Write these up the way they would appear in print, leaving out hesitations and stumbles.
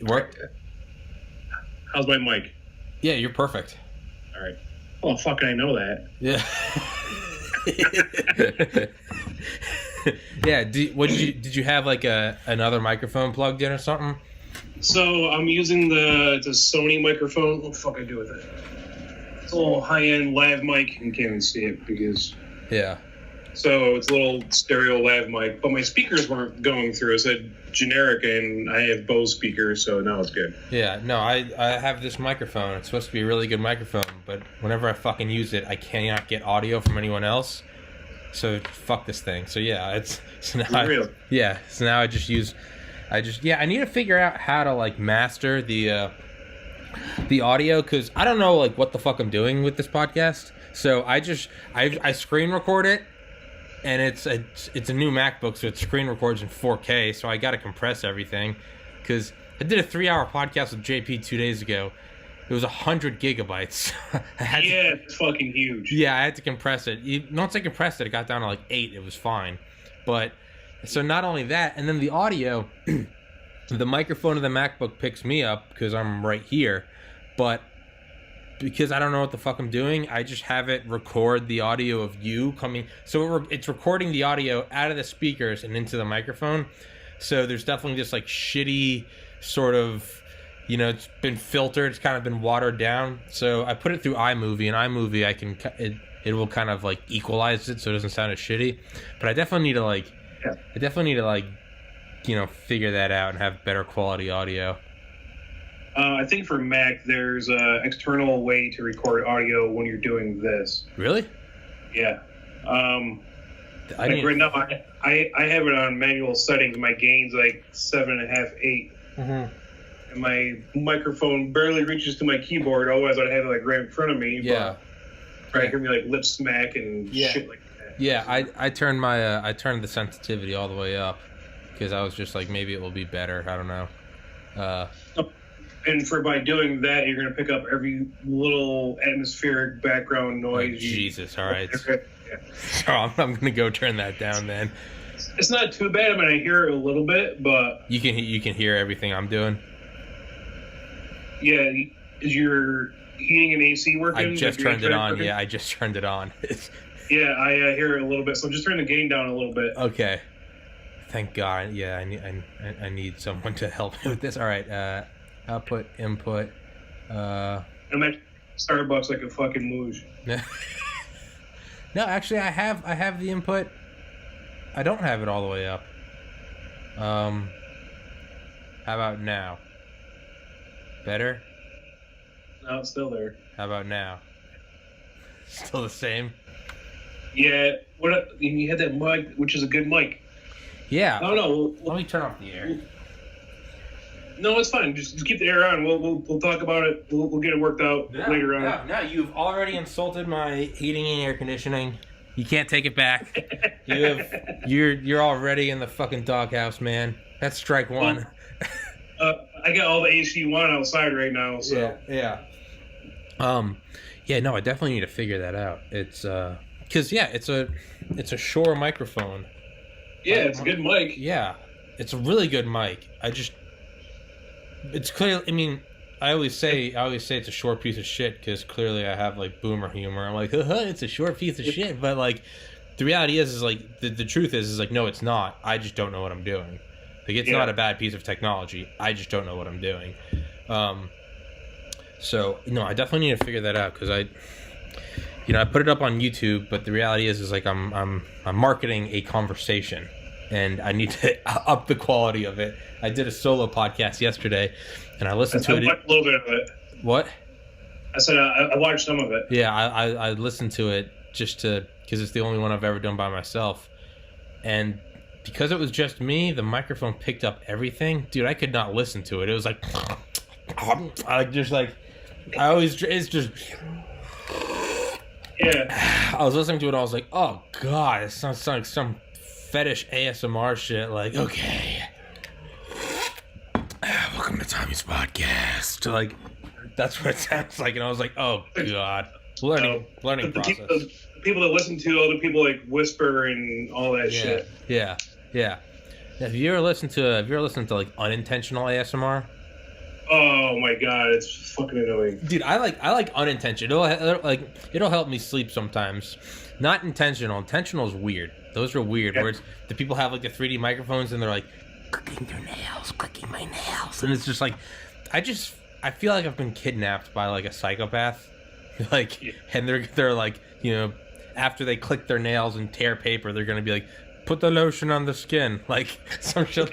Work? How's my mic? Yeah, you're perfect. All right. Well, fucking I know that. Yeah. Yeah. Did you have like another microphone plugged in or something? So I'm using it's a Sony microphone. What the fuck I do with it? It's a little high-end lav mic. You can't even see it because. Yeah. So it's a little stereo lav mic, but my speakers weren't going through. It said generic, and I have Bose speakers, so now it's good. Yeah, no, I have this microphone. It's supposed to be a really good microphone, but whenever I fucking use it, I cannot get audio from anyone else. So fuck this thing. So yeah, so now I need to figure out how to like master the audio, because I don't know like what the fuck I'm doing with this podcast. So I screen record it. And it's a new MacBook, so it screen records in 4K, so I got to compress everything. Because I did a 3-hour podcast with JP 2 days ago. It was 100 gigabytes. It's fucking huge. Yeah, I had to compress it. Once I compressed it, it got down to like 8. It was fine. But, so not only that, and then the audio, the microphone of the MacBook picks me up because I'm right here. But because I don't know what the fuck I'm doing, I just have it record the audio of you coming. So it's recording the audio out of the speakers and into the microphone. So there's definitely this like shitty sort of, it's been filtered. It's kind of been watered down. So I put it through iMovie, and iMovie it will kind of like equalize it so it doesn't sound as shitty. But I definitely need to figure that out and have better quality audio. I think for Mac, there's an external way to record audio when you're doing this. Really? Yeah. Right now, I have it on manual settings. My gain's like 7.5, 8. Mm-hmm. And my microphone barely reaches to my keyboard. Otherwise, I'd have it like right in front of me. Yeah. Probably hear me like lip smack and shit like that. Yeah, I turned I turned the sensitivity all the way up because I was just like, maybe it will be better. I don't know. And by doing that, you're going to pick up every little atmospheric background noise. Oh, Jesus, all right. So I'm going to go turn that down then. It's not too bad. I mean, I hear it a little bit, but you can hear everything I'm doing. Yeah, is your heating and AC working? I just turned it on. Yeah, I just turned it on. Yeah, I hear it a little bit. So just turn the gain down a little bit. Okay. Thank God. Yeah, I need someone to help me with this. All right. Output, input. I'm at Starbucks like a fucking moosh. No, actually, I have the input. I don't have it all the way up. How about now? Better? No, it's still there. How about now? Still the same? Yeah. You had that mic, which is a good mic. Yeah. Oh no. Let me turn off the air. No, it's fine. Just keep the air on. We'll talk about it. We'll get it worked out later on. No, you've already insulted my heating and air conditioning. You can't take it back. You're already in the fucking doghouse, man. That's strike one. I got all the AC you want outside right now. So. Yeah. Yeah. No, I definitely need to figure that out. It's because it's a Shure microphone. Yeah, it's a good mic. Yeah, it's a really good mic. It's clear. I mean, I always say it's a short piece of shit because clearly I have like boomer humor. I'm like, it's a short piece of shit. But like, the reality is like the truth is like, no, it's not. I just don't know what I'm doing. Like, it's not a bad piece of technology. I just don't know what I'm doing. So I definitely need to figure that out because I put it up on YouTube, but the reality is like I'm marketing a conversation. And I need to up the quality of it. I did a solo podcast yesterday, and I listened to it. I watched a little bit of it. What? I said I watched some of it. Yeah, I listened to it just because it's the only one I've ever done by myself. And because it was just me, the microphone picked up everything. Dude, I could not listen to it. It was like... it's just... Yeah. I was listening to it, and I was like, oh, God, it sounds like some fetish ASMR shit. Like, okay, welcome to Tommy's podcast. Like, that's what it sounds like. And I was like, oh God, learning process. The people that listen to other people like whisper and all that shit. Yeah. Have you ever listened to like unintentional ASMR? Oh my god, it's fucking annoying. Dude, I like unintentional. It'll help me sleep sometimes. Not intentional. Intentional is weird. Those are weird. Yeah. Where the people have like the 3D microphones and they're like clicking my nails, and it's just like I feel like I've been kidnapped by like a psychopath. Like, and they're like, after they click their nails and tear paper, they're gonna be like, put the lotion on the skin, like some shit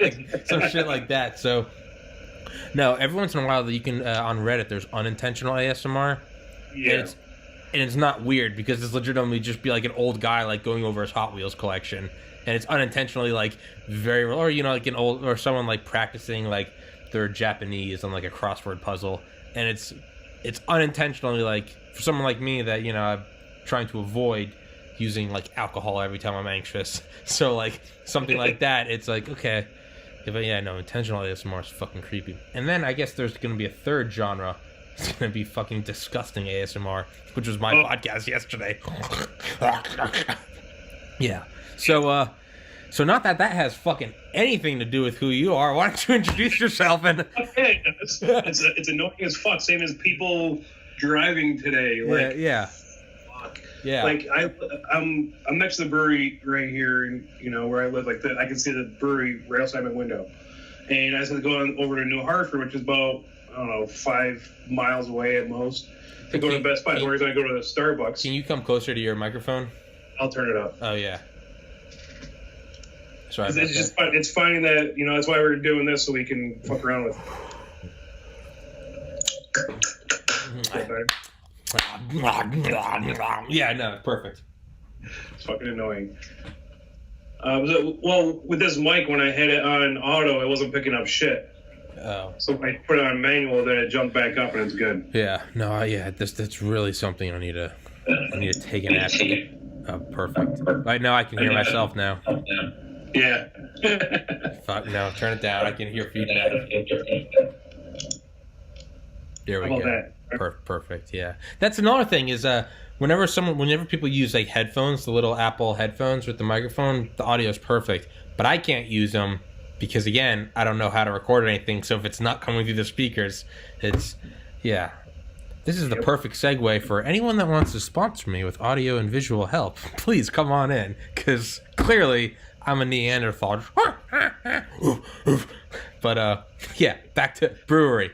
like that. So. No, every once in a while you can on Reddit there's unintentional ASMR. Yeah. And it's not weird because it's legitimately just be like an old guy like going over his Hot Wheels collection, and it's unintentionally like like an old or someone like practicing like their Japanese on like a crossword puzzle, and it's unintentionally like for someone like me that I'm trying to avoid using like alcohol every time I'm anxious. So like something like that, it's like okay. But yeah, no, intentional ASMR is fucking creepy. And then I guess there's going to be a third genre. It's going to be fucking disgusting ASMR, which was my podcast yesterday. Yeah. So not that has fucking anything to do with who you are. Why don't you introduce yourself? And okay, it's annoying as fuck. Same as people driving today. Like, yeah. Yeah. Like I'm next to the brewery right here, and where I live. Like I can see the brewery right outside my window, and I just have to go over to New Hartford, which is about 5 miles away at most, to go to the Best Buy. Or I go to the Starbucks. Can you come closer to your microphone? I'll turn it up. Oh yeah. Sorry. It's just fun. It's finding that that's why we're doing this so we can fuck around with. Yeah, no, perfect. It's fucking annoying. Well, with this mic, when I had it on auto, it wasn't picking up shit. Oh. So when I put it on manual, then it jumped back up, and it's good. Yeah, no, yeah, that's really something I need to take an action. Oh, perfect. Right now, I can hear myself now. Yeah. Fuck, no, turn it down. I can hear feedback. There we How go. about that? Perfect. Yeah, that's another thing is whenever people use like headphones, the little Apple headphones with the microphone, the audio is perfect. But I can't use them because again, I don't know how to record anything. So if it's not coming through the speakers, This is the perfect segue for anyone that wants to sponsor me with audio and visual help. Please come on in, because clearly I'm a Neanderthal. But yeah, back to brewery.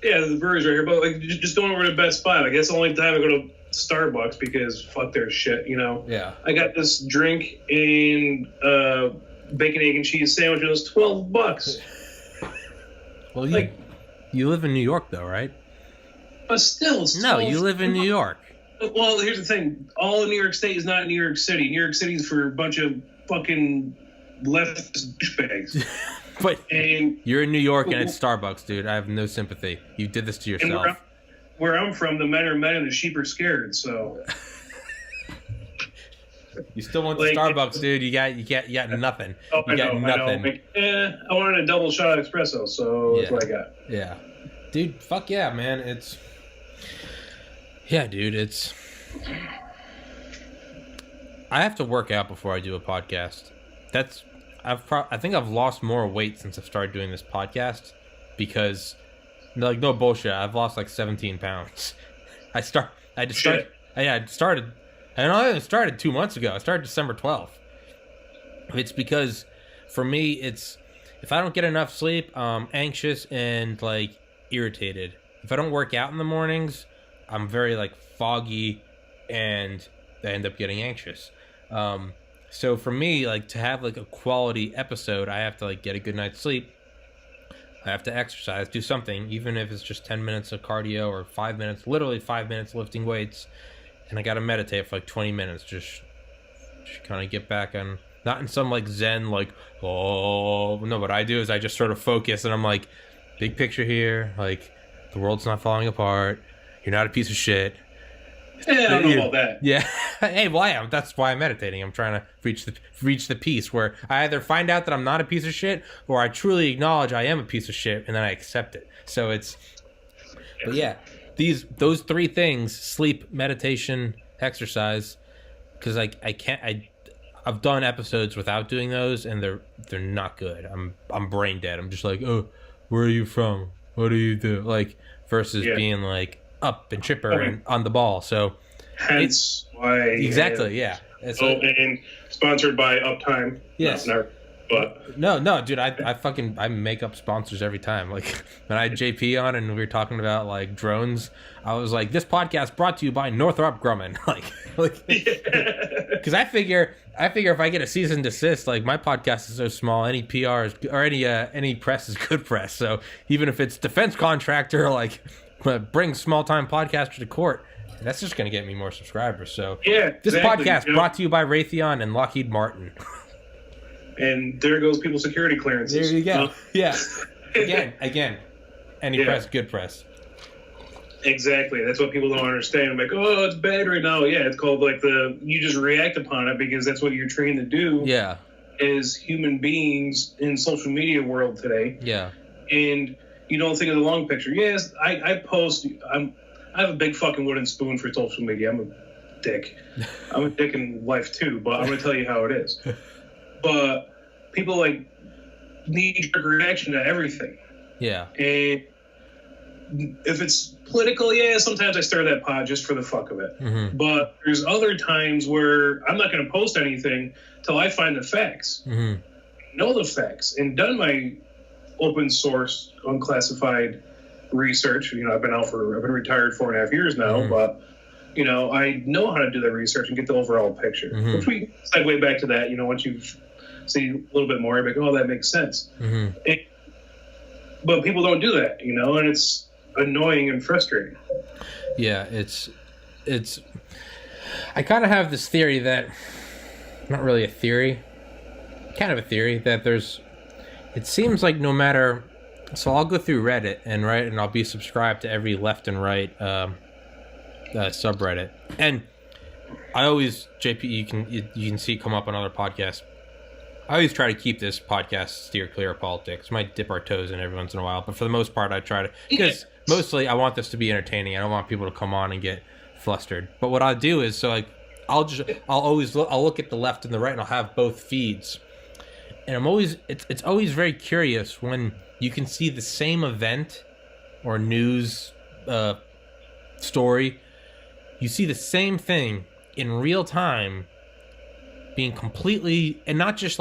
Yeah, the brewery's right here, but like just going over to Best Buy. Like that's the only time I go to Starbucks because fuck their shit, Yeah. I got this drink and bacon, egg, and cheese sandwich. It was $12. Well, you live in New York though, right? But still, it's No, 12. you live in New York. Well, here's the thing: all of New York State is not New York City. New York City is for a bunch of fucking leftist douchebags. But and you're in New York and it's Starbucks, dude. I have no sympathy. You did this to yourself. And where I'm from, the men are men and the sheep are scared. So you still want the Starbucks, dude? You got nothing. Oh, you got nothing. Like, I wanted a double shot of espresso, so that's what I got. Yeah, dude. Fuck yeah, man. It's. I have to work out before I do a podcast. I think I've lost more weight since I've started doing this podcast because, like, no bullshit, I've lost like 17 pounds. I started. I started 2 months ago. I started December 12th. It's because, for me, it's if I don't get enough sleep, I'm anxious and like irritated. If I don't work out in the mornings, I'm very like foggy, and I end up getting anxious. So for me, like to have like a quality episode, I have to like get a good night's sleep. I have to exercise, do something, even if it's just 10 minutes of cardio or 5 minutes, literally 5 minutes lifting weights. And I got to meditate for like 20 minutes, just kind of get back on, not in some like Zen, like, oh, no, what I do is I just sort of focus and I'm like, big picture here, like the world's not falling apart. You're not a piece of shit. Yeah, I don't know about that. Yeah. Hey, well, I am. That's why I'm meditating. I'm trying to reach the peace where I either find out that I'm not a piece of shit or I truly acknowledge I am a piece of shit and then I accept it. So but yeah, those three things: sleep, meditation, exercise. Because I've done episodes without doing those and they're not good. I'm brain dead. I'm just like, oh, where are you from? what do you do? Like, versus being like up and chipper and on the ball. So hence why exactly, yeah. And sponsored by Uptime. Yes. No, but no, dude, I make up sponsors every time. Like when I had JP on and we were talking about like drones, I was like, this podcast brought to you by Northrop Grumman. like because I figure if I get a cease and desist, like my podcast is so small, any PR is, or any press is good press. So even if it's defense contractor, like bring small time podcaster to court, that's just gonna get me more subscribers. So this podcast brought to you by Raytheon and Lockheed Martin. And there goes people's security clearances. There you go. Yeah. Again. Any press, good press. Exactly. That's what people don't understand. I'm like, oh, it's bad right now. Yeah, it's called like you just react upon it because that's what you're trained to do. Yeah. As human beings in social media world today. Yeah. And you don't think of the long picture. Yes, I post. I have a big fucking wooden spoon for social media. I'm a dick. I'm a dick in life too, but I'm gonna tell you how it is. But people like need a reaction to everything. Yeah. And if it's political, sometimes I stir that pot just for the fuck of it. Mm-hmm. But there's other times where I'm not going to post anything till I find the facts, know the facts, and done my open source, unclassified research. I've been retired 4.5 years now, but I know how to do the research and get the overall picture. Which we segue back to that. Once you see a little bit more, you're like, oh, that makes sense. But people don't do that, and it's annoying and frustrating. Yeah, it's. I kind of have this theory that, not really a theory, kind of a theory that it seems like no matter. So I'll go through Reddit and I'll be subscribed to every left and right subreddit, and I always, JP, you can see it come up on other podcasts. I always try to keep this podcast steer clear of politics. Might dip our toes in every once in a while, but for the most part, I try to, because mostly I want this to be entertaining. I don't want people to come on and get flustered. But what I'll do is, so like, I'll look at the left and the right, and I'll have both feeds, and it's always very curious when you can see the same event or news story. You see the same thing in real time being completely, and not just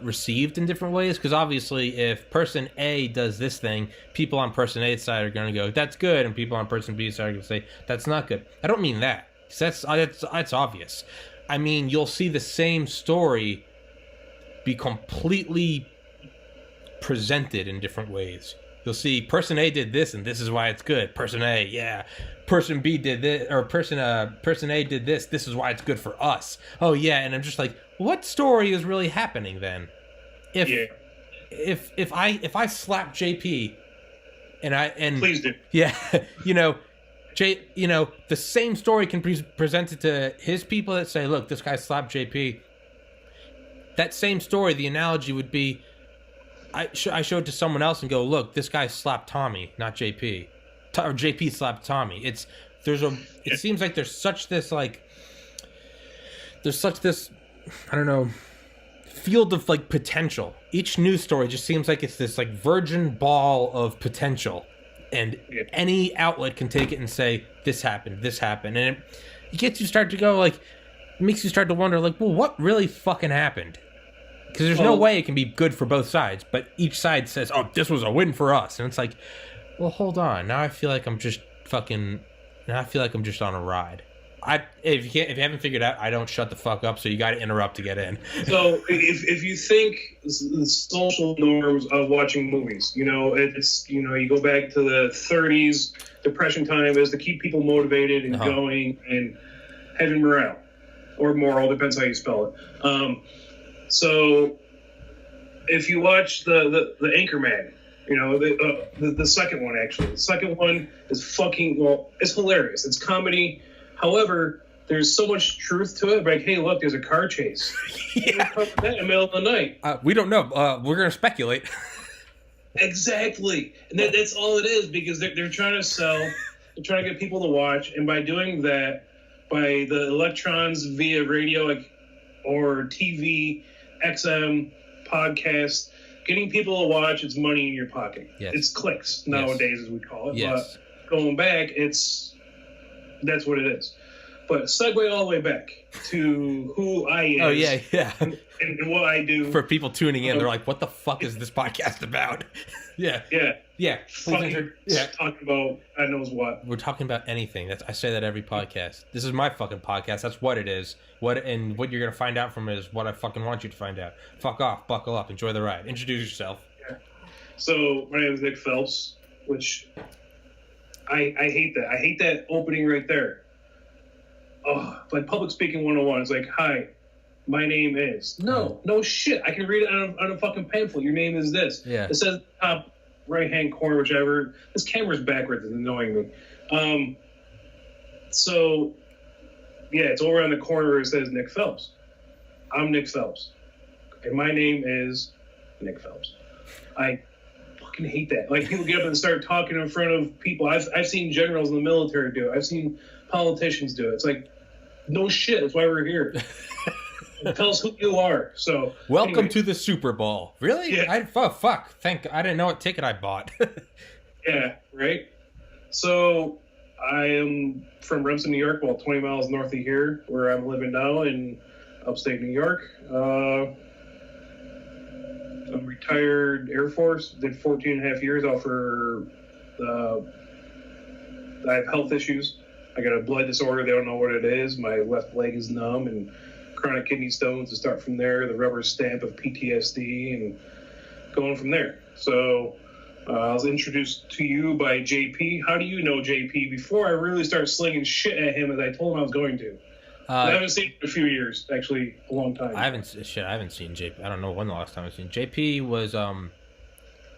received in different ways, because obviously if person A does this thing, people on person A's side are going to go, that's good, and people on person B's side are going to say, that's not good. I don't mean that, because that's obvious. I mean, you'll see the same story be completely presented in different ways. You'll see person A did this, and this is why it's good. Person A, yeah. Person B did this, or person A did this. This is why it's good for us. Oh yeah, and I'm just like, what story is really happening then? If I slap JP, and please do. Yeah, the same story can be presented to his people that say, look, this guy slapped JP. That same story, the analogy would be, I show it to someone else and go, look, this guy slapped Tommy, not JP. Or JP slapped Tommy. It seems like there's such this, I don't know, field of like potential. Each news story just seems like it's this like virgin ball of potential. And any outlet can take it and say, this happened. And it gets you start to go like, it makes you start to wonder like, well, what really fucking happened? Because there's no way it can be good for both sides, but each side says, oh, this was a win for us. And it's like, well, hold on. Now I feel like I'm just on a ride. If you haven't figured out, I don't shut the fuck up, so you got to interrupt to get in. So if you think the social norms of watching movies, it's, you go back to the 30s, Depression time is to keep people motivated and going and having morale. Or moral, depends how you spell it. So if you watch the Anchorman, the second one, actually. The second one is it's hilarious. It's comedy. However, there's so much truth to it. Like, hey, look, there's a car chase. Yeah. In the middle of the night. We don't know. We're going to speculate. Exactly. And that's all it is, because they're trying to sell. They're trying to get people to watch. And by doing that, by the electrons via radio or TV, XM, podcast, getting people to watch, it's money in your pocket. Yes. It's clicks nowadays, as we call it. Yes. But going back, that's what it is. But segue all the way back to who I am. Oh, yeah. And what I do. For people tuning in, they're like, what the fuck is this podcast about? Yeah. Talking about God knows what. We're talking about anything. I say that every podcast. This is my fucking podcast. That's what it is. What you're going to find out from it is what I fucking want you to find out. Fuck off. Buckle up. Enjoy the ride. Introduce yourself. Yeah. So, my name is Nick Phelps, which I hate that. I hate that opening right there. Oh, like public speaking 101. It's like, hi, my name is. No shit. I can read it on a fucking pamphlet. Your name is this. Yeah. It says top right-hand corner, whichever. This camera's backwards. It's annoying me. So, yeah, it's over on the corner where it says Nick Phelps. I'm Nick Phelps. And my name is Nick Phelps. I fucking hate that. Like, people get up and start talking in front of people. I've seen generals in the military do it. I've seen politicians do it. It's like, no shit. That's why we're here. Tell us who you are. So, welcome to the Super Bowl. Really? Yeah. Fuck. I didn't know what ticket I bought. Yeah, right? So, I am from Remsen, New York, about 20 miles north of here, where I'm living now in upstate New York. I'm retired Air Force, did 14 and a half years out for, I have health issues. I got a blood disorder. They don't know what it is. My left leg is numb and chronic kidney stones to start from there. The rubber stamp of PTSD and going from there. So I was introduced to you by JP. How do you know JP? Before I really started slinging shit at him as I told him I was going to. I haven't seen him in a few years, actually, a long time. I haven't seen JP. I don't know when the last time I've seen JP. Was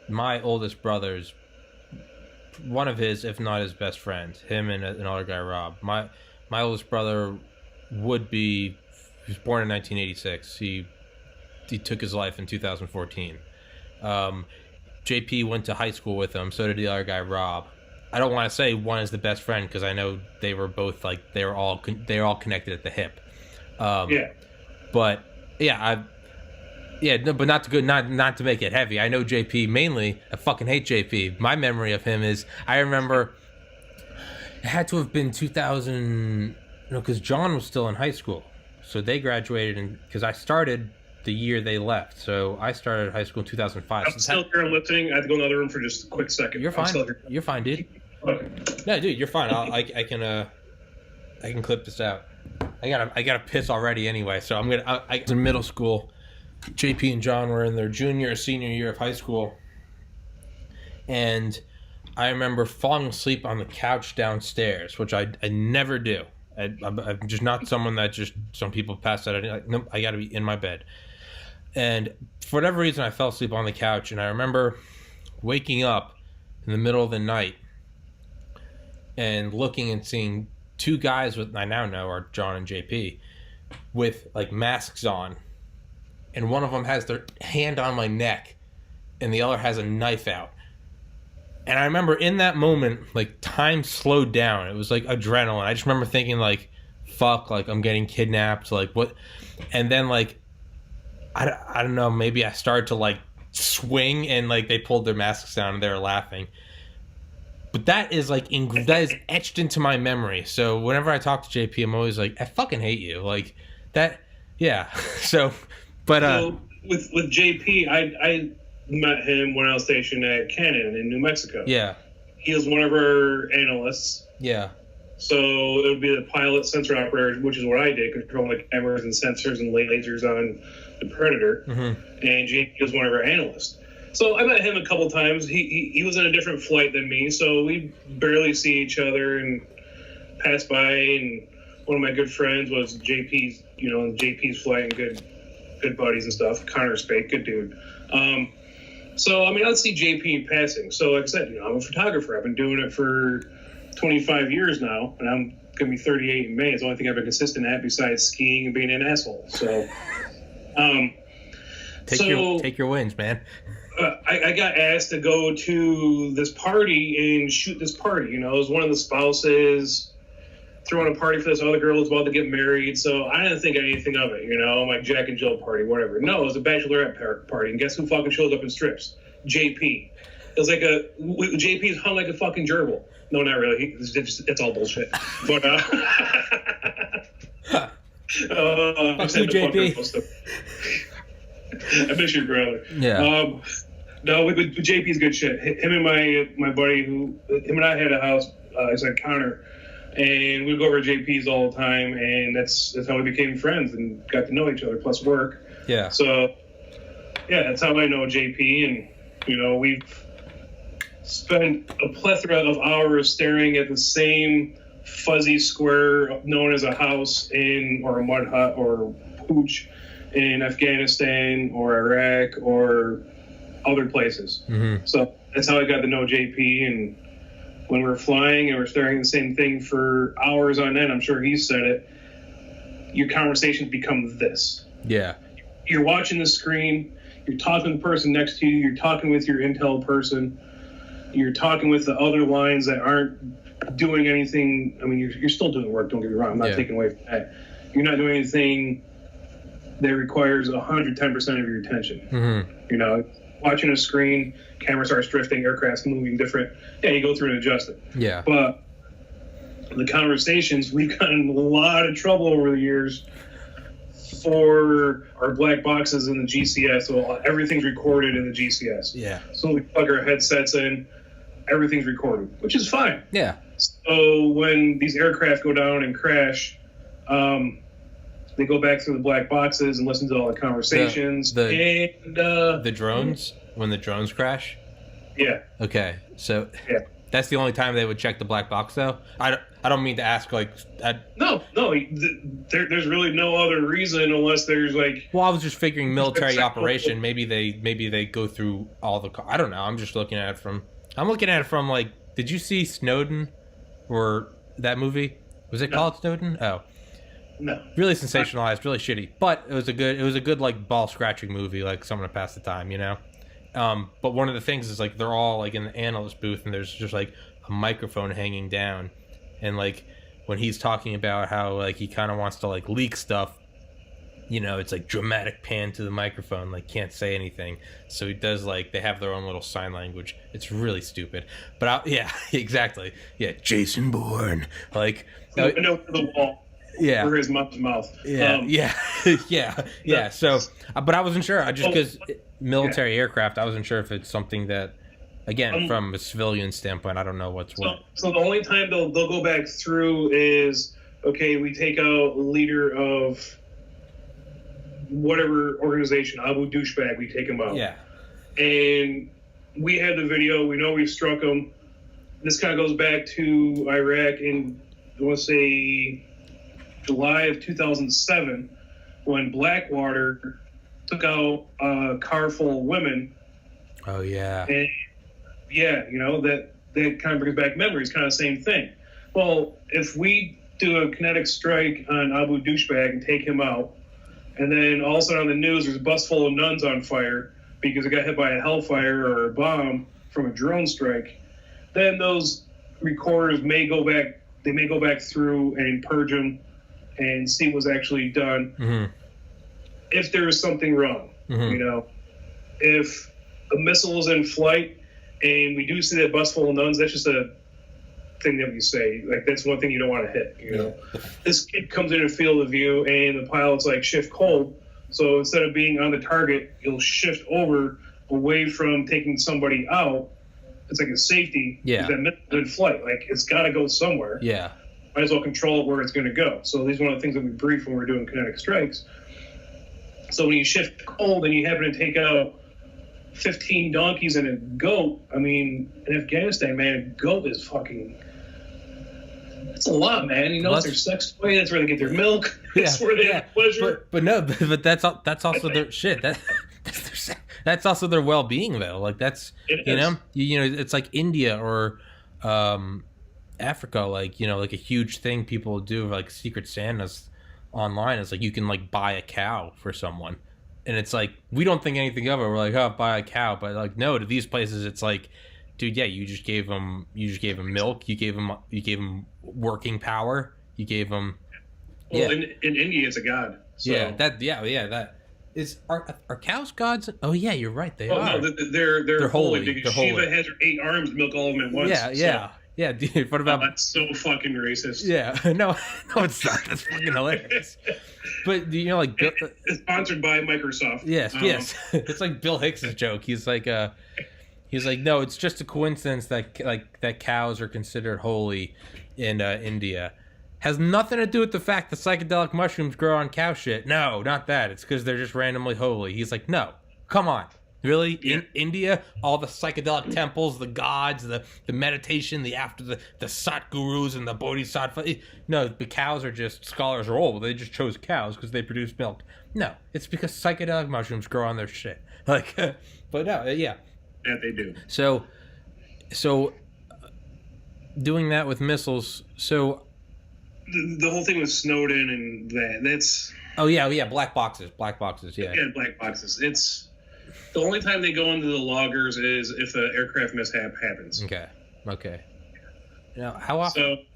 my oldest brother's, one of his, if not his best friend. Him and another guy, Rob. My oldest brother he was born in 1986. He took his life in 2014. JP went to high school with him. So did the other guy, Rob. I don't want to say one is the best friend because I know they were both like they were all connected at the hip. But yeah, but not to make it heavy. I know JP mainly. I fucking hate JP. My memory of him is I remember it had to have been 2000. Because John was still in high school, so they graduated because I started the year they left. So I started high school in 2005. I'm still here and listening. I have to go in the other room for just a quick second. You're fine. You're fine, dude. Okay. No, dude, you're fine. I can clip this out. I gotta piss already anyway. So I'm gonna. I was in middle school. JP and John were in their junior or senior year of high school, and I remember falling asleep on the couch downstairs, which I never do. I'm just not someone that just some people pass out. Nope, I gotta be in my bed. And for whatever reason, I fell asleep on the couch, and I remember waking up in the middle of the night and looking and seeing two guys with I now know are John and JP with like masks on, and one of them has their hand on my neck, and the other has a knife out. And I remember in that moment, like, time slowed down. It was like adrenaline. I just remember thinking, like, fuck, like, I'm getting kidnapped. Like, what? And then, like, I don't know, maybe I started to, like, swing and, like, they pulled their masks down and they were laughing. But that is, like, that is etched into my memory. So whenever I talk to JP, I'm always like, I fucking hate you. Like, that, yeah. So, but, with JP, I met him when I was stationed at Cannon in New Mexico. Yeah. He was one of our analysts. Yeah. So it would be the pilot sensor operator, which is what I did, controlling like cameras and sensors and lasers on the Predator. Mm-hmm. And JP was one of our analysts. So I met him a couple times. He was in a different flight than me, so we barely see each other and pass by. And one of my good friends was JP's, JP's flight and good buddies and stuff. Connor Spake, good dude. So, I mean, I'd see JP in passing. So, like I said, I'm a photographer. I've been doing it for 25 years now, and I'm going to be 38 in May. It's the only thing I've been consistent at besides skiing and being an asshole. So, take your wins, man. I got asked to go to this party and shoot this party. It was one of the spouses throwing a party for this other girl who's about to get married. So I didn't think anything of it, like Jack and Jill party, whatever. No, it was a bachelorette party. And guess who fucking shows up in strips? JP. It was like JP's hung like a fucking gerbil. No, not really. It's all bullshit. But, JP. I miss your brother. Yeah. No, but JP's good shit. Him and my buddy, him and I had a house. It's like Connor, and we'd go over to JP's all the time, and that's how we became friends and got to know each other. Plus work. Yeah. So, yeah, that's how I know JP, and we've spent a plethora of hours staring at the same fuzzy square known as a house or a mud hut or pooch in Afghanistan or Iraq or other places. Mm-hmm. So that's how I got to know JP. And when we're flying and we're staring at the same thing for hours on end, I'm sure he said it, your conversations become this. Yeah. You're watching the screen, you're talking to the person next to you, you're talking with your intel person, you're talking with the other lines that aren't doing anything. I mean, you're still doing work, don't get me wrong. I'm not taking away from that. You're not doing anything that requires 110% of your attention. Mm-hmm. Watching a screen, camera starts drifting, aircraft's moving different. Yeah, you go through and adjust it. Yeah. But the conversations, we've gotten in a lot of trouble over the years for our black boxes in the GCS. So everything's recorded in the GCS. Yeah. So we plug our headsets in, everything's recorded, which is fine. Yeah. So when these aircraft go down and crash, they go back through the black boxes and listen to all the conversations. The drones, when the drones crash? Yeah. Okay, so that's the only time they would check the black box, though? I don't mean to ask, like... No, there's really no other reason unless there's, like... Well, I was just figuring military operation. Maybe they go through all the... I don't know, I'm just looking at it from... like, did you see Snowden? Or that movie? Was it called Snowden? Oh. No. Really sensationalized, really shitty. But it was a good like ball scratching movie, like something to pass the time, But one of the things is like they're all like in the analyst booth and there's just like a microphone hanging down, and like when he's talking about how like he kind of wants to like leak stuff, it's like dramatic pan to the microphone, like can't say anything. So he does like they have their own little sign language. It's really stupid. But exactly. Yeah, Jason Bourne. Like no, the wall. Yeah. For his mouth. Yeah. So, but I wasn't sure. Because military aircraft, I wasn't sure if it's something that, again, from a civilian standpoint, I don't know what's what. So the only time they'll go back through is, okay, we take out leader of whatever organization, Abu Douchebag, we take him out. Yeah. And we had the video. We know we've struck him. This kind of goes back to Iraq in, I want to say, July of 2007, when Blackwater took out a car full of women. Oh, yeah. And, that kind of brings back memories, kind of the same thing. Well, if we do a kinetic strike on Abu Douchebag and take him out, and then all of a sudden on the news there's a bus full of nuns on fire because it got hit by a hellfire or a bomb from a drone strike, then those recorders may go back through and purge them and see what's actually done. Mm-hmm. If there is something wrong, if a missile is in flight and we do see that bus full of nuns, that's just a thing that we say. Like, that's one thing you don't want to hit, This kid comes in a field of view and the pilot's like shift cold. So instead of being on the target, you'll shift over away from taking somebody out. It's like a safety. Yeah. That missile in flight. Like, it's got to go somewhere. Yeah. Might as well control it where it's going to go. So these are one of the things that we brief when we're doing kinetic strikes. So when you shift cold and you happen to take out 15 donkeys and a goat, I mean, in Afghanistan, man, a goat is fucking... That's a lot, man. It's their sex toy. That's where they get their milk. That's where they have pleasure. But that's also their shit. That's also their well-being, though. Like, that's... it's like India or... Africa, like a huge thing people do, like Secret Santas online, is like you can like buy a cow for someone, and it's like we don't think anything of it. We're like, oh, buy a cow, but like no, to these places it's like, dude, yeah, you just gave them milk, you gave them working power, You gave them. Well, in India, it's a god. So. Yeah, that is. Are cows gods? Oh yeah, you're right. They are. No, they're holy because they're Shiva holy. has her 8 arms, milk all of them at once. Yeah, dude. What about? That's so fucking racist. Yeah, no, it's not. That's fucking hilarious. But you know, like Bill, it's sponsored by Microsoft. Yes. It's like Bill Hicks's joke. He's like, no, it's just a coincidence that cows are considered holy in India. Has nothing to do with the fact that psychedelic mushrooms grow on cow shit. No, not that. It's because they're just randomly holy. He's like, no, come on. Really? Yeah. In India, all the psychedelic temples, the gods, the meditation, the Sat gurus and the bodhisattva. No, the cows are just scholars are old. They just chose cows because they produce milk. No, it's because psychedelic mushrooms grow on their shit. Like, but no, yeah. Yeah, they do. So, doing that with missiles. So, the whole thing with Snowden and that's. Oh yeah, black boxes, yeah. Yeah, black boxes. It's. The only time they go into the loggers is if an aircraft mishap happens. Okay. Now, how often?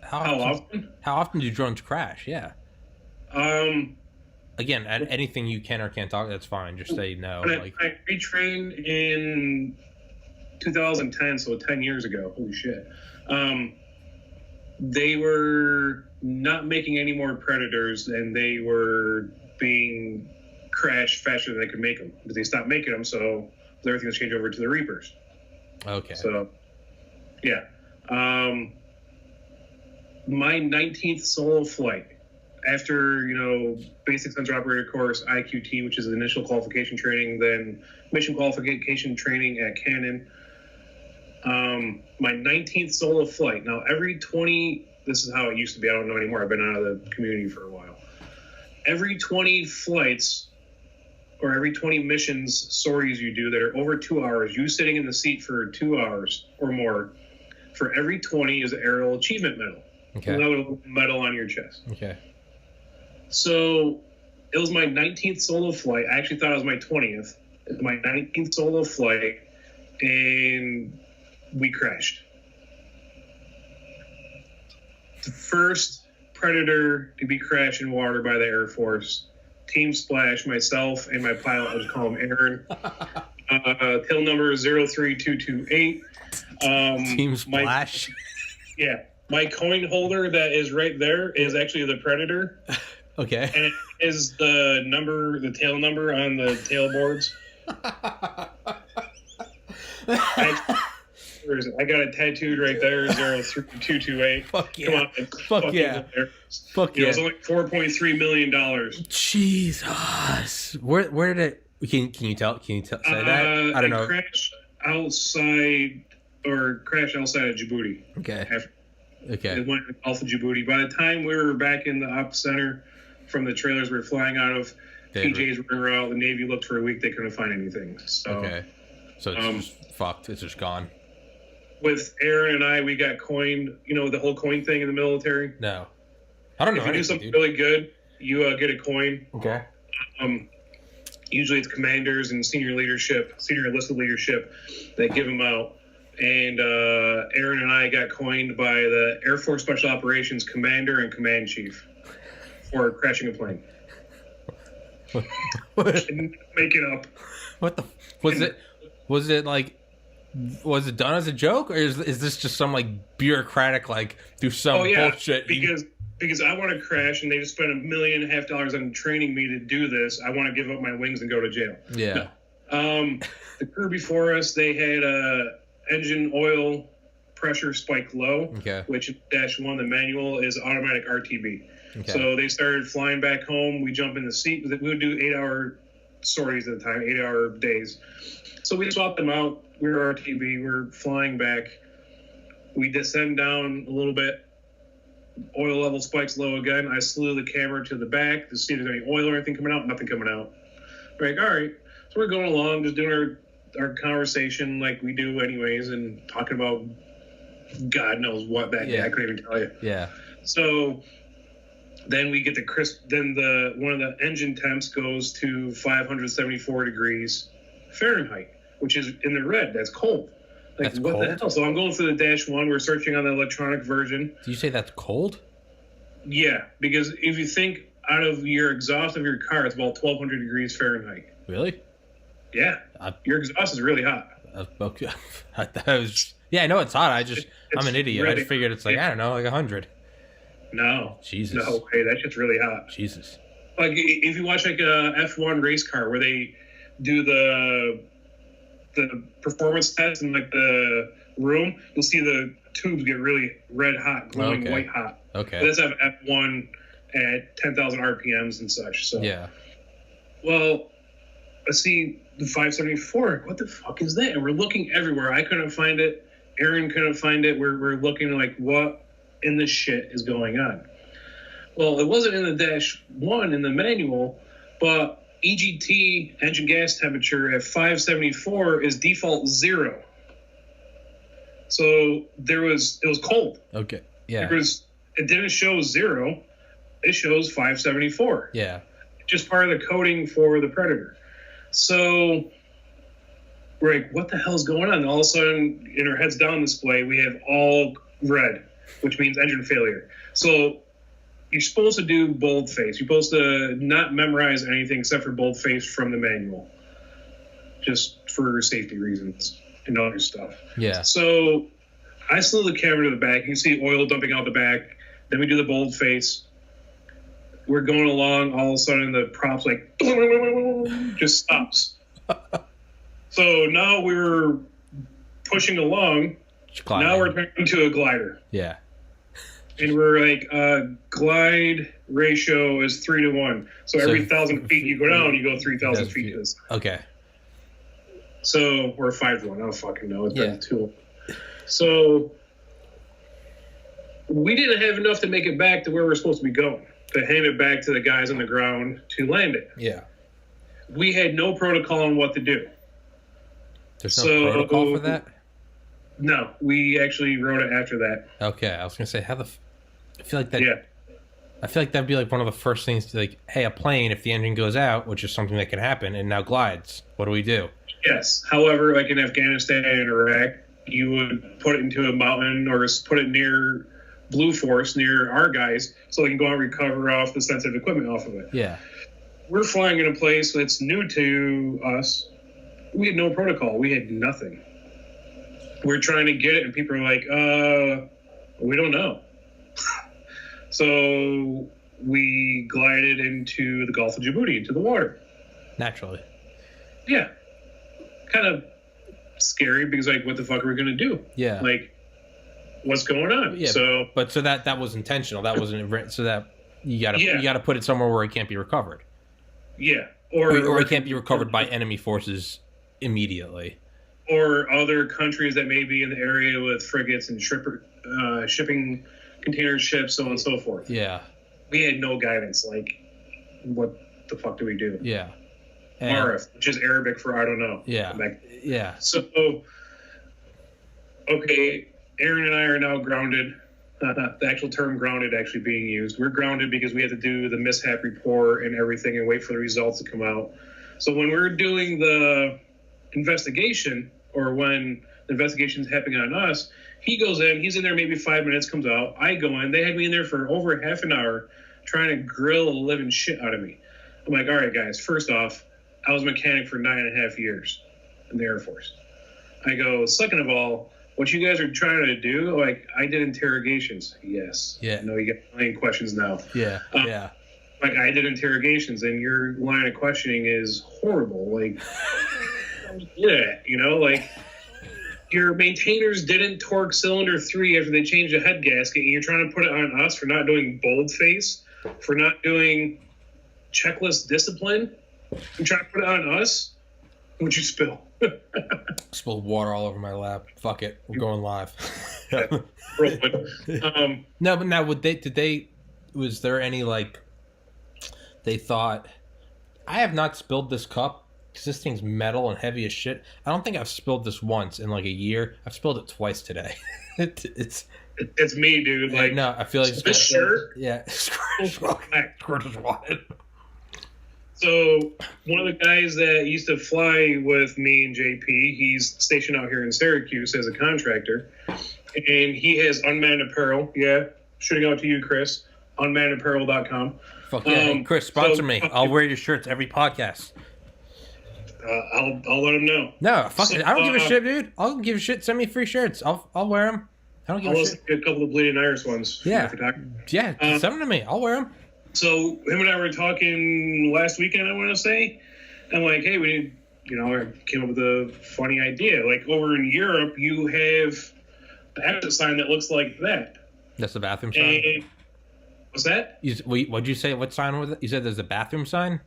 How often do drones crash? Yeah. Again, anything you can or can't talk, that's fine. Just say no. I retrained in 2010, so 10 years ago. Holy shit. They were not making any more Predators, and they were being crashed faster than they could make them because they stopped making them, so everything was changed over to the Reapers. Okay. So, yeah. My 19th solo flight, after, basic sensor operator course, IQT, which is the initial qualification training, then mission qualification training at Canon. My 19th solo flight. Now, this is how it used to be. I don't know anymore. I've been out of the community for a while. Every 20 flights or every 20 missions, sorties you do that are over 2 hours, you sitting in the seat for 2 hours or more, for every 20 is an aerial achievement medal. Okay. Another medal on your chest. Okay. So it was my 19th solo flight. I actually thought it was my 20th. It was my 19th solo flight, and we crashed. The first Predator to be crashed in water by the Air Force. Team Splash, myself and my pilot, I'll just call him Aaron. Tail number 03228. Team Splash? My coin holder that is right there is actually the Predator. Okay. And it is the tail number on the tail boards. Where is it? I got it tattooed right there, 03228. Fuck yeah. Come on. Fuck yeah. Fuck yeah. It was only $4.3 million. Jesus. Where did it... Can you say that? I don't know. Crashed outside of Djibouti. Okay. It went off of Djibouti. By the time we were back in the op center from the trailers we were flying out of, PJs were out. The Navy looked for a week. They couldn't find anything. So, okay. So it's just fucked. It's just gone. With Aaron and I, we got coined. The whole coin thing in the military? No. I don't know. If you do something really good, you get a coin. Okay. Usually it's commanders and senior enlisted leadership that give them out. And Aaron and I got coined by the Air Force Special Operations Commander and Command Chief for crashing a plane. Make it up. What the... Was it done as a joke, or is this just some bureaucratic do some bullshit? Because I want to crash, and they just spent $1.5 million on training me to do this. I want to give up my wings and go to jail. Yeah. No. The crew before us, they had engine oil pressure spike low, which -1, the manual is automatic RTB. Okay. So they started flying back home. We jump in the seat. We would do 8-hour sorties at the time, 8-hour days. So we swapped them out. We were RTB. We're flying back. We descend down a little bit. Oil level spikes low again. I slew the camera to the back to see if there's any oil or anything coming out. Nothing coming out. We're like, all right. So we're going along, just doing our conversation like we do anyways, and talking about God knows what that day. I couldn't even tell you. Yeah. So then we get the crisp. Then one of the engine temps goes to 574 degrees Fahrenheit, which is in the red. That's cold. That's what cold? the hell? So I'm going through the -1. We're searching on the electronic version. Do you say that's cold? Yeah, because if you think out of your exhaust of your car, it's about 1,200 degrees Fahrenheit. Really? Yeah, your exhaust is really hot. Okay. Yeah, I know it's hot. I'm an idiot. Really, I just figured it's like, I don't know, like 100. No. Jesus. No way. That shit's really hot. Jesus. Like, if you watch, like, a F1 race car where they do the performance test in, like, the room, you'll see the tubes get really red hot, glowing white hot. Okay. But that's F1 at 10,000 RPMs and such. So. Yeah. Well, let's see the 574. What the fuck is that? And we're looking everywhere. I couldn't find it. Aaron couldn't find it. We're looking like, what in the shit is going on? Well, it wasn't in the dash one in the manual, but EGT, engine gas temperature, at 574 is default 0. So it was cold. Okay. Yeah. It didn't show 0. It shows 574. Yeah. Just part of the coding for the Predator. So we're like, what the hell's going on? And all of a sudden, in our heads down display, we have all red, which means engine failure. So you're supposed to do boldface. You're supposed to not memorize anything except for boldface from the manual, just for safety reasons and other stuff. Yeah. So I slow the camera to the back. You can see oil dumping out the back. Then we do the boldface. We're going along. All of a sudden, the prop's like just stops. So now we're pushing along. Now we're turning to a glider. Yeah. And we're like, glide ratio is 3-to-1. So every 1,000 feet you go down, you go 3,000 feet to this. Okay. So we're 5-to-1. I don't fucking know. It's been too long. So we didn't have enough to make it back to where we're supposed to be going, to hand it back to the guys on the ground to land it. Yeah. We had no protocol on what to do. There's no protocol for that? No, we actually wrote it after that. Okay, I was gonna say I feel like that. Yeah. I feel like that'd be like one of the first things to, like, hey, a plane, if the engine goes out, which is something that can happen, and now glides, what do we do? Yes. However, like in Afghanistan and Iraq, you would put it into a mountain or put it near Blue Force, near our guys, so they can go out and recover off the sensitive equipment off of it. Yeah. We're flying in a place that's new to us. We had no protocol. We had nothing. We're trying to get it, and people are like, we don't know. So we glided into the Gulf of Djibouti, into the water. Naturally. Yeah. Kind of scary because, like, what the fuck are we going to do? Yeah. Like, what's going on? Yeah. So that was intentional. That wasn't, so that you gotta put it somewhere where it can't be recovered. Yeah. Or it can't be recovered by enemy forces immediately. Or other countries that may be in the area with frigates and shipping container ships, so on and so forth. Yeah. We had no guidance. Like, what the fuck do we do? Yeah. Marif, which is Arabic for I don't know. Yeah. Yeah. So, okay, Aaron and I are now grounded. The actual term grounded actually being used. We're grounded because we had to do the mishap report and everything and wait for the results to come out. So when we're doing the investigation, or when the investigation is happening on us, he goes in, he's in there maybe 5 minutes, comes out. I go in. They had me in there for over half an hour trying to grill the living shit out of me. I'm like, all right, guys, first off, I was a mechanic for 9.5 years in the Air Force. I go, second of all, what you guys are trying to do, like, I did interrogations. Yes. Yeah. No, you get a million questions now. Yeah. Yeah. Like, I did interrogations, and your line of questioning is horrible. Like, yeah, you know, like, your maintainers didn't torque cylinder 3 after they changed the head gasket, and you're trying to put it on us for not doing boldface, for not doing checklist discipline. You're trying to put it on us? What'd you spill? Spilled water all over my lap. Fuck it, we're going live. No, but now was there any, like, they thought, I have not spilled this cup because this thing's metal and heavy as shit. I don't think I've spilled this once in like a year. I've spilled it twice today. It's me, dude. Like, no, I feel like this shirt. Yeah, squirt is wanted. So one of the guys that used to fly with me and JP, he's stationed out here in Syracuse as a contractor, and he has unmanned apparel. Yeah, shooting out to you, Chris. unmannedapparel.com. Fuck yeah. Hey, Chris, sponsor me. I'll wear your shirts every podcast. I'll let them know. No, fuck it. I don't give a shit, dude. I'll give a shit. Send me free shirts. I'll wear them. I don't give a shit. A couple of Bleeding Iris ones. Yeah. Send them to me. I'll wear them. So him and I were talking last weekend, I want to say. I'm like, hey, we need, I came up with a funny idea. Like over in Europe, you have the exit sign that looks like that. That's the bathroom sign? What's that? What'd you say? What sign was it? You said there's a bathroom sign?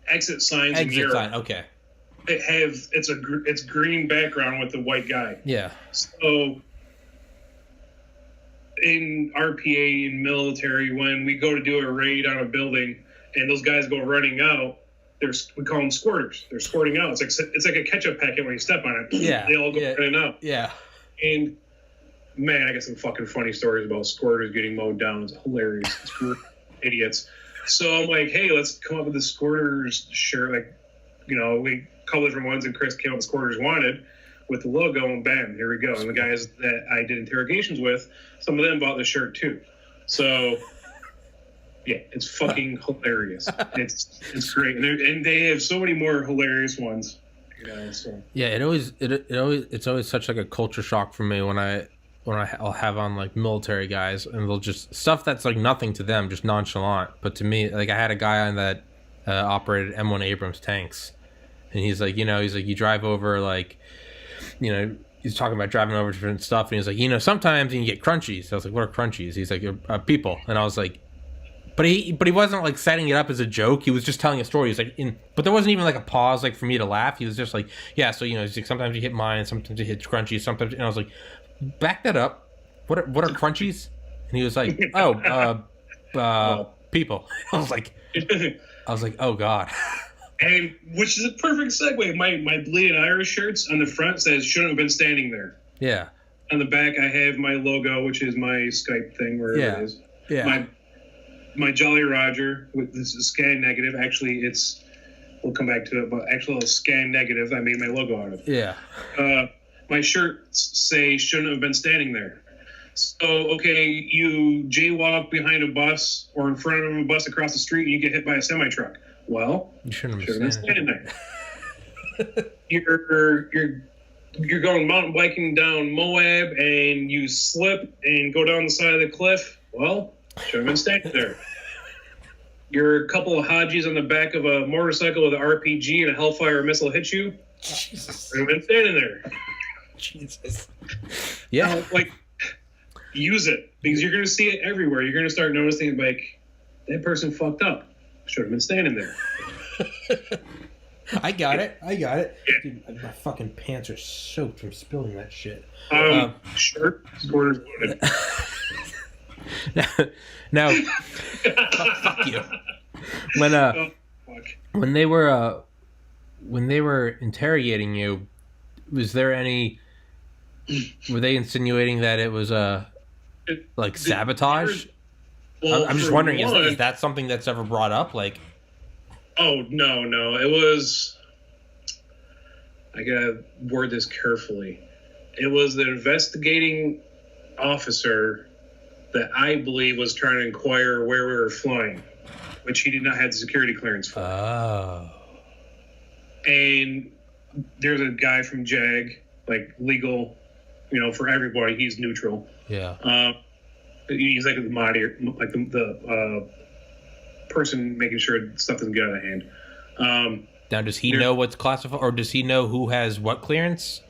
Exit signs in Europe. Sign, okay. It's green background with the white guy. Yeah. So in RPA and military, when we go to do a raid on a building and those guys go running out, we call them squirters. They're squirting out. It's like a ketchup packet when you step on it. Yeah. They all go running out. Yeah. And man, I got some fucking funny stories about squirters getting mowed down. It's hilarious. It's idiots. So I'm like, hey, let's come up with the squirters shirt. Like, we couple different ones, and Chris came up with squirters wanted with the logo, and bam, here we go. And the guys that I did interrogations with, some of them bought the shirt too. So yeah, it's fucking hilarious. It's great, and they have so many more hilarious ones. So. Yeah, it's always such like a culture shock for me when I'll have on like military guys, and they'll just stuff that's like nothing to them, just nonchalant. But to me, like I had a guy on that operated M1 Abrams tanks, and he's like, you drive over like, he's talking about driving over different stuff, and he's like, sometimes you can get crunchies. I was like, what are crunchies? He's like, people, and I was like, but he wasn't like setting it up as a joke. He was just telling a story. He's like, but there wasn't even like a pause like for me to laugh. He was just like, yeah, so he's like, sometimes you hit mine, sometimes you hit crunchies, sometimes, and I was like, back that up. What are crunchies? And he was like, people. I was like, oh god. And which is a perfect segue. My Bleeding Irish shirts on the front says "shouldn't have been standing there." Yeah. On the back, I have my logo, which is my Skype thing, wherever it is. Yeah. My Jolly Roger with this is scan negative. Actually, we'll come back to it, but actually, a scan negative. I made my logo out of. Yeah. My shirts say "shouldn't have been standing there." So, okay, you jaywalk behind a bus or in front of a bus across the street, and you get hit by a semi truck. Well, you shouldn't have been standing there. You're going mountain biking down Moab, and you slip and go down the side of the cliff. Well, should have been standing there. You're a couple of Hajis on the back of a motorcycle with an RPG and a Hellfire missile hits you. Jesus. Should have been standing there. Jesus. Yeah. Use it, because you're going to see it everywhere. You're going to start noticing, like, that person fucked up. Should have been standing there. I got it. Yeah. Dude, my fucking pants are soaked from spilling that shit. Shirt, squirters loaded. Now, fuck you. When they were interrogating you, was there any? Were they insinuating that it was sabotage? Well, I'm just wondering, is that something that's ever brought up? Like, oh no, it was. I gotta word this carefully. It was the investigating officer that I believe was trying to inquire where we were flying, which he did not have the security clearance for. Oh. And there's a guy from JAG, like legal, for everybody. He's neutral. Yeah. He's like the moderator, like the person making sure stuff doesn't get out of hand. Now, does he know what's classified, or does he know who has what clearance?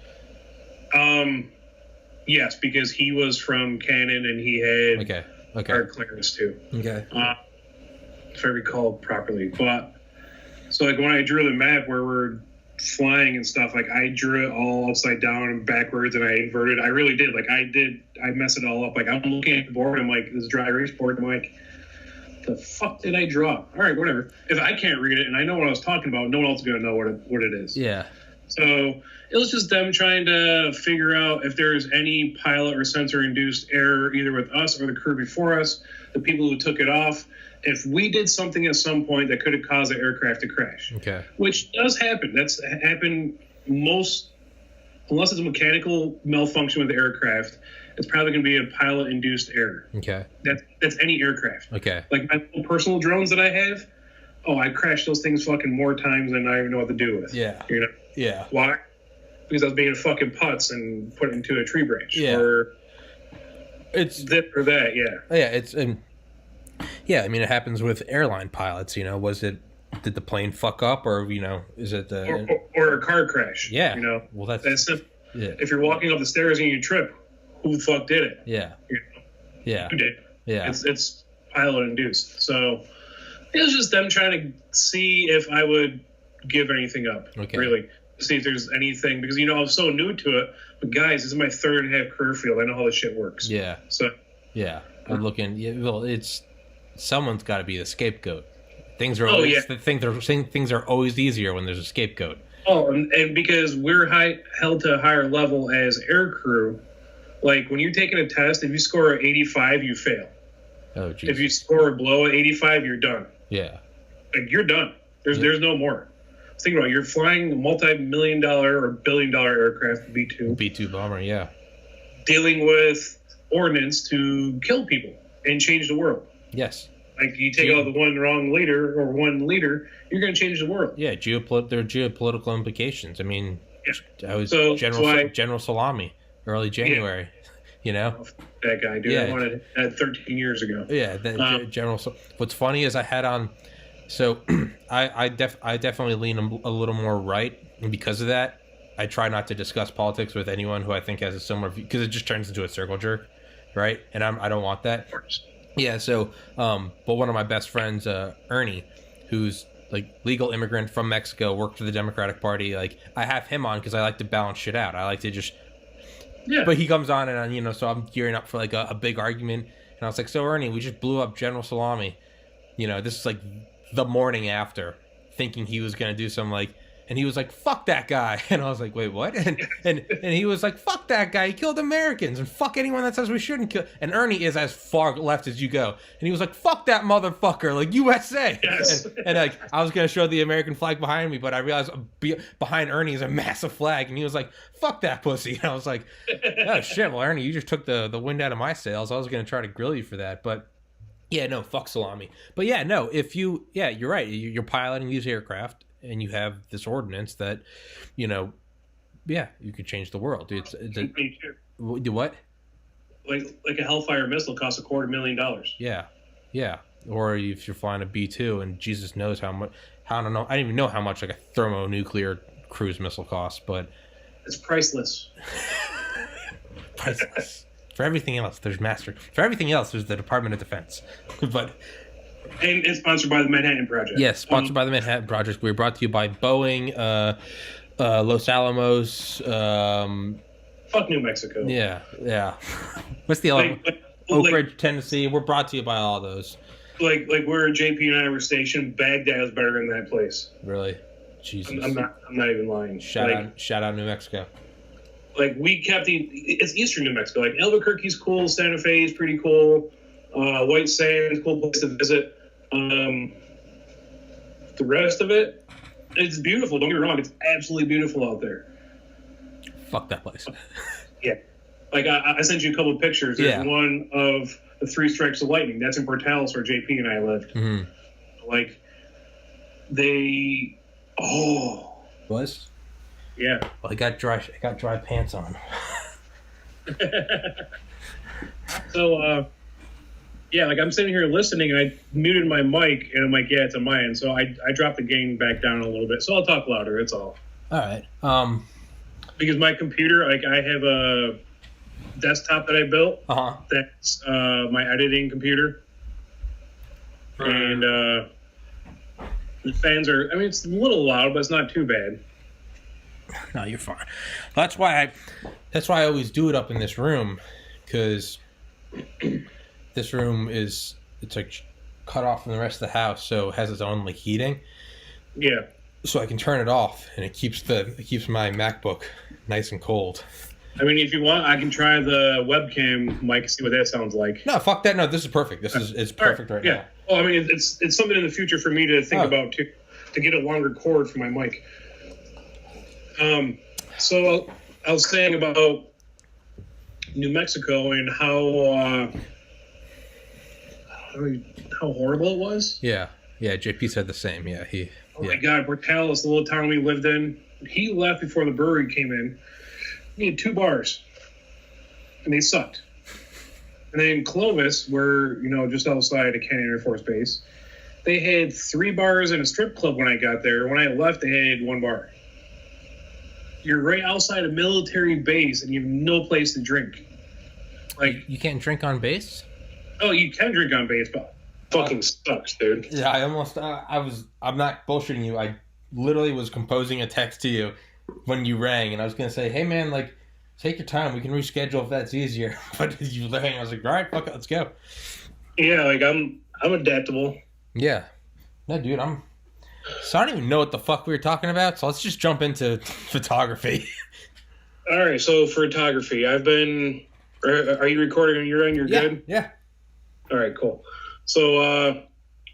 Yes, because he was from Canon and he had our clearance too. Okay. If I recall properly. But so like when I drew the map where we're flying and stuff, like I drew it all upside down and backwards, and I inverted. I really did. Like I messed it all up. Like I'm looking at the board, I'm like, this dry erase board, I'm like, the fuck did I draw? All right, whatever. If I can't read it and I know what I was talking about, no one else is gonna know what it is. Yeah. So it was just them trying to figure out if there's any pilot or sensor-induced error either with us or the crew before us, the people who took it off, if we did something at some point that could have caused the aircraft to crash. Okay. Which does happen. That's happened unless it's a mechanical malfunction with the aircraft, it's probably going to be a pilot-induced error. Okay. That's any aircraft. Okay. Like my personal drones that I have, I crashed those things fucking more times than I even know what to do with. Yeah. You know? Yeah. Why? Because I was being a fucking putz and put into a tree branch. Yeah. Or it's this or that, yeah. Yeah, I mean, it happens with airline pilots, you know. Did the plane fuck up, or, you know, is it the... Or a car crash. Yeah. You know? Well, that's simple. Yeah. If you're walking up the stairs and you trip, who the fuck did it? Yeah. You know? Yeah. Who did? Yeah. It's pilot induced. So it was just them trying to see if I would give anything up. Okay. Really. See if there's anything, because, you know, I'm so new to it. But guys, this is my 3.5 career field. I know how this shit works. Yeah. So. Yeah. I'm looking. Yeah, well, someone's got to be the scapegoat. Things are always things are always easier when there's a scapegoat. Oh, and because we're held to a higher level as air crew, like when you're taking a test, if you score an 85, you fail. Oh, geez. If you score below an 85, you're done. Yeah. Like, you're done. There's no more. Think about it. You're flying a multi-million-dollar or billion-dollar aircraft, B-2 bomber, yeah. Dealing with ordnance to kill people and change the world. Yes. Like, you take out the one wrong leader or one leader, you're going to change the world. Yeah, there are geopolitical implications. I mean, I was General Salami, early January, you know? That guy, dude. Yeah. I wanted that 13 years ago. Yeah, General. What's funny is I had on... So I definitely lean a little more right, and because of that, I try not to discuss politics with anyone who I think has a similar view, because it just turns into a circle jerk, right? And I don't want that. Of course. Yeah. So, but one of my best friends, Ernie, who's like legal immigrant from Mexico, worked for the Democratic Party. Like, I have him on because I like to balance shit out. I like to just. Yeah. But he comes on and, you know, so I'm gearing up for like a big argument, and I was like, so Ernie, we just blew up General Salami. You know, this is like the morning after, thinking he was going to do some like, and he was like, fuck that guy. And I was like, wait, what? And he was like, fuck that guy. He killed Americans, and fuck anyone that says we shouldn't kill. And Ernie is as far left as you go. And he was like, fuck that motherfucker, like USA. Yes. And like, I was going to show the American flag behind me, but I realized behind Ernie is a massive flag. And he was like, fuck that pussy. And I was like, oh shit, well, Ernie, you just took the wind out of my sails. I was going to try to grill you for that. But yeah, no, fuck Salami. But yeah, no, you're right. You're piloting these aircraft, and you have this ordinance that, you know, yeah, you could change the world. Do what? Like a Hellfire missile costs $250,000. Yeah, yeah. Or if you're flying a B-2, and Jesus knows how much. I don't know. I don't even know how much like a thermonuclear cruise missile costs, but it's priceless. Priceless. For everything else, there's For everything else, there's the Department of Defense. But and it's sponsored by the Manhattan Project. Yes, sponsored by the Manhattan Project. We're brought to you by Boeing, Los Alamos. Fuck New Mexico. Yeah. What's the other one? Oak Ridge, Tennessee. We're brought to you by all those. Like where JP and I were stationed, Baghdad was better than that place. Really? Jesus. I'm not even lying. Shout out New Mexico. Like, we kept it's eastern New Mexico. Like, Albuquerque's cool, Santa Fe is pretty cool, White Sands, cool place to visit. The rest of it, it's beautiful. Don't get me wrong, it's absolutely beautiful out there. Fuck that place. Yeah. Like, I sent you a couple of pictures. There's one of the 3 Strikes of Lightning. That's in Portales, where JP and I lived. Mm-hmm. Like, Was? Yeah. Well, I got dry pants on. So, yeah, like, I'm sitting here listening, and I muted my mic, and I'm like, yeah, it's on my end. So I dropped the gain back down a little bit. So I'll talk louder. That's all. All right. Because my computer, like, I have a desktop that I built. Uh-huh. That's my editing computer. And the fans are, I mean, it's a little loud, but it's not too bad. No, you're fine. That's why I always do it up in this room, because this room it's like cut off from the rest of the house, so it has its own like heating. Yeah. So I can turn it off, and it keeps my MacBook nice and cold. I mean, if you want, I can try the webcam mic, see what that sounds like. No, fuck that. No, this is perfect. It's perfect right now. Oh, I mean, it's something in the future for me to think about to get a longer cord for my mic. So I was saying about New Mexico and how horrible it was. Yeah. Yeah, JP said the same. Yeah, Oh my God, Portales, the little town we lived in. He left before the brewery came in. He had 2 bars, and they sucked. And then in Clovis, where, just outside of Canyon Air Force Base, they had 3 bars and a strip club when I got there. When I left, they had 1 bar. You're right outside a military base, and you have no place to drink. Like, you can't drink on base? Oh, you can drink on base, but fucking sucks, dude. Yeah, I'm not bullshitting you. I literally was composing a text to you when you rang, and I was going to say, hey, man, like, take your time. We can reschedule if that's easier. But you rang, I was like, all right, fuck it, let's go. Yeah, like, I'm adaptable. Yeah. No, dude, So I don't even know what the fuck we were talking about, so let's just jump into photography. All right, so photography. Are you recording on your end? You're good? Yeah. All right, cool. So,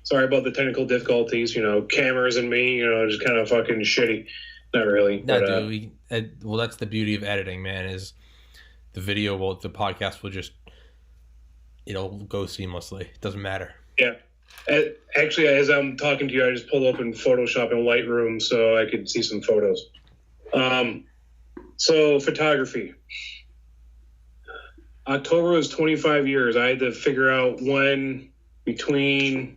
sorry about the technical difficulties. Cameras and me, just kind of fucking shitty. Not really. No, dude. Well, that's the beauty of editing, man. Is the the podcast will just it'll go seamlessly. It doesn't matter. Yeah. Actually, as I'm talking to you, I just pulled up in Photoshop and Lightroom so I could see some photos. So photography. October was 25 years. I had to figure out when between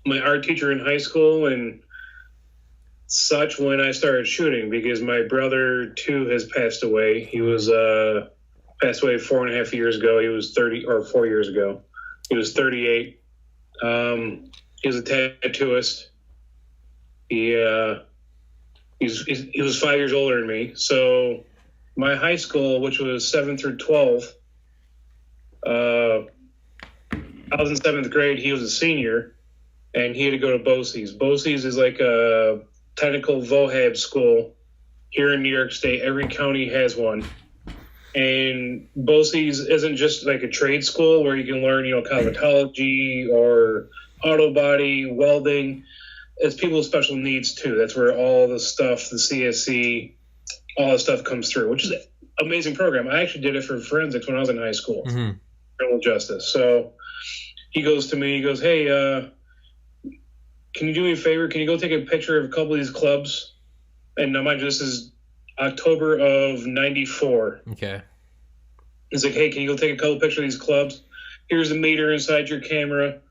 my art teacher in high school and such when I started shooting, because my brother too has passed away. He was passed away 4.5 years ago. He was 4 years ago. He was 38. He was a tattooist. He was 5 years older than me. So my high school, which was 7th through 12th, I was in 7th grade. He was a senior, and he had to go to BOCES. BOCES is like a technical VOHAB school here in New York State. Every county has one. And BOCES isn't just like a trade school where you can learn, cosmetology or auto body, welding. It's people with special needs too. That's where all the stuff, the CSC, all that stuff comes through, which is an amazing program. I actually did it for forensics when I was in high school, criminal justice. So he goes to me, he goes, hey, can you do me a favor? Can you go take a picture of a couple of these clubs? And now mind you, this is October of 94. Okay. He's like, hey, can you go take a couple pictures of these clubs? Here's the meter inside your camera.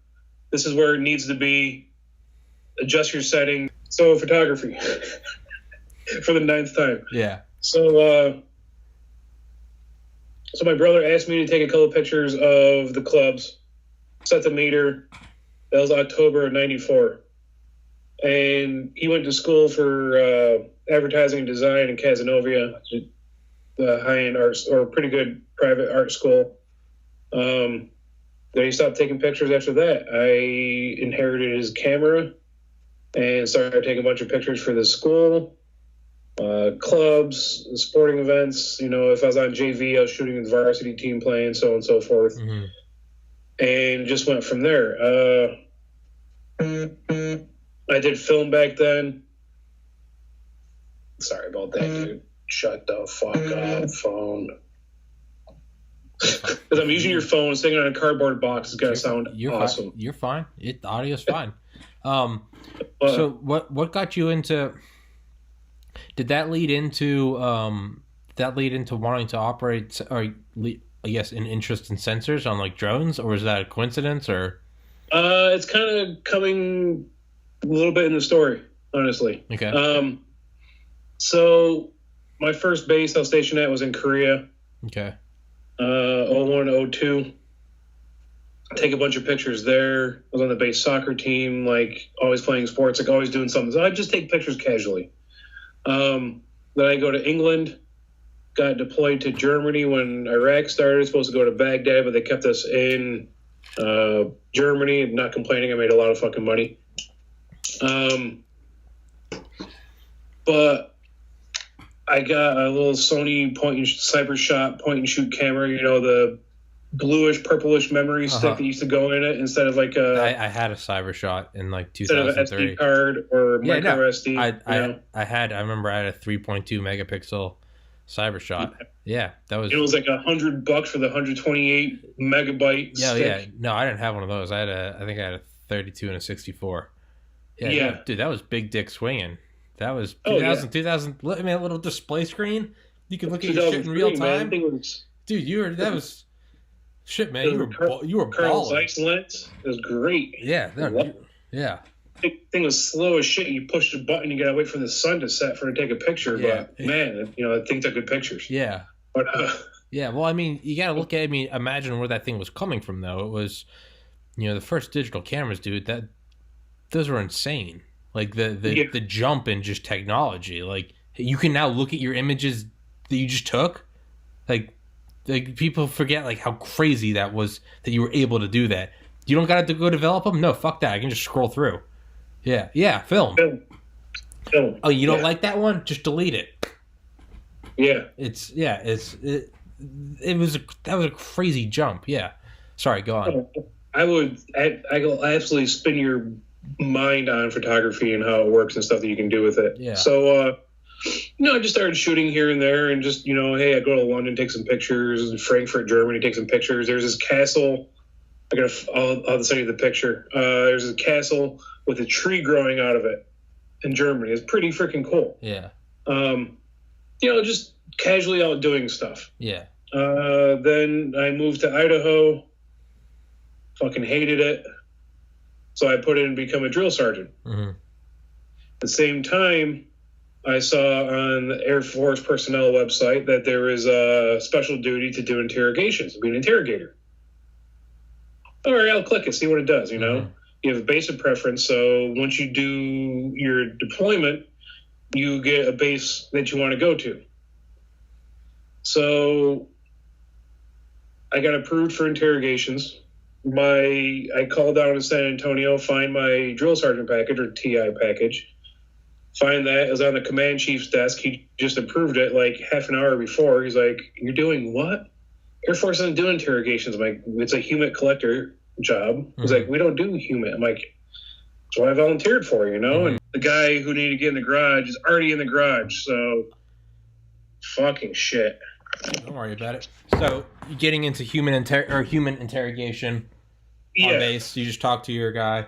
This is where it needs to be. Adjust your setting. So photography for the 9th time. Yeah. So my brother asked me to take a couple pictures of the clubs, set the meter. That was October of 94. And he went to school for advertising and design in Casanova, the high-end art or pretty good private art school. Then he stopped taking pictures after that. I inherited his camera and started taking a bunch of pictures for the school, clubs, sporting events. If I was on JV, I was shooting the varsity team playing, so on and so forth. Mm-hmm. And just went from there. I did film back then. Sorry about that, dude. Shut the fuck up, phone. Because I'm using your phone, sticking on a cardboard box. It's gonna sound awesome. You're fine. The audio's fine. So what got you into? Did that lead into wanting to operate, or I guess an interest in sensors on like drones, or was that a coincidence, or? It's kind of coming a little bit in the story, honestly. Okay. So my first base I was stationed at was in Korea. Okay. 01, 02. Take a bunch of pictures there. I was on the base soccer team, like always playing sports, like always doing something. So I'd just take pictures casually. Then I go to England, got deployed to Germany when Iraq started. Supposed to go to Baghdad, but they kept us in Germany. I'm not complaining. I made a lot of fucking money. But I got a little Sony CyberShot point and shoot camera, the bluish, purplish memory stick that used to go in it instead of like I had a CyberShot in like 2003. Instead of an SD card or micro SD. I remember I had a 3.2 megapixel Cybershot. Yeah, that was. It was like $100 for the 128 megabyte. Yeah, stick. yeah. No, I didn't have one of those. I think I had a 32 and a 64. Yeah, Yeah. no, dude, that was big dick swinging. That was 2000, Oh, 2000. I mean, a little display screen. You could look at your shit in real 2003, time. man. I think it was, Dude, that was shit, man. it You were Colonel balling. Zeiss lens. It was great. Yeah, no, yeah. Thing was slow as shit. You push the button, you gotta wait for the sun to set for it to take a picture. Yeah. But man, that thing took good pictures. Yeah. But Yeah, well, I mean, you got to look at. I mean, imagine where that thing was coming from, though. It was, the first digital cameras, dude. Those were insane. Like the jump in just technology. Like you can now look at your images that you just took. Like people forget like how crazy that was that you were able to do that. You don't got to go develop them. No, fuck that. I can just scroll through. Yeah, film. Oh, you don't like that one? Just delete it. Yeah. That was a crazy jump. Yeah. Sorry, go on. I will absolutely spin your mind on photography and how it works and stuff that you can do with it. Yeah. So, I just started shooting here and there and just, hey, I go to London, take some pictures, and Frankfurt, Germany, take some pictures. There's this castle. I'll send you the picture. There's a castle with a tree growing out of it in Germany. It's pretty freaking cool. Yeah. Just casually out doing stuff. Yeah. Then I moved to Idaho. Fucking hated it. So I put in and become a drill sergeant. Mm-hmm. At the same time, I saw on the Air Force personnel website that there is a special duty to do interrogations, be an interrogator. All right, I'll click it, see what it does, Mm-hmm. You have a basic preference, so once you do your deployment, you get a base that you want to go to. So I got approved for interrogations. I called down to San Antonio, find my drill sergeant package or TI package. Find that. It was on the command chief's desk. He just approved it like half an hour before. He's like, "You're doing what?" Air Force doesn't do interrogations. I'm like, "It's a human collector job." He's like, "We don't do human." I'm like, "That's what I volunteered for, And the guy who needed to get in the garage is already in the garage. So, fucking shit. Don't worry about it. So, getting into human interrogation on base, you just talk to your guy.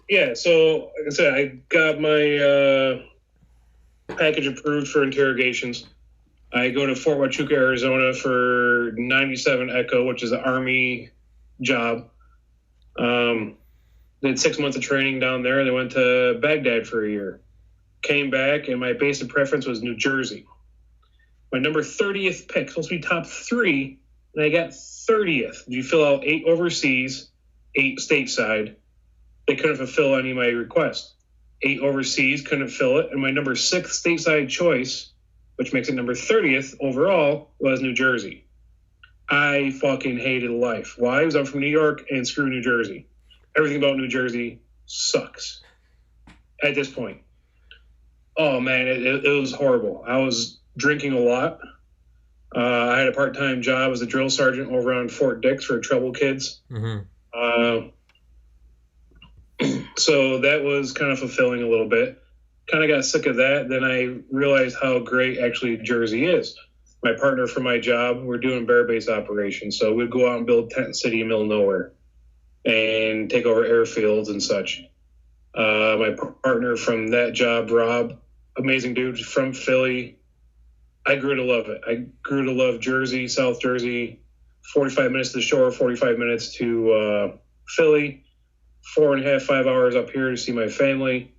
Yeah, so like I said, I got my package approved for interrogations. I go to Fort Huachuca, Arizona for 97 Echo, which is an Army job. Did 6 months of training down there. They went to Baghdad for a year. Came back, and my basic preference was New Jersey. My number 30th pick, supposed to be top 3, and I got 30th. You fill out 8 overseas, 8 stateside. They couldn't fulfill any of my requests. 8 overseas, couldn't fill it. And my number 6th stateside choice, which makes it number 30th overall, was New Jersey. I fucking hated life. Why? Because I'm from New York, and screw New Jersey. Everything about New Jersey sucks at this point. Oh, man, it was horrible. I was drinking a lot. I had a part-time job as a drill sergeant over on Fort Dix for trouble kids. Mm-hmm. So that was kind of fulfilling a little bit. Kind of got sick of that. Then I realized how great actually Jersey is. My partner for my job, we're doing bear base operations. So we'd go out and build tent city in the middle of nowhere and take over airfields and such. My partner from that job, Rob, amazing dude from Philly. I grew to love it. I grew to love Jersey, South Jersey, 45 minutes to the shore, 45 minutes to Philly. 4.5, 5 hours up here to see my family.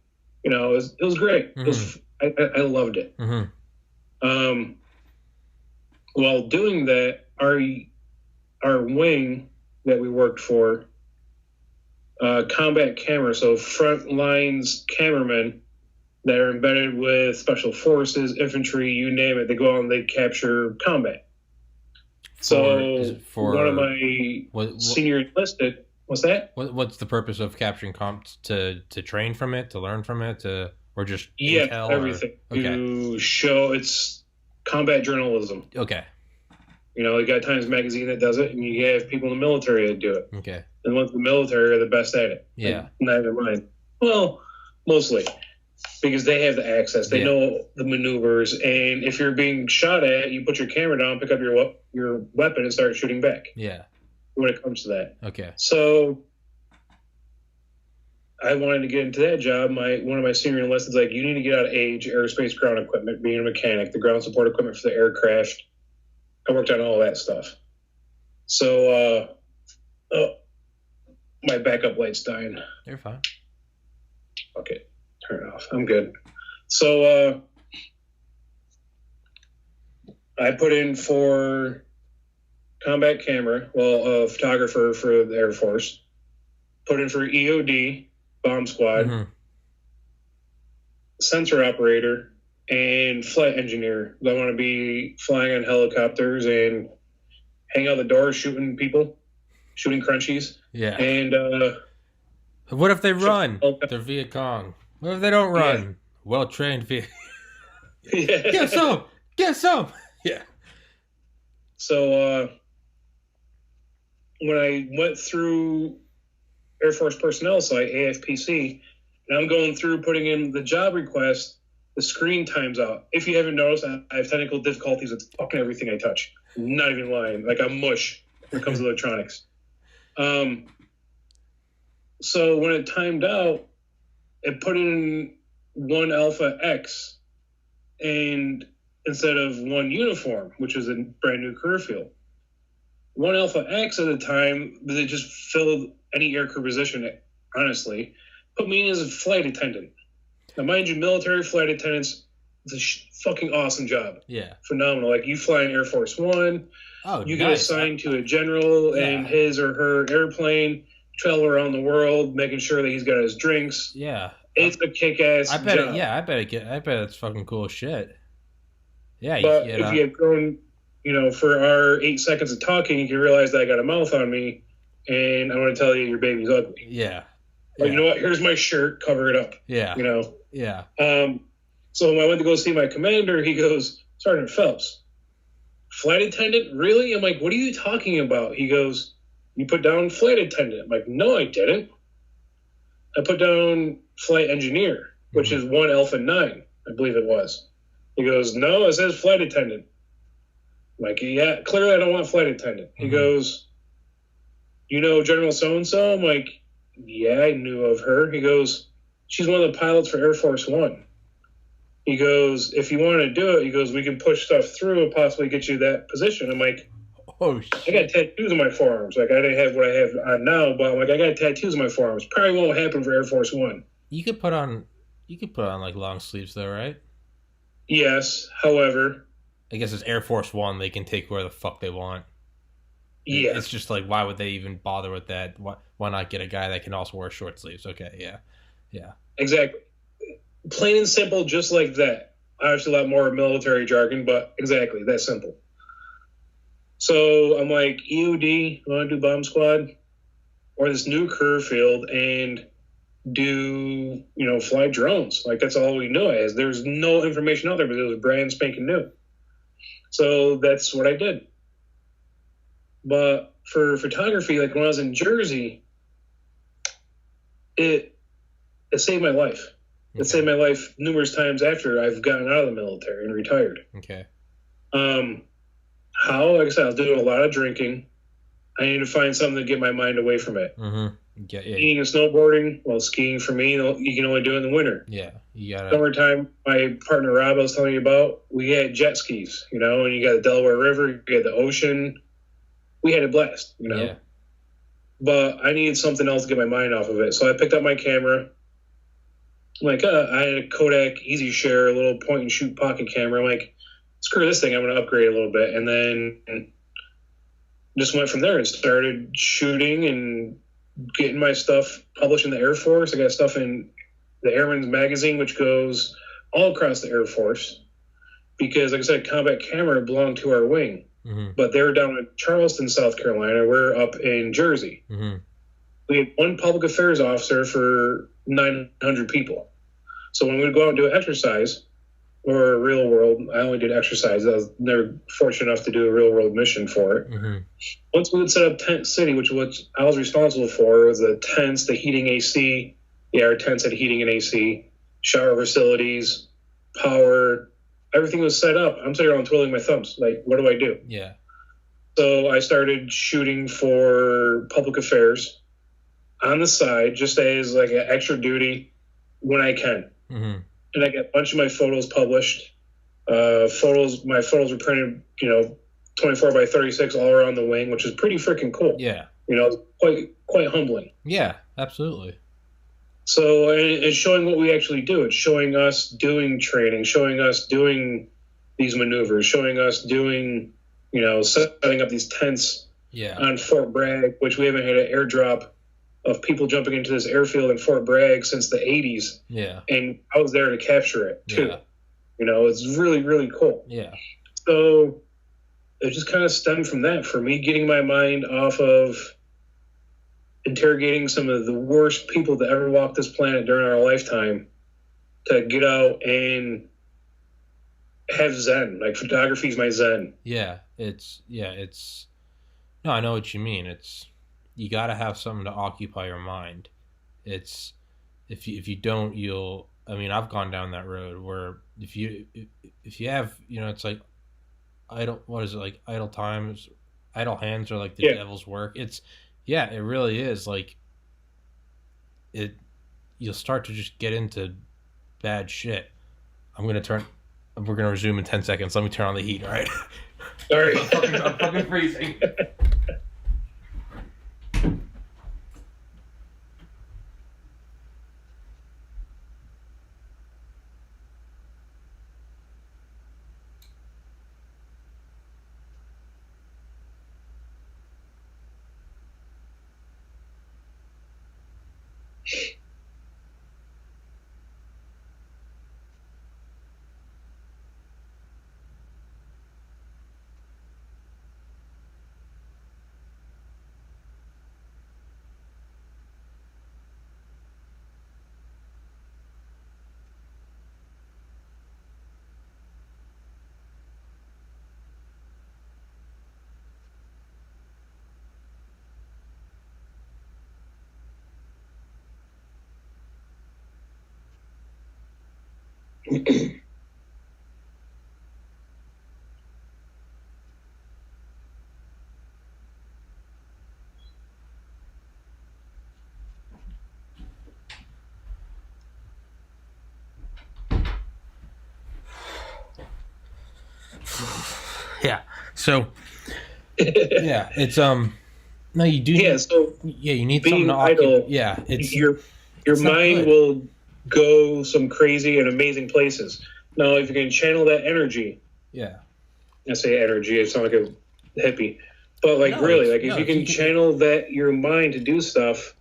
It was great. Mm-hmm. I loved it. Mm-hmm. While doing that, our wing that we worked for, combat camera, so front lines cameramen that are embedded with special forces, infantry, you name it, they go out and they capture combat. So one of my senior enlisted. What's that? What's the purpose of capturing comps? To train from it, to learn from it, or just intel, everything. Okay. To show it's combat journalism. Okay. You got Times Magazine that does it, and you have people in the military that do it. Okay. And the ones in the military are the best at it. Yeah. Like, neither mind. Well, mostly. because they have the access. They know the maneuvers, and if you're being shot at, you put your camera down, pick up your weapon, and start shooting back. Yeah. When it comes to that. Okay. So I wanted to get into that job. One of my senior enlisted's like, you need to get out of age, aerospace ground equipment, being a mechanic, the ground support equipment for the aircraft. I worked on all that stuff. So, my backup light's dying. You're fine. Okay, turn it off. I'm good. So, I put in for combat camera, a photographer for the Air Force. Put in for EOD, bomb squad, sensor operator, and flight engineer. I want to be flying on helicopters and hang out the door shooting people, shooting crunchies. Yeah. And what if they run? They're Viet Cong. What if they don't run? Yeah. Well-trained Viet. Yeah. Get some! Get some! Yeah. So when I went through Air Force Personnel Site, AFPC, and I'm going through putting in the job request, the screen times out. If you haven't noticed, I have technical difficulties with fucking everything I touch. I'm not even lying. Like, I'm mush when it comes to electronics. So when it timed out, it put in 1 Alpha X and instead of 1 uniform, which is a brand new career field. 1 Alpha X at the time, they just filled any aircrew position, honestly, put me in as a flight attendant. Now, mind you, military flight attendants, it's a fucking awesome job. Yeah. Phenomenal. Like, you fly in Air Force One, you get assigned to a general and his or her airplane, travel around the world, making sure that he's got his drinks. Yeah. It's a kick-ass job. I bet it's fucking cool shit. Yeah. But if you had grown, for our 8 seconds of talking, you can realize that I got a mouth on me, and I want to tell you your baby's ugly. Yeah. Like, you know what? Here's my shirt. Cover it up. Yeah. Yeah. So when I went to go see my commander, he goes, Sergeant Phelps, flight attendant? Really? I'm like, what are you talking about? He goes, you put down flight attendant. I'm like, no, I didn't. I put down flight engineer, which is 1 Alpha 9, I believe it was. He goes, no, it says flight attendant. I'm like, yeah, clearly I don't want flight attendant. He goes, you know General so-and-so? I'm like, yeah, I knew of her. He goes, she's one of the pilots for Air Force One. He goes, if you want to do it, he goes, we can push stuff through and possibly get you that position. I'm like, oh, shit. I got tattoos on my forearms. Like, I didn't have what I have on now, but I'm like, I got tattoos on my forearms. Probably won't happen for Air Force One. You could put on like long sleeves though, right? Yes. However, I guess it's Air Force One. They can take where the fuck they want. Yeah. It's just like, why would they even bother with that? Why not get a guy that can also wear short sleeves? Okay, yeah. Yeah. Exactly. Plain and simple, just like that. Obviously a lot more military jargon, but exactly, that simple. So I'm like, EOD, want to do bomb squad? Or this new career field and do, fly drones. Like, that's all we know as. There's no information out there, but it was brand spanking new. So that's what I did. But for photography, like when I was in Jersey, it saved my life. Okay. It saved my life numerous times after I've gotten out of the military and retired. Okay. How? Like I said, I was doing a lot of drinking. I needed to find something to get my mind away from it. Mm-hmm. Skiing and snowboarding. Well, skiing for me, you can only do it in the winter. Yeah, you gotta. Summertime, my partner Rob I was telling you about, we had jet skis, and you got the Delaware River, you got the ocean. We had a blast, Yeah. But I needed something else to get my mind off of it. So I picked up my camera. I'm like, I had a Kodak Easy Share, a little point and shoot pocket camera. I'm like, screw this thing, I'm going to upgrade a little bit. And then just went from there and started shooting and getting my stuff published in the Air Force. I got stuff in the Airman's Magazine, which goes all across the Air Force. Because, like I said, combat camera belonged to our wing. Mm-hmm. But they were down in Charleston, South Carolina. We're up in Jersey. Mm-hmm. We had one public affairs officer for 900 people. So when we would go out and do an exercise or a real world, I only did exercise. I was never fortunate enough to do a real world mission for it. Mm-hmm. Once we would set up Tent City, which I was responsible for, was the tents, the heating AC. Yeah, our tents had heating and AC. shower facilities, power, everything was set up. I'm sitting around twiddling my thumbs. Like, what do I do? Yeah. So I started shooting for public affairs on the side, just as like an extra duty when I can. Mm-hmm. And I got a bunch of my photos published. My photos were printed, 24 by 36 all around the wing, which is pretty freaking cool. Yeah. Quite humbling. Yeah, absolutely. So it's showing what we actually do. It's showing us doing training, showing us doing these maneuvers, showing us doing, setting up these tents on Fort Bragg, which we haven't had an airdrop of people jumping into this airfield in Fort Bragg since the 80s. Yeah. And I was there to capture it, too. Yeah. It's really, really cool. Yeah. So it just kind of stemmed from that, for me getting my mind off of interrogating some of the worst people to ever walk this planet during our lifetime, to get out and have zen. Like, photography is my zen. Yeah. No, I know what you mean. You got to have something to occupy your mind. If you don't, I've gone down that road where if you have, it's like idle times, idle hands are like the devil's work. It really is. Like, you'll start to just get into bad shit. We're gonna resume in 10 seconds. Let me turn on the heat. All right. Sorry. I'm fucking freezing. Yeah. So yeah, it's no, you do. Yeah. So you need being something to idle. Yeah, your mind will go some crazy and amazing places. Now, if you can channel that energy. Yeah. I say energy. I sound like a hippie, but if you can channel your mind to do stuff,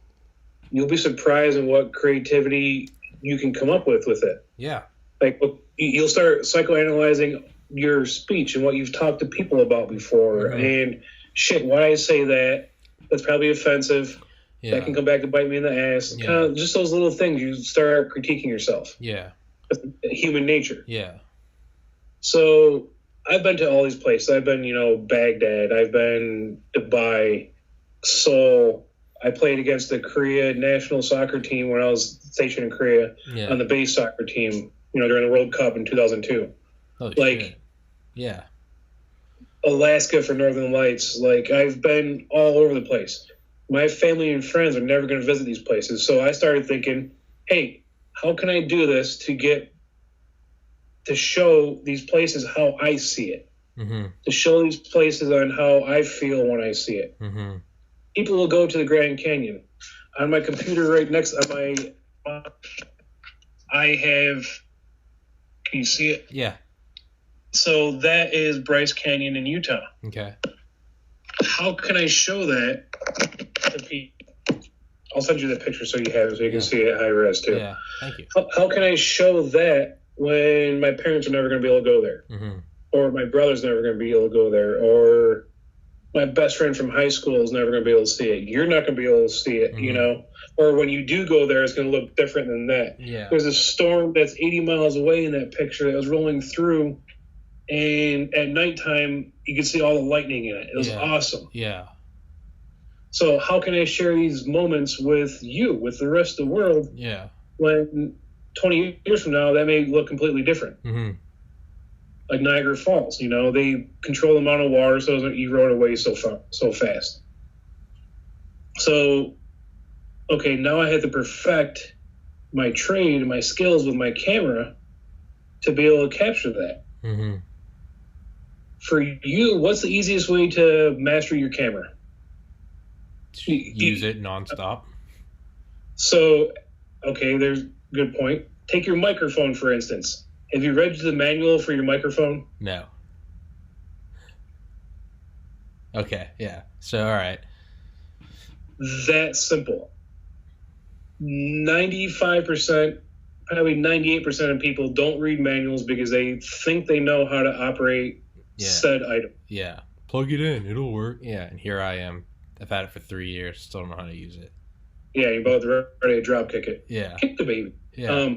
you'll be surprised at what creativity you can come up with it. Yeah. Like, you'll start psychoanalyzing your speech and what you've talked to people about before, and shit, why I say that, that's probably offensive. Yeah. That can come back to bite me in the ass. Yeah. Kind of just those little things, you start critiquing yourself. Yeah. That's human nature. Yeah. So I've been to all these places. I've been, Baghdad. I've been Dubai, Seoul. I played against the Korea national soccer team when I was stationed in Korea on the base soccer team, during the World Cup in 2002. Oh, shit. Yeah. Alaska for Northern Lights. Like, I've been all over the place. My family and friends are never going to visit these places. So I started thinking, hey, how can I do this to show these places how I see it? Mm-hmm. To show these places on how I feel when I see it. Mm-hmm. People will go to the Grand Canyon. On my computer right next on I have, can you see it? Yeah. So that is Bryce Canyon in Utah. Okay. How can I show that to people? I'll send you the picture so you have it, so you can see it high res too. Yeah, thank you. How can I show that when my parents are never going to be able to go there? Mm-hmm. Or my brother's never going to be able to go there? Or my best friend from high school is never going to be able to see it. You're not going to be able to see it, Mm-hmm. Or when you do go there, it's going to look different than that. Yeah. There's a storm that's 80 miles away in that picture that was rolling through, and at nighttime, you could see all the lightning in it. It was awesome. Yeah. So how can I share these moments with you, with the rest of the world? Yeah. When 20 years from now, that may look completely different. Mm-hmm. Like Niagara Falls, you know, they control the amount of water so it doesn't erode away so fast. So, okay, now I have to perfect my trade and my skills with my camera to be able to capture that. Mm-hmm. For you, what's the easiest way to master your camera? Use it nonstop. So, okay, there's a good point. Take your microphone, for instance. Have you read the manual for your microphone? No. Okay, yeah. So, all right. That simple. 95%, probably 98% of people don't read manuals because they think they know how to operate said item. Yeah. Plug it in. It'll work. Yeah, and here I am. I've had it for 3 years. Still don't know how to use it. Yeah, you're about ready to drop kick it. Yeah. Kick the baby. Yeah.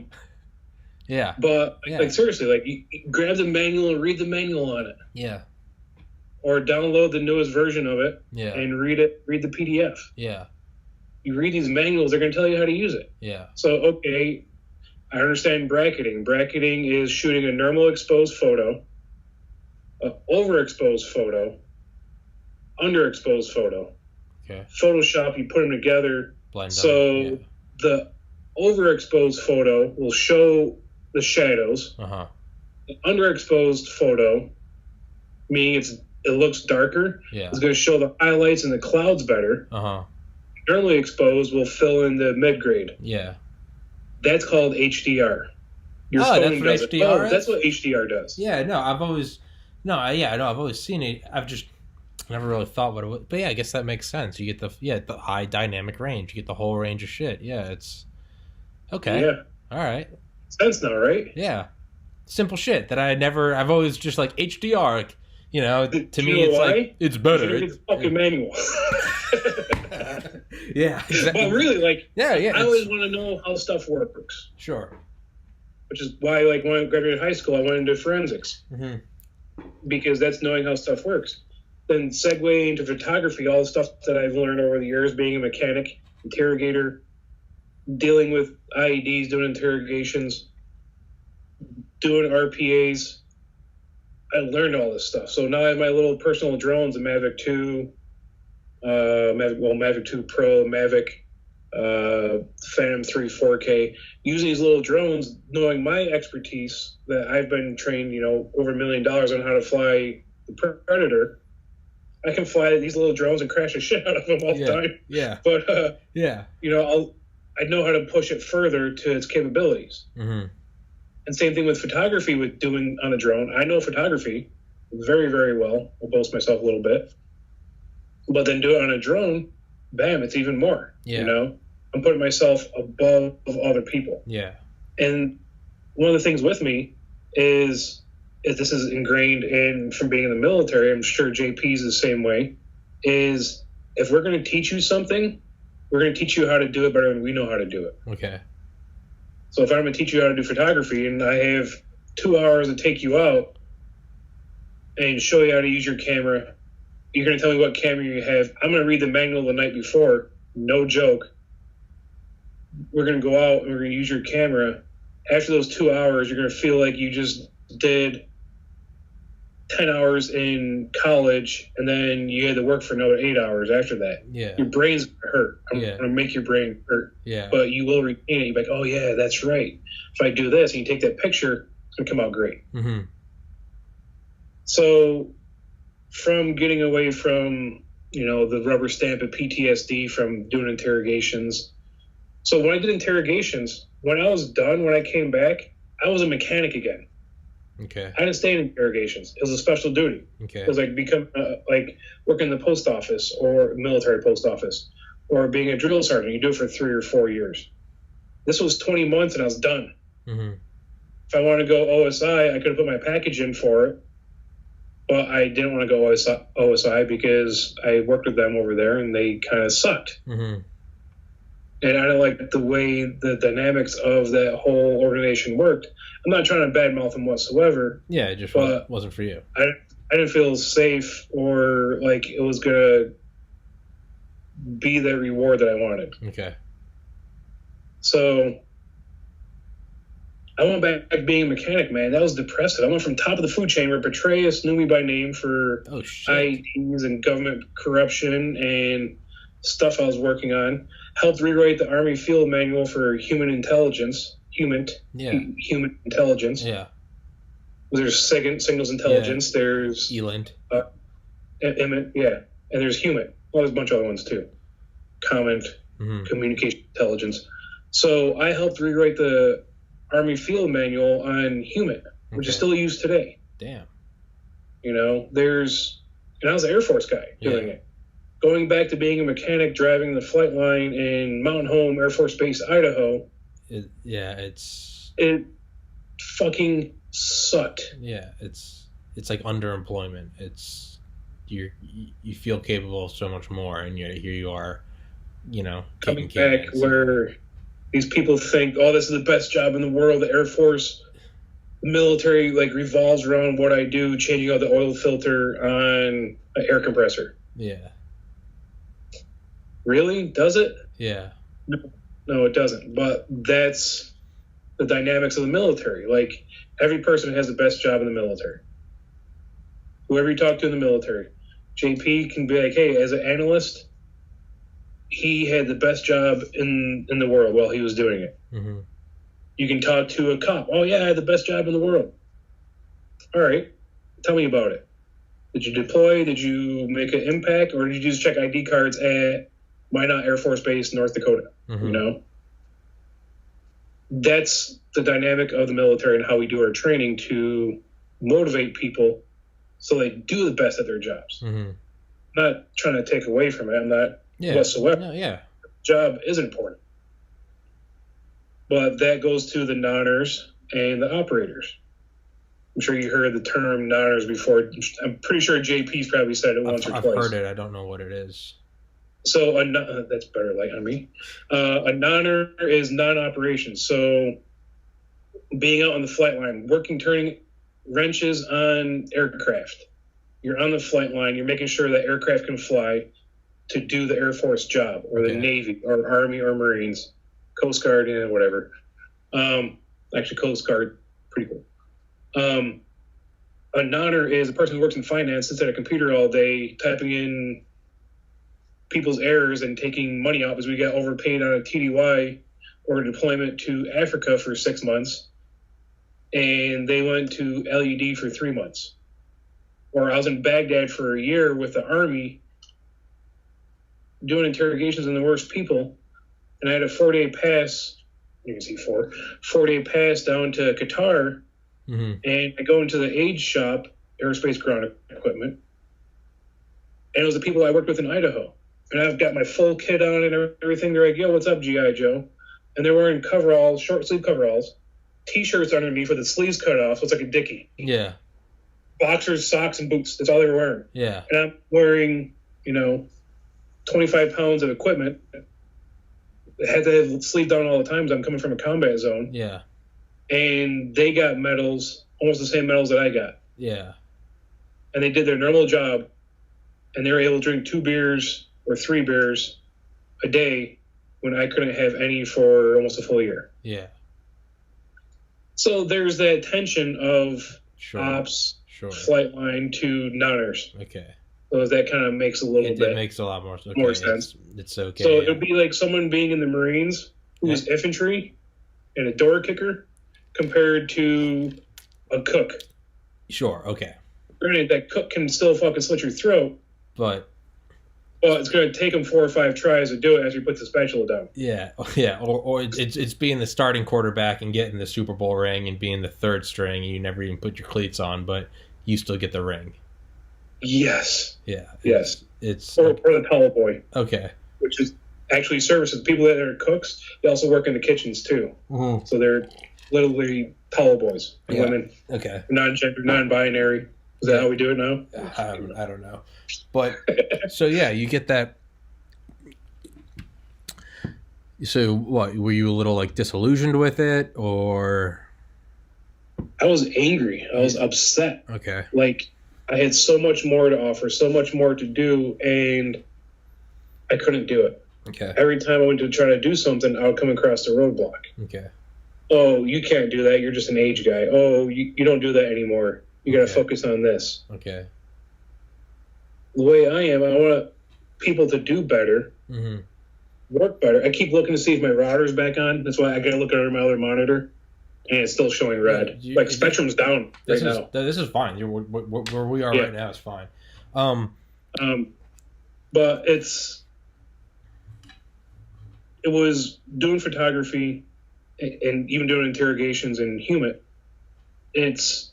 Yeah. But, like, seriously, like, you grab the manual and read the manual on it. Yeah. Or download the newest version of it and read the PDF. Yeah. You read these manuals, they're going to tell you how to use it. Yeah. So, okay, I understand bracketing. Bracketing is shooting a normal exposed photo, an overexposed photo, underexposed photo. Okay. Photoshop, you put them together. Blend so the overexposed photo will show the shadows. Uh-huh. The underexposed photo, meaning it looks darker, is going to show the highlights and the clouds better. Uh-huh. Normally exposed will fill in the mid-grade. Yeah. That's called HDR. Your phone that's what does HDR is? That's what HDR does. Yeah, no, I've always seen it. I've just never really thought what it was. But yeah, I guess that makes sense. You get the high dynamic range. You get the whole range of shit. Yeah, it's okay. Yeah. All right. Sense now, right? Yeah. Simple shit that I've always just like HDR, like, you know, to me it's why? Like it's better. It's fucking manual. Yeah, exactly. But really, like, I always want to know how stuff works. Sure. Which is why, like, when I graduated high school, I went into forensics. Mm-hmm. Because that's knowing how stuff works. Then segue into photography, all the stuff that I've learned over the years, being a mechanic, interrogator, dealing with IEDs, doing interrogations, doing RPAs. I learned all this stuff. So now I have my little personal drones, a Mavic 2, Mavic 2 Pro, Mavic, Phantom 3 4K. Using these little drones, knowing my expertise that I've been trained, you know, over $1 million on how to fly the Predator. I can fly these little drones and crash the shit out of them all the time. Yeah. But you know, I know how to push it further to its capabilities. Mm-hmm. And same thing with photography with doing on a drone. I know photography very, very well. I'll boast myself a little bit. But then do it on a drone, bam, it's even more. Yeah. You know? I'm putting myself above other people. Yeah. And one of the things with me is this is ingrained in from being in the military, I'm sure JP's the same way, is if we're going to teach you something, we're going to teach you how to do it better than we know how to do it. Okay. So if I'm going to teach you how to do photography and I have 2 hours to take you out and show you how to use your camera, you're going to tell me what camera you have. I'm going to read the manual the night before, no joke. We're going to go out and we're going to use your camera. After those 2 hours, you're going to feel like you just did 10 hours in college and then you had to work for another 8 hours after that. Yeah. Your brain's going to hurt. I'm going to make your brain hurt. Yeah. But you will retain it. You're like, oh, yeah, that's right. If I do this and you take that picture, it's going to come out great. Mm-hmm. So from getting away from, you know, the rubber stamp of PTSD from doing interrogations. So when I did interrogations, when I was done, when I came back, I was a mechanic again. Okay. I didn't stay in interrogations. It was a special duty. Okay. It was like like working in the post office or military post office or being a drill sergeant. You do it for 3 or 4 years. This was 20 months and I was done. Mm-hmm. If I wanted to go OSI, I could have put my package in for it. But I didn't want to go OSI because I worked with them over there and they kind of sucked. Mm-hmm. And I didn't like the way the dynamics of that whole organization worked. I'm not trying to badmouth them whatsoever. Yeah, it just wasn't for you. I didn't feel safe or like it was going to be the reward that I wanted. Okay. So I went back to being a mechanic, man. That was depressing. I went from top of the food chain where Petraeus knew me by name for IEDs and government corruption and stuff I was working on. Helped rewrite the Army Field Manual for human intelligence. Human intelligence. Yeah. There's signals intelligence. Yeah. There's ELINT. And there's human. Well, there's a bunch of other ones too. Comment, communication intelligence. So I helped rewrite the Army Field Manual on human, which is still used today. Damn. And I was an Air Force guy doing it. Going back to being a mechanic, driving the flight line in Mountain Home Air Force Base, Idaho. It fucking sucked. Yeah, it's like underemployment. It's you feel capable of so much more, and here you are, coming back where these people think, oh, this is the best job in the world. The Air Force, the military, revolves around what I do, changing out the oil filter on an air compressor. Yeah. Really? Does it? Yeah. No, it doesn't. But that's the dynamics of the military. Every person has the best job in the military. Whoever you talk to in the military. JP can be like, hey, as an analyst, he had the best job in the world while he was doing it. Mm-hmm. You can talk to a cop. Oh, yeah, I had the best job in the world. All right. Tell me about it. Did you deploy? Did you make an impact? Or did you just check ID cards at Minot Air Force Base, North Dakota? Mm-hmm. That's the dynamic of the military and how we do our training to motivate people so they do the best at their jobs. Mm-hmm. I'm not trying to take away from it. I'm not whatsoever. No, yeah. Job is important. But that goes to the non-ers and the operators. I'm sure you heard the term non-ers before. I'm pretty sure JP's probably said it once or twice. I've heard it. I don't know what it is. So that's better light on me. A non-er is non-operations. So being out on the flight line, turning wrenches on aircraft. You're on the flight line. You're making sure that aircraft can fly to do the Air Force job or the Navy or Army or Marines, Coast Guard, whatever. Actually, Coast Guard, pretty cool. A non-er is a person who works in finance, sits at a computer all day, typing in people's errors and taking money out because we got overpaid on a TDY or a deployment to Africa for 6 months, and they went to LED for 3 months. Or I was in Baghdad for a year with the Army doing interrogations on the worst people, and I had a 4-day pass. You can see 4-day pass down to Qatar, and I go into the age shop, aerospace ground equipment, and it was the people I worked with in Idaho. And I've got my full kit on and everything. They're like, yo, what's up, G.I. Joe? And they're wearing coveralls, short sleeve coveralls, T-shirts underneath with the sleeves cut off, so it's like a dickie. Yeah. Boxers, socks, and boots. That's all they were wearing. Yeah. And I'm wearing, 25 pounds of equipment. I had to have sleeve down all the time because I'm coming from a combat zone. Yeah. And they got medals, almost the same medals that I got. Yeah. And they did their normal job, and they were able to drink 2 beers or 3 beers a day when I couldn't have any for almost a full year. Yeah. So there's that tension of ops, flight line to non-ers. Okay. So that kind of makes a little bit. It makes a lot more sense. It's okay. So it would be like someone being in the Marines who was infantry and a door kicker compared to a cook. Sure. Okay. Granted, that cook can still fucking slit your throat. But. Well, it's going to take them 4 or 5 tries to do it as you put the spatula down. Yeah, yeah. Or it's being the starting quarterback and getting the Super Bowl ring and being the third string. You never even put your cleats on, but you still get the ring. Yes. Yeah. It's or the towel boy. Okay. Which is actually services. People that are cooks, they also work in the kitchens too. Mm-hmm. So they're literally towel boys. Women. Okay. Non-gender, non-binary. Is that how we do it now? I don't know. But, so yeah, you get that. So what, were you a little disillusioned with it, or? I was angry. I was upset. Okay. I had so much more to offer, so much more to do, and I couldn't do it. Okay. Every time I went to try to do something, I would come across a roadblock. Okay. oh, you can't do that. You're just an age guy. Oh, you don't do that anymore. You got to focus on this. Okay. The way I am, I want people to do better, work better. I keep looking to see if my router's back on. That's why I got to look at my other monitor, and it's still showing red. Spectrum's down right now. This is fine. Where we are right now is fine. But it was doing photography and even doing interrogations in Human. It's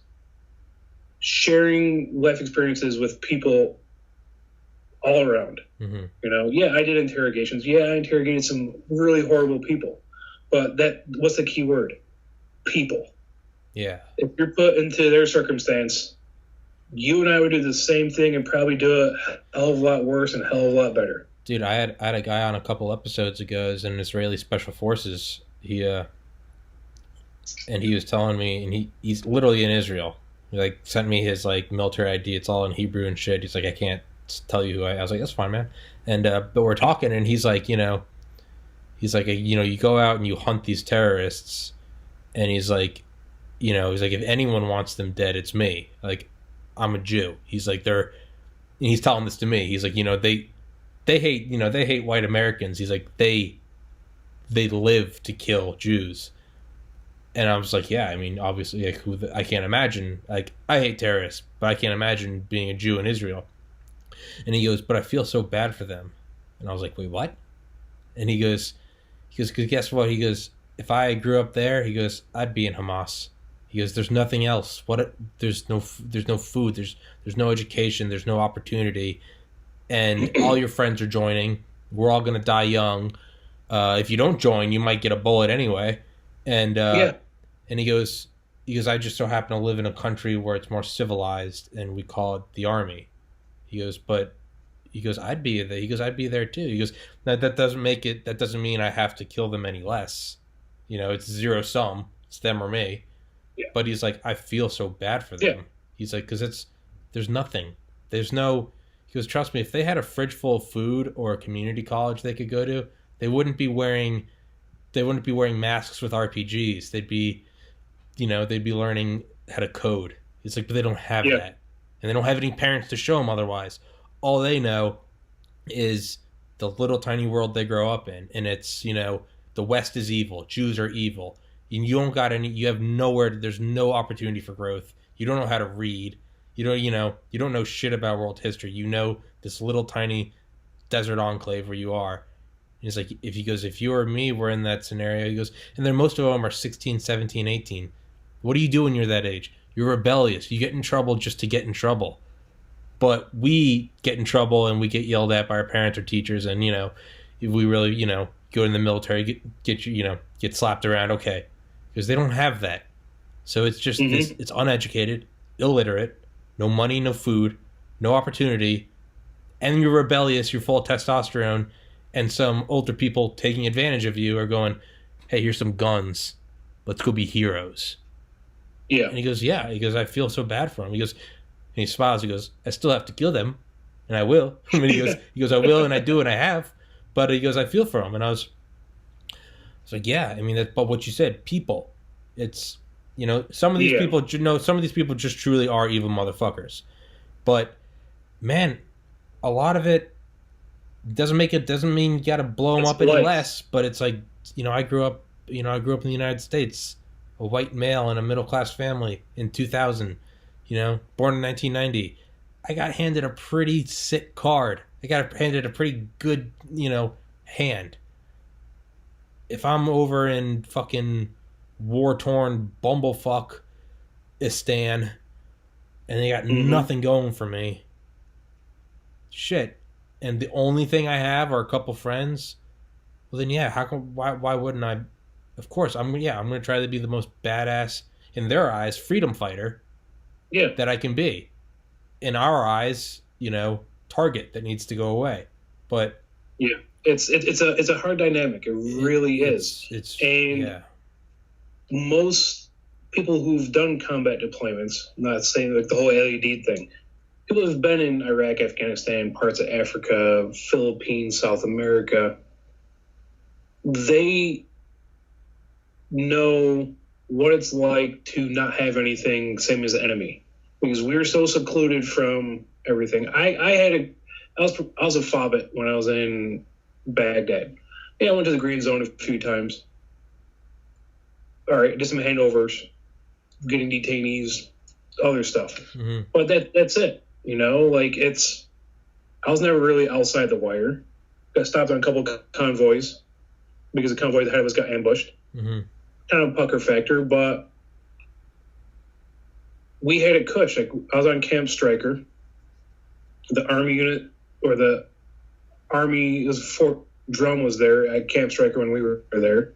sharing life experiences with people all around. You know, I did interrogations. I interrogated some really horrible people. But what's the key word? People. Yeah. If you're put into their circumstance, you and I would do the same thing and probably do it a hell of a lot worse and a hell of a lot better. Dude, I had a guy on a couple episodes ago as an Israeli Special Forces. And he was telling me, and he's literally in Israel. He like sent me his like military ID. It's all in Hebrew and shit. He's like, I can't tell you who I was like, that's fine, man. And but we're talking, and he's like, you go out and you hunt these terrorists, and he's like, if anyone wants them dead, it's me. Like, I'm a Jew. He's like, and he's telling this to me. He's like, they hate white Americans. He's like, they live to kill Jews. And I was like, yeah, I mean, obviously, like, I can't imagine. Like, I hate terrorists, but I can't imagine being a Jew in Israel. And he goes, but I feel so bad for them. And I was like, wait, what? And he goes, because guess what? He goes, if I grew up there, he goes, I'd be in Hamas. He goes, there's nothing else. There's no food. There's no education. There's no opportunity. And all your friends are joining. We're all going to die young. If you don't join, you might get a bullet anyway. And and he goes, I just so happen to live in a country where it's more civilized, and we call it the army. He goes, I'd be there. He goes, I'd be there too. He goes, that doesn't mean I have to kill them any less. It's zero sum. It's them or me. Yeah. But he's like, I feel so bad for them. Yeah. He's like, because there's nothing. He goes, trust me, if they had a fridge full of food or a community college they could go to, they wouldn't be wearing masks with RPGs. They'd be learning how to code. It's like, but they don't have that. And they don't have any parents to show them otherwise. All they know is the little tiny world they grow up in. And it's, the West is evil. Jews are evil. And you have nowhere, there's no opportunity for growth. You don't know how to read. You don't know shit about world history. This little tiny desert enclave where you are. He's like, if you or me were in that scenario, he goes, and then most of them are 16, 17, 18. What do you do when you're that age? You're rebellious. You get in trouble just to get in trouble. But we get in trouble and we get yelled at by our parents or teachers, and if we really, go in the military, get slapped around, okay. Because they don't have that. So it's just it's uneducated, illiterate, no money, no food, no opportunity, and you're rebellious, you're full of testosterone. And some older people taking advantage of you are going, hey, here's some guns. Let's go be heroes. Yeah. And he goes, yeah. He goes, I feel so bad for him. He goes, and he smiles. He goes, I still have to kill them, and I will. I mean, he goes, I will, and I do, and I have. But he goes, I feel for him. And I was like, yeah. I mean, but what you said, people. It's, some of these people, some of these people just truly are evil motherfuckers. But, man, a lot of it, doesn't mean you got to blow them up any less, but it's like, I grew up in the United States, a white male in a middle class family in 2000, born in 1990. I got handed a pretty sick card. I got handed a pretty good, hand. If I'm over in fucking war-torn bumblefuckistan and they got nothing going for me, shit. And the only thing I have are a couple friends, well then why wouldn't I? Of course, I'm going to try to be the most badass, in their eyes, freedom fighter that I can be. In our eyes, target that needs to go away. But it's a hard dynamic. It really is. Most people who've done combat deployments, not saying like the whole LED thing, people who've been in Iraq, Afghanistan, parts of Africa, Philippines, South America, they know what it's like to not have anything same as the enemy, because we were so secluded from everything. I was a fobbit when I was in Baghdad. Yeah, I went to the Green Zone a few times. All right, did some handovers, getting detainees, other stuff. Mm-hmm. But that's it. You know, like I was never really outside the wire. Got stopped on a couple convoys because the convoy ahead of us got ambushed. Mm-hmm. Kind of pucker factor, but we had it cush. Like, I was on Camp Stryker. The Army unit, or the Army, it was Fort Drum was there at Camp Stryker when we were there.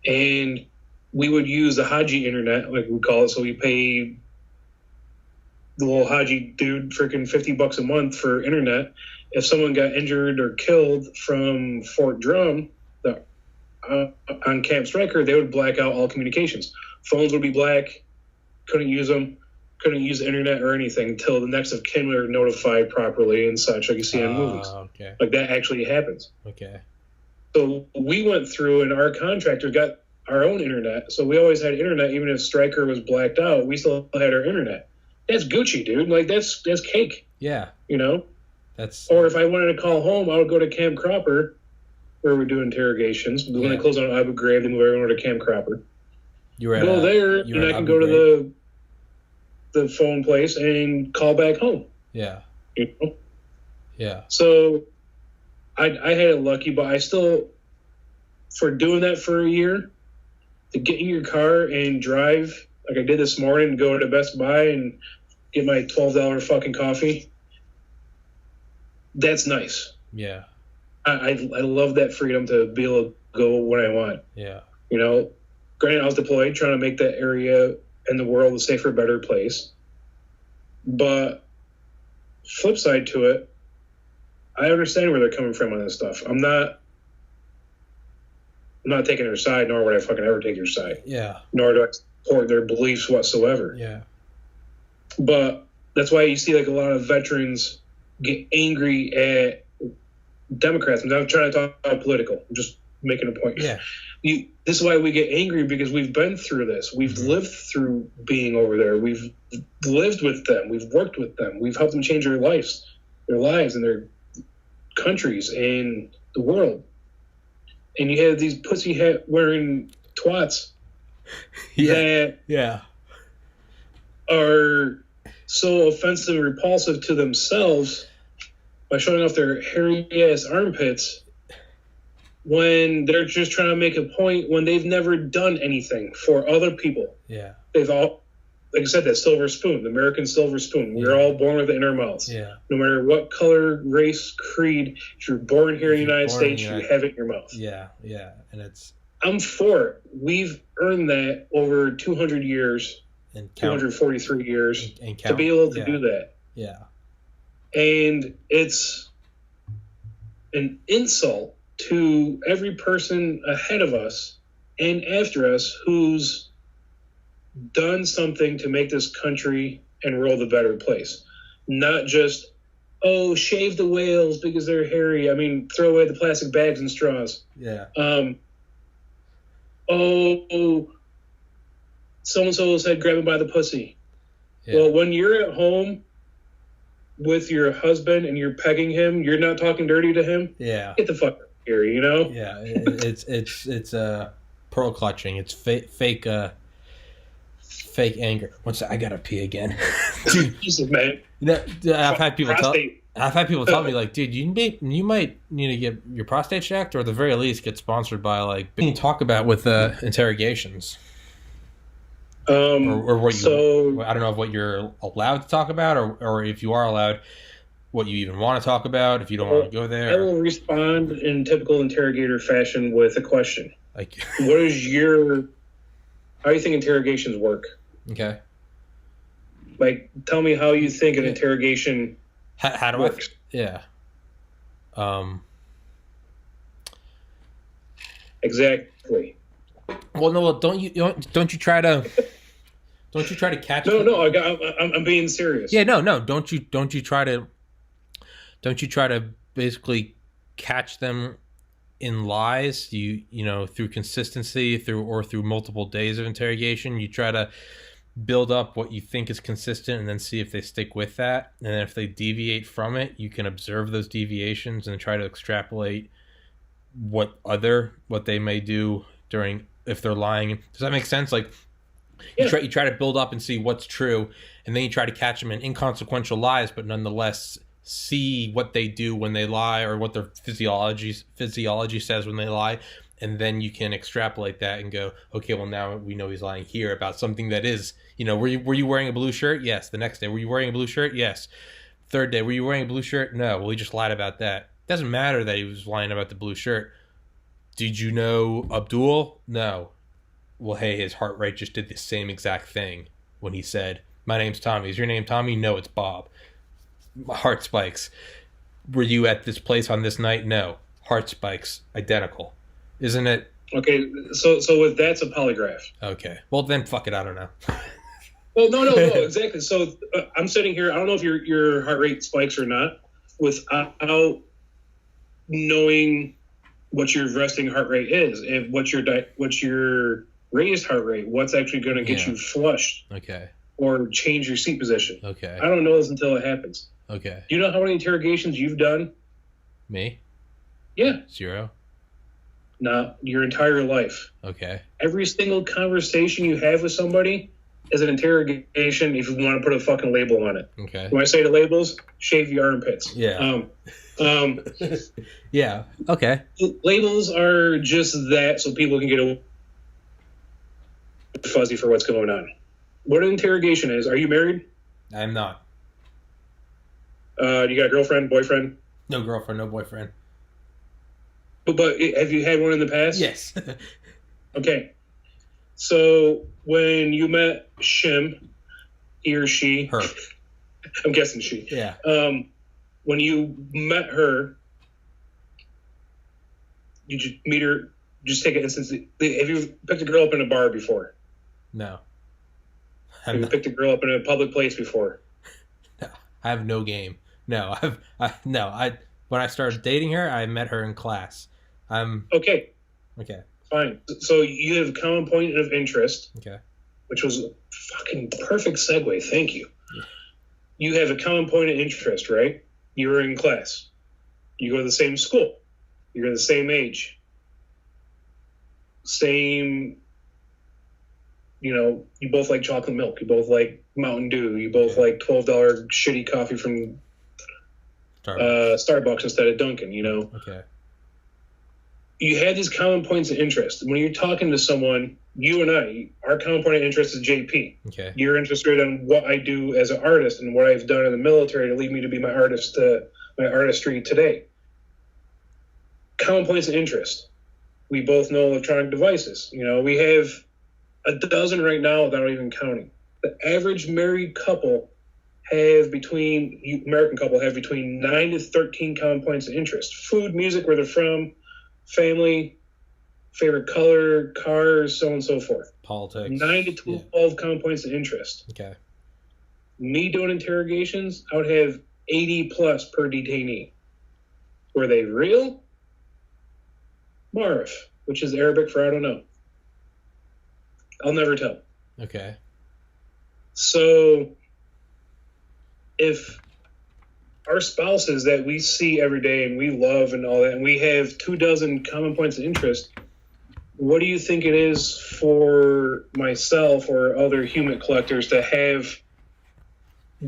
And we would use the Haji internet, like we call it. So we pay the little Haji dude freaking $50 a month for internet. If someone got injured or killed from Fort Drum on Camp Stryker, they would black out all communications. Phones would be black, couldn't use them, couldn't use the internet or anything until the next of kin were notified properly and such, like you see in movies. Okay. Like, that actually happens. Okay. So we went through, and our contractor got our own internet. So we always had internet, even if Stryker was blacked out, we still had our internet. That's Gucci, dude. Like, that's cake. Yeah. You know? That's. Or if I wanted to call home, I would go to Camp Cropper, where we do interrogations. When they close on Abu Ghraib, they move everyone to Camp Cropper. You were go there, and I can go to the phone place and call back home. Yeah. You know? Yeah. So I had it lucky, but I still, for doing that for a year, to get in your car and drive, like I did this morning, go to Best Buy and get my $12 fucking coffee, that's nice. Yeah. I love that freedom to be able to go when I want. Yeah. You know, granted, I was deployed trying to make that area and the world a safer, better place. But flip side to it, I understand where they're coming from on this stuff. I'm not taking their side, nor would I fucking ever take their side. Yeah. Nor do I support their beliefs whatsoever. Yeah. But that's why you see like a lot of veterans get angry at Democrats. I'm not trying to talk political. I'm just making a point. Yeah. This is why we get angry, because we've been through this. We've lived through being over there. We've lived with them. We've worked with them. We've helped them change their lives and their countries and the world. And you have these pussy hat wearing twats that are so offensive and repulsive to themselves by showing off their hairy ass armpits when they're just trying to make a point when they've never done anything for other people. Yeah. They've all, like I said, that silver spoon, the American silver spoon. We're all born with it in our mouths. Yeah. No matter what color, race, creed, if you're born here in the United States, you have it in your mouth. Yeah, yeah. And I'm for it. We've earned that over 200 years, 243 years, to be able to do that. Yeah. And it's an insult to every person ahead of us and after us who's done something to make this country and world a better place. Not just, oh, shave the whales because they're hairy. I mean, throw away the plastic bags and straws. Yeah. Oh, so-and-so said grab him by the pussy. Yeah. Well, when you're at home with your husband and you're pegging him, you're not talking dirty to him. Yeah. Get the fuck out here, you know? Yeah. It's pearl clutching. It's fake anger. I gotta pee again. Dude, Jesus, man. I've had people tell me, like, dude, you might need to get your prostate checked, or at the very least get sponsored by, like, talk about with interrogations. Or what I don't know what you're allowed to talk about, or if you are allowed, what you even want to talk about, if you don't want to go there. I will respond in typical interrogator fashion with a question. Like, how do you think interrogations work? Okay. Like, tell me how you think an interrogation how do works. Exactly. Well, no. Well, don't you try to catch? No. I'm being serious. Yeah, no. Don't you try to basically catch them in lies, you know, through consistency, through multiple days of interrogation, you try to build up what you think is consistent and then see if they stick with that. And then if they deviate from it, you can observe those deviations and try to extrapolate what they may do during, if they're lying. Does that make sense? Like, you try to build up and see what's true, and then you try to catch them in inconsequential lies, but nonetheless see what they do when they lie, or what their physiology says when they lie, and then you can extrapolate that and go, okay, well, now we know he's lying here about something that is, you know, were you wearing a blue shirt? Yes. The next day, were you wearing a blue shirt? Yes. Third day, were you wearing a blue shirt? No. Well, he just lied about that. Doesn't matter that he was lying about the blue shirt. Did you know Abdul? No. Well, hey, his heart rate just did the same exact thing when he said, my name's Tommy. Is your name Tommy? No, it's Bob. Heart spikes. Were you at this place on this night? No. Heart spikes. Identical. Isn't it? Okay, so with that's a polygraph. Okay. Well, then fuck it. I don't know. Well, no, exactly. So I'm sitting here. I don't know if your heart rate spikes or not without knowing what your resting heart rate is, and what's your raised heart rate, what's actually going to get you flushed. Okay. Or change your seat position. Okay. I don't know this until it happens. Okay. Do you know how many interrogations you've done? Me? Yeah. 0. Not your entire life. Okay. Every single conversation you have with somebody is an interrogation if you want to put a fucking label on it. Okay. When I say the labels, shave your armpits. Yeah. Yeah. Okay. Labels are just that so people can get a fuzzy for what's going on. What an interrogation is, are you married? I'm not. You got a girlfriend, boyfriend? No girlfriend, no boyfriend. But have you had one in the past? Yes. Okay. So when you met Shim, he or she? Her. I'm guessing she. Yeah. When you met her, did you meet her, just take an instance, have you picked a girl up in a bar before? No. Have you picked a girl up in a public place before? No. I have no game. No. When I started dating her, I met her in class. Okay. Okay. Fine. So you have a common point of interest. Okay. Which was a fucking perfect segue. Thank you. Yeah. You have a common point of interest, right? You were in class. You go to the same school. You're the same age. Same, you both like chocolate milk. You both like Mountain Dew. You both like $12 shitty coffee from Starbucks instead of Dunkin', Okay. You had these common points of interest. When you're talking to someone, you and I, our common point of interest is JP. Okay. You're interested in what I do as an artist and what I've done in the military to lead me to be my artistry today. Common points of interest. We both know electronic devices. We have a dozen right now without even counting. The average married couple American couple have between 9 to 13 common points of interest. Food, music, where they're from, family, favorite color, cars, so on and so forth. Politics. 9 to 12 common points of interest. Okay. Me doing interrogations, I would have 80 plus per detainee. Were they real? Marif, which is Arabic for I don't know. I'll never tell. Okay. So if our spouses that we see every day and we love and all that, and we have 24 common points of interest, what do you think it is for myself or other human collectors to have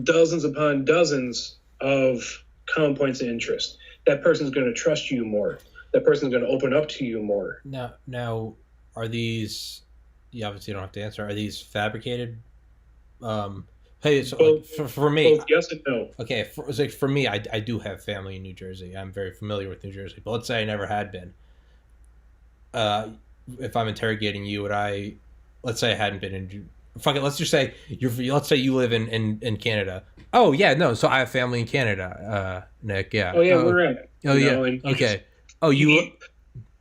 dozens upon dozens of common points of interest? That person's going to trust you more. That person's going to open up to you more. Now, are these? You obviously don't have to answer. Are these fabricated? Hey, so both, for me, both yes and no. Okay, for me, I do have family in New Jersey. I'm very familiar with New Jersey. But let's say I never had been. If I'm interrogating you, let's say I hadn't been in. Fuck it. Let's just say let's say you live in Canada. Oh yeah, no. So I have family in Canada, Nick. Yeah. Oh yeah, we're right. Oh yeah. Okay.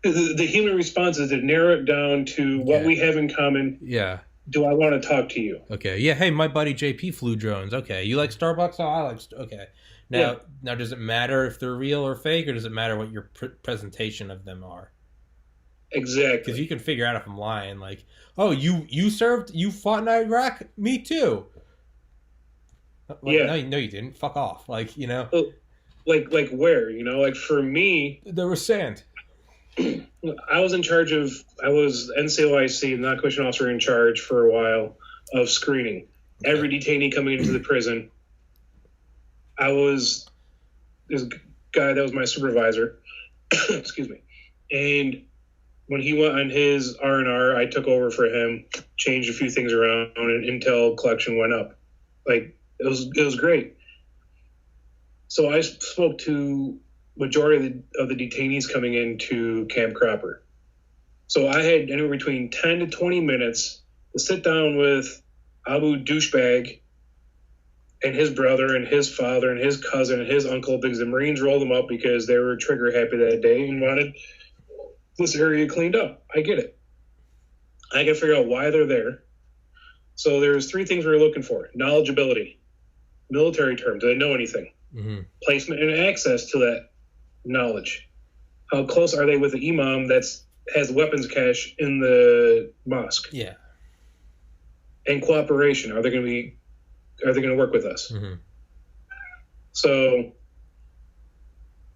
The human response is to narrow it down to what we have in common. Yeah. Do I want to talk to you? Okay. Yeah. Hey, my buddy JP flew drones. Okay. You like Starbucks? Oh, I like. Okay. Now, does it matter if they're real or fake, or does it matter what your presentation of them are? Exactly. Because you can figure out if I'm lying. Like, oh, you fought in Iraq? Me too. Like, yeah. No, you didn't. Fuck off. Like, you know. Like where? You know, like for me, there was sand. I was NCOIC, non-commissioned officer in charge for a while of screening every detainee coming into the prison. I was this guy that was my supervisor. Excuse me. And when he went on his R&R, I took over for him, changed a few things around, and intel collection went up. Like, it was great. So I spoke to majority of the detainees coming into Camp Cropper. So I had anywhere between 10 to 20 minutes to sit down with Abu Douchebag and his brother and his father and his cousin and his uncle, because the Marines rolled them up because they were trigger happy that day and wanted this area cleaned up. I get it. I can figure out why they're there. So there's 3 things we were looking for. Knowledgeability, military terms, do they know anything? Mm-hmm. Placement and access to that knowledge. How close are they with the imam that has weapons cache in the mosque? Yeah. And cooperation. Are they going to work with us? Mm-hmm. So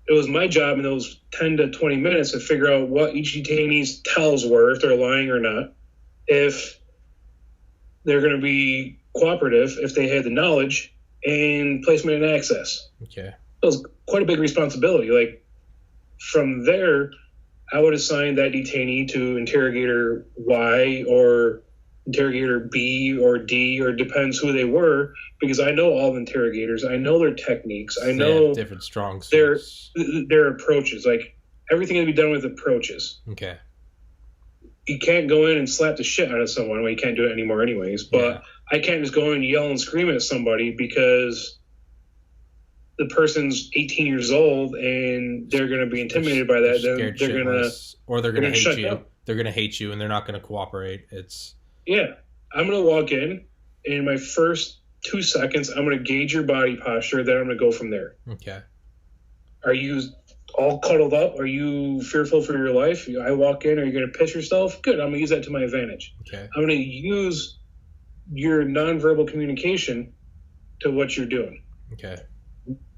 it was my job in those 10 to 20 minutes to figure out what each detainee's tells were, if they're lying or not, if they're going to be cooperative, if they had the knowledge, and placement and access. Okay. It was quite a big responsibility. Like, from there, I would assign that detainee to interrogator Y or interrogator B or D, or depends who they were, because I know all the interrogators. I know their techniques. I know different strong suits. Their approaches. Like, everything can be done with approaches. Okay. You can't go in and slap the shit out of someone. Well, you can't do it anymore anyways. But I can't just go in and yell and scream at somebody because the person's 18 years old and they're going to be intimidated by that. Then they're going to... Or they're going to hate you. They're going to hate you and they're not going to cooperate. Yeah. I'm going to walk in my first 2 seconds, I'm going to gauge your body posture. Then I'm going to go from there. Okay. Are you all cuddled up? Are you fearful for your life? I walk in. Are you going to piss yourself? Good. I'm going to use that to my advantage. Okay. I'm going to use your nonverbal communication to what you're doing. Okay.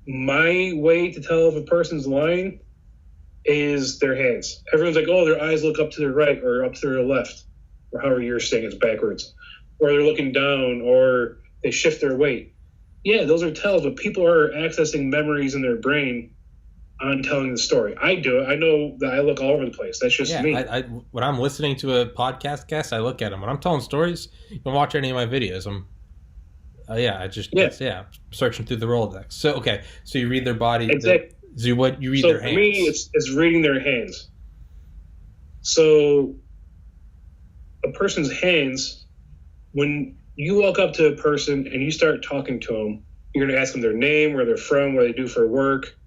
My way to tell if a person's lying is their hands. Everyone's like, oh, their eyes look up to their right or up to their left, or however you're saying it's backwards, or they're looking down, or they shift their weight. Yeah, those are tells, but people are accessing memories in their brain on telling the story. I do it. I know that I look all over the place. That's just me. When I'm listening to a podcast guest, I look at them. When I'm telling stories, you can watch any of my videos. Searching through the Rolodex. So, okay. So you read their body. Exactly. You read their hands. For me, it's reading their hands. So a person's hands, when you walk up to a person and you start talking to them, you're going to ask them their name, where they're from, what they do for work.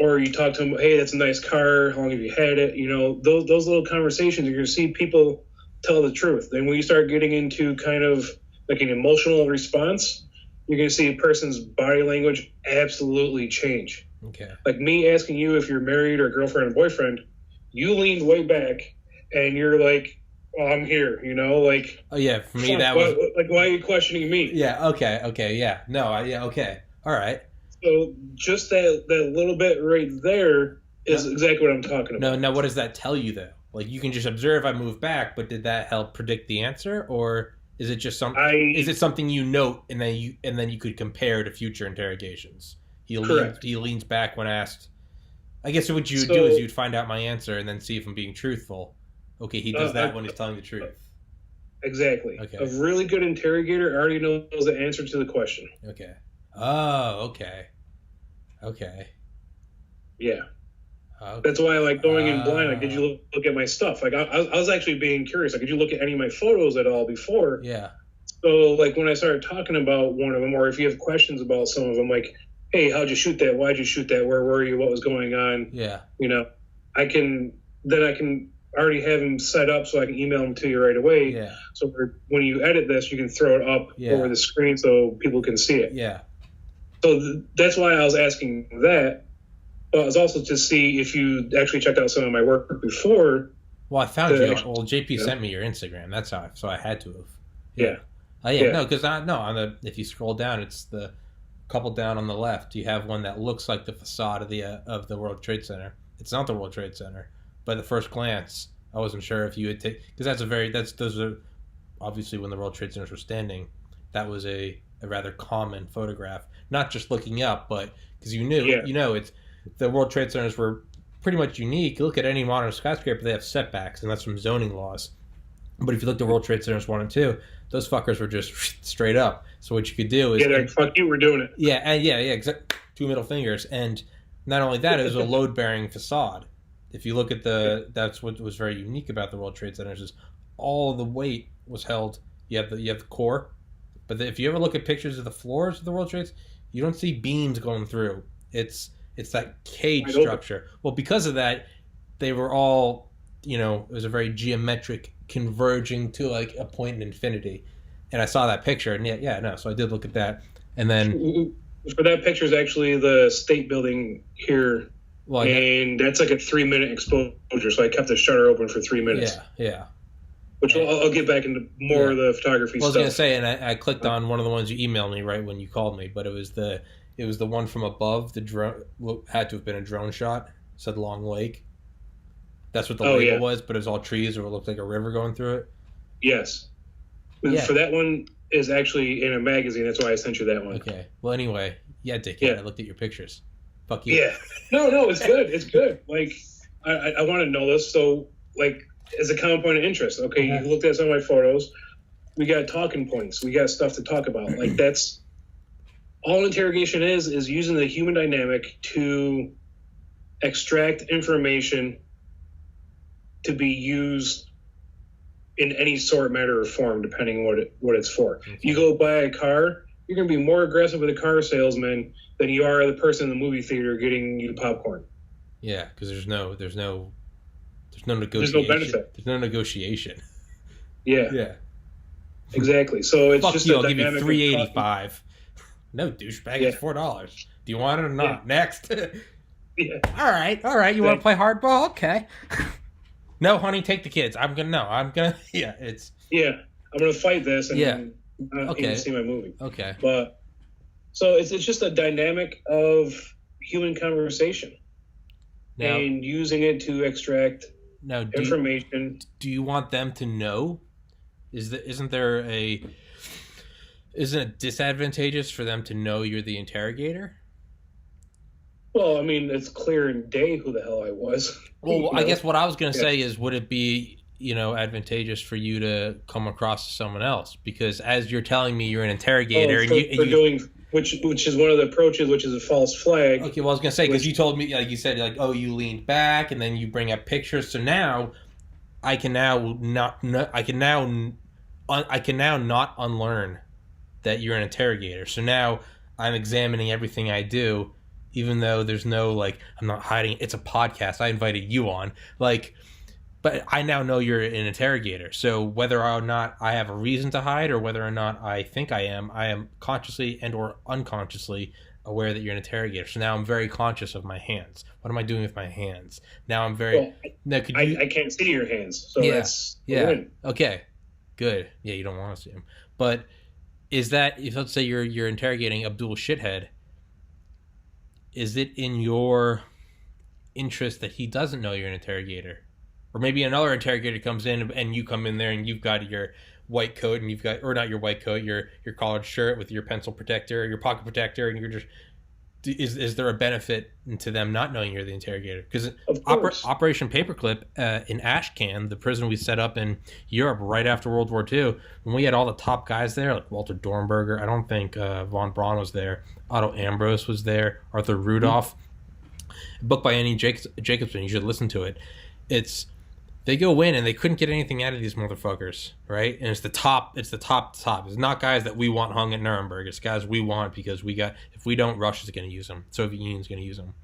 Or you talk to them, hey, that's a nice car. How long have you had it? You know, those little conversations, you're going to see people tell the truth. Then when you start getting into kind of like an emotional response, you're going to see a person's body language absolutely change. Okay. Like me asking you if you're married or girlfriend or boyfriend, you leaned way back and you're like, oh, I'm here, you know, like. Oh, yeah, for me that was. Like, why are you questioning me? Yeah, okay, yeah. No, okay. All right. So just that little bit right there is exactly what I'm talking about. No, what does that tell you, though? Like, you can just observe I move back, but did that help predict the answer, or is it just something? Is it something you note and then you could compare to future interrogations? He leans back when asked. I guess what you would do is you'd find out my answer and then see if I'm being truthful. Okay, he does that when he's telling the truth. Exactly. Okay. A really good interrogator already knows the answer to the question. Okay. Oh, okay. Yeah. Okay. That's why I like going in blind. Like, did you look at my stuff? Like, I was actually being curious. Like, did you look at any of my photos at all before? Yeah. So, like, when I started talking about one of them, or if you have questions about some of them, like, hey, how'd you shoot that? Why'd you shoot that? Where were you? What was going on? Yeah. You know, I can already have them set up so I can email them to you right away. Yeah. So when you edit this, you can throw it up over the screen so people can see it. Yeah. So that's why I was asking that. But it was also to see if you actually checked out some of my work before. Well, I found you. Well, JP sent me your Instagram. That's how. So I had to have. Yeah. Oh yeah. No, because if you scroll down, it's the couple down on the left. You have one that looks like the facade of the World Trade Center. It's not the World Trade Center, but at the first glance, I wasn't sure if you would take, because those are obviously when the World Trade Centers were standing. That was a rather common photograph. Not just looking up, but because it's the World Trade Centers were pretty much unique. You look at any modern skyscraper, they have setbacks, and that's from zoning laws. But if you look at World Trade Centers 1 and 2, those fuckers were just straight up. So what you could do is... Yeah, they're like, fuck you, we're doing it. Yeah, exactly. 2 middle fingers. And not only that, it was a load-bearing facade. If you look at that's what was very unique about the World Trade Centers is all the weight was held. You have the core. But if you ever look at pictures of the floors of the World Trades, you don't see beams going through. It's that cage structure. Well, because of that, they were all, it was a very geometric converging to like a point in infinity. And I saw that picture, and so I did look at that. And then... For that picture is actually the state building here, and that's like a 3-minute exposure, so I kept the shutter open for 3 minutes. Yeah. Which I'll get back into more of the photography stuff. I was going to say, and I clicked on one of the ones you emailed me right when you called me, but it was the one from above. The drone had to have been a drone shot. It said Long Lake. That's what the label was, but it was all trees, or it looked like a river going through it. Yes. Yeah. For that one is actually in a magazine. That's why I sent you that one. Okay. Well, anyway, dickhead. I looked at your pictures. Fuck you. Yeah. No, it's good. It's good. Like, I want to know this. So, like, as a common point of interest, okay, you looked at some of my photos. We got talking points. We got stuff to talk about. Like, that's all interrogation is using the human dynamic to extract information to be used in any sort, matter, or form, depending on what it's for. Okay. You go buy a car, you're going to be more aggressive with a car salesman than you are the person in the movie theater getting you popcorn. Yeah, because there's no negotiation. There's no benefit. There's no negotiation. Yeah. Exactly. So it's just I'll give you $3.85. No, douchebag. It's $4. Do you want it or not? Yeah. Next. Yeah. All right. You want to play hardball? Okay. No, honey, take the kids. I'm gonna. Yeah, it's. Yeah, I'm gonna fight this and not even see my movie. Okay. But so it's just a dynamic of human conversation and using it to extract information. Do you want them to know? Isn't it disadvantageous for them to know you're the interrogator? Well, I mean, it's clear in day who the hell I was. Well, I guess what I was going to say is, would it be, advantageous for you to come across someone else? Because as you're telling me you're an interrogator, which is one of the approaches, which is a false flag. Okay, well, I was going to say, because you told me, like you said, like, oh, you leaned back, and then you bring up pictures. So now, I can now not unlearn that you're an interrogator. So now I'm examining everything I do. Even though there's no, like, I'm not hiding. It's a podcast. I invited you on. Like, but I now know you're an interrogator. So whether or not I have a reason to hide or whether or not I think I am consciously and or unconsciously aware that you're an interrogator. So now I'm very conscious of my hands. What am I doing with my hands? Now I'm very... Well, I can't see your hands. So that's... Yeah. Okay. Good. Yeah, you don't want to see them. But is that... If let's say you're interrogating Abdul Shithead... Is it in your interest that he doesn't know you're an interrogator? Or maybe another interrogator comes in and you come in there and you've got your white coat and you've got, or not your white coat, your collared shirt with your pencil protector, your pocket protector, and you're just, is there a benefit to them not knowing you're the interrogator? Because Operation Paperclip in Ashcan, the prison we set up in Europe right after World War II, when we had all the top guys there, like Walter Dornberger, I don't think von Braun was there, Otto Ambrose was there, Arthur Rudolph, a book by Annie Jacobson, you should listen to it. They go in and they couldn't get anything out of these motherfuckers, right? And it's the top. It's not guys that we want hung at Nuremberg. It's guys we want because if we don't, Russia's going to use them. Soviet Union's going to use them.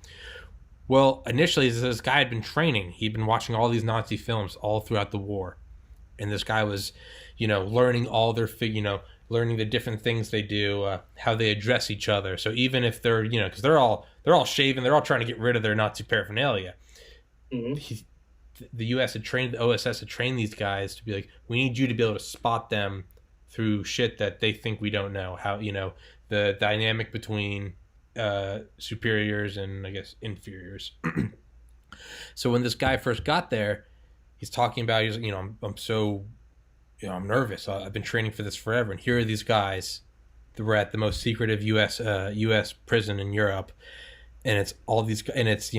Well, initially, this guy had been training. He'd been watching all these Nazi films all throughout the war. And this guy was, learning all their, learning the different things they do, how they address each other. So even if they're, because they're all shaven, they're all trying to get rid of their Nazi paraphernalia. Mm-hmm. The U.S. had trained, the OSS had trained these guys to be like, we need you to be able to spot them through shit that they think we don't know. How, the dynamic between superiors and, I guess, inferiors. So when this guy first got there, he's talking about, I'm so, I'm nervous. I've been training for this forever. And here are these guys that were at the most secretive U.S. prison in Europe. And it's all these, and it's,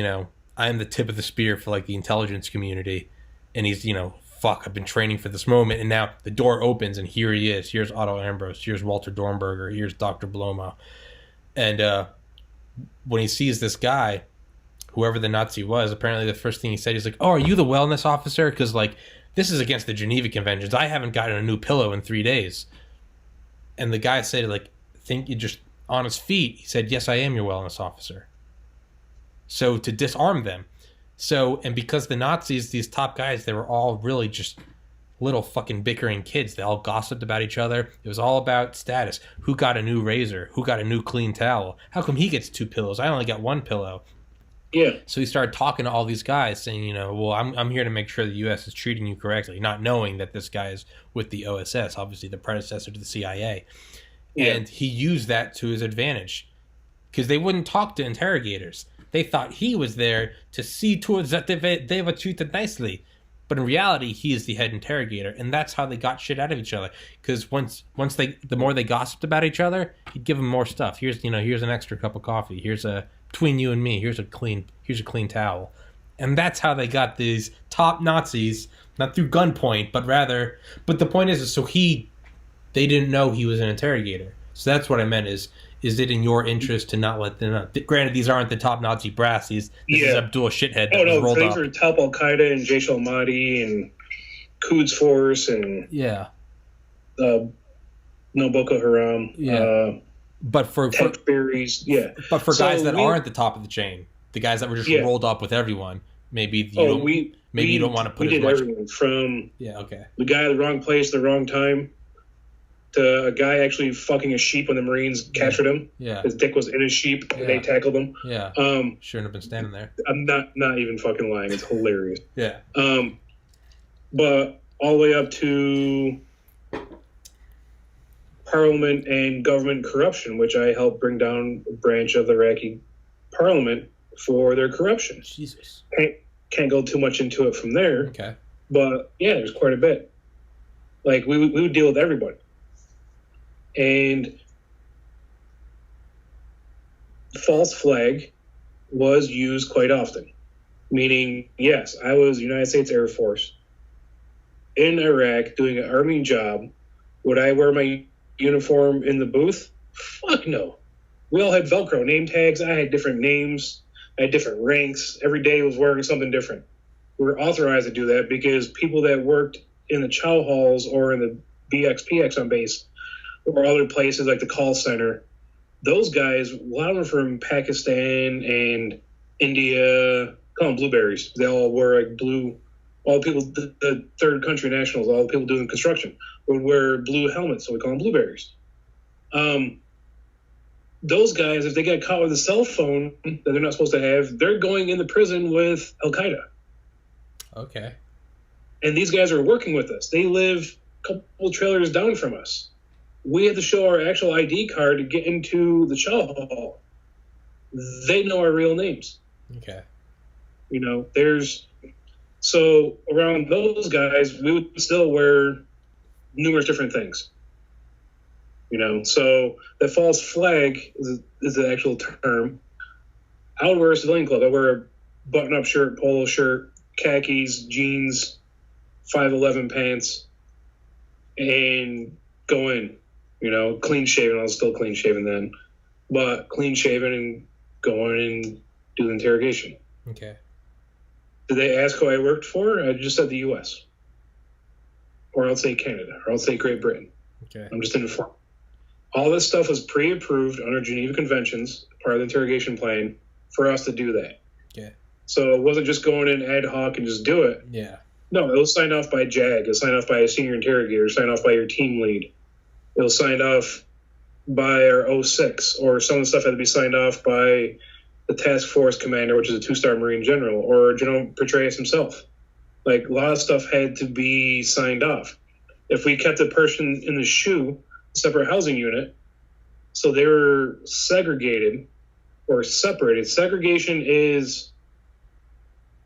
I'm the tip of the spear for like the intelligence community. And he's, fuck, I've been training for this moment. And now the door opens and here he is. Here's Otto Ambros. Here's Walter Dornberger. Here's Dr. Blomo. And when he sees this guy, whoever the Nazi was, apparently the first thing he said, he's like, oh, are you the wellness officer? Because, like, this is against the Geneva Conventions. I haven't gotten a new pillow in 3 days. And the guy said, like, think you just on his feet. He said, yes, I am your wellness officer. So to disarm them. So, and because the Nazis, these top guys, they were all really just little fucking bickering kids. They all gossiped about each other. It was all about status. Who got a new razor? Who got a new clean towel? How come he gets 2 pillows? I only got 1 pillow. Yeah. So he started talking to all these guys saying, well, I'm here to make sure the U.S. is treating you correctly, not knowing that this guy is with the OSS, obviously the predecessor to the CIA. Yeah. And he used that to his advantage because they wouldn't talk to interrogators. They thought he was there to see to it that they were treated nicely. But in reality, he is the head interrogator. And that's how they got shit out of each other. Because the more they gossiped about each other, he'd give them more stuff. Here's an extra cup of coffee. Between you and me, here's a clean towel. And that's how they got these top Nazis, not through gunpoint, but the point is they didn't know he was an interrogator. So that's what I meant is it in your interest to not let them know? Granted, these aren't the top Nazi brass. This is Abdul Shithead that was rolled up. These are top Al-Qaeda and Jaish al-Mahdi and Quds Force and no Boko Haram. Yeah. But for berries, But for guys that aren't the top of the chain, the guys that were just rolled up with everyone, maybe you don't want to put as much. Everything from the guy at the wrong place, the wrong time, to a guy actually fucking a sheep when the Marines captured him. Yeah, his dick was in his sheep and they tackled him. Yeah, shouldn't have been standing there. I'm not even fucking lying. It's hilarious. Yeah. But all the way up to parliament and government corruption, which I helped bring down a branch of the Iraqi parliament for their corruption. Jesus. Can't go too much into it from there. Okay. But yeah, there's quite a bit. Like we would deal with everybody. And false flag was used quite often. Meaning, yes, I was United States Air Force in Iraq doing an army job. Would I wear my uniform in the booth? Fuck no. We all had Velcro name tags. I had different names. I had different ranks. Every day was wearing something different. We were authorized to do that because people that worked in the chow halls or in the BXPX on base or other places like the call center, those guys, a lot of them from Pakistan and India, call them blueberries. They all were like blue. All the people, the third country nationals, all the people doing construction would wear blue helmets, so we call them blueberries. Those guys, if they get caught with a cell phone that they're not supposed to have, they're going into prison with Al-Qaeda. Okay. And these guys are working with us. They live a couple trailers down from us. We have to show our actual ID card to get into the chow hall. They know our real names. Okay. So around those guys, we would still wear numerous different things. So the false flag is the actual term. I would wear a civilian clothes. I wear a button-up shirt, polo shirt, khakis, jeans, 5'11" pants, and go in. Clean shaven. I was still clean shaven then, but clean shaven and go in and do the interrogation. Okay. Did they ask who I worked for? I just said the U.S. Or I'll say Canada, or I'll say Great Britain. Okay. I'm just informed. All this stuff was pre-approved under Geneva Conventions, part of the interrogation plan, for us to do that. Yeah. So it wasn't just going in ad hoc and just do it. Yeah. No, it was signed off by JAG. It was signed off by a senior interrogator, signed off by your team lead. it was signed off by our 06, or some of the stuff had to be signed off by the task force commander, which is a 2-star Marine general, or General Petraeus himself. Like, a lot of stuff had to be signed off. If we kept a person in the SHU, separate housing unit, so they were segregated or separated. Segregation is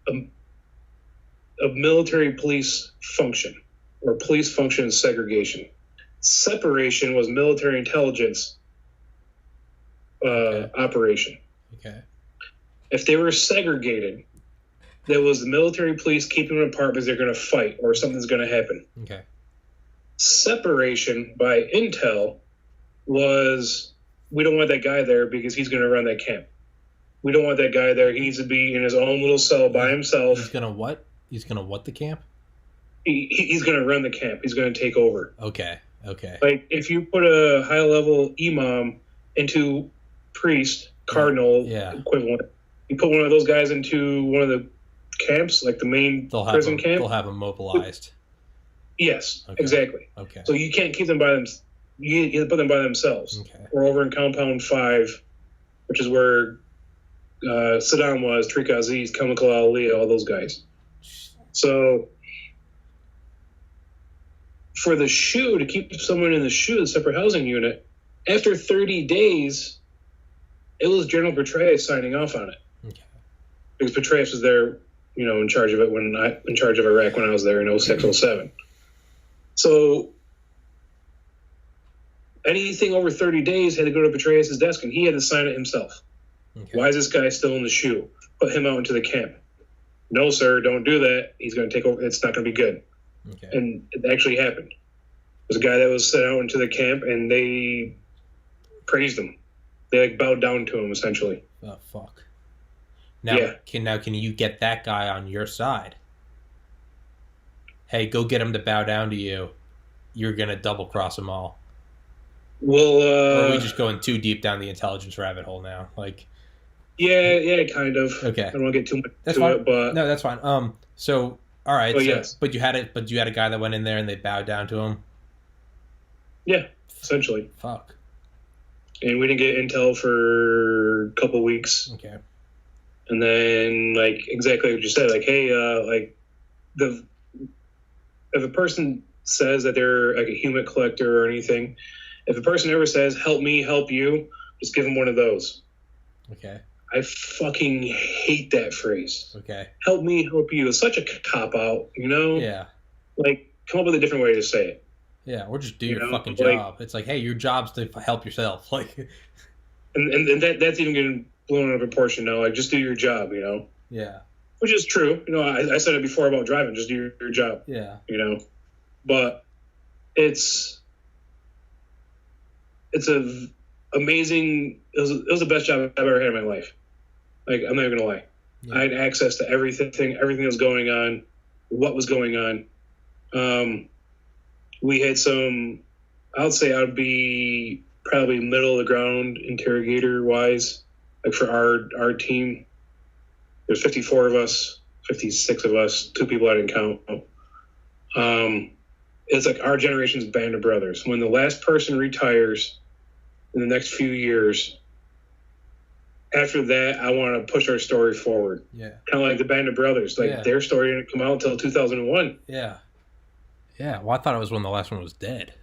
a military police function, or police function is segregation. Separation was military intelligence operation. Okay. If they were segregated, that was the military police keeping them apart because they're going to fight or something's going to happen. Okay. Separation by intel was, we don't want that guy there because he's going to run that camp. We don't want that guy there. He needs to be in his own little cell by himself. He's going to what? He's going to what the camp? He's going to run the camp. He's going to take over. Okay. Like, if you put a high-level imam into priest, cardinal equivalent, you put one of those guys into one of the camps, like the main prison camp. They'll have them mobilized. Yes, exactly. Okay. So you can't keep them by them. You put them by themselves. Okay. We're over in Compound 5, which is where Saddam was, Tariq Aziz, Chemical Ali, all those guys. So for the SHU, to keep someone in the SHU, the separate housing unit, after 30 days, it was General Petraeus signing off on it. Okay. Because Petraeus was there, in charge of it in charge of Iraq when I was there in 06, 07. So anything over 30 days had to go to Petraeus' desk, and he had to sign it himself. Okay. Why is this guy still in the SHU? Put him out into the camp. No, sir, don't do that. He's going to take over. It's not going to be good. Okay. And it actually happened. There's a guy that was sent out into the camp, and they praised him. They bowed down to him, essentially. Oh, fuck. Now, can you get that guy on your side? Hey, go get him to bow down to you. You're going to double-cross them all. Well, or are we just going too deep down the intelligence rabbit hole now? Like, yeah, kind of. Okay. I don't want to get too much into it, but no, that's fine. So all right. Yes. But you had a guy that went in there and they bowed down to him. Yeah, essentially. Fuck. And we didn't get intel for a couple weeks. Okay. And then, like, exactly what you said, like, hey, if a person says that they're like a human collector or anything, if a person ever says, help me, help you, just give them one of those. Okay. I fucking hate that phrase. Okay. Help me, help you. It's such a cop-out, Yeah. Like, come up with a different way to say it. Yeah, or just do your fucking job. It's like, hey, your job's to help yourself. Like, and that's even getting blown out of proportion now. Like, just do your job, Yeah. Which is true. I said it before about driving. Just do your job. Yeah. But it's amazing. It was the best job I've ever had in my life. Like, I'm not even gonna lie. Yeah. I had access to everything that was going on, what was going on. We had some, I would say I'd be probably middle of the ground interrogator wise, like for our team. There's 54 of us, 56 of us, 2 people I didn't count. It's like our generation's band of brothers. When the last person retires in the next few years, after that, I want to push our story forward. Yeah. Kind of like the band of brothers. Like, their story didn't come out until 2001. Yeah. Yeah. Well, I thought it was when the last one was dead.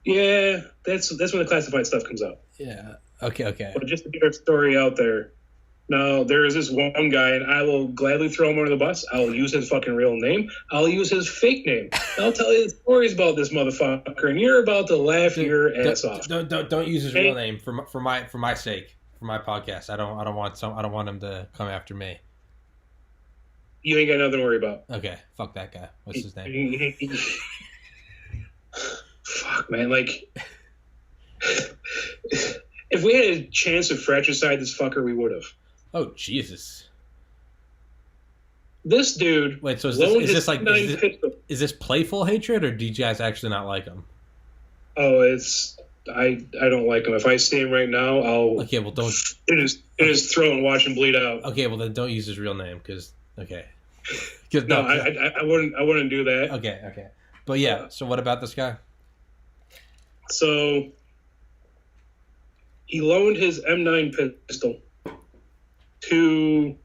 Yeah. That's when the classified stuff comes out. Yeah. Okay. But just to get our story out there. Now, there is this one guy, and I will gladly throw him under the bus. I'll use his fucking real name. I'll use his fake name. I'll tell you the stories about this motherfucker, and you're about to laugh your ass off. Don't use his real name for my sake, for my podcast. I don't want him to come after me. You ain't got nothing to worry about. Okay, fuck that guy. What's his name? Fuck, man. Like, if we had a chance to fratricide this fucker, we would have. Oh, Jesus. This dude... Wait, so is this playful hatred, or do you guys actually not like him? Oh, I don't like him. If I see him right now, I'll... Okay, well, don't... In his throat and watch him bleed out. Okay, well, then don't use his real name, because... Okay. No, I wouldn't do that. Okay. But yeah, so what about this guy? So he loaned his M9 pistol to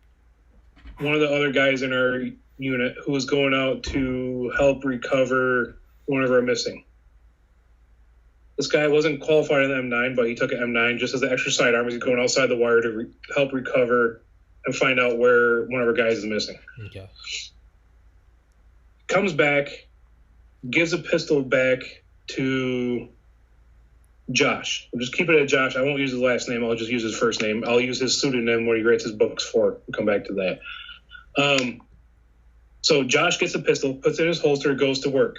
one of the other guys in our unit who was going out to help recover one of our missing. This guy wasn't qualified on the M9, but he took an M9 just as the extra sidearm as he's going outside the wire to help recover and find out where one of our guys is missing. Okay. Comes back, gives a pistol back to Josh. I'll just keep it at Josh. I won't use his last name. I'll just use his first name. I'll use his pseudonym when he writes his books for. We'll come back to that. So Josh gets the pistol, puts it in his holster, goes to work.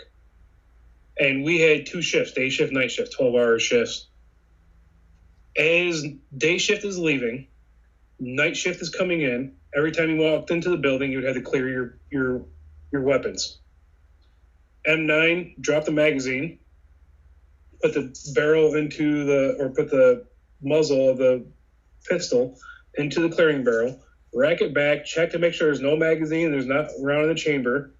And we had 2 shifts, day shift, night shift, 12-hour shifts. As day shift is leaving, night shift is coming in. Every time you walked into the building, you would have to clear your weapons. M9, drop the magazine, put the barrel put the muzzle of the pistol into the clearing barrel, rack it back, check to make sure there's no magazine, there's not a round in the chamber,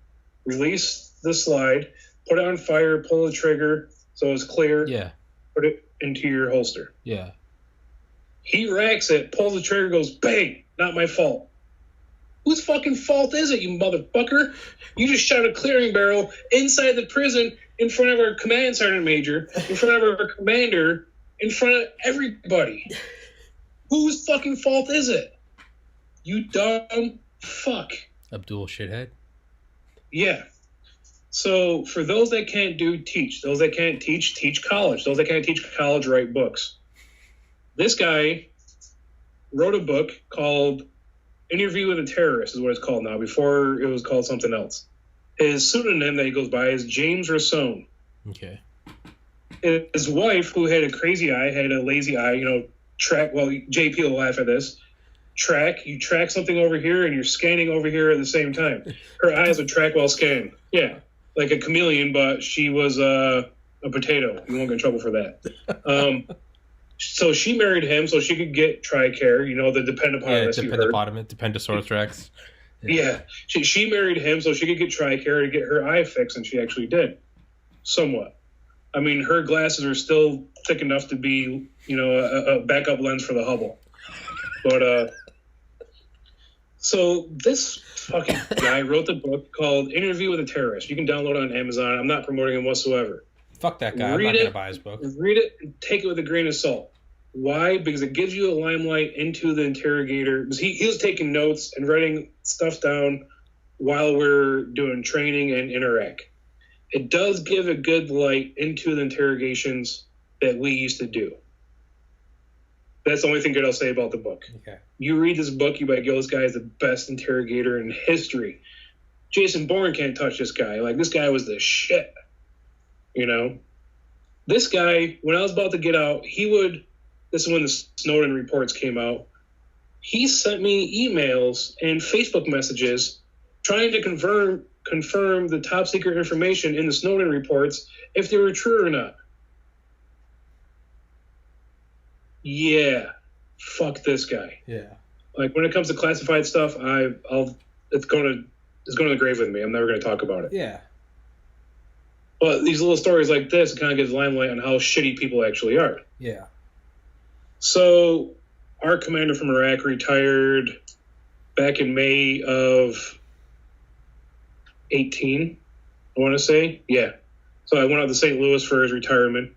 release the slide, put it on fire, pull the trigger so it's clear. Yeah. Put it into your holster. Yeah. He racks it, pulls the trigger, goes, bang, not my fault. Whose fucking fault is it, you motherfucker? You just shot a clearing barrel inside the prison in front of our command sergeant major, in front of our commander, in front of everybody. Whose fucking fault is it? You dumb fuck. Abdul shithead? Yeah. So for those that can't do, teach. Those that can't teach college. Those that can't teach college, write books. This guy wrote a book called Interview with a Terrorist is what it's called now. Before it was called something else. His pseudonym that he goes by is James Rassone. Okay. His wife, who had a crazy eye, had a lazy eye, JP will laugh at this. You track something over here and you're scanning over here at the same time. Her eyes would track while scanning. Yeah. Like a chameleon, but she was a potato. You won't get in trouble for that. So she married him so she could get TRICARE, the Dependopotamus. Yeah, Dependosaurus Rex. Yeah. She married him so she could get TRICARE to get her eye fixed, and she actually did. Somewhat. I mean, her glasses are still thick enough to be, a backup lens for the Hubble. But, so this fucking guy wrote the book called Interview with a Terrorist. You can download it on Amazon. I'm not promoting him whatsoever. Fuck that guy. I'm not going to buy his book. Read it and take it with a grain of salt. Why? Because it gives you a limelight into the interrogator. Because he was taking notes and writing stuff down while we're doing training and interact. It does give a good light into the interrogations that we used to do. That's the only thing good I'll say about the book. Okay. You read this book, you might go, this guy is the best interrogator in history. Jason Bourne can't touch this guy. Like, this guy was the shit. This guy, when I was about to get out, this is when the Snowden reports came out, he sent me emails and Facebook messages trying to confirm the top secret information in the Snowden reports, if they were true or not. Yeah, fuck this guy. Yeah. Like, when it comes to classified stuff, it's going to the grave with me. I'm never going to talk about it. Yeah. But these little stories like this, it kind of gives limelight on how shitty people actually are. Yeah. So, our commander from Iraq retired back in May of 18, I want to say. Yeah. So I went out to St. Louis for his retirement.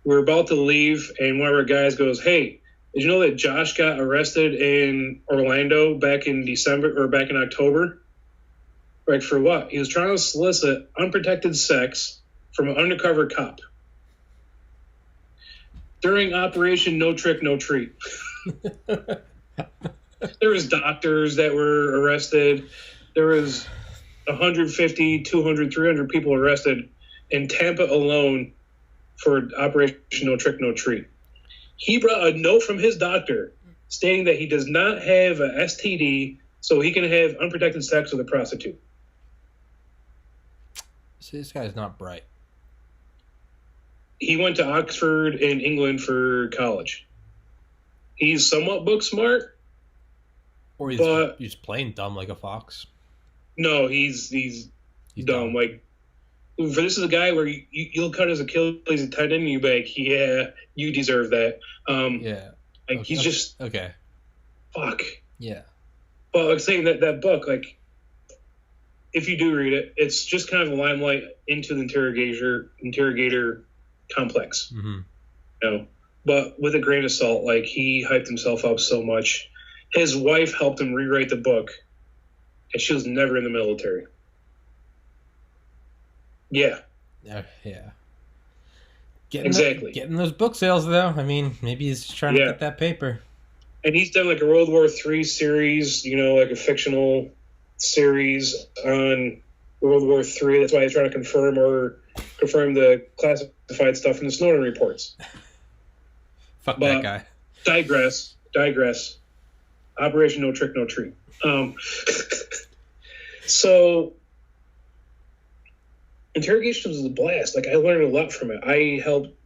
We're about to leave, and one of our guys goes, hey, did you know that Josh got arrested in Orlando back in October? Like, for what? He was trying to solicit unprotected sex from an undercover cop. During Operation No Trick, No Treat. There was doctors that were arrested. There was 150, 200, 300 people arrested in Tampa alone for Operation No Trick, No Treat. He brought a note from his doctor stating that he does not have a STD, so he can have unprotected sex with a prostitute. See, this guy's not bright. He went to Oxford in England for college. He's somewhat book smart. Or he's plain dumb like a fox. No, he's dumb. Like, this is a guy where you'll cut his Achilles tendon and you be like, yeah, you deserve that. Yeah. Like Okay. he's just Okay. fuck. Yeah. Well, like saying that book, like if you do read it, it's just kind of a limelight into the interrogator complex. Mm-hmm. You know, but with a grain of salt. Like he hyped himself up so much. His wife helped him rewrite the book, and she was never in the military. Yeah. Yeah. Exactly. Getting those book sales, though. I mean, maybe he's just trying to get that paper. And he's done like a World War III series, you know, like a fictional series on World War III. That's why they're trying to confirm the classified stuff in the Snowden reports. Fuck that guy. Digress. Operation No Trick, No Treat. So interrogations is a blast. Like I learned a lot from it. I helped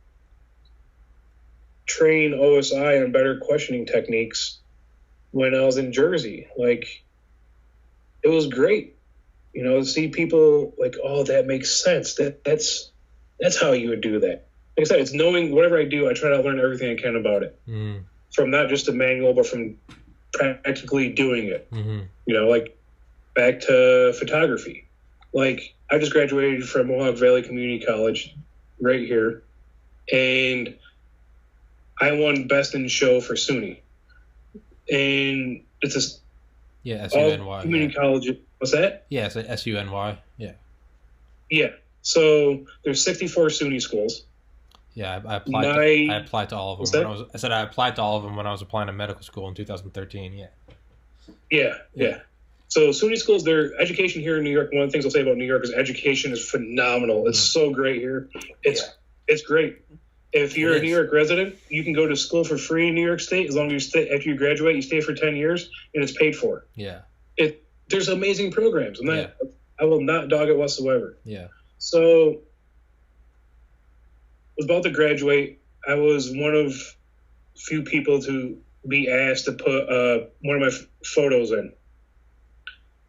train OSI on better questioning techniques when I was in Jersey. Like it was great, you know, to see people like, oh, that makes sense. That's how you would do that. Like I said, it's knowing whatever I do, I try to learn everything I can about it. From not just a manual, but from practically doing it. Mm-hmm. You know, like back to photography. Like I just graduated from Mohawk Valley Community College right here, and I won Best in Show for SUNY. And it's a SUNY. community college. What's that? Yeah, it's a SUNY. Yeah. Yeah. So there's 64 SUNY schools. Yeah, I applied to all of them. I applied to all of them when I was applying to medical school in 2013. Yeah. Yeah. So SUNY schools, their education here in New York, one of the things I'll say about New York is education is phenomenal. It's so great here. It's great. If you're a New York resident, you can go to school for free in New York State as long as after you graduate, you stay for 10 years, and it's paid for. Yeah. There's amazing programs. I will not dog it whatsoever. Yeah. So I was about to graduate. I was one of few people to be asked to put one of my photos in.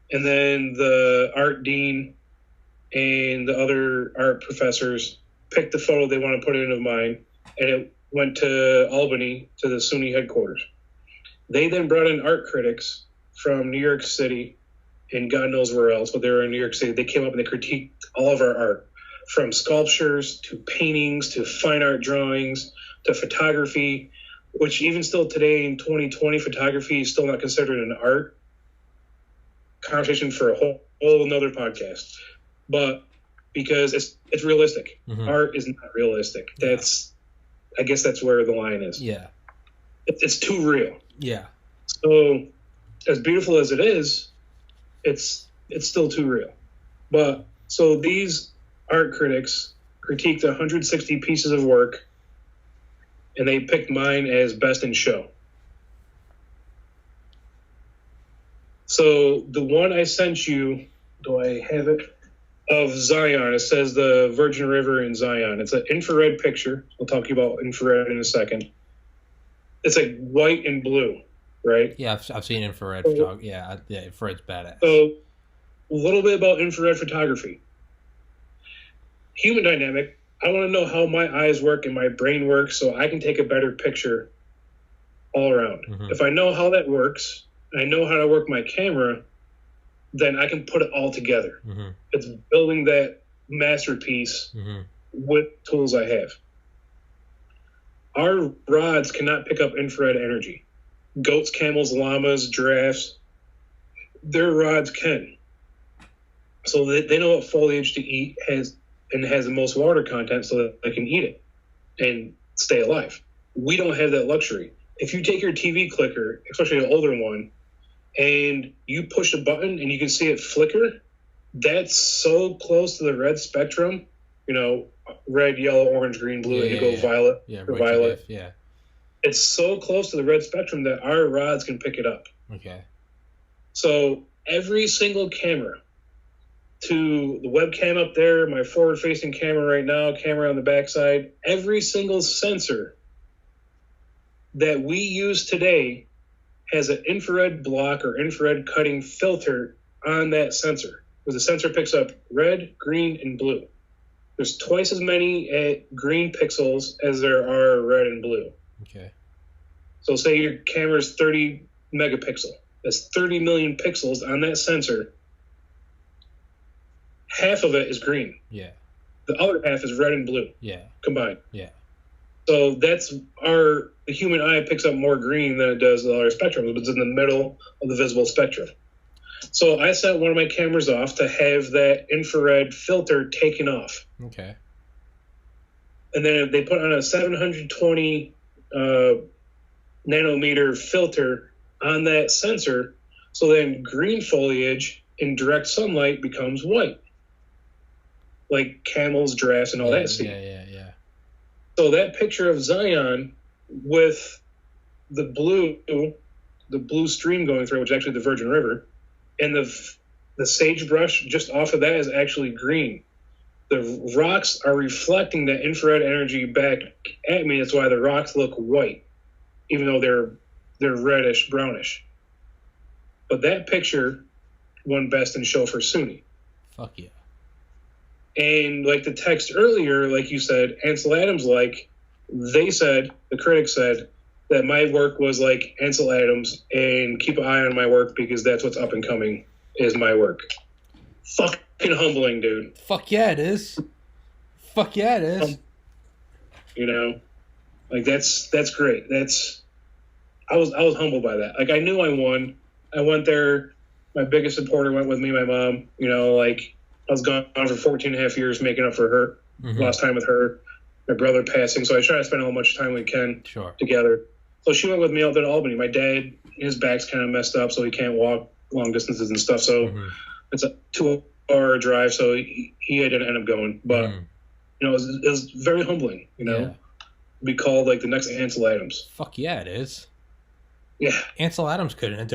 And then the art dean and the other art professors picked the photo they want to put in of mine, and it went to Albany, to the SUNY headquarters. They then brought in art critics from New York City and God knows where else, but they were in New York City. They came up and they critiqued all of our art, from sculptures to paintings to fine art drawings to photography, which even still today in 2020, photography is still not considered an art. Conversation for a whole another podcast. But because it's realistic. Mm-hmm. Art is not realistic. I guess that's where the line is. Yeah. It's too real. Yeah. So as beautiful as it is, it's still too real. But so these art critics critiqued 160 pieces of work, and they picked mine as best in show. So the one I sent you, do I have it? Of Zion. It says the Virgin River in Zion. It's an infrared picture. I'll talk to you about infrared in a second. It's like white and blue, right? Yeah, I've seen infrared photography. Yeah, infrared's badass. So a little bit about infrared photography. Human dynamic. I want to know how my eyes work and my brain works so I can take a better picture all around. Mm-hmm. If I know how that works, and I know how to work my camera, then I can put it all together. Mm-hmm. It's building that masterpiece with tools I have. Our rods cannot pick up infrared energy. Goats, camels, llamas, giraffes, their rods can. So they know what foliage to eat has the most water content so that they can eat it and stay alive. We don't have that luxury. If you take your TV clicker, especially an older one, and you push a button and you can see it flicker, that's so close to the red spectrum, red, yellow, orange, green, blue, indigo, violet, violet. Yeah. It's so close to the red spectrum that our rods can pick it up. Okay. So every single camera, to the webcam up there, my forward-facing camera right now, camera on the backside, every single sensor that we use today has an infrared block or infrared cutting filter on that sensor, where the sensor picks up red, green, and blue. There's twice as many green pixels as there are red and blue. Okay. So say your camera's 30 megapixel. That's 30 million pixels on that sensor. Half of it is green. Yeah. The other half is red and blue. Yeah. Combined. Yeah. So the human eye picks up more green than it does the other spectrum. It's in the middle of the visible spectrum. So I set one of my cameras off to have that infrared filter taken off. Okay. And then they put on a 720 nanometer filter on that sensor. So then green foliage in direct sunlight becomes white. Like camels, giraffes, and all that stuff. Yeah. So that picture of Zion with the blue stream going through, which is actually the Virgin River, and the sagebrush just off of that is actually green. The rocks are reflecting that infrared energy back at me. That's why the rocks look white, even though they're reddish, brownish. But that picture won Best in Show for SUNY. Fuck yeah. And like the text earlier, like you said, Ansel Adams, the critics said that my work was like Ansel Adams, and keep an eye on my work because that's what's up and coming is my work. Fucking humbling, dude. Fuck yeah, it is. Fuck yeah, it is. You know, like that's great. I was humbled by that. Like I knew I won. I went there. My biggest supporter went with me, my mom. You know, like I was gone for 14 and a half years making up for her. Mm-hmm. Lost time with her. My brother passing. So I try to spend how much time we can together. So she went with me out there to Albany. My dad, his back's kind of messed up, so he can't walk long distances and stuff. So it's a 2-hour drive, so he didn't end up going. But, you know, it was very humbling, you know, be called like the next Ansel Adams. Fuck yeah, it is. Yeah. Ansel Adams couldn't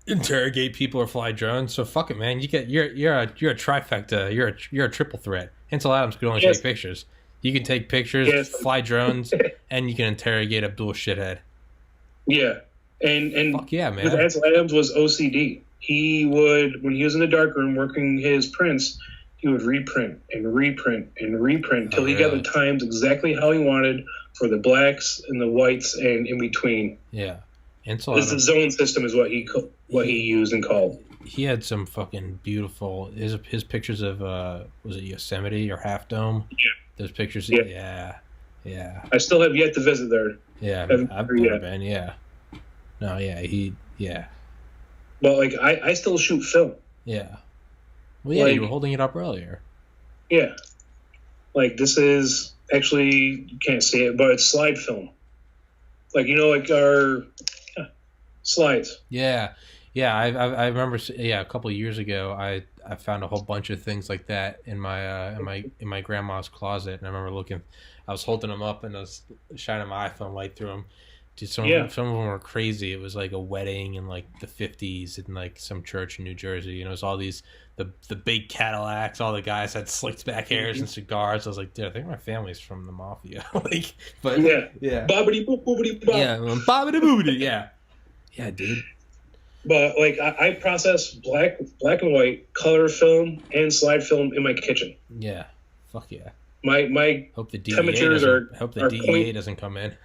interrogate people or fly drones, so fuck it, man. You're a trifecta. You're a triple threat. Ansel Adams could only take pictures. You can take pictures, fly drones, and you can interrogate Abdul Shithead. Yeah, and fuck yeah, man. With Ansel Adams was OCD. He would, when he was in the darkroom working his prints, he would reprint and reprint and reprint until he got the times exactly how he wanted for the blacks and the whites and in between. Yeah, Ansel Adams. The zone system is what he used and called. He had some fucking beautiful his pictures of was it Yosemite or Half Dome? Yeah. Those pictures. Yeah. Yeah. I still have yet to visit there. Yeah, I've never been. Yeah. No. Yeah. But like I still shoot film. Yeah. Well, yeah, you were holding it up earlier. Yeah. Like this is actually, you can't see it, but it's slide film. Like, you know, like our slides. Yeah. Yeah, I remember. Yeah, a couple of years ago, I found a whole bunch of things like that in my grandma's closet, and I remember looking. I was holding them up and I was shining my iPhone light through them. Dude, some of them were crazy. It was like a wedding in like the 50s in like some church in New Jersey. You know, it was all these the big Cadillacs. All the guys had slicked back hairs and cigars. I was like, dude, I think my family's from the mafia. Like, but yeah, bobbity boop boobity bob. Yeah, bobbity boobity. Yeah, dude. But like I process black and white color film and slide film in my kitchen. Yeah, fuck yeah. My hope the DEA temperatures doesn't come in.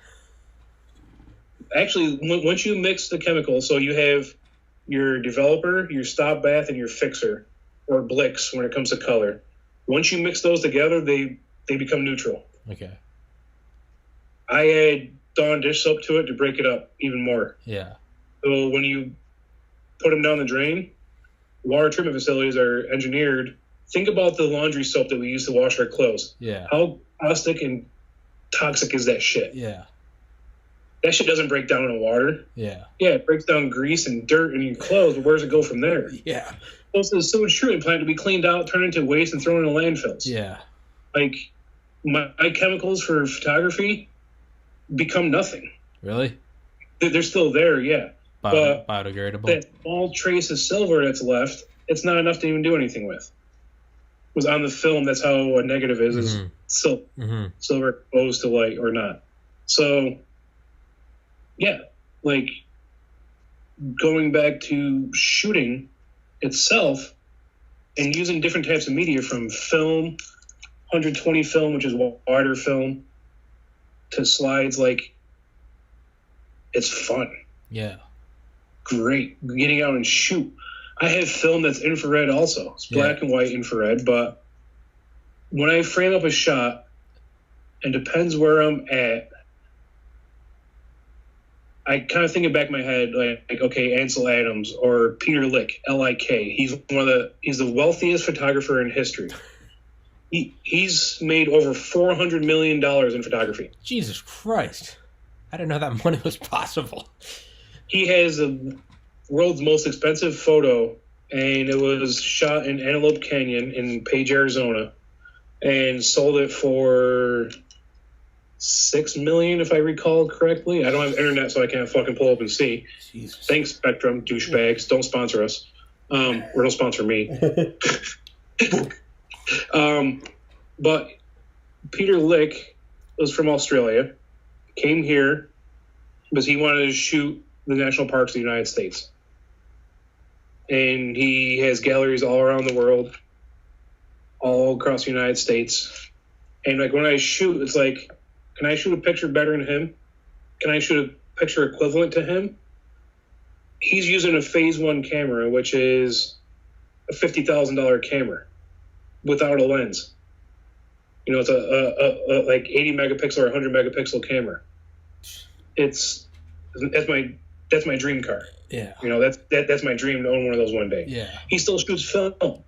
Actually, once you mix the chemicals, so you have your developer, your stop bath, and your fixer, or Blix when it comes to color. Once you mix those together, they become neutral. Okay. I add Dawn dish soap to it to break it up even more. Yeah. So when you put them down the drain, water treatment facilities are engineered. Think about the laundry soap that we use to wash our clothes. Yeah. How caustic and toxic is that shit? Yeah. That shit doesn't break down in water. Yeah. Yeah, it breaks down grease and dirt in your clothes, but where does it go from there? Yeah. Goes to the sewage treatment plant to be cleaned out, turned into waste, and thrown in landfills. Yeah. Like, my chemicals for photography become nothing. Really? They're still there, yeah. But biodegradable. That small trace of silver that's left, it's not enough to even do anything with. It was on the film, that's how a negative is silver. Mm-hmm. Silver exposed to light or not. So, yeah, like, going back to shooting itself and using different types of media from film, 120 film, which is wider film, to slides. Like, it's fun. Yeah. Great. Getting out and shoot. I have film that's infrared also. It's black and white infrared, but when I frame up a shot, and depends where I'm at, I kind of think in the back of my head, like okay, Ansel Adams or Peter Lick, L-I-K. He's the wealthiest photographer in history. He's made over $400 million in photography. Jesus Christ. I didn't know that money was possible. He has the world's most expensive photo, and it was shot in Antelope Canyon in Page, Arizona, and sold it for $6 million, if I recall correctly. I don't have internet, so I can't fucking pull up and see. Jesus. Thanks, Spectrum, douchebags. Don't sponsor us. Or don't sponsor me. But Peter Lick was from Australia, came here because he wanted to shoot the national parks of the United States. And he has galleries all around the world, all across the United States. And like when I shoot, it's like, can I shoot a picture better than him? Can I shoot a picture equivalent to him? He's using a phase 1 camera, which is a $50,000 camera without a lens. You know, it's a like 80 megapixel or 100 megapixel camera. That's my dream car. Yeah. You know, that's my dream to own one of those one day. Yeah. He still shoots film.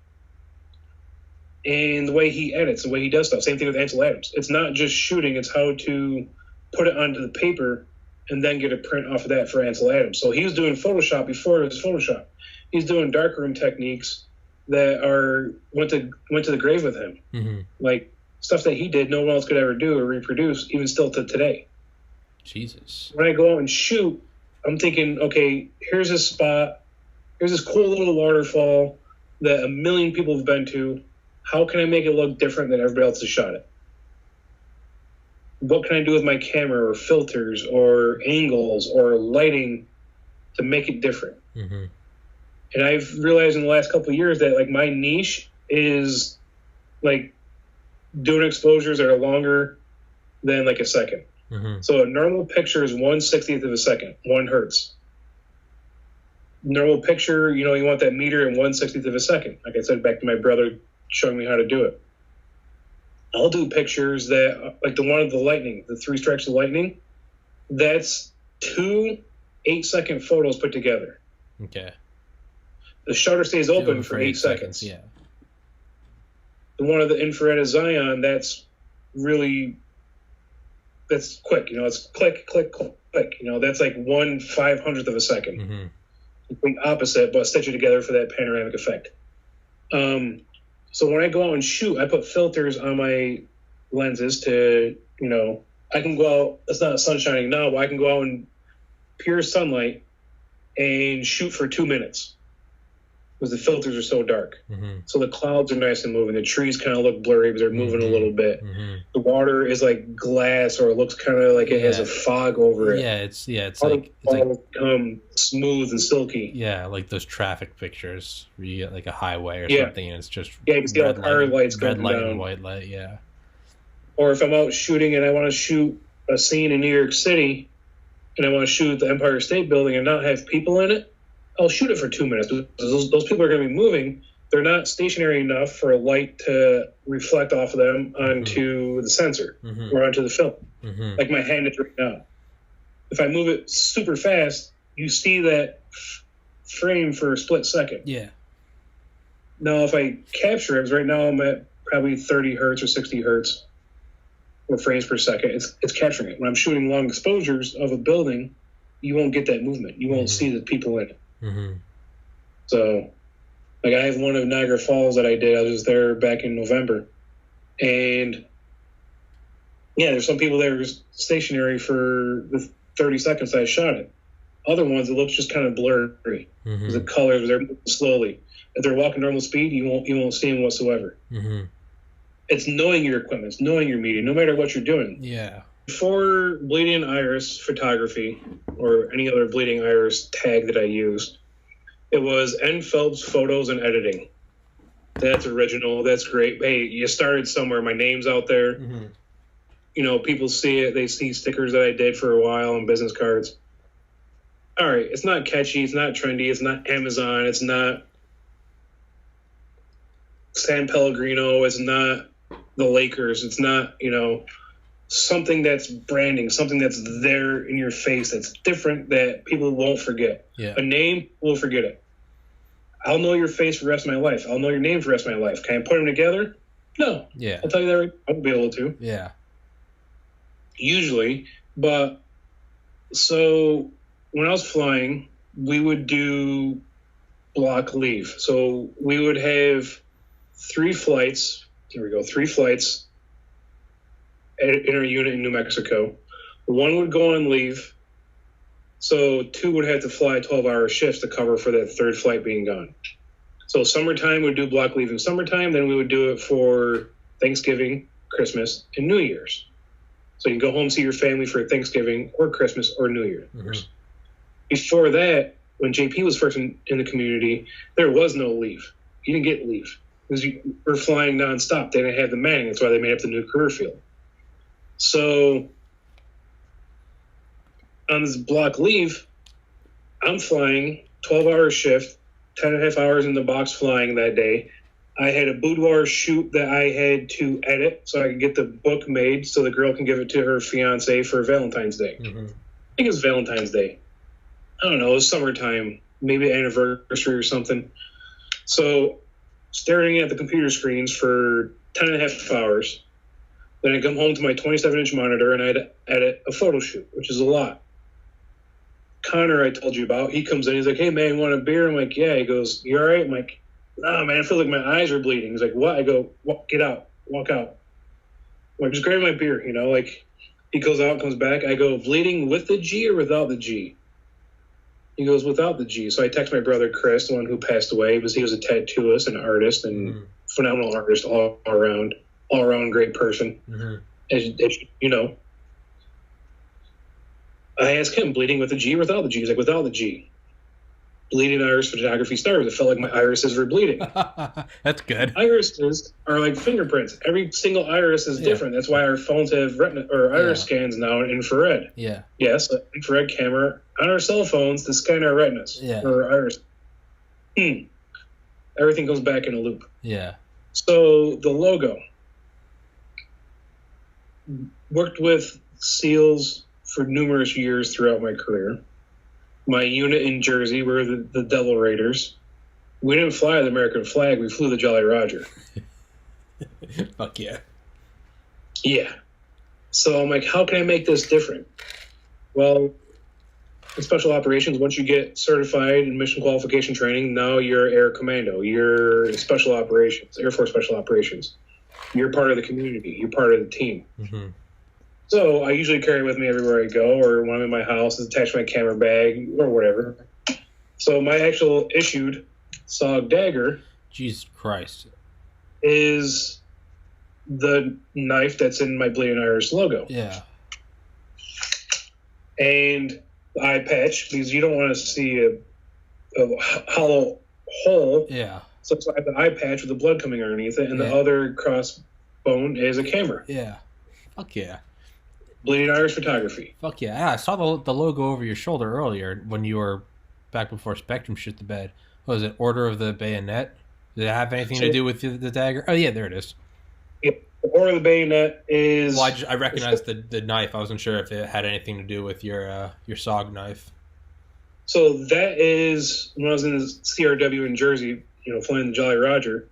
And the way he edits, the way he does stuff. Same thing with Ansel Adams. It's not just shooting, it's how to put it onto the paper and then get a print off of that for Ansel Adams. So he was doing Photoshop before it was Photoshop. He's doing darkroom techniques that went to the grave with him. Mm-hmm. Like stuff that he did, no one else could ever do or reproduce, even still to today. Jesus. When I go out and shoot, I'm thinking, okay, here's this spot, here's this cool little waterfall that 1 million people have been to. How can I make it look different than everybody else has shot it? What can I do with my camera or filters or angles or lighting to make it different? Mm-hmm. And I've realized in the last couple of years that like my niche is like doing exposures that are longer than like a second. Mm-hmm. So a normal picture is 1/60th of a second, 1 hertz. Normal picture, you know, you want that meter in 1/60th of a second. Like I said, back to my brother showing me how to do it. I'll do pictures that, like the one of the lightning, the 3 strikes of lightning, that's 2 8-second photos put together. Okay. The shutter stays open for 8 seconds. Yeah. The one of the infrared of Zion, that's quick. You know, it's click, click, click. You know, that's like 1/500th of a second. Mm-hmm. Complete opposite, but stitch it together for that panoramic effect. So when I go out and shoot, I put filters on my lenses to, you know, I can go out, it's not sun shining now, but I can go out in pure sunlight and shoot for 2 minutes because the filters are so dark. Mm-hmm. So the clouds are nice and moving. The trees kind of look blurry, but they're moving a little bit. Mm-hmm. The water is like glass, or it looks kind of like it has a fog over it. It's like smooth and silky. Yeah, like those traffic pictures where you get like a highway or something, and it's just you can see all the car lights red going light down. and white light. Yeah. Or if I'm out shooting and I want to shoot a scene in New York City, and I want to shoot the Empire State Building and not have people in it, I'll shoot it for 2 minutes. Those people are going to be moving. They're not stationary enough for a light to reflect off of them onto the sensor or onto the film. Mm-hmm. Like my hand is right now. If I move it super fast, you see that frame for a split second. Yeah. Now, if I capture it, right now I'm at probably 30 hertz or 60 hertz or frames per second. It's capturing it. When I'm shooting long exposures of a building, you won't get that movement. You won't see the people in it. Mm-hmm. So, like I have one of Niagara Falls that I did. I was there back in November, and yeah, there's some people that were stationary for the 30 seconds I shot it. Other ones, it looks just kind of blurry. Mm-hmm. The colors, they're moving slowly. If they're walking normal speed, you won't see them whatsoever. Mm-hmm. It's knowing your equipment, it's knowing your media, no matter what you're doing. Yeah. For bleeding iris photography or any other bleeding iris tag that I used, it was N. Phelps Photos and Editing. That's original. That's great. Hey, you started somewhere. My name's out there. Mm-hmm. You know, people see it. They see stickers that I did for a while on business cards. All right, it's not catchy. It's not trendy. It's not Amazon. It's not San Pellegrino. It's not the Lakers. It's not, you know, something that's branding, something that's there in your face, that's different, that people won't forget. Yeah. A name, we'll forget it. I'll know your face for the rest of my life. I'll know your name for the rest of my life. Can I put them together? No. Yeah. I'll tell you that right. I won't be able to. Yeah. Usually. But so when I was flying, we would do block leave. So we would have 3 flights. Here we go. 3 flights in our unit in New Mexico. 1 would go on leave. So 2 would have to fly 12-hour shifts to cover for that 3rd flight being gone. So summertime, we'd do block leave in summertime. Then we would do it for Thanksgiving, Christmas, and New Year's. So you can go home, see your family for Thanksgiving or Christmas or New Year's. Mm-hmm. Before that, when JP was first in the community, there was no leave. You didn't get leave because you were flying nonstop. They didn't have the manning. That's why they made up the new career field. So on this block leave, I'm flying 12-hour shift, 10.5 hours in the box flying that day. I had a boudoir shoot that I had to edit so I could get the book made so the girl can give it to her fiance for Valentine's Day. Mm-hmm. I think it was Valentine's Day. I don't know, it was summertime, maybe anniversary or something. So staring at the computer screens for 10.5 hours. Then I come home to my 27-inch monitor and I'd edit a photo shoot, which is a lot. Connor, I told you about, he comes in, he's like, hey, man, you want a beer? I'm like, yeah. He goes, you all right? I'm like, nah, man, I feel like my eyes are bleeding. He's like, what? I go, get out, walk out. I'm like, just grab my beer, you know, like, he goes out, comes back. I go, bleeding with the G or without the G? He goes, without the G. So I text my brother, Chris, the one who passed away, because he was a tattooist, an artist, and phenomenal artist all around great person. Mm-hmm. As you know. I asked him, bleeding with the G or without the G? He's like, without the G. Bleeding iris photography started. It felt like my irises were bleeding. That's good. Irises are like fingerprints. Every single iris is different. That's why our phones have retina or iris scans now in infrared. Yeah. Yes, an infrared camera on our cell phones to scan our retinas or iris. Everything goes back in a loop. Yeah. So the logo. Worked with SEALs for numerous years throughout my career. My unit in Jersey were the Devil Raiders. We didn't fly the American flag. We flew the Jolly Roger. Fuck yeah. Yeah. So I'm like, how can I make this different? Well, in special operations, once you get certified in mission qualification training, now you're Air Commando. You're in special operations, Air Force Special Operations. You're part of the community. You're part of the team. Mm-hmm. So I usually carry it with me everywhere I go, or when I'm in my house, attach my camera bag or whatever. So my actual issued SOG dagger, Jesus Christ, is the knife that's in my Bleeding Iris logo. Yeah. And the eye patch, because you don't want to see a hollow hole. Yeah. So I have the eye patch with the blood coming underneath it, and the other crossbone is a camera. Yeah. Fuck yeah. Bleeding Iris Photography. Fuck yeah. I saw the logo over your shoulder earlier when you were back before Spectrum shit the bed. What was it? Order of the Bayonet? Did it have anything to do with the dagger? Oh, yeah, there it is. Yeah, the Order of the Bayonet is... Well, I recognized the knife. I wasn't sure if it had anything to do with your SOG knife. So that is, when I was in the CRW in Jersey, you know, flying the Jolly Roger,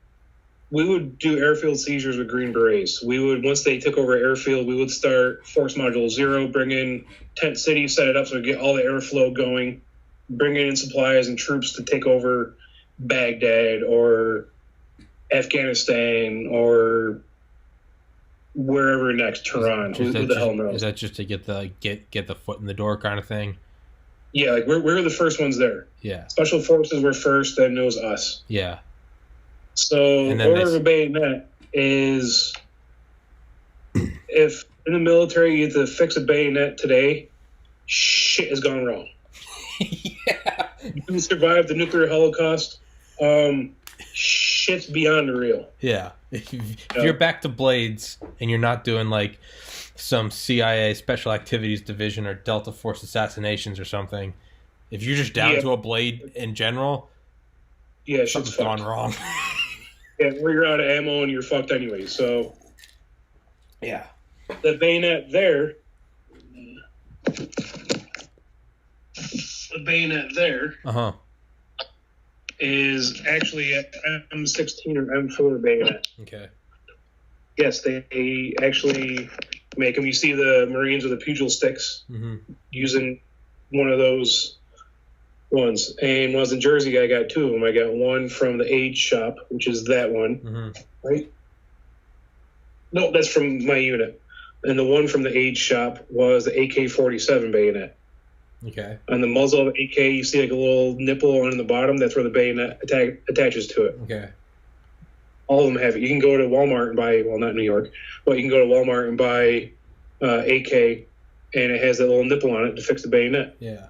we would do airfield seizures with Green Berets. We would, once they took over airfield, we would start Force Module 0, bring in Tent City, set it up so we get all the airflow going, bring in supplies and troops to take over Baghdad or Afghanistan or wherever next, Tehran. Who the hell knows? Is that just to get the foot in the door kind of thing? Yeah, like we're the first ones there. Yeah. Special Forces were first, then it was us. Yeah. So Order of a Bayonet is, if in the military you have to fix a bayonet today, shit has gone wrong. Yeah. You survived the nuclear holocaust. shit's beyond real. Yeah. If you're back to blades and you're not doing like some CIA Special Activities Division or Delta Force assassinations or something, if you're just down to a blade in general, shit's something's gone wrong. Yeah, or you're out of ammo and you're fucked anyway. So, yeah. The bayonet there. The bayonet there. Is actually an M16 or M4 bayonet. Okay. Yes, they actually make them. You see the Marines with the pugil sticks using one of those ones. And when I was in Jersey, I got two of them. I got one from the Age shop, which is that one, right? No, that's from my unit. And the one from the Age shop was the AK-47 bayonet. Okay. On the muzzle of the AK, you see like a little nipple on the bottom. That's where the bayonet attaches to it. Okay. All of them have it. You can go to Walmart and buy, well, not New York, but you can go to Walmart and buy AK, and it has that little nipple on it to fix the bayonet. Yeah.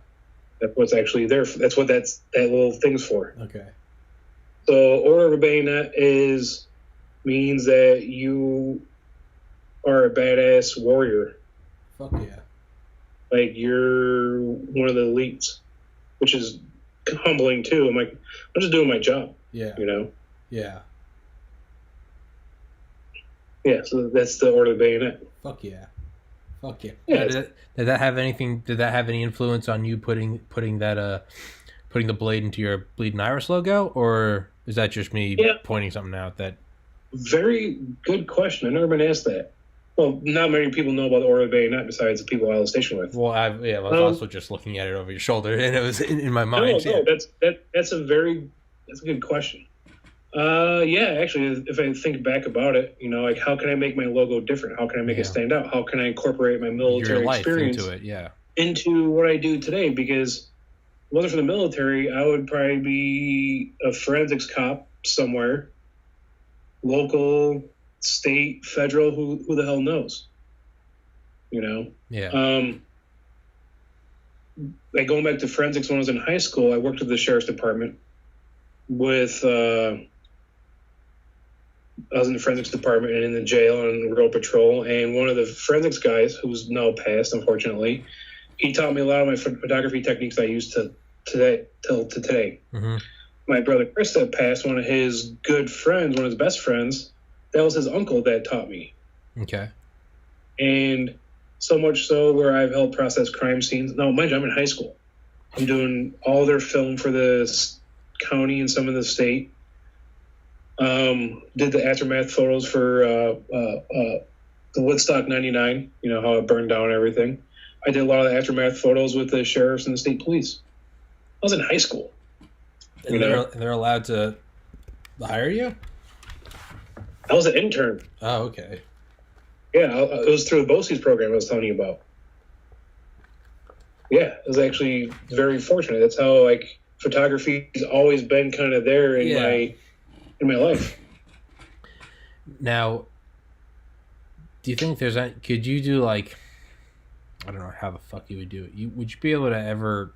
That's what's actually there. That's what that little thing's for. Okay. So order of a bayonet means that you are a badass warrior. Fuck yeah. Like, you're one of the elites, which is humbling, too. I'm like, I'm just doing my job. Yeah. You know? Yeah. Yeah, so that's the order of the bayonet. Fuck yeah. Fuck yeah. Yeah. Did that have any influence on you putting the blade into your Bleeding Iris logo, or is that just me pointing something out that... Very good question. I've never been asked that. Well, not many people know about the order of the bayonet besides the people I was stationed with. Well, I was also just looking at it over your shoulder, and it was in my mind. No, that's a good question. Actually, if I think back about it, you know, like, how can I make my logo different? How can I make it stand out? How can I incorporate my military experience into it? Into what I do today? Because if it wasn't for the military, I would probably be a forensics cop somewhere, local, state, federal, who the hell knows? You know? Yeah. Like, going back to forensics, when I was in high school, I worked with the sheriff's department with, I was in the forensics department and in the jail and road patrol, and one of the forensics guys, who's now passed, unfortunately, he taught me a lot of my photography techniques I use till today. My brother Chris that passed, one of his good friends, one of his best friends, that was his uncle that taught me. Okay. And so much so where I've helped process crime scenes. No, mind you, I'm in high school. I'm doing all their film for the county and some of the state. Did the aftermath photos for the Woodstock 99, you know, how it burned down and everything. I did a lot of the aftermath photos with the sheriffs and the state police. I was in high school. And they're allowed to hire you? I was an intern. Oh, okay. Yeah, it was through the BOCES program I was telling you about. Yeah, it was actually very fortunate. That's how, like, photography's always been kind of there in my life. Now, do you think could you do, like, I don't know how the fuck you would do it. Would you be able to ever,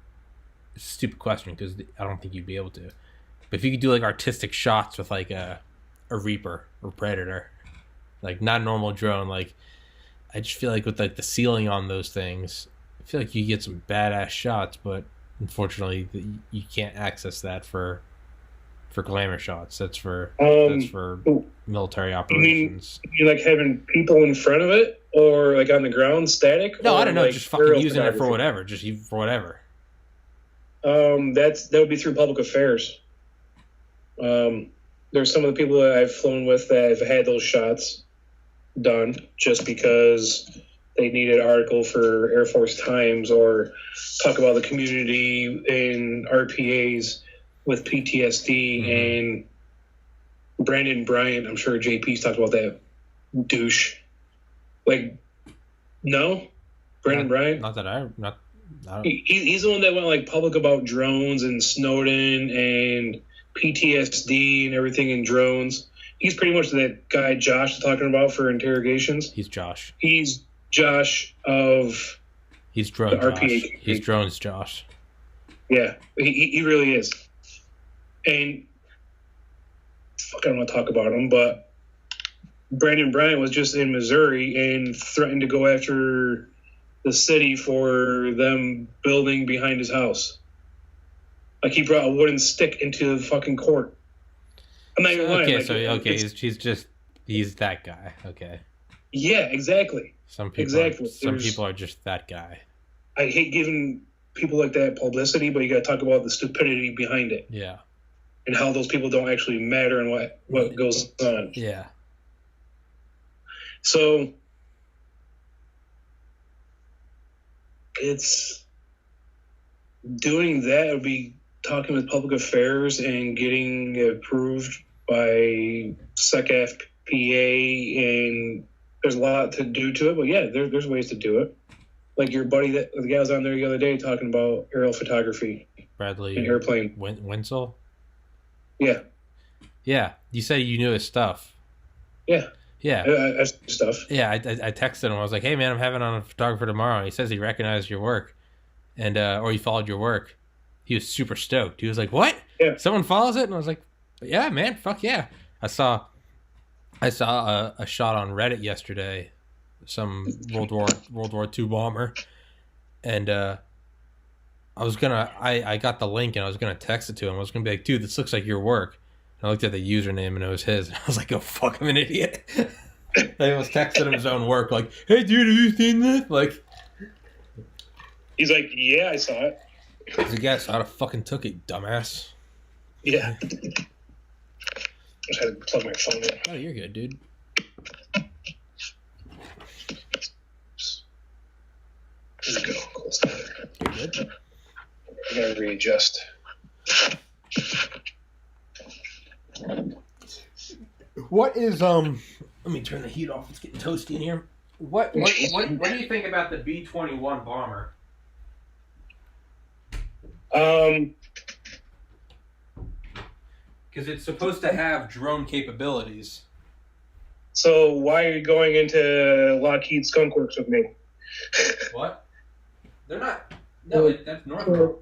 stupid question, because I don't think you'd be able to, but if you could do, like, artistic shots with, like, a Reaper or Predator, like, not normal drone, like, I just feel like with, like, the ceiling on those things, I feel like you get some badass shots, but unfortunately you can't access that for glamour shots. That's for military operations. You mean like having people in front of it, or like on the ground static? No, I don't know. Like just fucking using it for whatever. Just for whatever. That would be through public affairs. There's some of the people that I've flown with that have had those shots done just because they needed an article for Air Force Times or talk about the community in RPAs with PTSD. And Brandon Bryant, I'm sure JP's talked about that douche. Like, no? Brandon Bryant? He's the one that went, like, public about drones and Snowden and PTSD and everything in drones. He's pretty much that guy Josh is talking about for interrogations. He's Josh. He's Josh of He's drone the Josh. RPA. He's drones Josh. Yeah, he really is. And I don't want to talk about him, but Brandon Bryant was just in Missouri and threatened to go after the city for them building behind his house. Like, he brought a wooden stick into the fucking court. I'm not even lying. He's that guy. Okay. Yeah, exactly. Some people are just that guy. I hate giving people like that publicity, but you got to talk about the stupidity behind it. Yeah. And how those people don't actually matter and what goes on. Yeah. So it's doing that would be talking with public affairs and getting approved by SecFPA, and there's a lot to do to it. But yeah, there's ways to do it. Like your buddy, the guy was on there the other day talking about aerial photography. Bradley and airplane. Wenzel? Yeah. Yeah. You said you knew his stuff. Yeah. Yeah. I stuff. Yeah, I texted him. I was like, hey, man, I'm having on a photographer tomorrow. And he says he recognized your work, and or he followed your work. He was super stoked. He was like, what? Yeah. Someone follows it? And I was like, yeah, man, fuck yeah. I saw a shot on Reddit yesterday, some World War II bomber, and I got the link and I was gonna text it to him. I was gonna be like, dude, this looks like your work. And I looked at the username and it was his. And I was like, oh fuck, I'm an idiot. I was texting him his own work, like, hey dude, have you seen this? Like, he's like, yeah, I saw it. I was like, yes, I'd have fucking took it, dumbass. Yeah. Just had to plug my phone in. Oh, you're good, dude. There we go. Close to it. You're good. I gotta readjust. What is Let me turn the heat off. It's getting toasty in here. What do you think about the B-21 bomber? Because it's supposed to have drone capabilities. So why are you going into Lockheed Skunk Works with me? What? They're not. No, that's Northrop.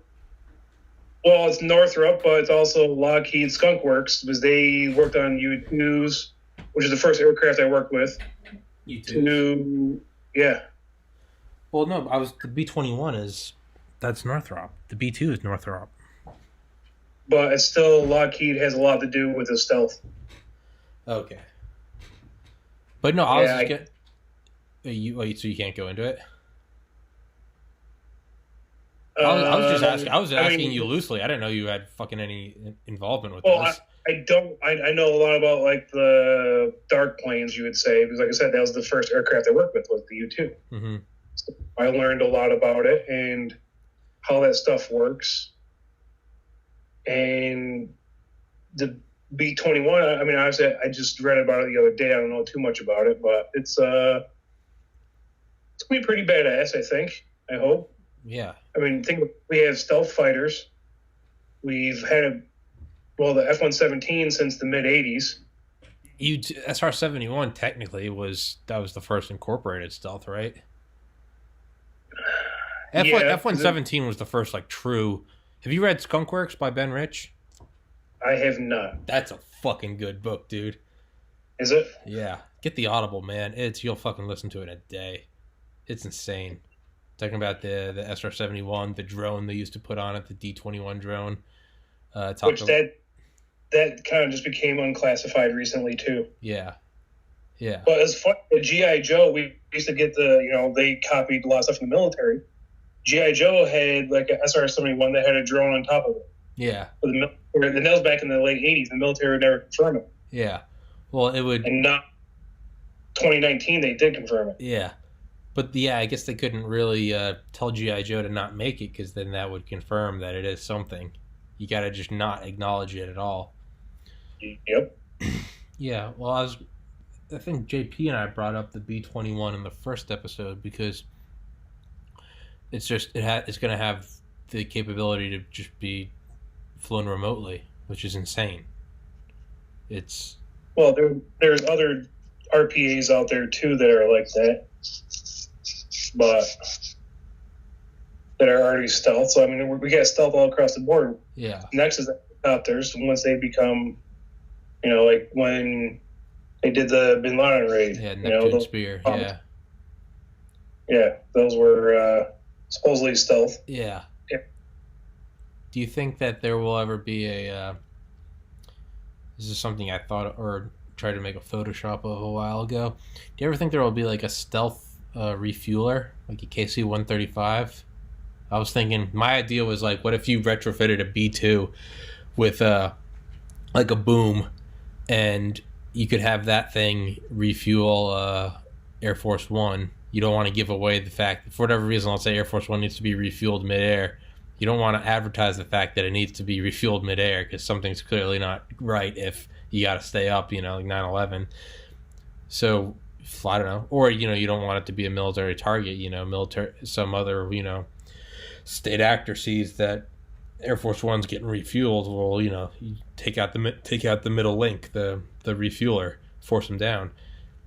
Well, it's Northrop, but it's also Lockheed Skunk Works because they worked on U-2s, which is the first aircraft I worked with. U-2s? Yeah. Well, no, the B-21 that's Northrop. The B-2 is Northrop. But it's still, Lockheed has a lot to do with the stealth. Okay. But no, I was just getting... So you can't go into it? I was just asking. I was asking you loosely. I didn't know you had fucking any involvement with this. I don't. I know a lot about like the dark planes, you would say, because like I said, that was the first aircraft I worked with was the U-2. Mm-hmm. So I learned a lot about it and how that stuff works. And the B-21. I mean, obviously, I just read about it the other day. I don't know too much about it, but it's gonna be pretty badass. I think. I hope. Yeah. I mean, we have stealth fighters. We've had the F-117 since the mid '80s. SR-71 technically was the first incorporated stealth, right? F-117 was the first like true. Have you read Skunk Works by Ben Rich? I have not. That's a fucking good book, dude. Is it? Yeah. Get the Audible, man. You'll fucking listen to it in a day. It's insane. Talking about the SR-71, the drone they used to put on it, the D-21 drone. That kind of just became unclassified recently too. Yeah. Yeah. But it's fun. At G.I. Joe, we used to get they copied a lot of stuff from the military. G.I. Joe had like an SR-71 that had a drone on top of it. Yeah. And that was back in the late 80s. The military would never confirm it. Yeah. Well, it would... And not 2019, they did confirm it. Yeah. But, yeah, I guess they couldn't really tell G.I. Joe to not make it because then that would confirm that it is something. You got to just not acknowledge it at all. Yep. Yeah, well, I think JP and I brought up the B-21 in the first episode because it's going to have the capability to just be flown remotely, which is insane. Well, there's other RPAs out there too that are like that, but that are already stealth. So I mean, we got stealth all across the board. Yeah. Next is helicopters. Once they become like when they did the Bin Laden raid. Yeah, Neptune Spear. Yeah. Yeah, those were supposedly stealth. Yeah. Do you think that there will ever be a? This is something I thought or tried to make a Photoshop of a while ago. Do you ever think there will be like a stealth refueler, like a KC-135? I was thinking, my idea was like, what if you retrofitted a B-2 with like a boom, and you could have that thing refuel Air Force One. You don't want to give away the fact that, for whatever reason, let's say Air Force One needs to be refueled midair. You don't want to advertise the fact that it needs to be refueled midair, because something's clearly not right if you got to stay up, like 9/11. So, I don't know. Or, you don't want it to be a military target, some other, state actor sees that Air Force One's getting refueled. Well, you take out the middle link, the refueler, force them down.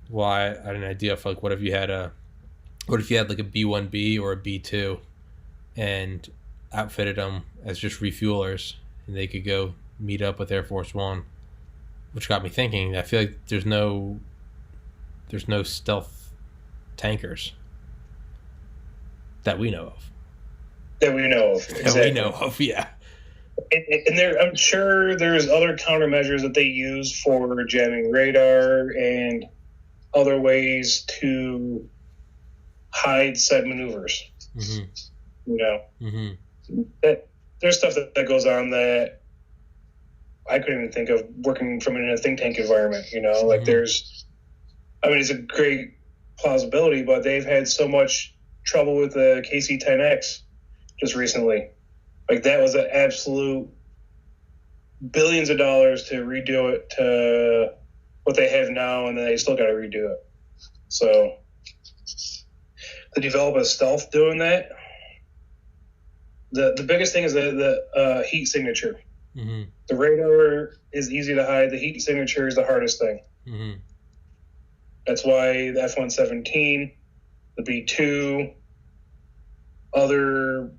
Well, I had an idea of like, what if you had like a B-1B or a B-2 and outfitted them as just refuelers, and they could go meet up with Air Force One, which got me thinking. I feel like there's no stealth tankers that we know of. Exactly. That we know of, yeah. And I'm sure there's other countermeasures that they use for jamming radar and other ways to hide said maneuvers. Mm-hmm. Mm-hmm. There's stuff that goes on that I couldn't even think of working from in a think tank environment. Like mm-hmm. It's a great plausibility, but they've had so much trouble with the KC-10X just recently. Like, that was an absolute billions of dollars to redo it to what they have now, and then they still got to redo it. So to develop a stealth doing that, the biggest thing is the heat signature. Mm-hmm. The radar is easy to hide. The heat signature is the hardest thing. Mm-hmm. That's why the F-117, the B-2, other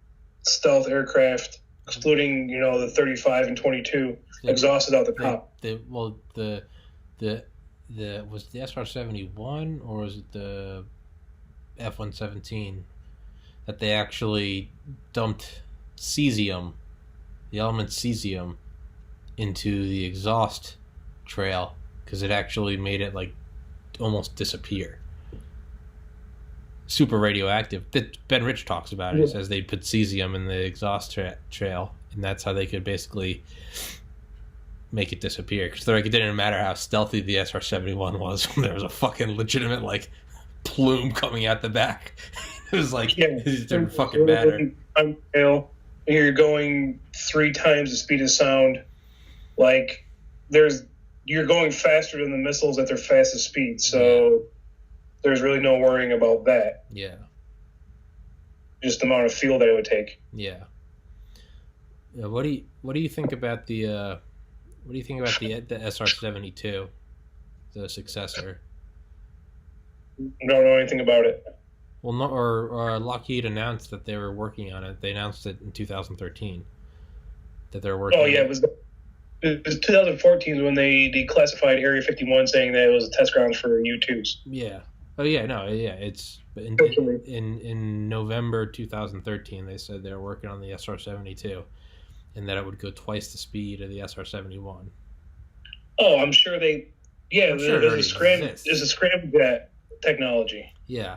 stealth aircraft, excluding the 35 and 22, exhausted out the top. Was the SR-71 or was it the F-117 that they actually dumped cesium, the element cesium, into the exhaust trail because it actually made it like almost disappear. Super radioactive. Ben Rich talks about it. He says they put cesium in the exhaust trail, and that's how they could basically make it disappear. Because it didn't matter how stealthy the SR-71 was. There was a fucking legitimate plume coming out the back. It was like it didn't fucking matter. You're going 3 times the speed of sound. You're going faster than the missiles at their fastest speed. So. Yeah. There's really no worrying about that. Yeah. Just the amount of fuel that it would take. Yeah. What do you think about the SR-72, the successor? I don't know anything about it. Well, no, or Lockheed announced that they were working on it. They announced it in 2013 that they're working. Oh yeah, it was 2014 when they declassified Area 51, saying that it was a test ground for U-2s. Yeah. Oh yeah, no, yeah. It's in November 2013. They said they were working on the SR-72, and that it would go twice the speed of the SR-71. Oh, I'm sure they. Yeah, there's a scramjet technology. Yeah,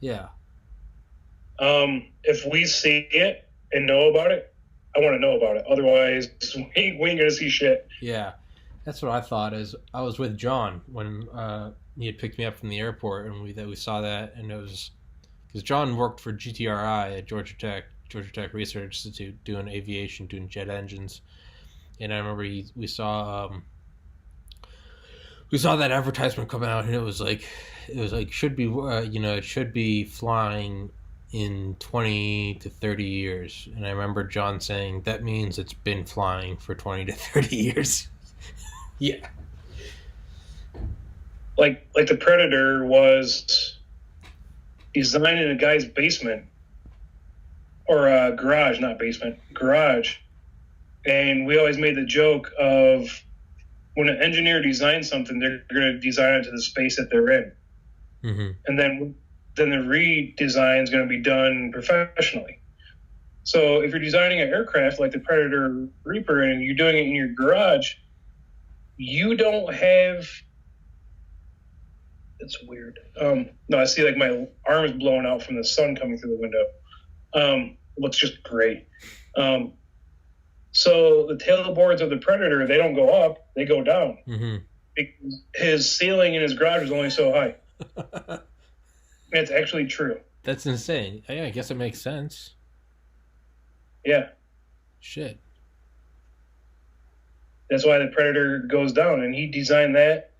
yeah. If we see it and know about it, I want to know about it. Otherwise, we ain't gonna see shit. Yeah, that's what I thought. Is I was with John when he had picked me up from the airport, and we saw that, and it was because John worked for GTRI at Georgia Tech Research Institute, doing aviation, doing jet engines, and I remember we saw that advertisement come out, and it was like should be it should be flying in 20 to 30 years, and I remember John saying that means it's been flying for 20 to 30 years. Yeah. Like the Predator was designed in a guy's basement or a garage, not basement, garage. And we always made the joke of when an engineer designs something, they're going to design it to the space that they're in. Mm-hmm. And then the redesign is going to be done professionally. So if you're designing an aircraft like the Predator or Reaper and you're doing it in your garage, you don't have... It's weird. No, I see like my arm is blowing out from the sun coming through the window. Looks just great. So the tail boards of the Predator, they don't go up, they go down. Mm-hmm. Because his ceiling in his garage is only so high. It's actually true. That's insane. Yeah, I guess it makes sense. Yeah. Shit. That's why the Predator goes down. And he designed that.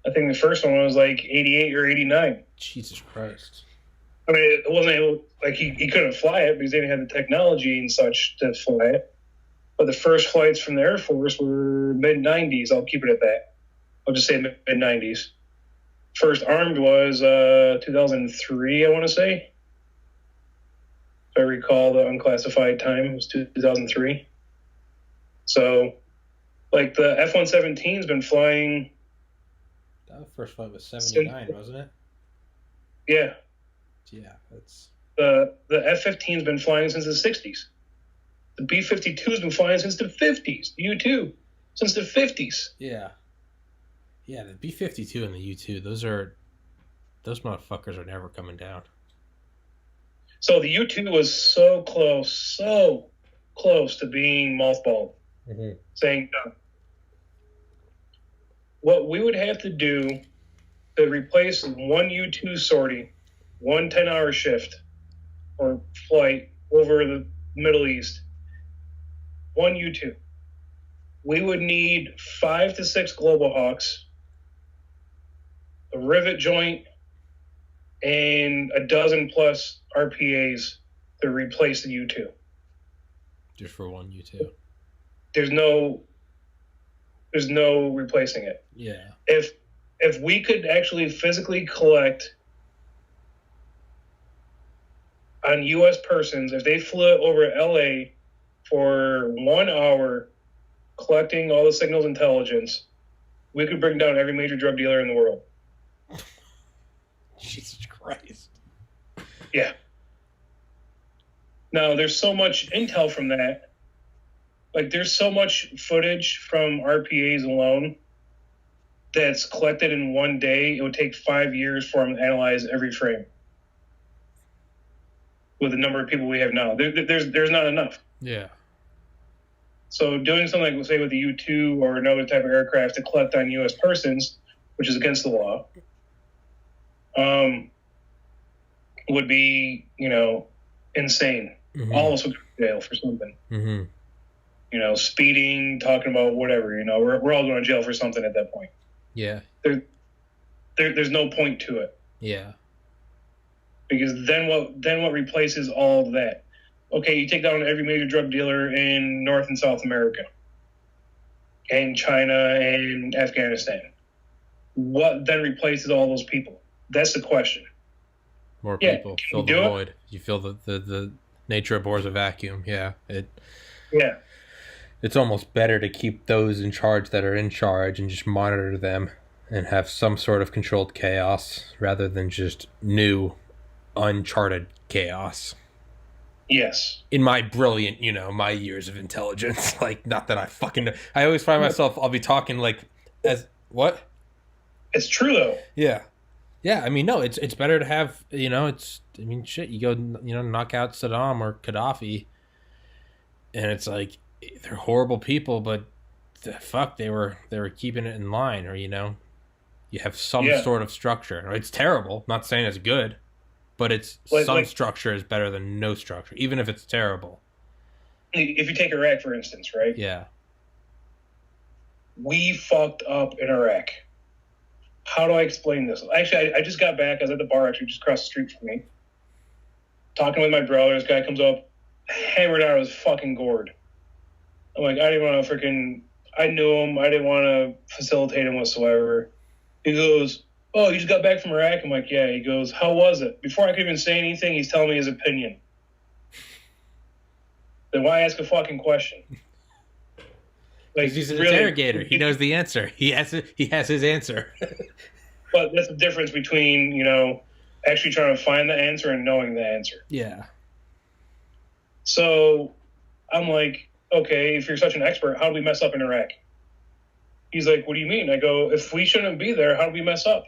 I think the first one was like 88 or 89. Jesus Christ. I mean, it wasn't able, like he couldn't fly it because they didn't have the technology and such to fly it. But the first flights from the Air Force were mid-90s. I'll keep it at that. I'll just say mid-90s. First armed was 2003, I want to say. If I recall the unclassified time, it was 2003. So, like, the F-117's been flying... That first flight was 79, wasn't it? Yeah. Yeah, that's... The F-15's been flying since the 60s. The B-52's been flying since the 50s. The U-2, since the 50s. Yeah. Yeah, the B-52 and the U-2, those motherfuckers are never coming down. So the U-2 was so close to being mothballed. Mm-hmm. Saying no. What we would have to do to replace one U-2 sortie, one 10-hour shift or flight over the Middle East, one U-2, we would need 5 to 6 Global Hawks, a rivet joint, and a dozen plus RPAs to replace the U-2. Just for one U-2. There's no replacing it. Yeah. If we could actually physically collect on U.S. persons, if they flew over LA for 1 hour collecting all the signals intelligence, we could bring down every major drug dealer in the world. Jesus Christ. Yeah. Now, there's so much intel from that. Like, there's so much footage from RPAs alone that's collected in one day. It would take 5 years for them to analyze every frame with the number of people we have now. There's not enough. Yeah. So doing something like, say, with the U-2 or another type of aircraft to collect on U.S. persons, which is against the law, would be, insane. Mm-hmm. All of us would go to jail for something. Mm-hmm. Speeding, talking about whatever, we're all going to jail for something at that point. Yeah. There's no point to it. Yeah. Because then what replaces all of that? Okay, you take down every major drug dealer in North and South America, and China and Afghanistan. What then replaces all those people? That's the question. More people fill the void. You fill the nature abhors a vacuum. Yeah. Yeah. It's almost better to keep those in charge that are in charge and just monitor them and have some sort of controlled chaos rather than just new, uncharted chaos. Yes. In my brilliant, my years of intelligence. Like, not that I fucking know. I always find myself, I'll be talking what? It's true, though. Yeah. Yeah, I mean, no, it's better to have, shit, you go, knock out Saddam or Gaddafi, and it's like, they're horrible people, but fuck, they were keeping it in line, or, you have some sort of structure. It's terrible. I'm not saying it's good, but it's some structure is better than no structure, even if it's terrible. If you take Iraq, for instance, right? Yeah. We fucked up in Iraq. How do I explain this? Actually, I just got back. I was at the bar, actually, just across the street from me. Talking with my brother. This guy comes up, hammered out of his fucking gourd. I'm like, I didn't want to I knew him. I didn't want to facilitate him whatsoever. He goes, oh, you just got back from Iraq? I'm like, yeah. He goes, how was it? Before I could even say anything, he's telling me his opinion. Then why ask a fucking question? Like, He's an really, interrogator. He knows the answer. He has his answer. But that's the difference between, you know, actually trying to find the answer and knowing the answer. Yeah. So I'm like, okay, if you're such an expert, how did we mess up in Iraq? He's like, what do you mean? I go, if we shouldn't be there, how did we mess up?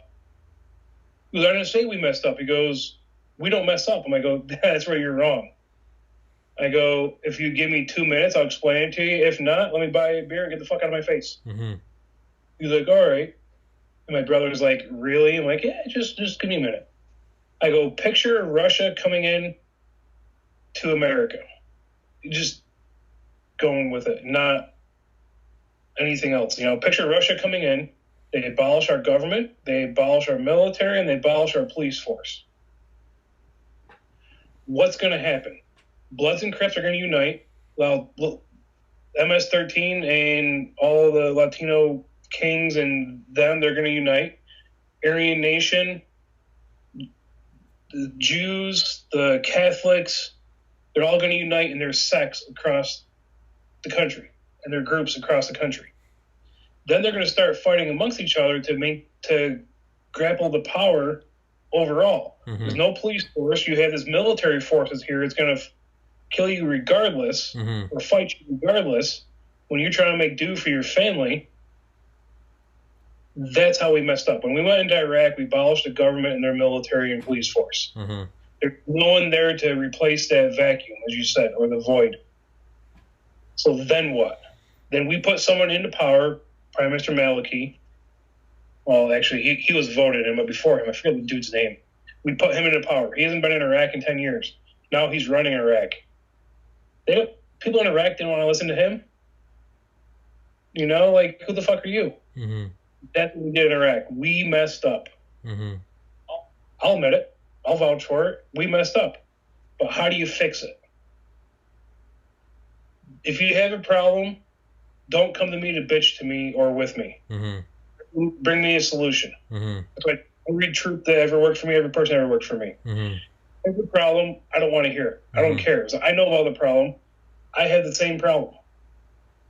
He goes, I didn't say we messed up. He goes, we don't mess up. I go, that's where you're wrong. I go, if you give me 2 minutes, I'll explain it to you. If not, let me buy a beer and get the fuck out of my face. Mm-hmm. He's like, all right. And my brother's like, really? I'm like, yeah, just give me a minute. I go, picture Russia coming in to America. Just going with it, not anything else. You know, picture Russia coming in. They abolish our government, they abolish our military, and they abolish our police force. What's going to happen? Bloods and Crips are going to unite. Well, MS-13 and all the Latino kings and them, they're going to unite. Aryan Nation, the Jews, the Catholics, they're all going to unite in their sects across the country and their groups across the country. Then they're going to start fighting amongst each other to grapple the power overall. Mm-hmm. There's no police force. You have this military forces here. It's going to kill you regardless, mm-hmm. or fight you regardless. When you're trying to make do for your family, that's how we messed up. When we went into Iraq, we abolished the government and their military and police force. Mm-hmm. There's no one there to replace that vacuum, as you said, or the void. So then what? Then we put someone into power, Prime Minister Maliki. Well, actually, he was voted in, but before him, I forget the dude's name. We put him into power. He hasn't been in Iraq in 10 years. Now he's running Iraq. People in Iraq didn't want to listen to him. You know, like, who the fuck are you? Mm-hmm. That's what we did in Iraq. We messed up. Mm-hmm. I'll admit it. I'll vouch for it. We messed up. But how do you fix it? If you have a problem, don't come to me to bitch to me or with me. Mm-hmm. Bring me a solution. Mm-hmm. That's why every troop that ever worked for me, every person ever worked for me. Mm-hmm. Every problem, I don't want to hear it. I don't care. So I know about the problem. I have the same problem.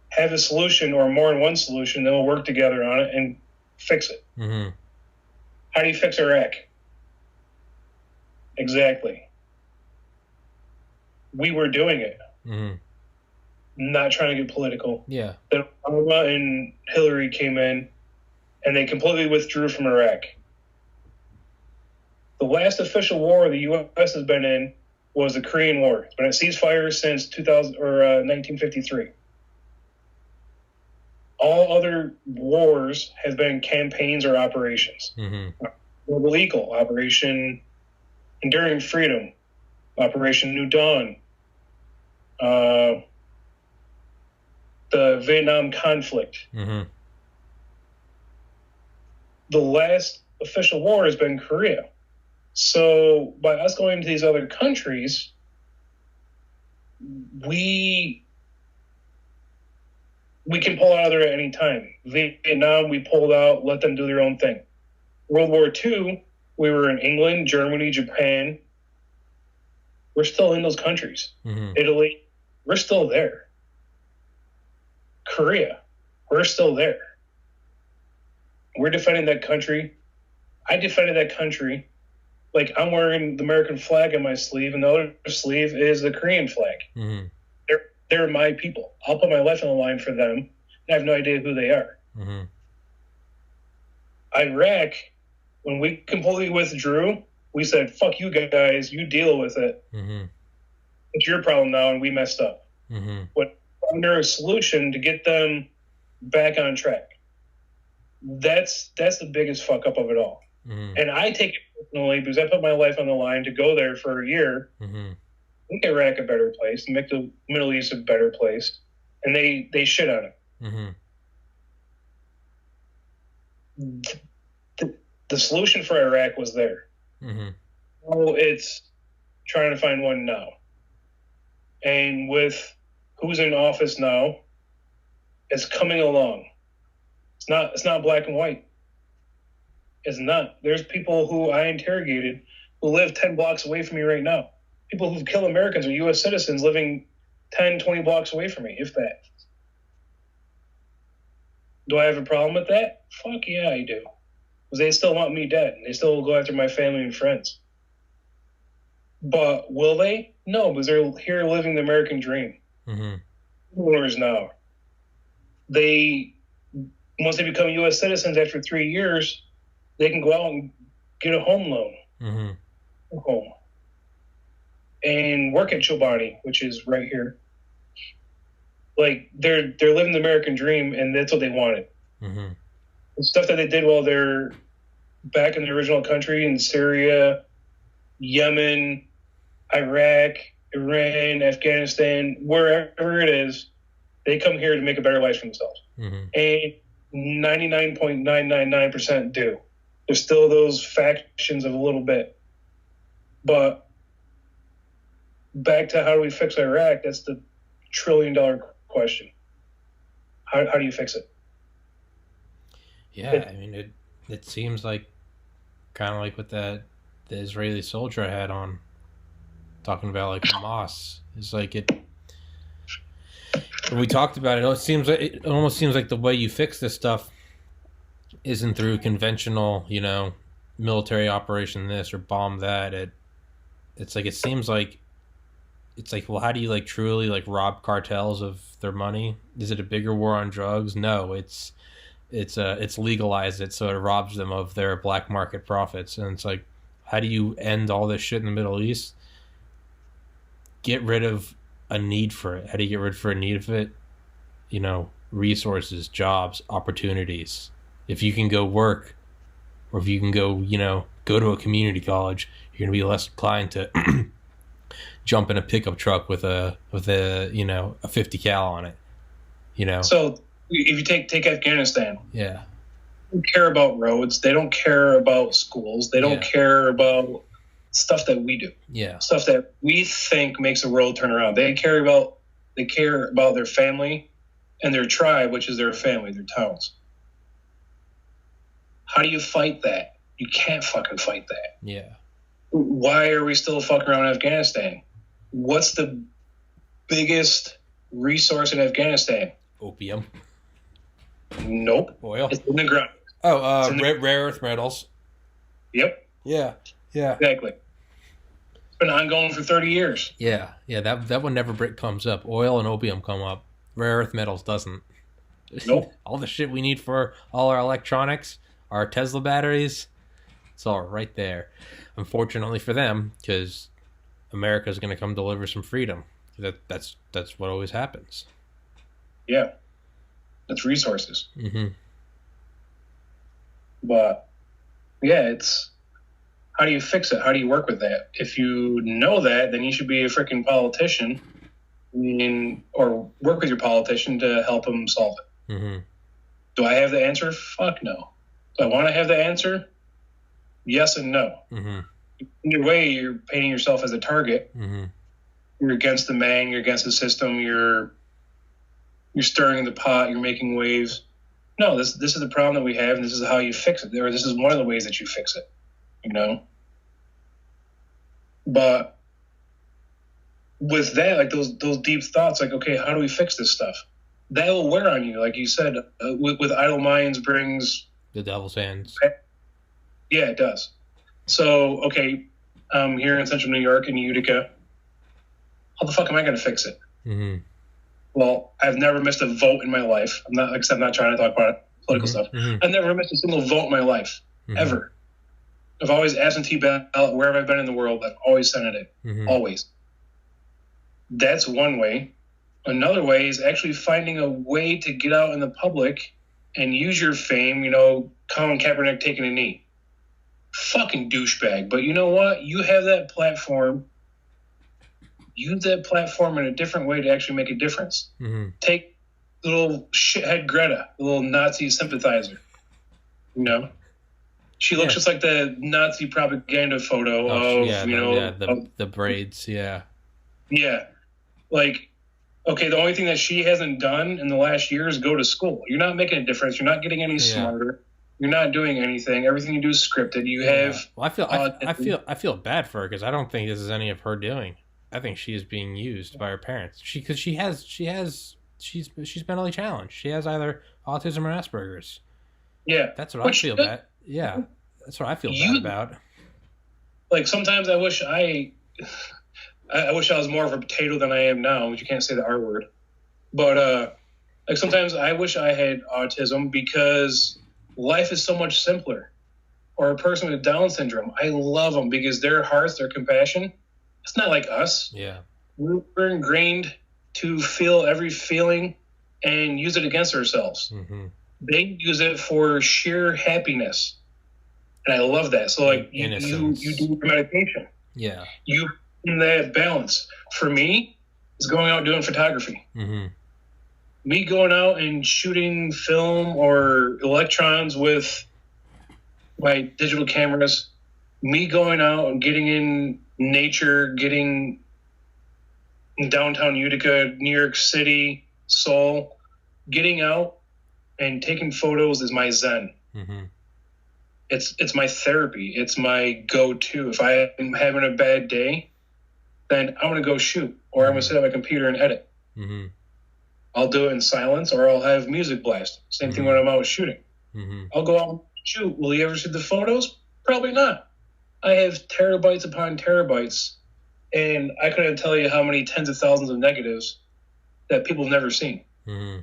Have a solution or more than one solution, then we'll work together on it and fix it. Mm-hmm. How do you fix Iraq? Exactly. We were doing it. Mm-hmm. Not trying to get political. Yeah. Then Obama and Hillary came in, and they completely withdrew from Iraq. The last official war the U.S. has been in was the Korean War. It's been a ceasefire since 1953. All other wars have been campaigns or operations. Mm-hmm. Global Eagle, Operation Enduring Freedom, Operation New Dawn, the Vietnam conflict. Mm-hmm. The last official war has been Korea. So by us going to these other countries, we can pull out of there at any time. Vietnam, we pulled out, let them do their own thing. World War II, we were in England, Germany, Japan. We're still in those countries. Mm-hmm. Italy, we're still there. Korea, we're still there. We're defending that country. I defended that country. Like, I'm wearing the American flag on my sleeve, and the other sleeve is the Korean flag. Mm-hmm. They're my people. I'll put my life on the line for them, and I have no idea who they are. Mm-hmm. Iraq, when we completely withdrew, we said, fuck you guys, you deal with it. Mm-hmm. It's your problem now, and we messed up. Mm-hmm. What under a solution to get them back on track. That's the biggest fuck up of it all. Mm-hmm. And I take it personally because I put my life on the line to go there for a year, mm-hmm. make Iraq a better place, and make the Middle East a better place, and they shit on it. Mm-hmm. The solution for Iraq was there. Mm-hmm. So it's trying to find one now. And with who's in office now, it's coming along. It's not black and white. It's not. There's people who I interrogated who live 10 blocks away from me right now. People who've killed Americans or U.S. citizens living 10, 20 blocks away from me, if that. Do I have a problem with that? Fuck yeah, I do. Because they still want me dead. They still will go after my family and friends. But will they? No, because they're here living the American dream. Wars now. Once they become U.S. citizens after 3 years, they can go out and get a home loan. Home. And work at Chobani, which is right here. Like, they're living the American dream, and that's what they wanted. The stuff that they did while they're back in the original country in Syria, Yemen, Iraq, Iran, Afghanistan, wherever it is, they come here to make a better life for themselves. And 99.999% do. There's still those factions of a little bit. But back to how do we fix Iraq, that's the trillion-dollar question. How do you fix it? Yeah, I mean, it seems like kind of like what the Israeli soldier I had on, talking about like Hamas. It's like when we talked about it, it almost seems like the way you fix this stuff isn't through conventional, military operation this or bomb that. It's like, it seems like it's like, well, how do you like truly like rob cartels of their money? Is it a bigger war on drugs? No, it's legalized it, so it robs them of their black market profits. And it's like, how do you end all this shit in the Middle East? Get rid of a need for it. How do you get rid of a need of it? Resources, jobs, opportunities. If you can go work, or if you can go, go to a community college, you're gonna be less inclined to jump in a pickup truck with a 50 cal on it. So if you take Afghanistan, yeah, they don't care about roads. They don't care about schools. They don't care about stuff that we do. Yeah, stuff that we think makes the world turn around. They care about their family and their tribe, which is their family, their towns. How do you fight that? You can't fucking fight that. Yeah. Why are we still fucking around in Afghanistan? What's the biggest resource in Afghanistan? Opium. Nope. Oil. It's in the ground. Oh, rare earth metals. Yep. Yeah. Exactly. It's been ongoing for 30 years. Yeah. That one never comes up. Oil and opium come up. Rare earth metals doesn't. Nope. All the shit we need for all our electronics, our Tesla batteries, it's all right there. Unfortunately for them, because America's going to come deliver some freedom. That's what always happens. Yeah. That's resources. Mm-hmm. But, yeah, it's... How do you fix it? How do you work with that? If you know that, then you should be a freaking politician, or work with your politician to help them solve it. Mm-hmm. Do I have the answer? Fuck no. Do I want to have the answer? Yes and no. Mm-hmm. Either way, you're painting yourself as a target. Mm-hmm. You're against the man. You're against the system. You're stirring the pot. You're making waves. No, this is the problem that we have, and this is how you fix it. Or this is one of the ways that you fix it. But with that, like those deep thoughts, like, okay, how do we fix this stuff? That will wear on you, like you said. With idle minds brings the devil's hands. Yeah, it does. So, okay, here in Central New York in Utica, how the fuck am I going to fix it? Mm-hmm. Well, I've never missed a vote in my life. I'm not trying to talk about political stuff. Mm-hmm. I've never missed a single vote in my life, ever. I've always absentee ballot wherever I've been in the world. I've always sent it in, always. That's one way. Another way is actually finding a way to get out in the public and use your fame. Colin Kaepernick taking a knee. Fucking douchebag. But you know what? You have that platform. Use that platform in a different way to actually make a difference. Mm-hmm. Take little shithead Greta, the little Nazi sympathizer. She looks just like the Nazi propaganda photo the braids, yeah. Yeah. Like, okay, the only thing that she hasn't done in the last year is go to school. You're not making a difference. You're not getting any smarter. You're not doing anything. Everything you do is scripted. You have... Well, I feel bad for her because I don't think this is any of her doing. I think she is being used by her parents. She has she's mentally challenged. She has either autism or Asperger's. Yeah. That's what I feel bad. Yeah, that's what I feel bad about. Like sometimes I wish I was more of a potato than I am now, but you can't say the R word. But like sometimes I wish I had autism because life is so much simpler. Or a person with Down syndrome, I love them because their hearts, their compassion, it's not like us. Yeah. We're ingrained to feel every feeling and use it against ourselves. Mm-hmm. They use it for sheer happiness. And I love that. So like you do your meditation. Yeah. You in that balance. For me, it's going out doing photography. Mm-hmm. Me going out and shooting film or electrons with my digital cameras, me going out and getting in nature, getting in downtown Utica, New York City, Seoul, getting out and taking photos is my zen. Mm-hmm. It's my therapy. It's my go-to. If I am having a bad day, then I'm going to go shoot, or I'm going to sit at my computer and edit. Mm-hmm. I'll do it in silence, or I'll have music blast. Same thing when I'm out shooting. Mm-hmm. I'll go out and shoot. Will you ever see the photos? Probably not. I have terabytes upon terabytes, and I couldn't tell you how many tens of thousands of negatives that people have never seen. Mm-hmm.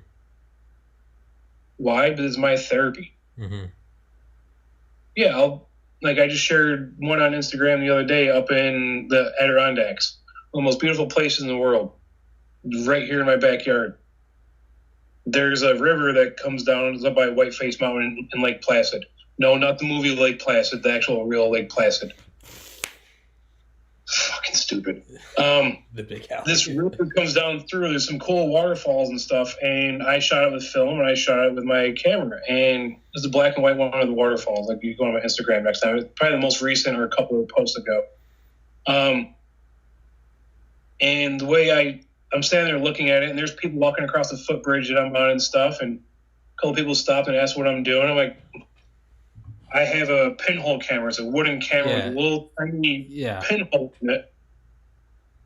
Why? Because it's my therapy. Mm-hmm. Yeah, I just shared one on Instagram the other day up in the Adirondacks, one of the most beautiful places in the world, right here in my backyard. There's a river that comes down, it's up by Whiteface Mountain in Lake Placid. No, not the movie Lake Placid, the actual real Lake Placid. Fucking stupid. The big house. This river comes down through. There's some cool waterfalls and stuff, and I shot it with film, and I shot it with my camera. And it's a black and white one of the waterfalls. Like, you go on my Instagram next time. It's probably the most recent or a couple of posts ago. And the way I'm standing there looking at it, and there's people walking across the footbridge that I'm on and stuff, and a couple people stopped and asked what I'm doing. I'm like, I have a pinhole camera. It's a wooden camera with a little tiny pinhole in it.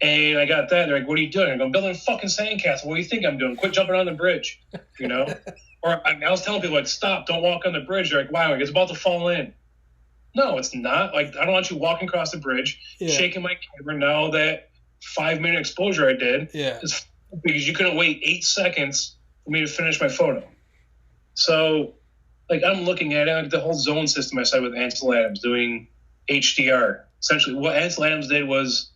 And I got that. They're like, what are you doing? I go, I'm building a fucking sandcastle. What do you think I'm doing? Quit jumping on the bridge, you know? Or I was telling people, like, stop, don't walk on the bridge. They're like, wow, it's about to fall in. No, it's not. Like, I don't want you walking across the bridge, shaking my camera. Now that 5-minute exposure I did is because you couldn't wait 8 seconds for me to finish my photo. So, like, I'm looking at it, like the whole zone system I said with Ansel Adams doing HDR. Essentially, what Ansel Adams did was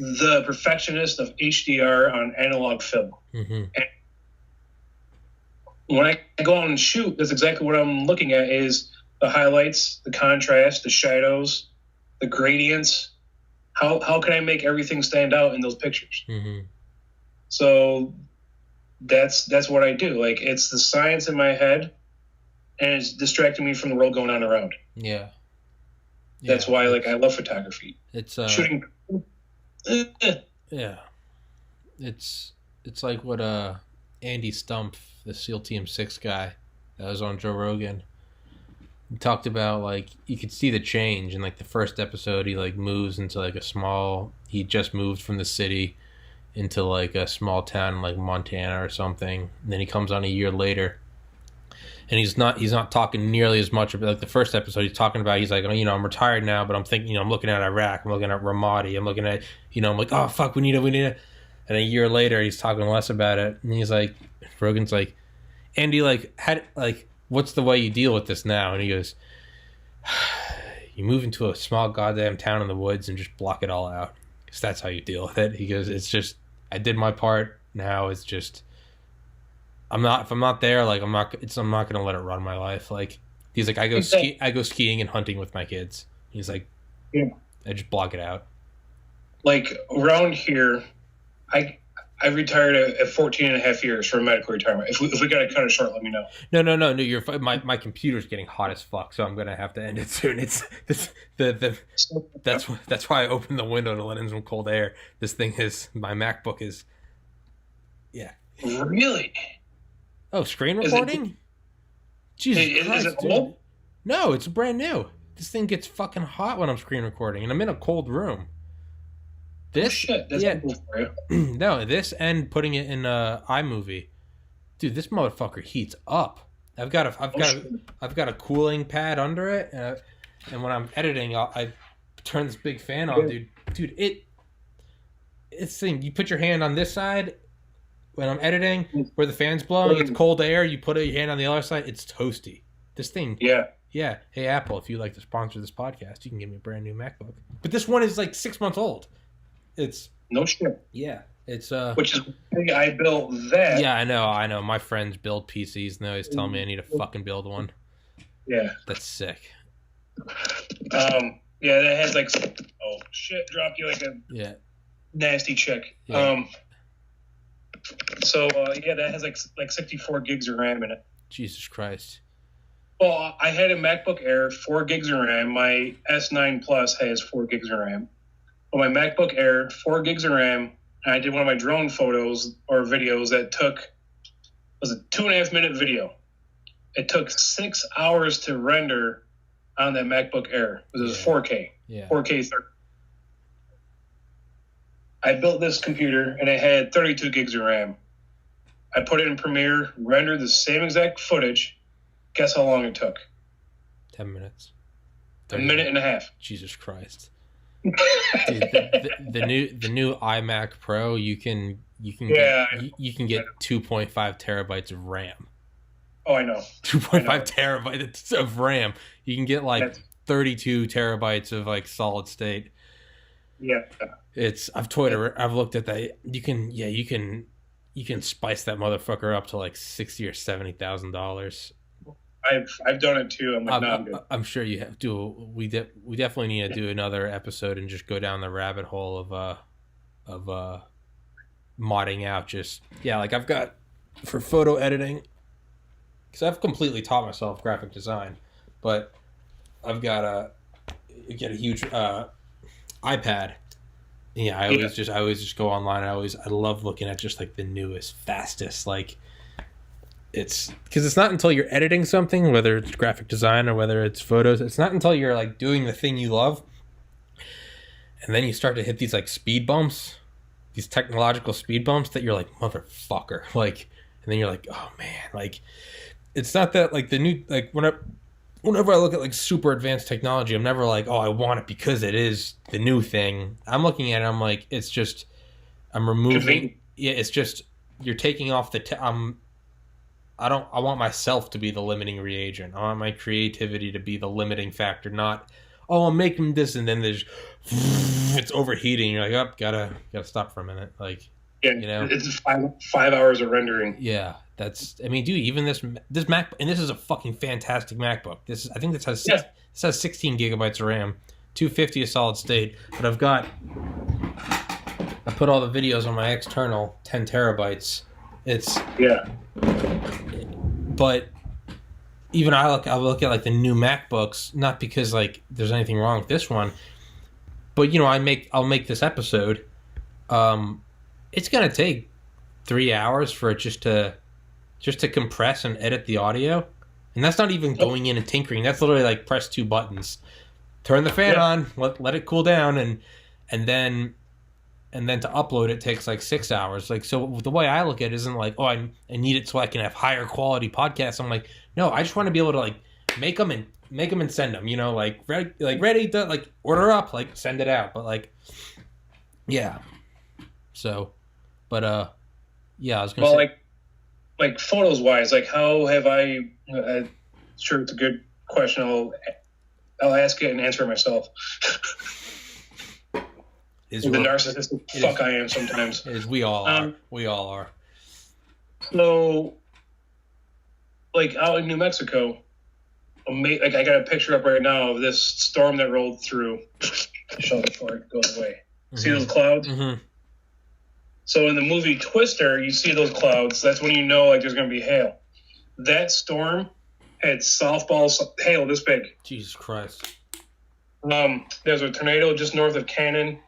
the perfectionist of HDR on analog film. Mm-hmm. And when I go out and shoot, that's exactly what I'm looking at is the highlights, the contrast, the shadows, the gradients. How can I make everything stand out in those pictures? Mm-hmm. So that's what I do. Like, it's the science in my head, and it's distracting me from the world going on around. Yeah. That's why, like, I love photography. It's shooting. Yeah. It's like what Andy Stump, the SEAL Team 6 guy that was on Joe Rogan, he talked about, like, you could see the change in, like, the first episode. He, like, moves into, like, he just moved from the city into, like, a small town in, like, Montana or something. And then he comes on a year later, and he's not talking nearly as much about, like, the first episode. He's talking about, he's like, oh, I'm retired now, but I'm thinking, I'm looking at Iraq, I'm looking at Ramadi, I'm looking at, I'm like, oh fuck, we need it. And a year later, he's talking less about it, and he's like, Rogan's like, Andy, like, what's the way you deal with this now? And he goes, you move into a small goddamn town in the woods and just block it all out, because that's how you deal with it. He goes, it's just, I did my part. Now it's just, if I'm not there, like, I'm not gonna let it run my life. Like, he's like, I go skiing and hunting with my kids. He's like, I just block it out. Like, around here, I retired at 14 and a half years for a medical retirement. If we gotta cut it short, let me know. No. You're my computer's getting hot as fuck, so I'm gonna have to end it soon. That's why I opened the window to let in some cold air. My MacBook is. Yeah. Really? Oh, screen recording? Jesus Christ, is it old? No, it's brand new. This thing gets fucking hot when I'm screen recording, and I'm in a cold room. This shit, that's cool for you. No, this and putting it in iMovie. Dude, this motherfucker heats up. I've got a cooling pad under it, and when I'm editing, I turn this big fan on, dude. Dude, it's thing. You put your hand on this side when I'm editing, where the fan's blowing. It's cold air. You put your hand on the other side. It's toasty. This thing. Yeah. Hey, Apple, if you'd like to sponsor this podcast, you can give me a brand new MacBook. But this one is like 6 months old. It's no shit. Yeah. It's which is I built that. Yeah, I know. My friends build PCs and they always tell me I need to fucking build one. Yeah. That's sick. Yeah, that has like dropped you like a nasty chick. Yeah. That has like 64 gigs of RAM in it. Jesus Christ. Well, I had a MacBook Air, 4 gigs of RAM. My S9 Plus has 4 gigs of RAM. Well, my MacBook Air, 4 gigs of RAM. And I did one of my drone photos or videos that was a 2.5 minute video. It took 6 hours to render on that MacBook Air. It was 4K. Yeah. 4K 30. I built this computer and it had 32 gigs of RAM. I put it in Premiere, rendered the same exact footage. Guess how long it took? 10 minutes. 30 a minute and a half. Jesus Christ. Dude, the new iMac Pro, you can get 2.5 terabytes of RAM. Oh, I know. 2.5 terabytes of RAM. You can get like 32 terabytes of like solid state. Yeah. I've looked at that. You can spice that motherfucker up to like $60,000 or $70,000. I've done it too. I'm like, no, I'm good. I'm sure you have to. We definitely need to do another episode and just go down the rabbit hole of modding out. Like I've got for photo editing, because I've completely taught myself graphic design, but I've got a huge iPad. Yeah, I always just go online. I love looking at just like the newest, fastest, like. It's because it's not until you're editing something, whether it's graphic design or whether it's photos, it's not until you're like doing the thing you love, and then you start to hit these like speed bumps, these technological speed bumps that you're like, motherfucker, like, and then you're like, oh man, like, it's not that like the new, like whenever I look at like super advanced technology, I'm never like, oh, I want it because it is the new thing. I'm looking at it, I'm like, it's just, I'm removing, it's just, you're taking off I want myself to be the limiting reagent. I want my creativity to be the limiting factor, not, oh, I'm making this and then it's overheating. You're like, oh, gotta stop for a minute. Like, it's 5 hours of rendering. Yeah, dude, even this Mac, and this is a fucking fantastic MacBook. I think this has 16 gigabytes of RAM, 250 of solid state, but I put all the videos on my external 10 terabytes. But even I look at like the new MacBooks, not because like there's anything wrong with this one, but I'll make this episode. It's gonna take 3 hours for it just to compress and edit the audio, and that's not even going in and tinkering. That's literally like press 2 buttons, turn the fan on, let it cool down, and then to upload it takes like 6 hours. Like, so the way I look at it isn't like, oh, I need it so I can have higher quality podcasts. I'm like, no, I just want to be able to like make them and send them, like ready to like order up, like send it out. But like, yeah. So, but I was gonna say, like photos wise, like how have I? Sure, it's a good question. I'll ask it and answer it myself. The narcissistic fuck I am sometimes. We all are. We all are. So, like out in New Mexico, like I got a picture up right now of this storm that rolled through. Show it before it goes away. Mm-hmm. See those clouds? Mm-hmm. So in the movie Twister, you see those clouds. That's when you know like there's going to be hail. That storm had softball hail this big. Jesus Christ. There's a tornado just north of Cannon.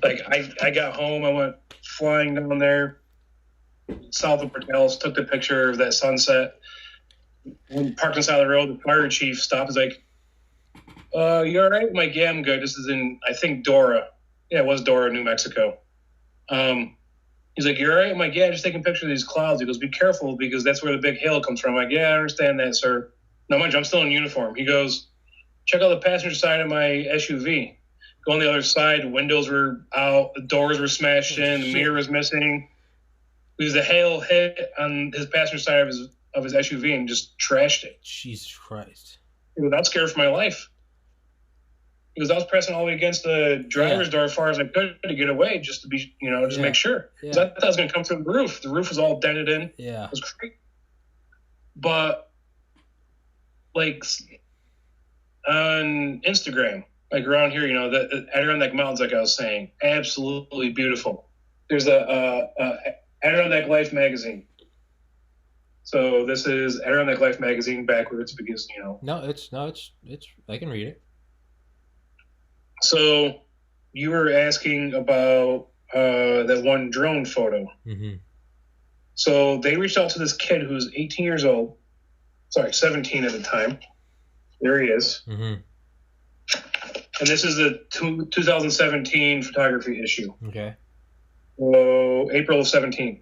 Like I got home, I went flying down there south of Portales, took the picture of that sunset. When parked on the side of the road, the fire chief stopped. He's like, you all right? I'm like, yeah, I'm good. This is in, I think, Dora. Yeah, it was Dora, New Mexico. He's like, "You're all right?" I'm like, "Yeah, just taking pictures of these clouds." He goes, "Be careful because that's where the big hail comes from." I'm like, "Yeah, I understand that, sir." No, mind you, I'm still in uniform. He goes, "Check out the passenger side of my SUV." Go on the other side. Windows were out. The doors were smashed in. The mirror was missing. Because the hail hit on his passenger side of his SUV and just trashed it. Jesus Christ. He goes, "I was scared for my life." He goes, "I was pressing all the way against the driver's door as far as I could to get away, just to be, just make sure." Because I thought I was going to come through the roof. The roof was all dented in. Yeah. It was great. But, like, on Instagram, like around here, the Adirondack Mountains, like I was saying, absolutely beautiful. There's a Adirondack Life magazine. So this is Adirondack Life magazine backwards because, No, it's I can read it. So you were asking about that one drone photo. Mm-hmm. So they reached out to this kid who was 18 years old. Sorry, 17 at the time. There he is. Mm-hmm. And this is the 2017 photography issue. Okay. So April of 17.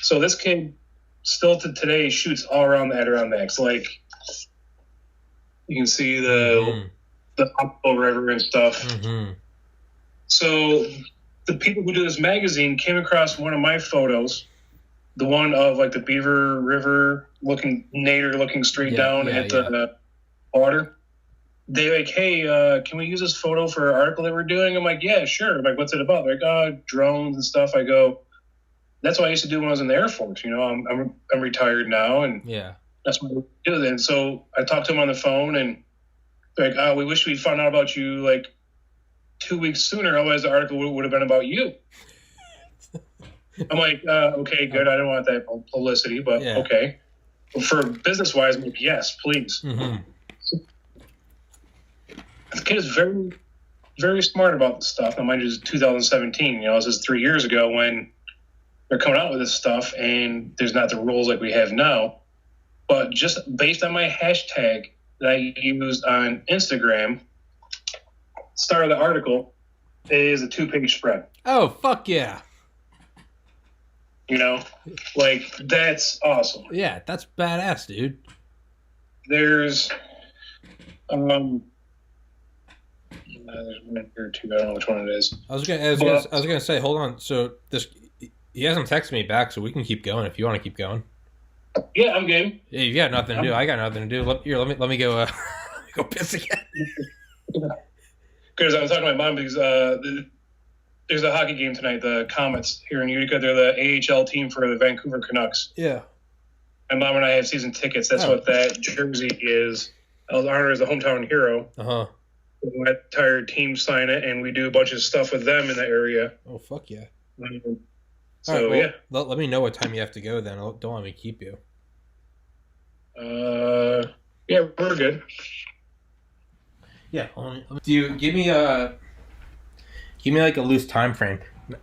So this kid still to today shoots all around the Adirondacks. Like you can see the Oppo River and stuff. Mm-hmm. So the people who do this magazine came across one of my photos, the one of like the Beaver River looking straight down at the water. They like, "Hey, can we use this photo for our article that we're doing?" I'm like, "Yeah, sure." I'm like, "What's it about?" They're like, drones and stuff. I go, "That's what I used to do when I was in the Air Force. I'm retired now, and that's what I do." And so I talked to him on the phone, and they're like, "We wish we'd found out about you like 2 weeks sooner. Otherwise, the article would have been about you." I'm like, "Okay, good. I don't want that publicity, but okay." For business wise, I'm like, "Yes, please." Mm-hmm. The kid is very, very smart about this stuff. Now, mind you, it's 2017. This is 3 years ago when they're coming out with this stuff, and there's not the rules like we have now. But just based on my hashtag that I used on Instagram, start of the article is a 2-page spread. Oh, fuck yeah. Like, that's awesome. Yeah, that's badass, dude. There's one here or two. I don't know which one it is. I was gonna say, hold on. So he hasn't texted me back, so we can keep going if you want to keep going. Yeah, I'm game. Yeah, you got nothing to do. I got nothing to do. Let me go. Go piss again. Because I was talking to my mom because there's a hockey game tonight. The Comets here in Utica. They're the AHL team for the Vancouver Canucks. Yeah. My mom and I have season tickets. That's what that jersey is. I was honored as a hometown hero. Uh-huh. My entire team sign it, and we do a bunch of stuff with them in the area. Oh, fuck yeah. So, all right, well, let me know what time you have to go then. Don't let me keep you. Yeah, we're good. Yeah. Do you give me like a loose time frame?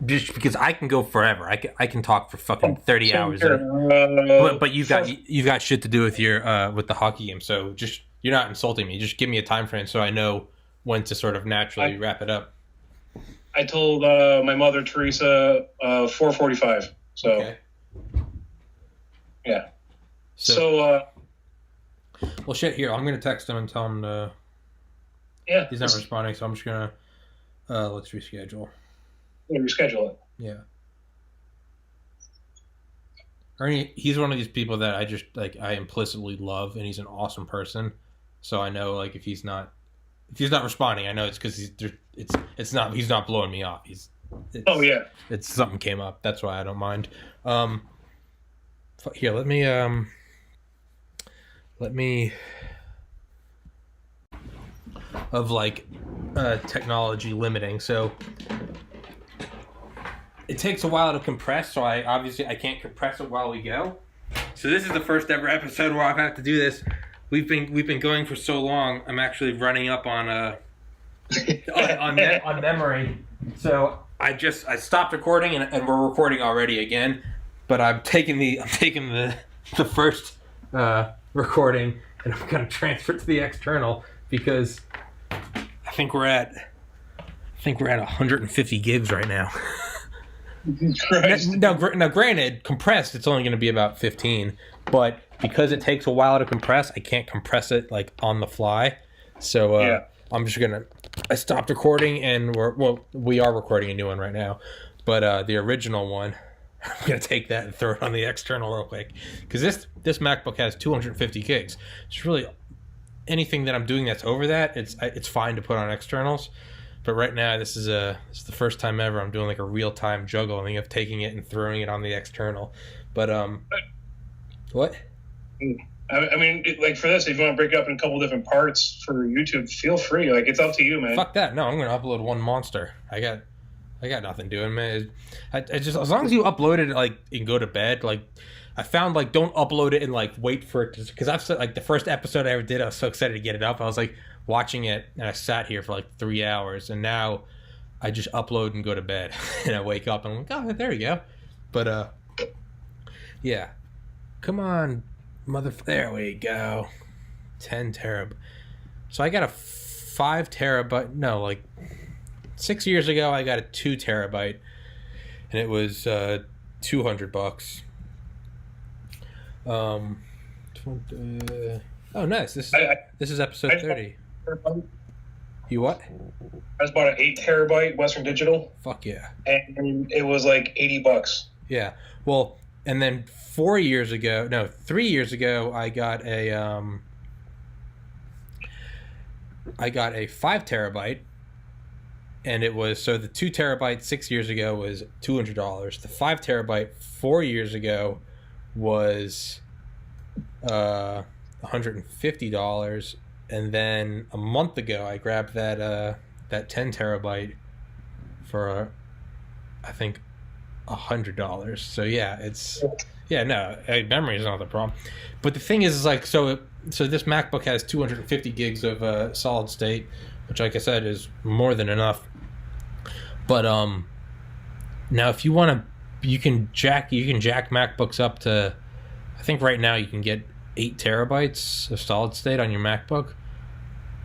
Just because I can go forever. I can talk for fucking 30 hours. But you've got shit to do with your with the hockey game. So just, you're not insulting me. Just give me a time frame so I know when to sort of naturally wrap it up. I told my mother Teresa 4:45. So okay. Yeah. So well, shit. Here, I'm gonna text him and tell him to. Yeah. He's not responding, so I'm just gonna let's reschedule. Yeah, reschedule it. Yeah. Ernie, he's one of these people that I just I implicitly love, and he's an awesome person. So I know if he's not responding, I know it's because he's not blowing me off. Oh yeah. It's something came up. That's why I don't mind. Here, let me of technology limiting. So it takes a while to compress, so I can't compress it while we go. So this is the first ever episode where I've had to do this. We've been going for so long. I'm actually running up on on memory. So I stopped recording and we're recording already again. But I'm taking the first recording and I'm gonna transfer it to the external because I think we're at think we're at 150 gigs right now. Christ. Now, granted, compressed, it's only going to be about 15, but because it takes a while to compress, I can't compress it like on the fly. So I'm just gonna. I stopped recording, and we are recording a new one right now, but the original one, I'm gonna take that and throw it on the external real quick, because this MacBook has 250 gigs. It's really anything that I'm doing that's over that, it's fine to put on externals. But right now, this is the first time ever I'm doing like a real time juggling of taking it and throwing it on the external. But what? I mean, like for this, if you want to break it up in a couple different parts for YouTube, feel free. Like it's up to you, man. Fuck that. No, I'm gonna upload one monster. I got nothing doing, man. I just, as long as you upload it like and go to bed, like I found like don't upload it and like wait for it to, because I've said like the first episode I ever did, I was so excited to get it up. I was like watching it and I sat here for like 3 hours, and now I just upload and go to bed and I wake up and I'm like, oh, there we go. But yeah, come on, there we go. 10 terabyte. So I got a 5 terabyte. No, like 6 years ago I got a 2 terabyte, and it was $200. Oh, nice. This is episode 30. You what? I just bought an 8 terabyte Western Digital. Fuck yeah. And it was like $80. Yeah. Well, and then 3 years ago, I got a 5 terabyte, and it was, so the 2 terabyte 6 years ago was $200. The 5 terabyte 4 years ago was $150, and then a month ago I grabbed that 10 terabyte for I think $100. So yeah, memory is not the problem. But the thing is like, so this MacBook has 250 gigs of solid state, which, like I said, is more than enough. But now if you want to, you can jack MacBooks up to, I think right now you can get 8 terabytes of solid state on your MacBook,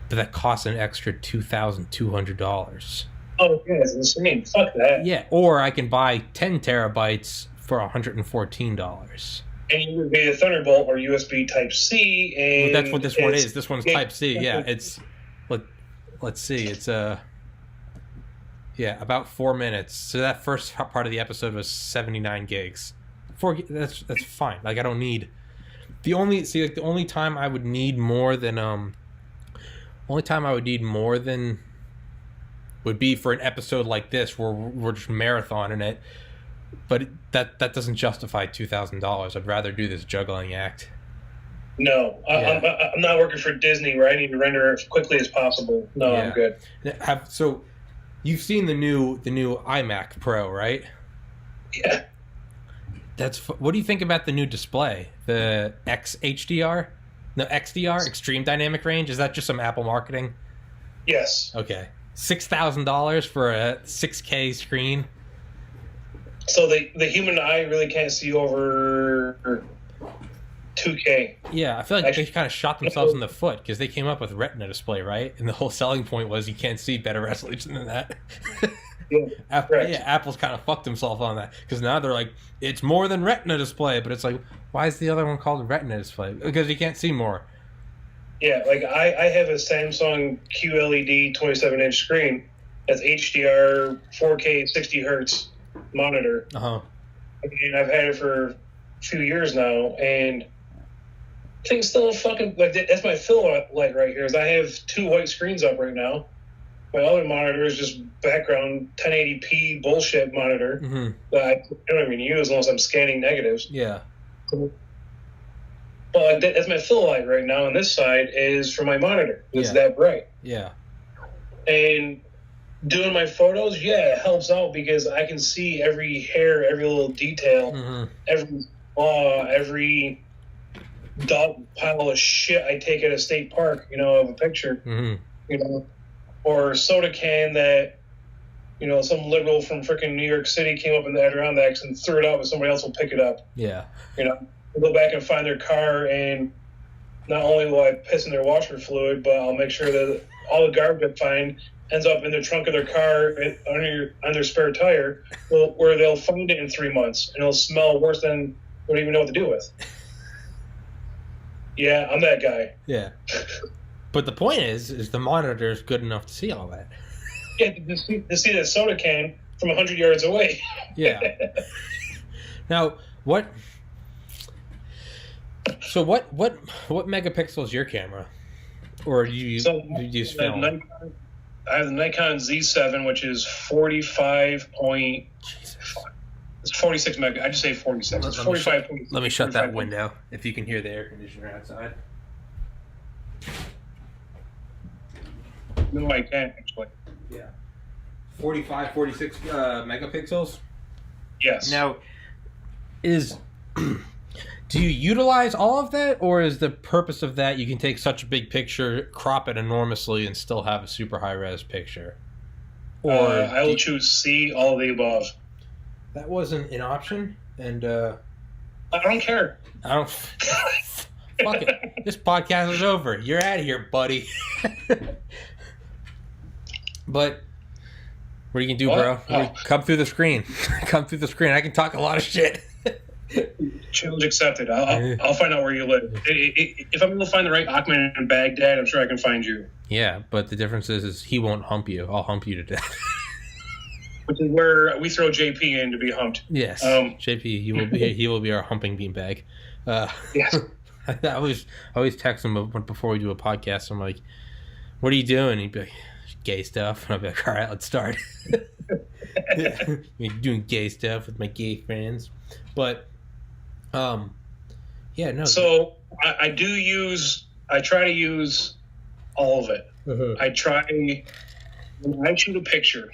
but that costs an extra $2,200. Oh, yeah, it's insane. Fuck that. Yeah, or I can buy 10 terabytes for $114. And you would be a Thunderbolt or USB Type C, and well, that's what this one is. This one's Type C. Yeah, it's let's see. It's about 4 minutes. So that first part of the episode was 79 gigs. That's fine. Like I don't need the only time I would need more than would be for an episode like this where we're just marathoning it, but that doesn't justify $2,000. I'd rather do this juggling act. No, I'm not working for Disney where I need to render as quickly as possible. No, yeah. I'm good. So you've seen the new iMac Pro, right? Yeah. What do you think about the new display, the XDR, Extreme Dynamic Range? Is that just some Apple marketing? Yes. Okay. $6,000 for a 6K screen. So the human eye really can't see over 2K. Yeah, I feel like they kind of shot themselves in the foot because they came up with Retina display, right? And the whole selling point was you can't see better resolution than that. Yeah, Apple's kind of fucked himself on that because now they're like, it's more than Retina display, but it's like, why is the other one called Retina display? Because you can't see more. Yeah, like I have a Samsung QLED 27-inch screen that's HDR 4K 60 hertz monitor. Uh-huh. And I've had it for a few years now, and thing's still fucking, like, that's my fill light right here, is I have 2 white screens up right now. My other monitor is just background 1080p bullshit monitor that I don't even use unless I'm scanning negatives. Yeah. But that's my fill light right now, and this side is for my monitor. It's that bright. Yeah. And doing my photos, it helps out because I can see every hair, every little detail, every flaw, every dog pile of shit I take at a state park, of a picture, or soda can that, some liberal from freaking New York City came up in the Adirondacks and threw it out, but somebody else will pick it up. Yeah. I'll go back and find their car, and not only will I piss in their washer fluid, but I'll make sure that all the garbage I find ends up in the trunk of their car on their spare tire, where they'll find it in 3 months and it'll smell worse than they don't even know what to do with. Yeah, I'm that guy. Yeah. But the point is the monitor is good enough to see all that. Yeah, to see that soda can from 100 yards away. Yeah. Now, what megapixel is your camera? Or do you use film? I have the Nikon Z7, which is 45 point. Jesus. It's 46 mega. I just say 46. It's 45. Let me shut that window if you can hear the air conditioner outside. No, I can't actually. Yeah. 45, 46 megapixels? Yes. Now, do you utilize all of that, or is the purpose of that you can take such a big picture, crop it enormously, and still have a super high-res picture? Or I will choose C, all of the above. That wasn't an option, and I don't care. I don't. Fuck it. This podcast is over. You're out of here, buddy. But what are you gonna do, bro? Come through the screen. Come through the screen. I can talk a lot of shit. Challenge accepted. I'll find out where you live. If I'm able to find the right Ahmed in Baghdad, I'm sure I can find you. Yeah, but the difference is he won't hump you. I'll hump you to death. Which is where we throw JP in to be humped. Yes, JP, he will be our humping beanbag. Yes. I always text him before we do a podcast. I'm like, "What are you doing?" He'd be like, "Gay stuff," and I'll be like, "All right, let's start." Doing gay stuff with my gay friends, but yeah, no. So I try to use all of it. Uh-huh. When I shoot a picture,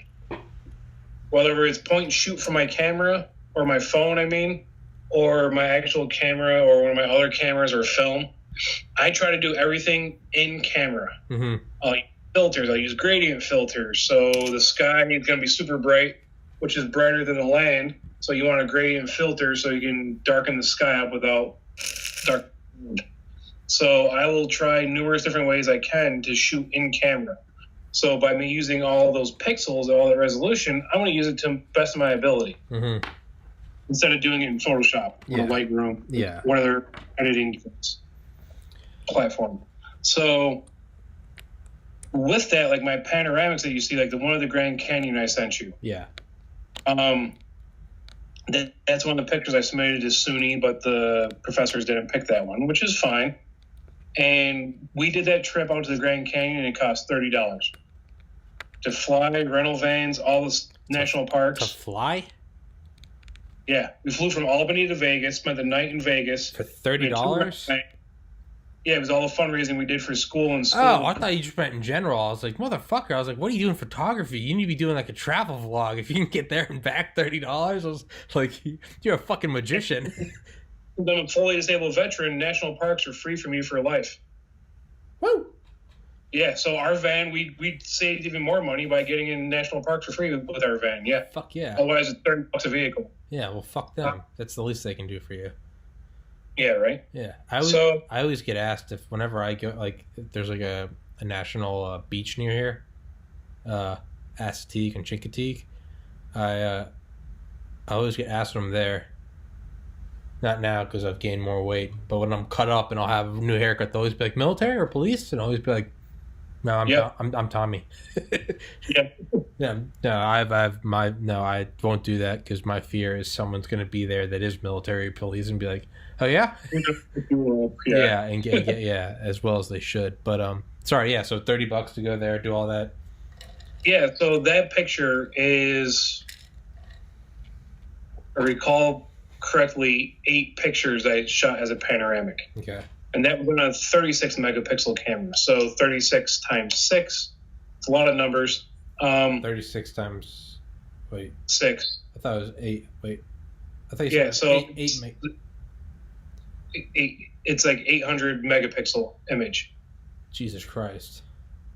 whether it's point and shoot from my camera or my phone, or my actual camera or one of my other cameras or film, I try to do everything in camera. Mm-hmm. I'll use filters. I'll use gradient filters. So the sky is going to be super bright, which is brighter than the land. So you want a gradient filter so you can darken the sky up without dark. So I will try numerous different ways I can to shoot in camera. So by me using all those pixels and all that resolution, I want to use it to the best of my ability. Mm-hmm. Instead of doing it in Photoshop or Lightroom, one of their editing platform. So with that, like my panoramics that you see, like the one of the Grand Canyon I sent you. Yeah. That's one of the pictures I submitted to SUNY, but the professors didn't pick that one, which is fine. And we did that trip out to the Grand Canyon, and it cost $30 to fly, rental vans, all the national parks. To fly? Yeah, we flew from Albany to Vegas, spent the night in Vegas. For $30? Yeah, it was all the fundraising we did for school and school. Oh, I thought you just meant in general. I was like, motherfucker. I was like, what are you doing photography? You need to be doing like a travel vlog. If you can get there and back $30, I was like, you're a fucking magician. I'm a fully disabled veteran. National parks are free for me for life. Woo! Yeah, so our van, we saved even more money by getting in national parks for free with our van. Yeah. Fuck yeah. Otherwise, it's $30 a vehicle. Yeah, well, fuck them. That's the least they can do for you. Yeah, right? Yeah. I always get asked if whenever I go, like, if there's like a national beach near here, Assateague and Chincoteague, I always get asked when I'm there. Not now because I've gained more weight, but when I'm cut up and I'll have a new haircut, they'll always be like, military or police? And I'll always be like, no, I'm Tommy. Yeah. Yeah, no, I won't do that because my fear is someone's going to be there that is military police and be like, oh yeah, yeah, and get as well as they should. But sorry, yeah, so $30 to go there, do all that. Yeah, so that picture is, I recall correctly, 8 pictures I shot as a panoramic. Okay. And that was on a 36 megapixel camera. So 36 times 6. It's a lot of numbers. 36 times, wait. 6. I thought it was 8. Wait. I thought you said 8. It's like 800 megapixel image. Jesus Christ.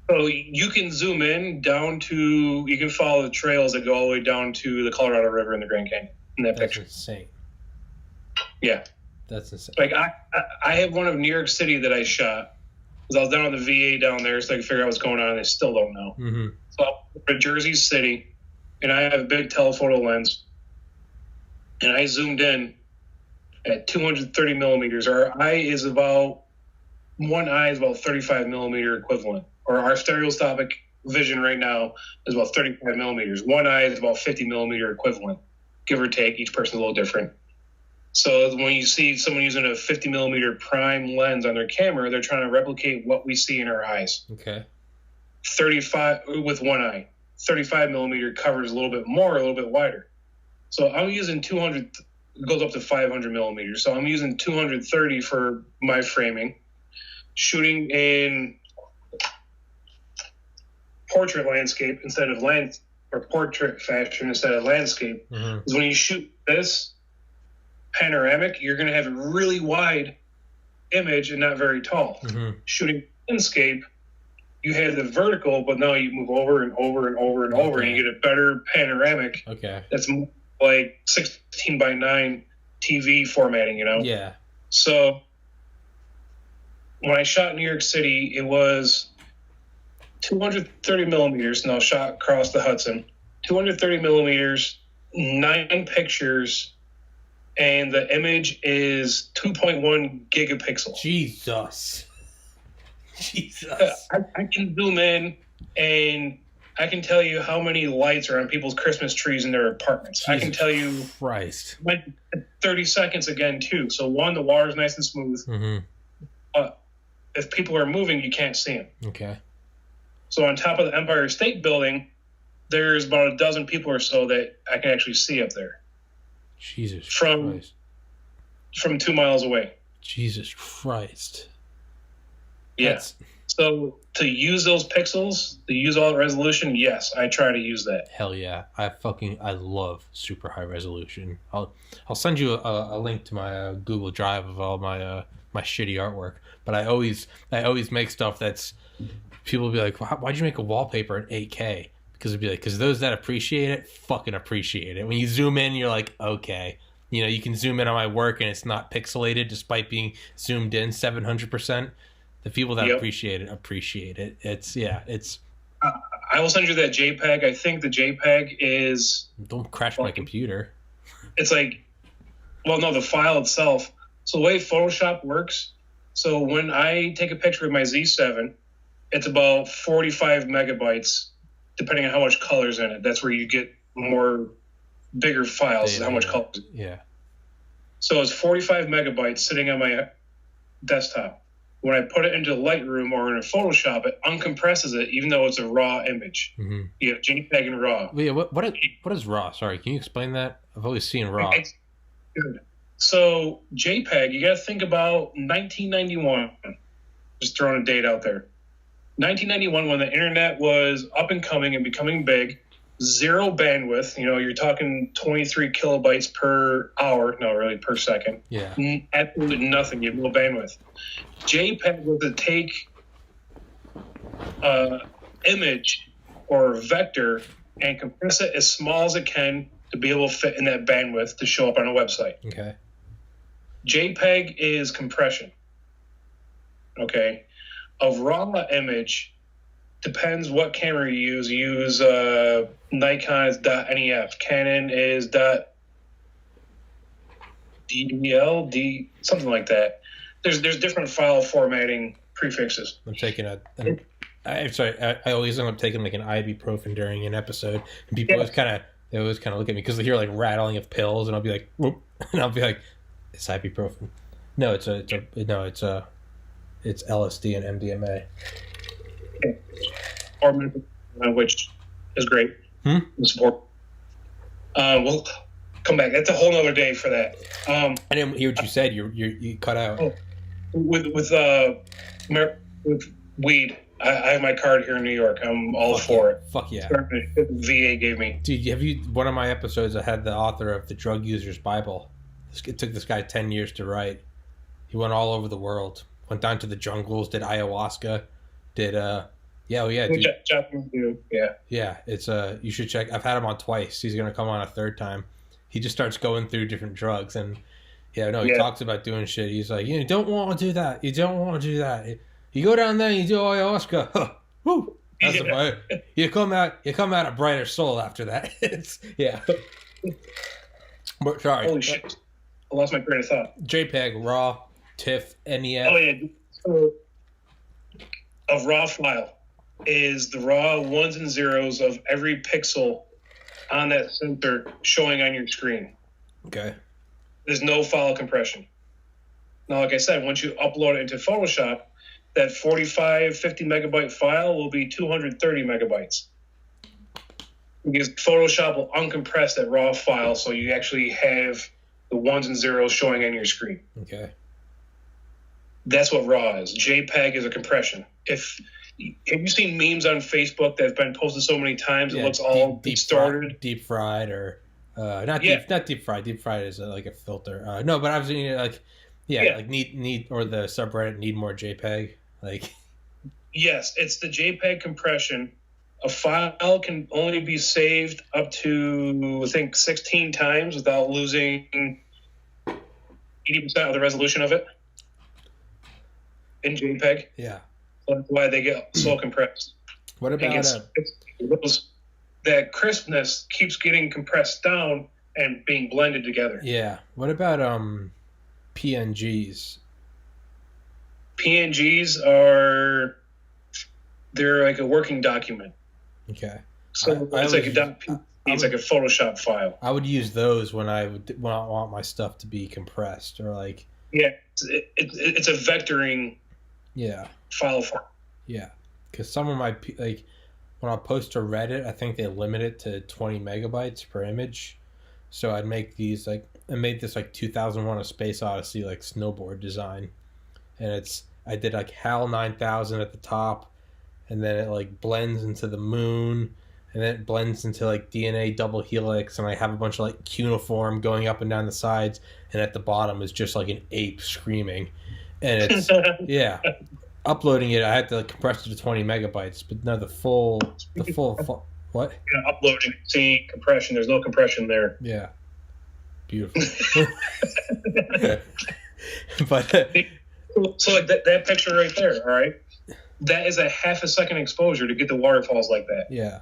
So you can zoom in you can follow the trails that go all the way down to the Colorado River and the Grand Canyon in that picture. That's insane. Yeah. That's insane. Like I have one of New York City that I shot because I was down at the VA down there, so I could figure out what's going on. And they still don't know. Mm-hmm. So I'm in Jersey City, and I have a big telephoto lens, and I zoomed in at 230 millimeters. One eye is about 35 millimeter equivalent, or our stereoscopic vision right now is about 35 millimeters. One eye is about 50 millimeter equivalent, give or take. Each person's a little different. So when you see someone using a 50 millimeter prime lens on their camera, they're trying to replicate what we see in our eyes. Okay. 35 with one eye. 35 millimeter covers a little bit more, a little bit wider. So I'm using 200, it goes up to 500 millimeters. So I'm using 230 for my framing. Shooting in portrait landscape instead of portrait fashion instead of landscape. Because when you shoot this panoramic, you're going to have a really wide image and not very tall. Shooting landscape, you have the vertical, but now you move over and over and over and over, and you get a better panoramic. Okay. That's like 16 by 9 TV formatting, you know? Yeah. So when I shot in New York City, it was 230 millimeters, and I shot across the Hudson. 230 millimeters, 9 pictures, and the image is 2.1 gigapixels. Jesus. I can zoom in, and I can tell you how many lights are on people's Christmas trees in their apartments. I can tell you Christ. 30 seconds again, too. So, one, the water's nice and smooth. If people are moving, you can't see them. Okay. So on top of the Empire State Building, there's about a dozen people or so that I can actually see up there. Jesus Christ. From 2 miles away. Jesus Christ. Yeah. So to use those pixels, to use all the resolution, yes, I try to use that. Hell yeah. I love super high resolution. I'll send you a link to my Google Drive of all my my shitty artwork. But I always make stuff that's, people will be like, why'd you make a wallpaper in 8K? Because it'd be like, because those that appreciate it fucking appreciate it. When you zoom in, you're like, okay, you know, you can zoom in on my work and it's not pixelated despite being zoomed in 700%. The people that appreciate it. It's. I will send you that JPEG. I think the JPEG is. Don't crash my computer. It's like, well, no, the file itself. So the way Photoshop works. So when I take a picture of my Z7, it's about 45 megabytes, depending on how much color's in it. That's where you get more bigger files, how much color. Yeah. So it's 45 megabytes sitting on my desktop. When I put it into Lightroom or in Photoshop, it uncompresses it, even though it's a raw image. You have JPEG and RAW. Yeah, what is RAW? Sorry, can you explain that? I've always seen RAW. It's good. So JPEG, you got to think about 1991. Just throwing a date out there. 1991, when the internet was up and coming and becoming big, zero bandwidth. You know, you're talking 23 kilobytes per hour. No, really, per second. Yeah. Absolutely nothing. You have no bandwidth. JPEG was to take image or vector and compress it as small as it can to be able to fit in that bandwidth to show up on a website. Okay. JPEG is compression. Okay. A raw image depends what camera you use. You use Nikon is .nef. Canon is .ddl, something like that. There's different file formatting prefixes. I'm taking I'm sorry. I always end up taking like an ibuprofen during an episode, and people always kind of look at me because they hear like rattling of pills, and I'll be like, whoop, and I'll be like, it's ibuprofen. No, it's LSD and MDMA. Or which is great. Support. We'll come back. That's a whole nother day for that. I didn't hear what you said. You cut out. With weed, I have my card here in New York. I'm all for it. Fuck yeah. VA gave me. Dude, have you? One of my episodes, I had the author of the Drug User's Bible. It took this guy 10 years to write. He went all over the world. Went down to the jungles. Did ayahuasca. Did dude. Yeah, it's you should check. I've had him on twice. He's gonna come on a third time. He just starts going through different drugs, and he talks about doing shit. He's like, you don't want to do that. You don't want to do that. You go down there and you do ayahuasca. Huh. Woo. That's you come out a brighter soul after that. Yeah. But sorry. Holy shit! I lost my train of thought. JPEG, RAW, TIFF, NEF. Oh yeah. So, a RAW file is the raw ones and zeros of every pixel on that sensor showing on your screen. Okay. There's no file compression. Now, like I said, once you upload it into Photoshop, that 45, 50 megabyte file will be 230 megabytes. Because Photoshop will uncompress that raw file so you actually have the ones and zeros showing on your screen. Okay. That's what RAW is. JPEG is a compression. Have you seen memes on Facebook that have been posted so many times? It looks all distorted, deep fried, or not deep fried. Deep fried is like a filter. No, but I was like need or the subreddit need more JPEG. Like, yes, it's the JPEG compression. A file can only be saved up to, I think, 16 times without losing 80% of the resolution of it in JPEG. Yeah. So that's why they get so compressed. What about that crispness keeps getting compressed down and being blended together. Yeah. What about PNGs? PNGs they're like a working document. Okay. So it's like a Photoshop file. I would use those when I want my stuff to be compressed, or like. Yeah, it's a vectoring. Yeah. File form. Yeah, because some of my like when I post to Reddit, I think they limit it to 20 megabytes per image. So I'd make these I made this like 2001: A Space Odyssey like snowboard design, and I did like HAL 9000 at the top. And then it like blends into the moon, and then it blends into like DNA double helix, and I have a bunch of like cuneiform going up and down the sides, and at the bottom is just like an ape screaming, and it's yeah. Uploading it, I had to like compress it to 20 megabytes, but no, the full what? Yeah, uploading, seeing compression. There's no compression there. Yeah, beautiful. But so like that picture right there, all right. That is a half a second exposure to get the waterfalls like that. Yeah.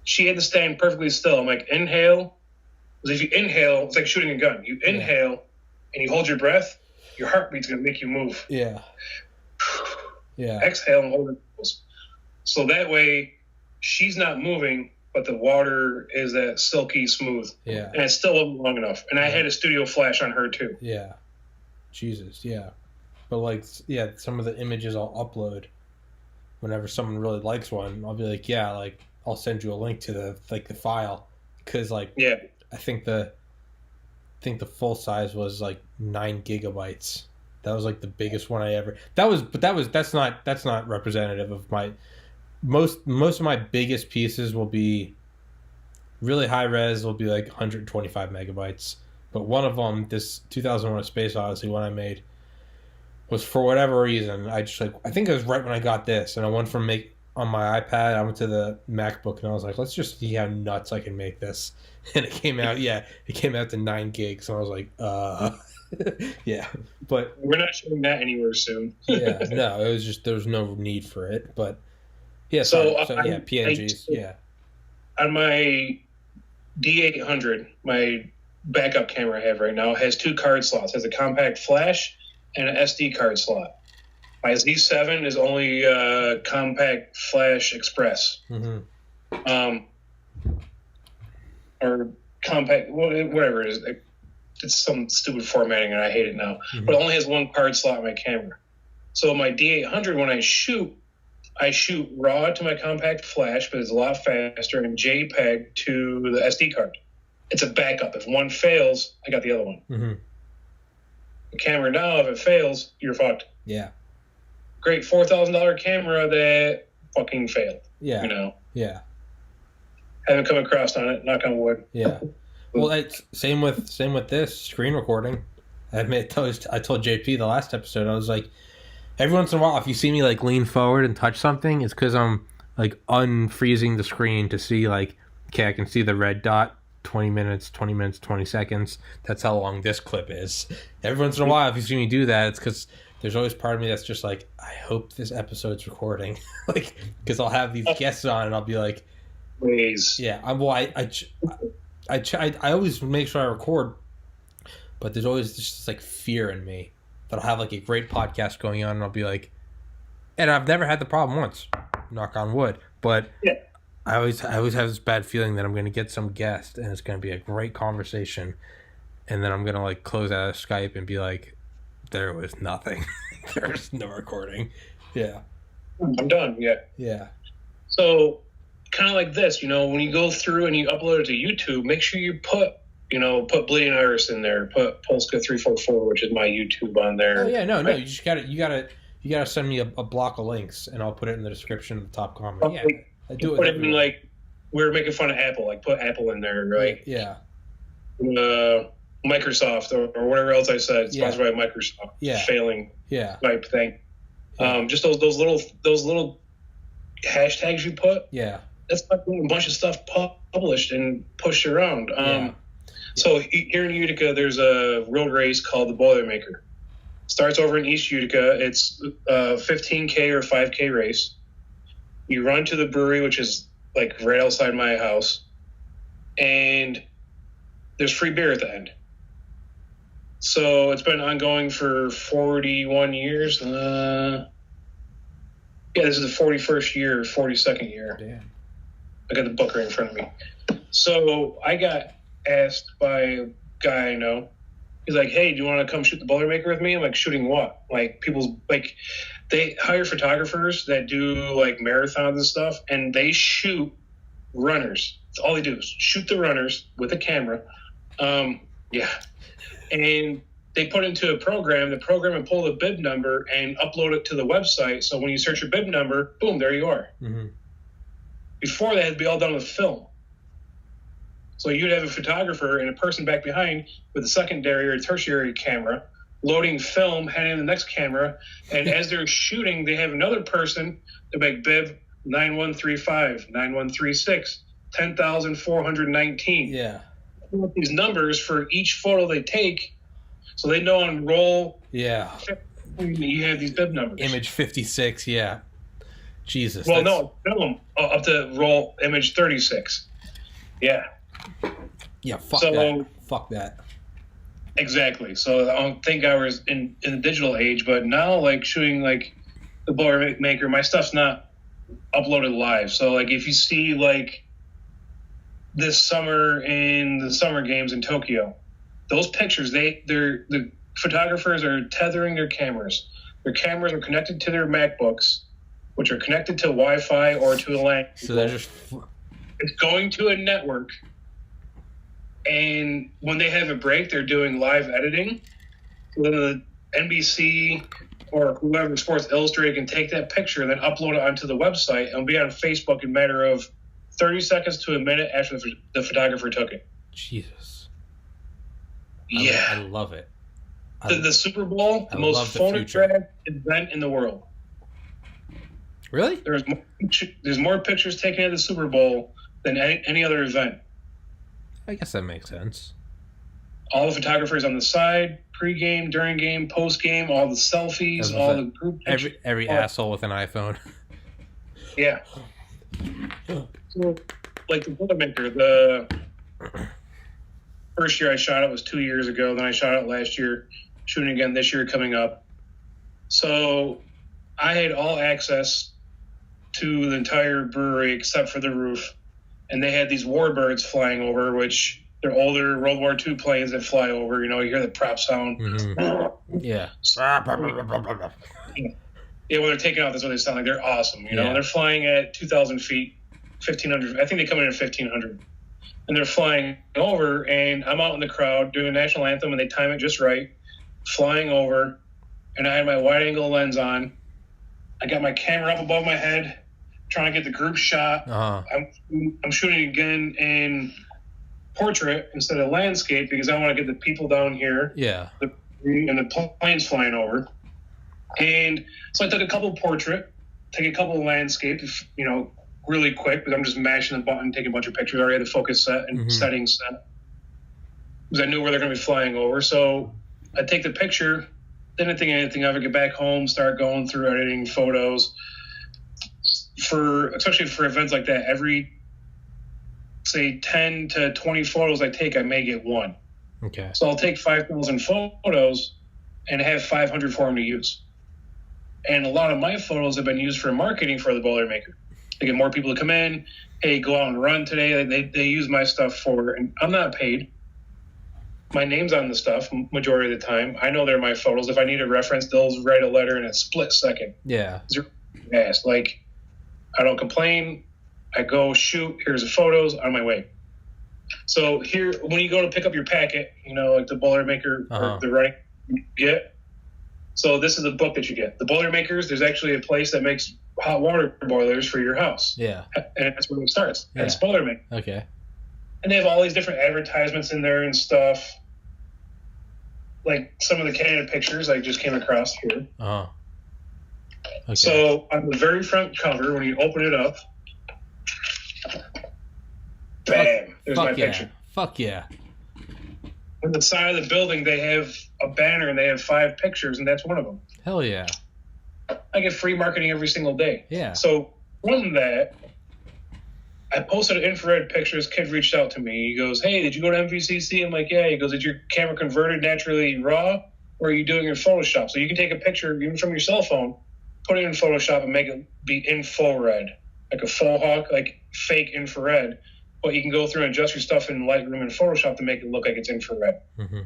She had to stand perfectly still. I'm like, inhale. Because if you inhale, it's like shooting a gun. You inhale and you hold your breath, your heartbeat's going to make you move. Yeah. Yeah. Exhale and hold it. So that way, she's not moving, but the water is that silky smooth. Yeah. And it still wasn't long enough. And I had a studio flash on her too. Yeah. Jesus, yeah. But like, yeah, some of the images I'll upload. Whenever someone really likes one, I'll be like, yeah, like I'll send you a link to the file, because like I think the full size was like 9 gigabytes. That was like the biggest one I ever. That's not representative of my most of my biggest pieces will be really high res. Will be like 125 megabytes. But one of them, this 2001: A Space Odyssey one I made, was for whatever reason, I think it was right when I got this, and I went from on my iPad, I went to the MacBook, and I was like, let's just see how nuts I can make this. And it came out to 9 gigs, and I was like, yeah. But we're not showing that anywhere soon. Yeah, no, it was just, there was no need for it, but yeah, so yeah, PNGs, yeah. On my D800, my backup camera I have right now has 2 card slots. It has a compact flash and an SD card slot. My Z7 is only compact flash express. Mm-hmm. Or compact, whatever it is. It's some stupid formatting and I hate it now. Mm-hmm. But it only has 1 card slot in my camera. So my D800, when I shoot RAW to my compact flash, but it's a lot faster, and JPEG to the SD card. It's a backup. If one fails, I got the other one. Mm-hmm. The camera now, if it fails, you're fucked. Yeah. Great $4,000 camera that fucking failed. Yeah. You know? Yeah. Haven't come across on it, knock on wood. Yeah. Well, it's same with this screen recording. I told JP the last episode, I was like, every once in a while, if you see me like lean forward and touch something, it's because I'm like unfreezing the screen to see like, okay, I can see the red dot. 20 minutes, 20 seconds. That's how long this clip is. Every once in a while, if you see me do that, it's because there's always part of me that's just like, I hope this episode's recording, like, because I'll have these guests on and I'll be like, please. Yeah, I always make sure I record, but there's always just this, like, fear in me that I'll have like a great podcast going on and I'll be like, and I've never had the problem once, knock on wood, but yeah. I always have this bad feeling that I'm going to get some guest and it's going to be a great conversation, and then I'm going to like close out of Skype and be like, there was nothing. There's no recording. Yeah. I'm done. Yeah. Yeah. So kind of like this, when you go through and you upload it to YouTube, make sure you put Bleeding Iris in there, put Polska 344, which is my YouTube on there. Oh yeah, no, you just you gotta send me a block of links and I'll put it in the description of the top comment. Yeah, I do put it in, like, we're making fun of Apple, like put Apple in there, right? Yeah. Microsoft or whatever else I said, sponsored by Microsoft. Yeah. Failing. Yeah. Type thing. Yeah. Just those little hashtags you put. Yeah. That's like a bunch of stuff published and pushed around. So here in Utica, there's a road race called the Boilermaker. Starts over in East Utica. It's a 15K or 5K race. You run to the brewery, which is like right outside my house, and there's free beer at the end. So it's been ongoing for 41 years. This is the 41st year, 42nd year. Damn. I got the book right in front of me. So I got asked by a guy I know. He's like, hey, do you want to come shoot the Boilermaker with me? I'm like, shooting what? Like, they hire photographers that do like marathons and stuff, and they shoot runners. That's all they do is shoot the runners with a camera. And they put into a program. The program will pull the bib number and upload it to the website. So when you search your bib number, boom, there you are. Mm-hmm. Before, that had to be all done with film. So you'd have a photographer and a person back behind with a secondary or tertiary camera loading film, heading to the next camera. And as they're shooting, they have another person to make bib 9135, 9136, 10,419. Yeah. These numbers for each photo they take, so they know on roll. Yeah. You have these bib numbers. Image 56. Yeah. Jesus. Well, no, film up to roll image 36. Yeah. Yeah. Fuck that. Exactly. So I don't think I was in the digital age, but now, like, shooting like the Boilermaker, my stuff's not uploaded live. So like if you see like this summer in the summer games in Tokyo, those pictures, the photographers are tethering their cameras. Their cameras are connected to their MacBooks, which are connected to Wi-Fi or to a LAN. So they're just... It's going to a network, and when they have a break, they're doing live editing. So then the NBC or whoever, Sports Illustrated, can take that picture and then upload it onto the website, and it'll be on Facebook in a matter of 30 seconds to a minute after the photographer took it. Jesus. Yeah. I love it. The Super Bowl, the most photographed event in the world. Really? There's more pictures taken at the Super Bowl than any other event. I guess that makes sense. All the photographers on the side, pre-game, during game, post-game, all the selfies, all the group pictures. Every asshole with an iPhone. Yeah. So, like the Boilermaker, the first year I shot it was 2 years ago. Then I shot it last year, shooting again this year coming up. So I had all access to the entire brewery except for the roof. And they had these warbirds flying over, which they're older World War II planes that fly over. You hear the prop sound. Mm-hmm. Yeah. Yeah, when they're taking off, that's what they sound like. They're awesome. They're flying at 2,000 feet, 1,500. I think they come in at 1,500. And they're flying over, and I'm out in the crowd doing the national anthem, and they time it just right, flying over. And I had my wide-angle lens on. I got my camera up above my head, trying to get the group shot. Uh-huh. I'm shooting again in portrait instead of landscape because I want to get the people down here. Yeah. And the planes flying over. And so I took a couple portrait, take a couple landscape, really quick, because I'm just mashing the button, taking a bunch of pictures. I already had the focus set and settings set because I knew where they're going to be flying over. So I take the picture. Didn't think anything of it. Get back home, start going through editing photos. Especially for events like that, every, say, 10 to 20 photos I take, I may get one. Okay. So I'll take 5,000 photos and have 500 for them to use. And a lot of my photos have been used for marketing for the Boilermaker. They get more people to come in. Hey, go out and run today. They use my stuff for, and I'm not paid. My name's on the stuff majority of the time. I know they're my photos. If I need a reference, they'll write a letter in a split second. Yeah. Fast. Like, I don't complain. I go shoot. Here's the photos, on my way. So here, when you go to pick up your packet, like the Boilermaker or the running you get. So this is the book that you get. The Boilermakers, there's actually a place that makes hot water boilers for your house. Yeah. And that's where it starts. Yeah. It's Boilermaker. Okay. And they have all these different advertisements in there and stuff. Like some of the Canada pictures I just came across here. Uh-huh. Okay. So on the very front cover, when you open it up, bam, there's my picture. Fuck yeah. On the side of the building, they have a banner and they have 5 pictures, and that's one of them. Hell yeah. I get free marketing every single day. Yeah. So from that, I posted an infrared picture. This kid reached out to me. He goes, "Hey, did you go to MVCC?" I'm like, "Yeah." He goes, "Is your camera converted naturally RAW, or are you doing it in Photoshop?" So you can take a picture even from your cell phone, put it in Photoshop, and make it be infrared, like a faux hawk, like fake infrared. But you can go through and adjust your stuff in Lightroom and Photoshop to make it look like it's infrared. Mm-hmm.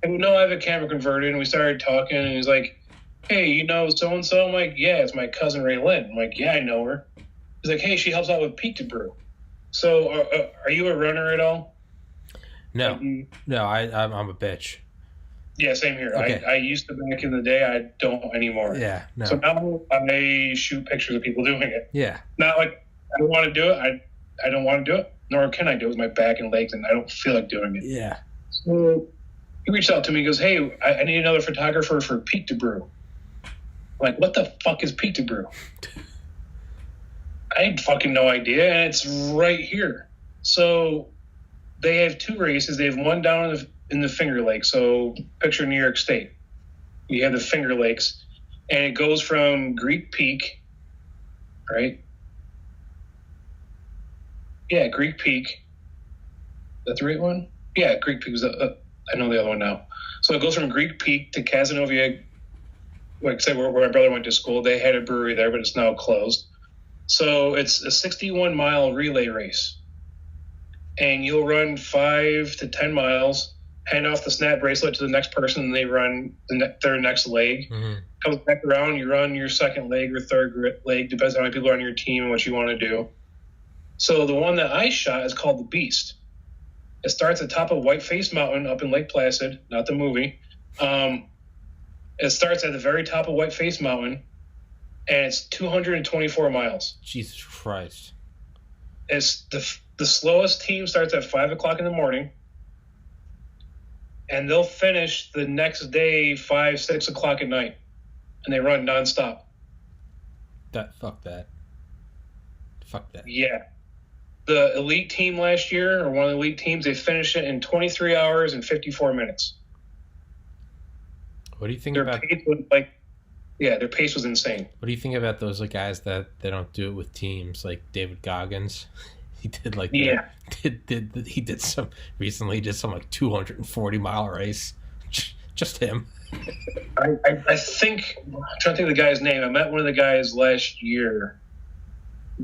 And no, I have a camera converted, and we started talking, and he's like, "Hey, you know so-and-so?" I'm like, "Yeah, it's my cousin Ray Lynn." I'm like, "Yeah, I know her." He's like, "Hey, she helps out with Peak to Brew." So are you a runner at all? No. Like, No, I'm a bitch. Yeah, same here. Okay. I used to back in the day. I don't anymore. Yeah, no. So now I shoot pictures of people doing it. Yeah. Not like I don't want to do it. I don't want to do it, nor can I do it with my back and legs, and I don't feel like doing it. Yeah. So he reached out to me. He goes, "Hey, I need another photographer for Peak to Brew." I'm like, what the fuck is Peak to Brew? I had fucking no idea, and it's right here. So they have 2 races. They have one down in the Finger Lakes. So picture New York State. You have the Finger Lakes, and it goes from Greek Peak, right? Yeah, Greek Peak. Is that the right one? Yeah, Greek Peak was I know the other one now. So it goes from Greek Peak to Cazenovia, like I said, where my brother went to school. They had a brewery there, but it's now closed. So it's a 61-mile relay race. And you'll run 5 to 10 miles, hand off the snap bracelet to the next person, and they run their next leg. Mm-hmm. Comes back around, you run your second leg or third leg, depends on how many people are on your team and what you want to do. So the one that I shot is called the Beast. It starts at the top of Whiteface Mountain up in Lake Placid, not the movie. It starts at the very top of Whiteface Mountain, and it's 224 miles. Jesus Christ. It's the slowest team starts at 5 o'clock in the morning, and they'll finish the next day 5, 6 o'clock at night, and they run nonstop. Fuck that. Yeah. The elite team last year, or one of the elite teams, they finished it in 23 hours and 54 minutes. What do you think Their about? pace was their pace was insane. What do you think about those guys that they don't do it with teams, like David Goggins? He did like he did some recently. He did some like 240-mile race. Just him. I think I'm trying to think of the guy's name. I met one of the guys last year.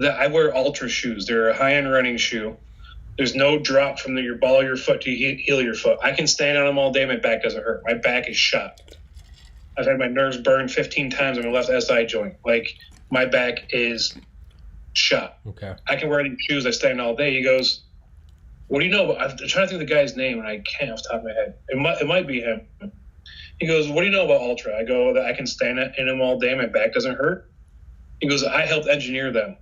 I wear Ultra shoes. They're a high-end running shoe. There's no drop from your ball of your foot to heel of your foot. I can stand on them all day. My back doesn't hurt. My back is shot. I've had my nerves burned 15 times on my left SI joint. Like, my back is shot. Okay. I can wear these shoes. I stand all day. He goes, "What do you know about?" I'm trying to think of the guy's name, and I can't off the top of my head. It might be him. He goes, "What do you know about Ultra?" I go, "That I can stand in them all day. My back doesn't hurt." He goes, "I helped engineer them."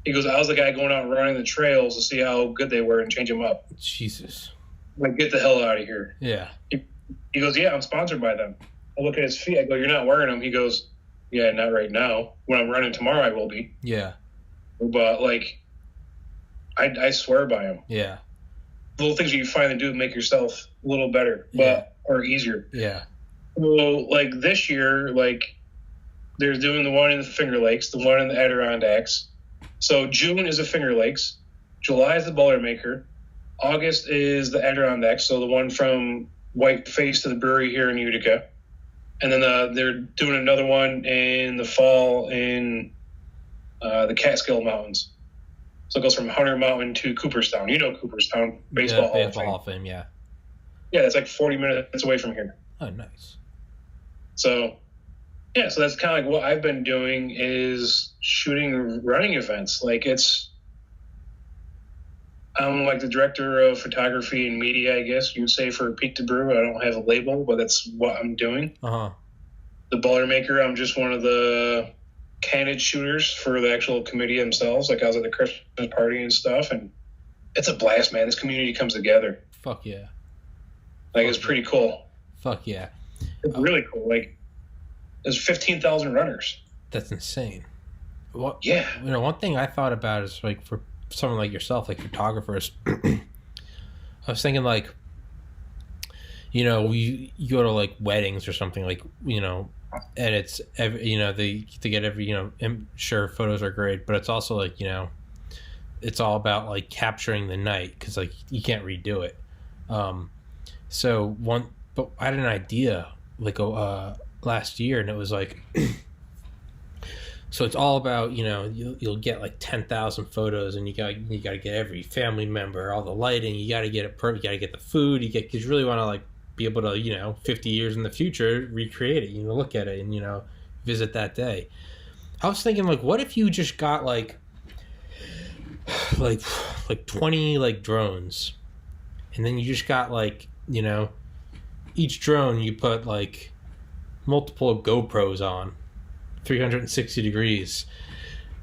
He goes, "I was the guy going out and running the trails to see how good they were and change them up." Jesus. I'm like, get the hell out of here. Yeah. He goes, "Yeah, I'm sponsored by them." I look at his feet. I go, "You're not wearing them." He goes, "Yeah, not right now. When I'm running tomorrow, I will be." Yeah. But, like, I swear by them. Yeah. Little things you find to do to make yourself a little better, or easier. Yeah. So, like this year, like they're doing the one in the Finger Lakes, the one in the Adirondacks. So June is the Finger Lakes, July is the Boilermaker, August is the Adirondacks, so the one from Whiteface to the brewery here in Utica, and then they're doing another one in the fall in the Catskill Mountains. So it goes from Hunter Mountain to Cooperstown. You know Cooperstown, baseball Hall of Fame, yeah. Yeah, it's like 40 minutes away from here. Oh, nice. So, yeah, so that's kind of like what I've been doing is shooting running events. Like I'm like the director of photography and media, I guess you'd say, for Peak to Brew. I don't have a label, but that's what I'm doing. Uh-huh. The Boilermaker, I'm just one of the candid shooters for the actual committee themselves. Like I was at the Christmas party and stuff, and it's a blast, man. This community comes together. Fuck yeah. Like it's pretty cool. Fuck yeah. It's really cool. Like there's 15,000 runners. That's insane. Well, yeah. You know, one thing I thought about is like for someone like yourself, like photographers, I was thinking like, you know, you go to like weddings or something, like, you know, and it's, you know, they get every, you know, and sure, photos are great, but it's also like, you know, it's all about like capturing the night because like you can't redo it. But I had an idea like last year, and it was like, so it's all about, you know, you'll get like 10,000 photos, and you got to get every family member, all the lighting, you got to get it perfect, you got to get the food, because you really want to like be able to, you know, 50 years in the future recreate it, you know, look at it and, you know, visit that day. I was thinking like, what if you just got like 20 like drones, and then you just got like, you know, each drone you put like multiple GoPros on 360 degrees,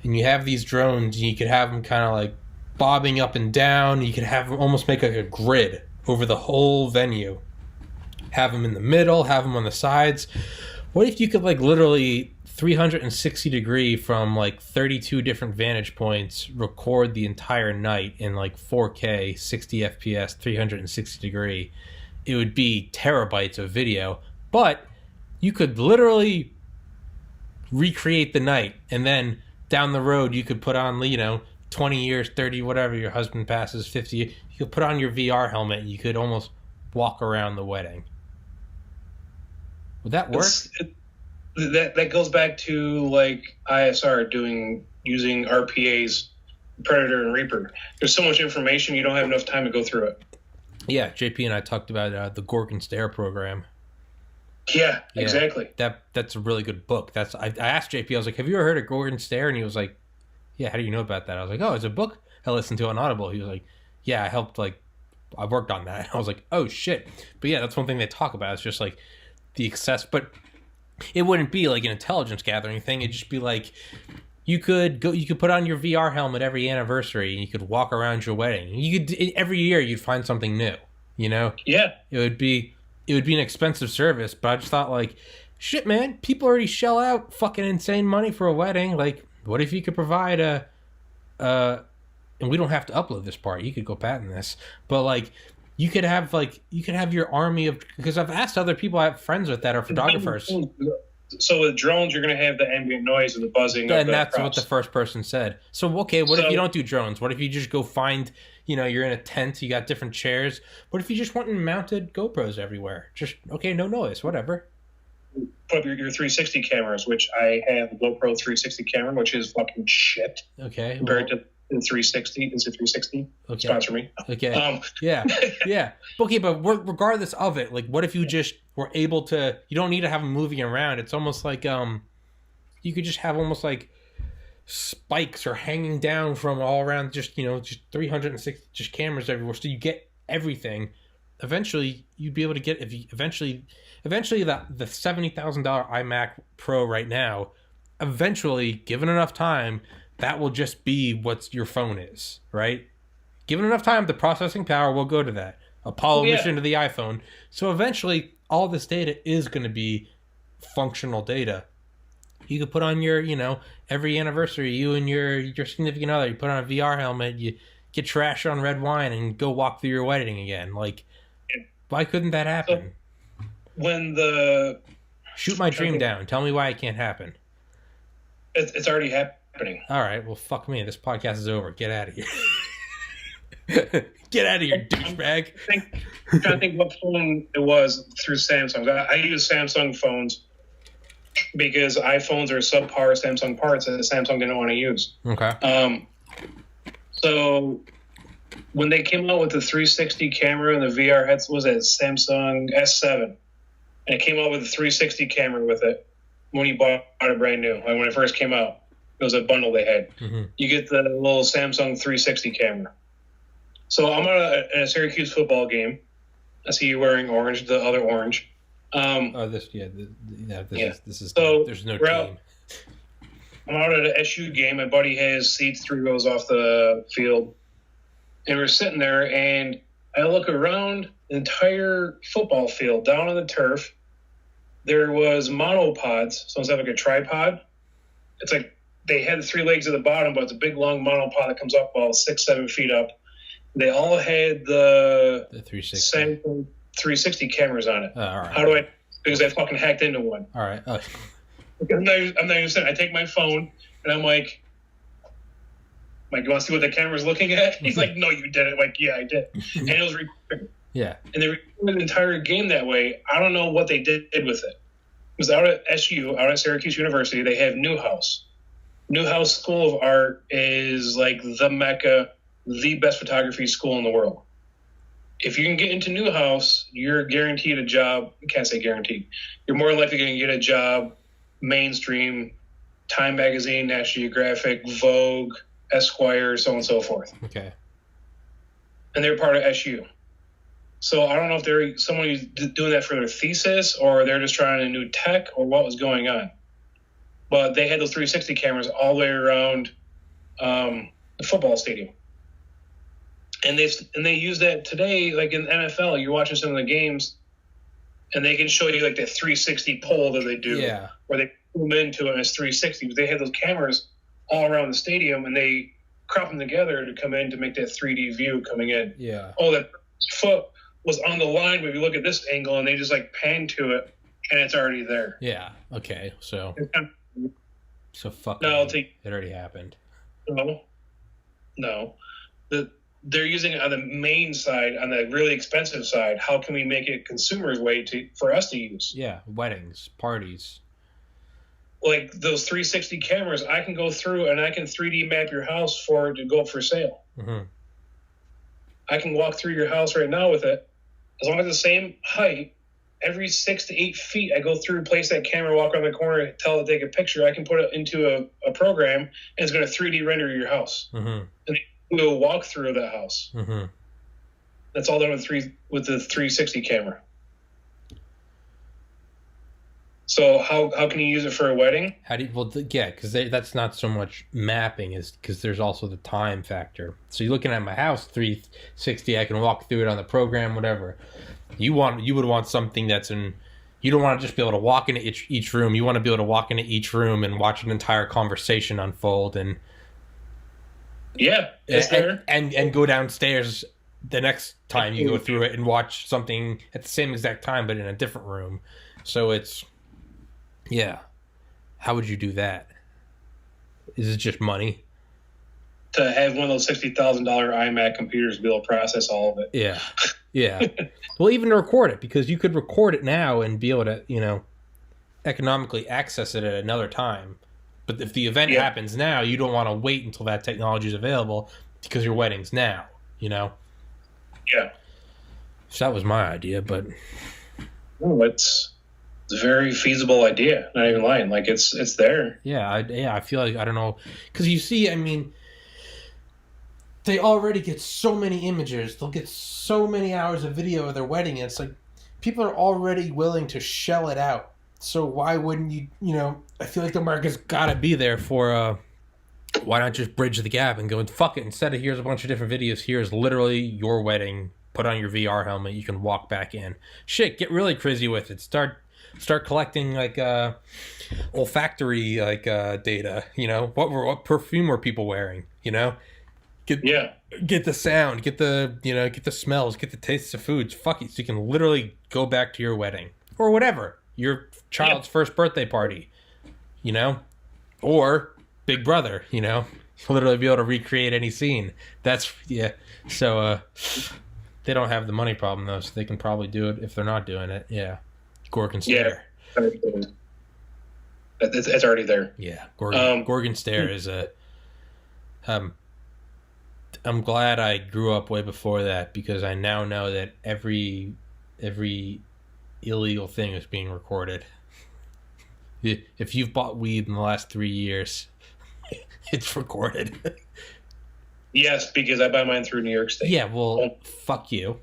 and you have these drones, and you could have them kind of like bobbing up and down. You could have them almost make like a grid over the whole venue, have them in the middle, have them on the sides. What if you could like literally 360 degree from like 32 different vantage points record the entire night in like 4K 60 FPS 360 degree? It would be terabytes of video, but you could literally recreate the night, and then down the road you could put on, you know, 20 years, 30, whatever, your husband passes 50, you could put on your VR helmet and you could almost walk around the wedding. Would that work? That goes back to like ISR using RPAs, Predator and Reaper. There's so much information, you don't have enough time to go through it. Yeah, JP and I talked about the Gorgon Stare program. Yeah, exactly. That's a really good book. I asked JP, I was like, have you ever heard of Gorgon Stare? And he was like, yeah, how do you know about that? I was like, oh, it's a book I listened to on Audible. He was like, yeah, I worked on that. I was like, oh shit. But yeah, that's one thing they talk about. It's just like the excess, but it wouldn't be like an intelligence gathering thing. It'd just be like, you could put on your VR helmet every anniversary, and you could walk around your wedding. Every year you'd find something new, you know? Yeah. It would be an expensive service, but I just thought like, shit, man, people already shell out fucking insane money for a wedding. Like, what if you could provide and we don't have to upload this part. You could go patent this, but like, you could have your army of, because I've asked other people I have friends with that are photographers. So with drones, you're going to have the ambient noise and the buzzing. And that's what the first person said. So, okay, what if you don't do drones? What if you just go find, you know, you're in a tent, you got different chairs. What if you just went and mounted GoPros everywhere? Just, okay, no noise, whatever. Put up your 360 cameras, which I have a GoPro 360 camera, which is fucking shit. Okay. Compared to the 360. Is it 360? Okay. Sponsor me. Okay. Yeah. Okay, but regardless of it, like, what if you just were able to, you don't need to have them moving around. It's almost like, you could just have almost like spikes or hanging down from all around, just, you know, just 360 just cameras everywhere. So you get everything. Eventually you'd be able to get, eventually the $70,000 iMac Pro right now, eventually, given enough time, that will just be what your phone is, right? Given enough time, the processing power will go to that. Apollo mission to the iPhone. So eventually, all this data is going to be functional data. You could put on your, you know, every anniversary, you and your significant other, you put on a VR helmet, you get trashed on red wine and go walk through your wedding again. Like, why couldn't that happen? when the Shoot my dream down. Tell me why it can't happen. it's already happening. All right. Well, fuck me. This podcast is over. Get out of here. Get out of here, douchebag. I'm trying to think what phone it was through Samsung. I use Samsung phones because iPhones are subpar Samsung parts that Samsung didn't want to use. Okay. So when they came out with the 360 camera and the VR heads, was it Samsung S7? And it came out with a 360 camera with it when you bought it brand new. Like when it first came out, it was a bundle they had. Mm-hmm. You get the little Samsung 360 camera. So I'm at a Syracuse football game. I see you wearing orange, the other orange. This is so there's no team. I'm out at an SU game. My buddy has seats 3 rows off the field. And we're sitting there, and I look around the entire football field, down on the turf. There was monopods, so instead of like a tripod, it's like they had the 3 legs at the bottom, but it's a big, long monopod that comes up about 6-7 feet up. They all had the 360. Samsung 360 cameras on it. All right. How do I? Because I fucking hacked into one. All right. I'm not even saying. I take my phone and I'm like, you want to see what the camera's looking at? He's like, no, you didn't. I'm like, yeah, I did. And it was recorded. Yeah. And they recorded the entire game that way. I don't know what they did with it. It was out at SU, out at Syracuse University. They have Newhouse. Newhouse School of Art is like the Mecca, the best photography school in the world. If you can get into Newhouse, you're guaranteed a job. I can't say guaranteed. You're more likely going to get a job mainstream, Time Magazine, National Geographic, Vogue, Esquire, so on and so forth. Okay. And they're part of SU. So I don't know if they're someone who's doing that for their thesis or they're just trying a new tech or what was going on. But they had those 360 cameras all the way around the football stadium. And they use that today, like in the NFL. You're watching some of the games, and they can show you like that 360 pull that they do, where they zoom into it as 360. But they have those cameras all around the stadium, and they crop them together to come in to make that 3D view coming in. Yeah. Oh, that foot was on the line, but if you look at this angle, and they just like pan to it, and it's already there. Yeah. Okay. So fuck. No, it already happened. No. They're using it on the main side, on the really expensive side. How can we make it consumer's way for us to use? Yeah, weddings, parties. Like those 360 cameras, I can go through and I can 3D map your house for it to go up for sale. Mm-hmm. I can walk through your house right now with it. As long as it's the same height, every 6 to 8 feet, I go through, place that camera, walk around the corner, tell it to take a picture. I can put it into a program, and it's going to 3D render your house. Mm-hmm. And do a walkthrough of that house. Mm-hmm. That's all done with the 360 camera. So how can you use it for a wedding? Because that's not so much mapping, is because there's also the time factor. So you're looking at my house 360, I can walk through it on the program, whatever. You would want something that's in. You don't want to just be able to walk into each room. You want to be able to walk into each room and watch an entire conversation unfold and. Yeah, it's there. And go downstairs the next time you go through it and watch something at the same exact time, but in a different room. So it's, yeah. How would you do that? Is it just money? To have one of those $60,000 iMac computers be able to process all of it. Yeah, yeah. Well, even to record it, because you could record it now and be able to, economically access it at another time. But if the event happens now, you don't want to wait until that technology is available because your wedding's now, Yeah. So that was my idea, but... Oh, it's a very feasible idea. Not even lying. Like, it's there. Yeah, I feel like, I don't know. Because you see, they already get so many images. They'll get so many hours of video of their wedding. And it's like, people are already willing to shell it out. So why wouldn't you, I feel like the market's got to be there for, why not just bridge the gap and go, fuck it, instead of here's a bunch of different videos, here's literally your wedding, put on your VR helmet, you can walk back in. Shit, get really crazy with it. Start collecting, like, olfactory, like, data, what perfume were people wearing, Get the sound, get the smells, get the tastes of foods, fuck it, so you can literally go back to your wedding. or whatever, your child's first birthday party, you know, or Big Brother, you know, you'll literally be able to recreate any scene. That's So they don't have the money problem though, so they can probably do it if they're not doing it. Yeah, Gorgon Stare. Yeah, it's already there. Yeah, Gorgon Stare is a. I'm glad I grew up way before that, because I now know that every illegal thing is being recorded. If you've bought weed in the last 3 years, it's recorded. Yes, because I buy mine through New York State. Yeah, well, fuck you.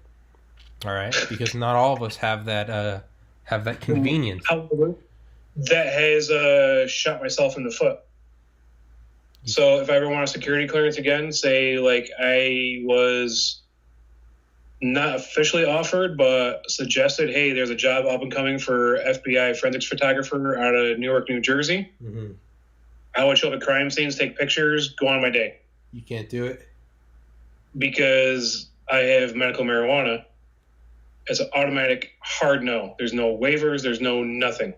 All right, because not all of us have that convenience. That has shot myself in the foot. So if I ever want a security clearance again, say like I was not officially offered, but suggested, hey, there's a job up and coming for FBI forensics photographer out of Newark, New Jersey. Mm-hmm. I would show up at crime scenes, take pictures, go on my day. You can't do it? Because I have medical marijuana. It's an automatic hard no. There's no waivers. There's no nothing.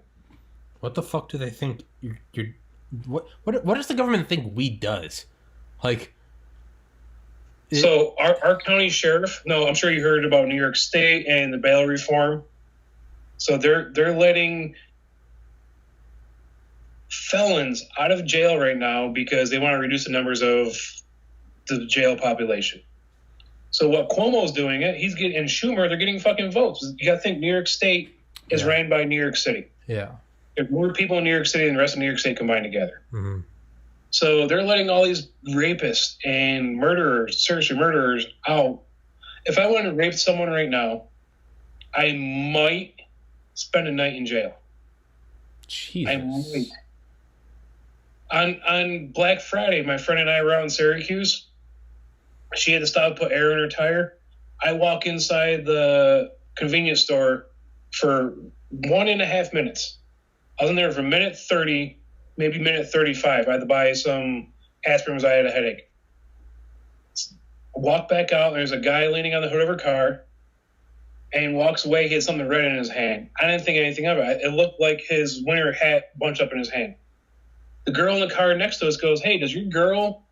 What the fuck do they think you're what does the government think weed does? Like, so our county sheriff, no, I'm sure you heard about New York State and the bail reform. So they're letting felons out of jail right now because they want to reduce the numbers of the jail population. So what Cuomo's doing he's getting, and Schumer, they're getting fucking votes. You got to think New York State is ran by New York City. Yeah. There's more people in New York City than the rest of New York State combined together. Mm-hmm. So they're letting all these rapists and murderers, seriously murderers, out. If I went to rape someone right now, I might spend a night in jail. Jesus. I might. On Black Friday, my friend and I were out in Syracuse. She had to stop to put air in her tire. I walk inside the convenience store for 1.5 minutes. I was in there for minute 30, maybe minute 35. I had to buy some aspirin because I had a headache. Walk back out. There's a guy leaning on the hood of her car and walks away. He had something red in his hand. I didn't think anything of it. It looked like his winter hat bunched up in his hand. The girl in the car next to us goes, hey, does your girl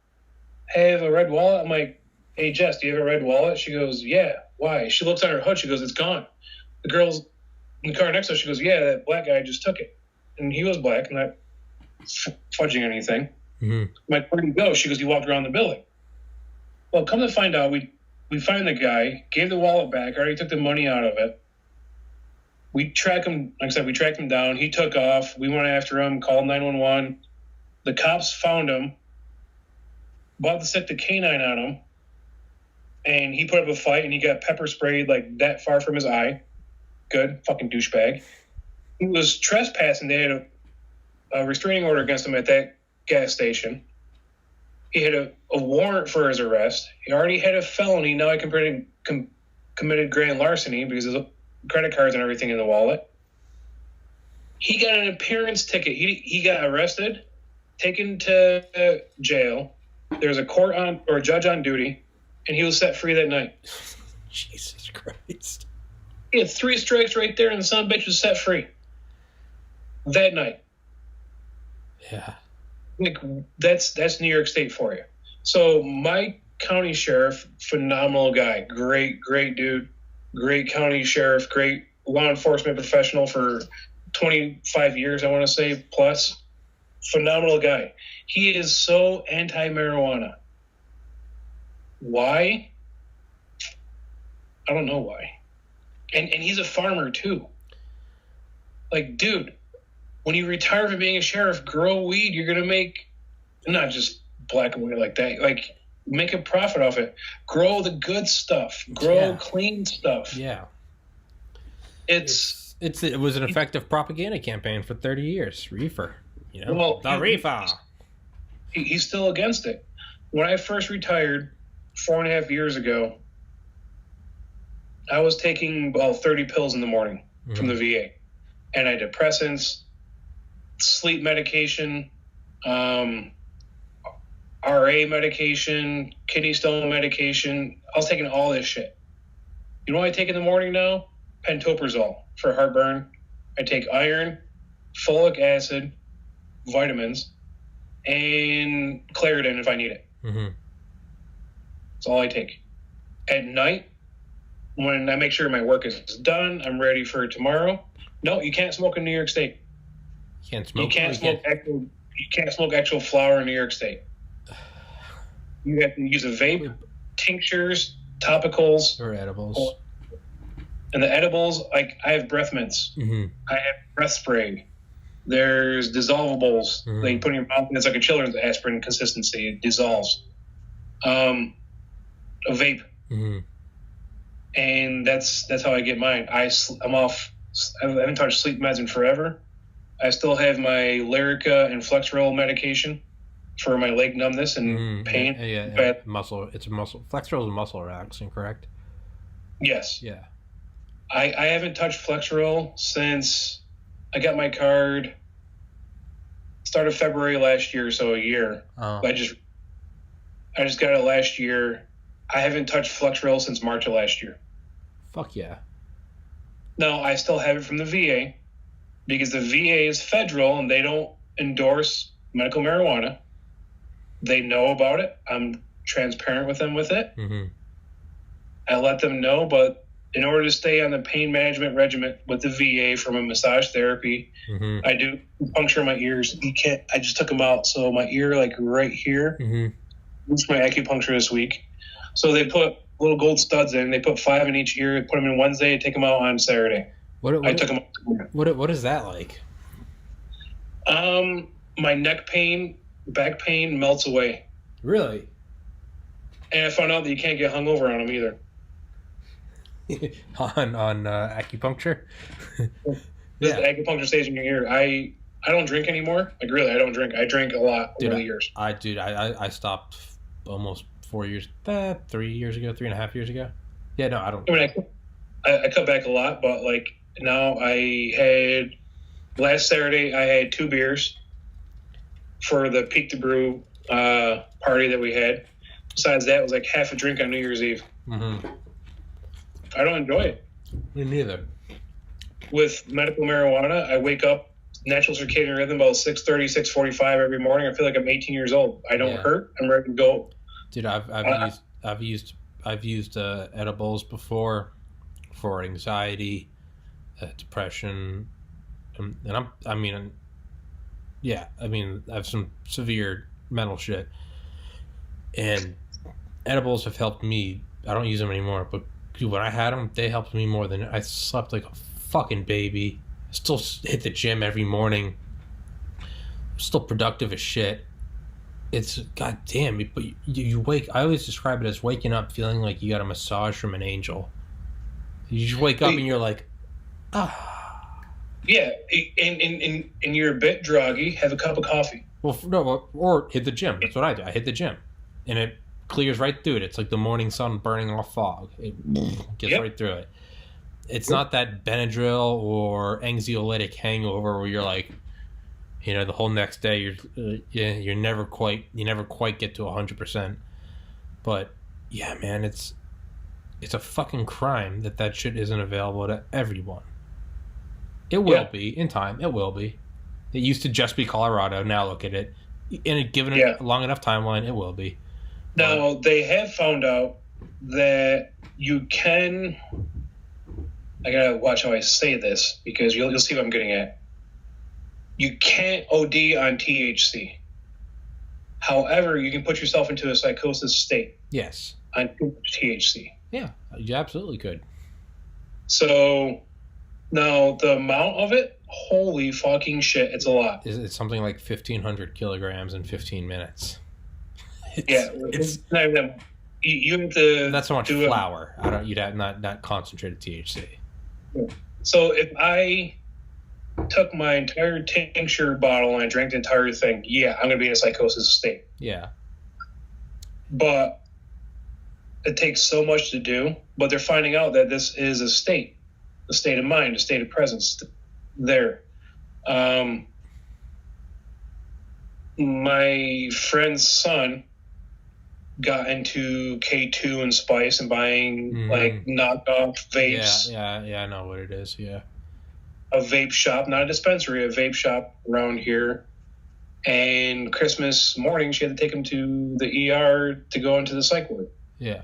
have a red wallet? I'm like, hey, Jess, do you have a red wallet? She goes, yeah. Why? She looks on her hood. She goes, it's gone. The girl's in the car next to us. She goes, yeah, that black guy just took it. And he was black, not fudging anything. Mm-hmm. I'm like, where'd he go? She goes, he walked around the building. Well, come to find out, we find the guy, gave the wallet back, already took the money out of it. We track him, like I said, we tracked him down. He took off. We went after him, called 911. The cops found him, about to stick the canine on him, and he put up a fight, and he got pepper sprayed like that far from his eye. Good, fucking douchebag. He was trespassing. They had a restraining order against him at that gas station. He had a warrant for his arrest. He already had a felony. Now he committed grand larceny because of the credit cards and everything in the wallet. He got an appearance ticket. He got arrested, taken to jail. There was a judge on duty, and he was set free that night. Jesus Christ. He had 3 strikes right there, and the son of a bitch was set free that night. Yeah. Like, that's New York State for you. So my county sheriff, phenomenal guy, great dude, great county sheriff, great law enforcement professional for 25 years, I want to say, plus. Phenomenal guy. He is so anti-marijuana. Why? I don't know why. And he's a farmer too. Like, dude, when you retire from being a sheriff, grow weed. You're gonna make not just black and white like that. Like, make a profit off it. Grow the good stuff. Grow clean stuff. Yeah. It was an effective propaganda campaign for 30 years. Reefer. You know, well, the reefer. He's still against it. When I first retired 4.5 years ago, I was taking 30 pills in the morning from the VA. Antidepressants, sleep medication, RA medication, kidney stone medication. I was taking all this shit. You know what I take in the morning now? Pantoprazole for heartburn, I take iron, folic acid, vitamins, and Claritin if I need it. Mm-hmm. That's all I take. At night, when I make sure my work is done, I'm ready for tomorrow. No, you can't smoke in New York State. You can't smoke. You can't smoke actual flower in New York State. You have to use a vape, tinctures, topicals, or edibles. And the edibles, like I have breath mints. Mm-hmm. I have breath spray. There's dissolvables that you put in your mouth, and it's like a children's aspirin consistency. It dissolves. A vape. Mm-hmm. And that's how I get mine. I'm off. I haven't touched sleep meds in forever. I still have my Lyrica and Flexeril medication for my leg numbness and pain. Yeah. Muscle. It's a muscle. Flexeril is a muscle relaxant, correct? Yes. Yeah. I haven't touched Flexeril since I got my card. Start of February last year, so a year. I just got it last year. I haven't touched Flexeril since March of last year. Fuck yeah. No, I still have it from the VA because the VA is federal and they don't endorse medical marijuana. They know about it. I'm transparent with them with it. Mm-hmm. I let them know, but in order to stay on the pain management regimen with the VA from a massage therapy, I do puncture my ears. You can't. I just took them out, so my ear, like right here, it's my acupuncture this week. So they put little gold studs in. They put 5 in each ear. Put them in Wednesday. Take them out on Saturday. I took them out. What is that like? My neck pain, back pain melts away. Really? And I found out that you can't get hungover on them either. on acupuncture. The acupuncture stays in your ear. I don't drink anymore. Like really, I don't drink. I drank a lot over the years. I stopped almost 4 years, 3 years ago, 3.5 years ago. Yeah, no, I don't. I mean, I cut back a lot, but like now last Saturday I had 2 beers for the Peak to Brew party that we had. Besides that, it was like half a drink on New Year's Eve. Mm-hmm. I don't enjoy it. Me neither. With medical marijuana, I wake up natural circadian rhythm about 6:30, 6:45 every morning. I feel like I'm 18 years old. I don't hurt. I'm ready to go. Dude, I've used edibles before for anxiety, depression, and I have some severe mental shit, and edibles have helped me. I don't use them anymore, but dude, when I had them, they helped me more than I slept like a fucking baby. I still hit the gym every morning. I'm still productive as shit. It's goddamn, but you wake. I always describe it as waking up feeling like you got a massage from an angel. You just wake up and you're like, ah. Yeah, and you're a bit druggy. Have a cup of coffee. Well, no, or hit the gym. That's what I do. I hit the gym, and it clears right through it. It's like the morning sun burning off fog. It gets right through it. It's not that Benadryl or anxiolytic hangover where you're like, the whole next day you never quite get to 100%. But yeah, man, it's a fucking crime that shit isn't available to everyone. It will be in time. It will be. It used to just be Colorado. Now look at it. And given it a long enough timeline, it will be. Now, they have found out that you can... I gotta watch how I say this, because you'll see what I'm getting at. You can't OD on THC. However, you can put yourself into a psychosis state. Yes. On THC. Yeah, you absolutely could. So, now, the amount of it, holy fucking shit, it's a lot. It's something like 1,500 kilograms in 15 minutes. It's not even. You have to. That's so much flour. You'd have not concentrated THC. Yeah. So if I took my entire tincture bottle and I drank the entire thing, I'm gonna be in a psychosis state. Yeah. But it takes so much to do. But they're finding out that this is a state of mind, a state of presence. There. My friend's son got into K2 and Spice and buying like knockoff vapes. Yeah, I know what it is. Yeah. a vape shop, not a dispensary, a vape shop around here. And Christmas morning, she had to take him to the ER to go into the psych ward. Yeah.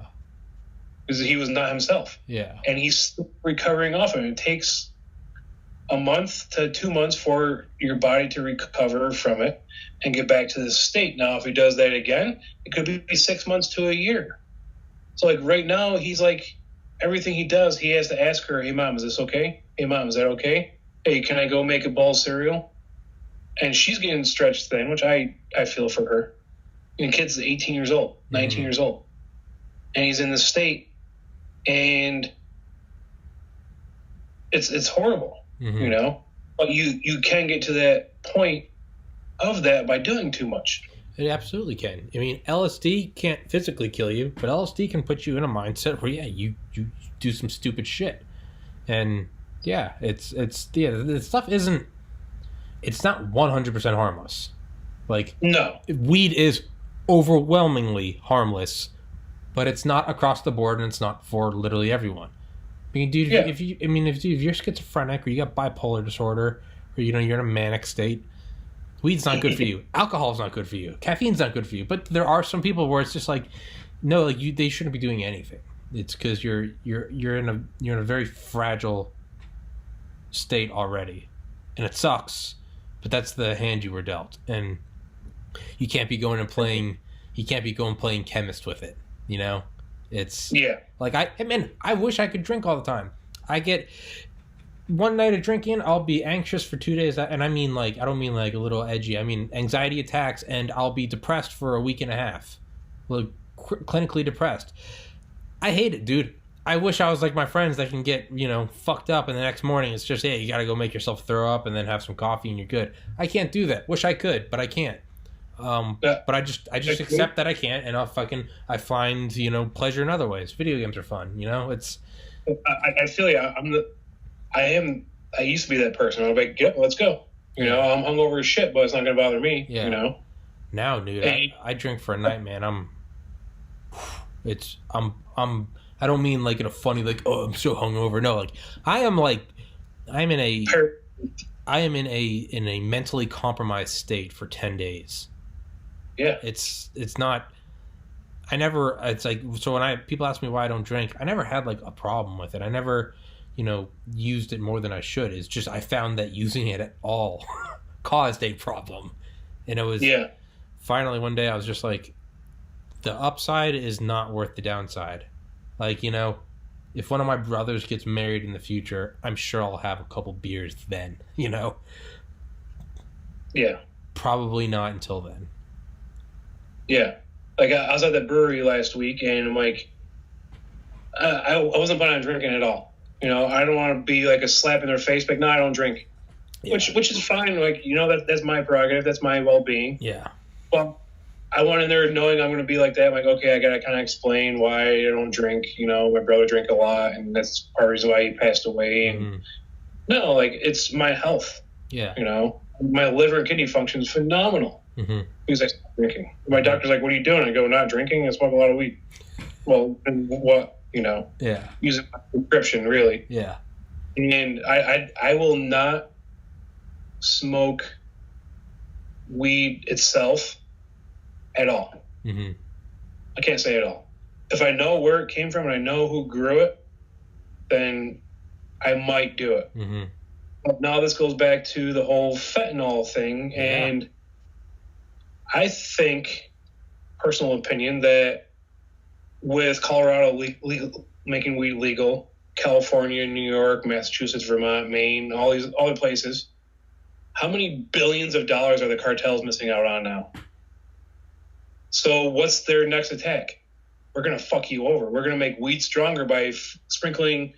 Because he was not himself. Yeah. And he's still recovering off of it. It takes a month to 2 months for your body to recover from it and get back to this state. Now, if he does that again, it could be 6 months to a year. So, like, right now, he's like, everything he does, he has to ask her, hey, Mom, is this okay? Hey, Mom, is that okay? Hey, can I go make a bowl of cereal? And she's getting stretched thin, which I feel for her. And the kid's 18 years old, 19 years old. And he's in this state, and it's horrible, you know? But you can get to that point of that by doing too much. It absolutely can. I mean, LSD can't physically kill you, but LSD can put you in a mindset where, you do some stupid shit. And, yeah, the stuff isn't... It's not 100% harmless. Like, no, weed is overwhelmingly harmless, but it's not across the board, and it's not for literally everyone. I mean, dude, if you're schizophrenic or you got bipolar disorder, or you're in a manic state, weed's not good for you. Alcohol's not good for you. Caffeine's not good for you. But there are some people where it's just like, no, like they shouldn't be doing anything. It's because you're in a very fragile state already, and it sucks. But that's the hand you were dealt, and you can't be going and playing. You can't be going playing chemist with it. You know, it's like I wish I could drink all the time. I get one night of drinking, I'll be anxious for 2 days, and I mean I don't mean like a little edgy. I mean anxiety attacks, and I'll be depressed for a week and a half, like clinically depressed. I hate it, dude. I wish I was like my friends that can get, fucked up, and the next morning it's just, hey, you got to go make yourself throw up and then have some coffee and you're good. I can't do that. Wish I could, but I can't. But I just accept that I can't, and I find, pleasure in other ways. Video games are fun, it's. I feel you. I used to be that person. I'm like, yeah, let's go. I'm hungover as shit, but it's not going to bother me, Now, dude, I drink for a night, man. I don't mean like in a funny, like, oh, I'm so hungover. No, like I am in a mentally compromised state for 10 days. Yeah. It's not, it's like, so when people ask me why I don't drink, I never had like a problem with it. I never, used it more than I should. It's just, I found that using it at all caused a problem. And it was, finally one day I was just like, the upside is not worth the downside. Like, if one of my brothers gets married in the future, I'm sure I'll have a couple beers then, Yeah. Probably not until then. Yeah. Like, I was at the brewery last week, and I'm like, I wasn't planning on drinking at all. I don't want to be like a slap in their face, like, no, I don't drink. Yeah. Which is fine. Like, that's my prerogative. That's my well-being. Yeah. Well, I went in there knowing I'm going to be like that. I'm like, okay, I got to kind of explain why I don't drink. My brother drank a lot, and that's part of the reason why he passed away. And no, like, it's my health. Yeah. My liver and kidney function is phenomenal because I stopped drinking. My doctor's like, what are you doing? I go, not drinking. I smoke a lot of weed. Well, and what, Yeah. Using my prescription, really. Yeah. And I will not smoke weed itself at all. I can't say at all. If I know where it came from and I know who grew it, then I might do it. But now this goes back to the whole fentanyl thing, and I think, personal opinion, that with Colorado making weed legal, California, New York, Massachusetts, Vermont, Maine, all these other places, how many billions of dollars are the cartels missing out on now? So what's their next attack? We're going to fuck you over. We're going to make weed stronger by sprinkling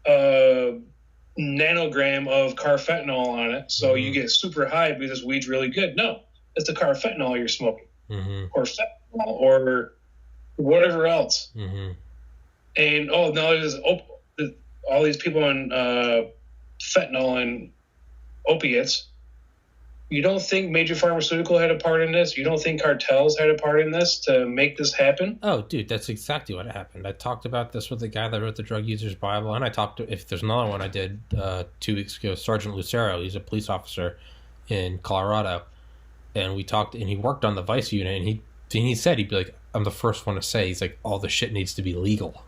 a nanogram of carfentanil on it, so you get super high because this weed's really good. No, it's the carfentanil you're smoking, or fentanyl, or whatever else. And now there's all these people on fentanyl and opiates. You don't think major pharmaceutical had a part in this? You don't think cartels had a part in this to make this happen? Oh, dude, that's exactly what happened. I talked about this with the guy that wrote the Drug Users Bible, and I talked to, if there's another one I did 2 weeks ago, Sergeant Lucero. He's a police officer in Colorado, and we talked, and he worked on the Vice unit, and he said, he'd be like, I'm the first one to say, he's like, all the shit needs to be legal.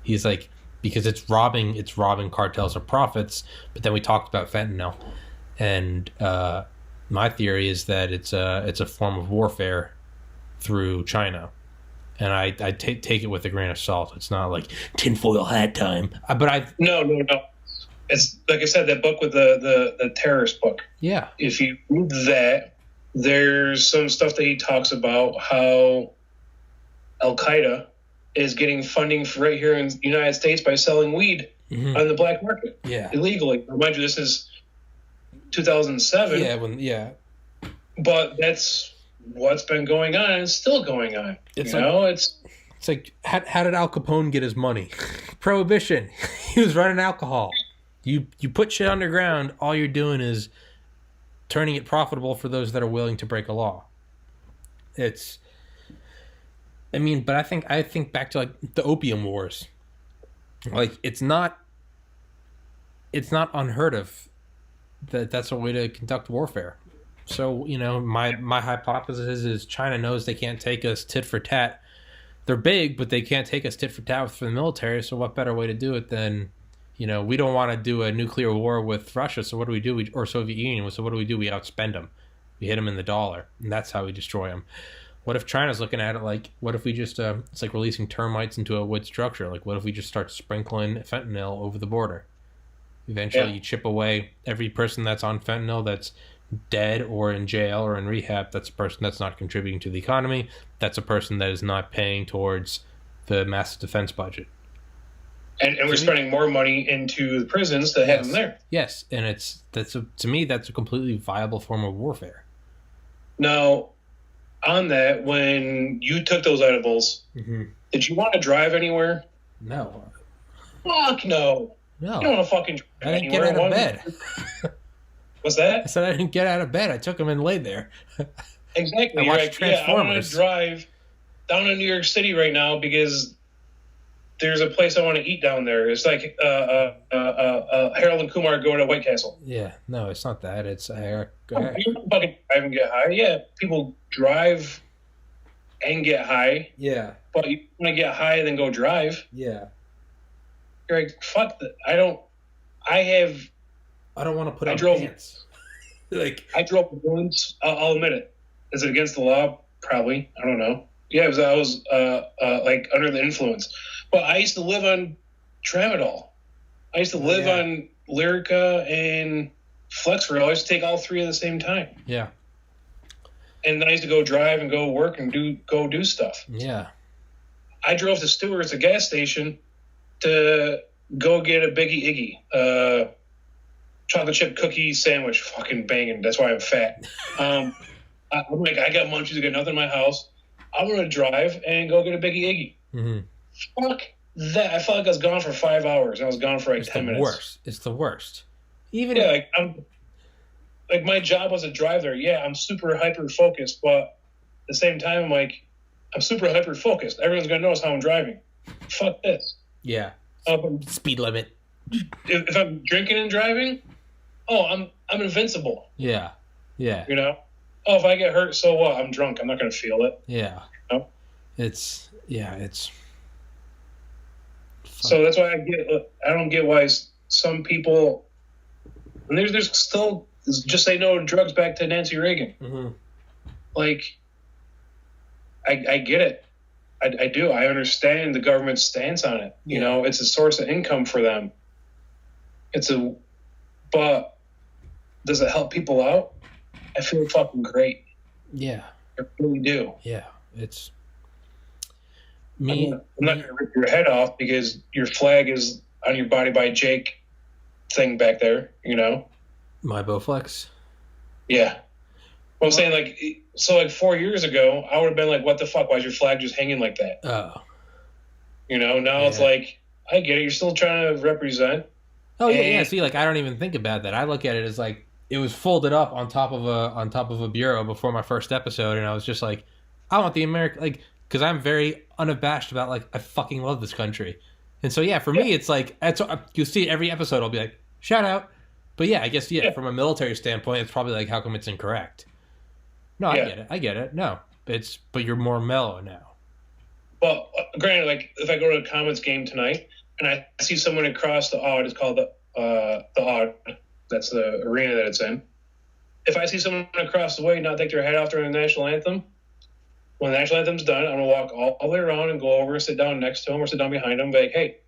He's like, because it's robbing cartels of profits. But then we talked about fentanyl, and my theory is that it's a form of warfare through China, and I take it with a grain of salt. It's not like tinfoil hat time. No. It's like I said, that book with the terrorist book. Yeah. If you read that, there's some stuff that he talks about how Al Qaeda is getting funding for right here in the United States by selling weed on the black market. Yeah. Illegally. Remind you, this is 2007. Yeah. But that's what's been going on, and it's still going on. It's like how did Al Capone get his money? Prohibition. He was running alcohol. You put shit underground, all you're doing is turning it profitable for those that are willing to break a law. But I think back to like the Opium Wars. Like it's not unheard of that's a way to conduct warfare. So, my hypothesis is China knows they can't take us tit for tat. They're big, but they can't take us tit for tat for the military. So what better way to do it than, we don't want to do a nuclear war with Russia. So what do we do? Or Soviet Union. So what do? We outspend them. We hit them in the dollar, and that's how we destroy them. What if China's looking at it like, what if we just, it's like releasing termites into a wood structure. Like, what if we just start sprinkling fentanyl over the border? Eventually, you chip away every person that's on fentanyl that's dead or in jail or in rehab. That's a person that's not contributing to the economy. That's a person that is not paying towards the massive defense budget. And we're spending more money into the prisons to have them there. Yes, and to me, that's a completely viable form of warfare. Now, on that, when you took those edibles, did you want to drive anywhere? No. Fuck no. No. You don't want to fucking drive I didn't anywhere. get out of bed. What's that? I said I didn't get out of bed. I took them and laid there. Exactly. I watched Transformers. I want to drive down to New York City right now because there's a place I want to eat down there. It's like Harold and Kumar go to White Castle. Yeah. No, it's not that. It's you don't fucking drive and get high. Yeah, people drive and get high. Yeah. But you want to get high and then go drive. Yeah. You're like, fuck that. I don't want to put on pants. I drove once. I'll admit it. Is it against the law? Probably. I don't know. Yeah, I was like under the influence. But I used to live on Tramadol. I used to live on Lyrica and Flexeril. I used to take all three at the same time. Yeah. And then I used to go drive and go work and go do stuff. Yeah. I drove to Stewart's, a gas station, to go get a Biggie Iggy. Chocolate chip cookie sandwich, fucking banging. That's why I'm fat. I'm like, I got munchies, I got nothing in my house. I'm going to drive and go get a Biggie Iggy. Mm-hmm. Fuck that. I felt like I was gone for 5 hours. I was gone for 10 minutes. It's the worst. Like my job was a drive there. Yeah, I'm super hyper focused, but at the same time, I'm like, I'm super hyper focused. Everyone's going to notice how I'm driving. Fuck this. Yeah. Speed limit. If I'm drinking and driving, I'm invincible. Yeah. Yeah. If I get hurt, so what? I'm drunk. I'm not going to feel it. Yeah. It's. So that's why I don't get why some people, and there's still just say no to drugs back to Nancy Reagan. Mm-hmm. Like, I get it. I do. I understand the government's stance on it. It's a source of income for them. But does it help people out? I feel fucking great. Yeah. I really do. Yeah. It's me. I'm not going to rip your head off because your flag is on your Body by Jake thing back there, My Bowflex? Yeah. Well, I'm saying, like 4 years ago, I would have been like, what the fuck? Why is your flag just hanging like that? Oh. Now it's like, I get it. You're still trying to represent. Oh, yeah. See, I don't even think about that. I look at it as like, it was folded up on top of a bureau before my first episode, and I was just like, I want the American, like, because I'm very unabashed about, like, I fucking love this country. And so, yeah, for me, it's like, you'll see every episode, I'll be like, shout out. But yeah, I guess, from a military standpoint, it's probably like, how come it's incorrect? No, I get it. No, but you're more mellow now. Well, granted, like, if I go to a Comets game tonight, and I see someone across the Odd, it's called the Odd, that's the arena that it's in. If I see someone across the way not take their hat off during the national anthem, when the national anthem's done, I'm going to walk all the way around and go over and sit down next to them or sit down behind them and be like, hey,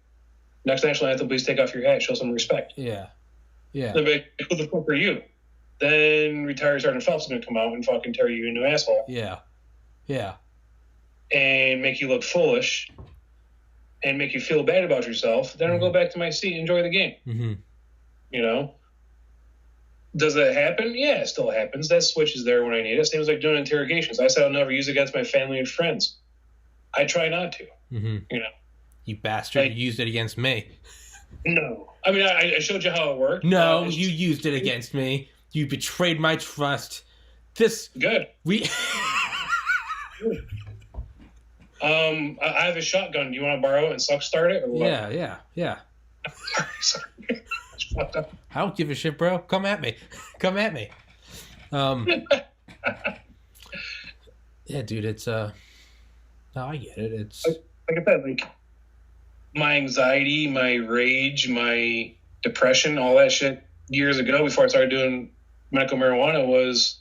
next national anthem, please take off your hat, show some respect. Yeah. Yeah. They'll be like, who the fuck are you? Then retired Sergeant Phelps is going to come out and fucking tear you into an asshole. Yeah. Yeah. And make you look foolish and make you feel bad about yourself. Then I'll go back to my seat and enjoy the game. Mm-hmm. You know? Does that happen? Yeah, it still happens. That switch is there when I need it. Same as like doing interrogations. I said I'll never use it against my family and friends. I try not to. Mm-hmm. You know? You bastard. You used it against me. No. I mean, I showed you how it worked. No, you used it against me. You betrayed my trust. Good. I have a shotgun. Do you want to borrow it and suck start it? Or what? Yeah. Sorry. Fucked up. I don't give a shit, bro. Come at me. Yeah, dude, it's no, I get it. It's like I said, like my anxiety, my rage, my depression, all that shit years ago before I started doing medical marijuana was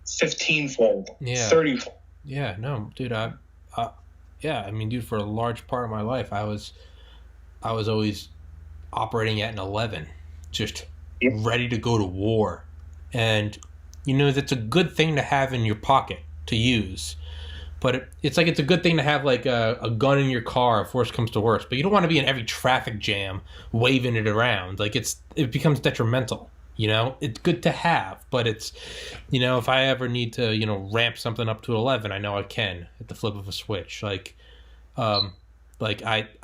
15-fold, 30-fold. Yeah, no, dude, I mean, dude, for a large part of my life, I was always operating at an 11, just ready to go to war. And, that's a good thing to have in your pocket to use. But it's like it's a good thing to have, like, a gun in your car if worse comes to worse. But you don't want to be in every traffic jam waving it around. Like, it becomes detrimental. It's good to have, but it's, if I ever need to, ramp something up to 11, I know I can at the flip of a switch. Like I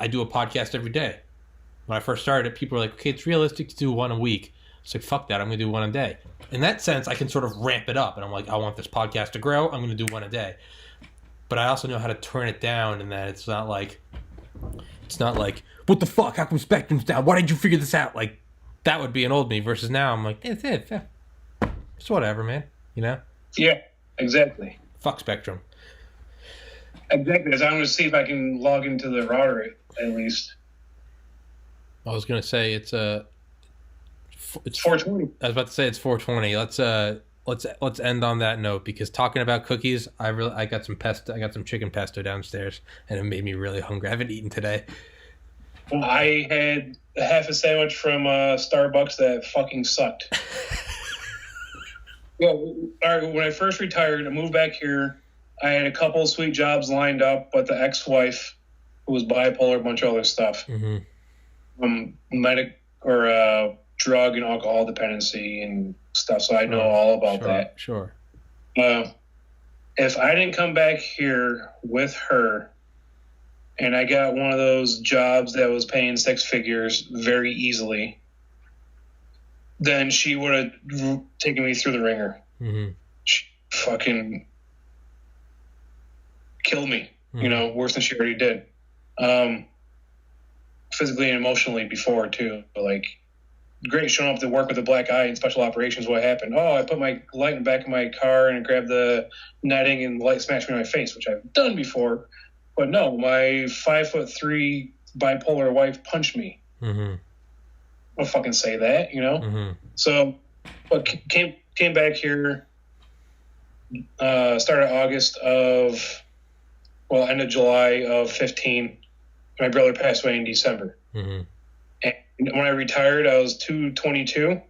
do a podcast every day. When I first started, people were like, okay, it's realistic to do one a week. It's like, fuck that, I'm going to do one a day. In that sense, I can sort of ramp it up, and I'm like, I want this podcast to grow, I'm going to do one a day. But I also know how to turn it down, in that it's not like, what the fuck, how come Spectrum's down? Why did you figure this out? Like, that would be an old me, versus now I'm like, it's whatever, man. Yeah, exactly. Fuck Spectrum. Exactly, because I'm going to see if I can log into the router at least. I was going to say it's 420. I was about to say it's 420. Let's end on that note, because talking about cookies, I got some chicken pesto downstairs, and it made me really hungry. I haven't eaten today. I had half a sandwich from Starbucks that fucking sucked. When I first retired, I moved back here. I had a couple of sweet jobs lined up, but the ex-wife, who was bipolar, a bunch of other stuff, drug and alcohol dependency and stuff. So I know all about that. Sure. If I didn't come back here with her, and I got one of those jobs that was paying six figures very easily, then she would have taken me through the ringer. Mm-hmm. She fucking killed me, worse than she already did. Physically and emotionally before, too. Like, great showing up to work with a black eye in special operations. What happened? Oh, I put my light in the back of my car and grabbed the netting, and the light smashed me in my face, which I've done before. But no, my 5'3" bipolar wife punched me. Mm-hmm. I'll fucking say that, Mm-hmm. So, but came back here. Started end of July of 15. My brother passed away in December. Mm-hmm. And when I retired, I was 222.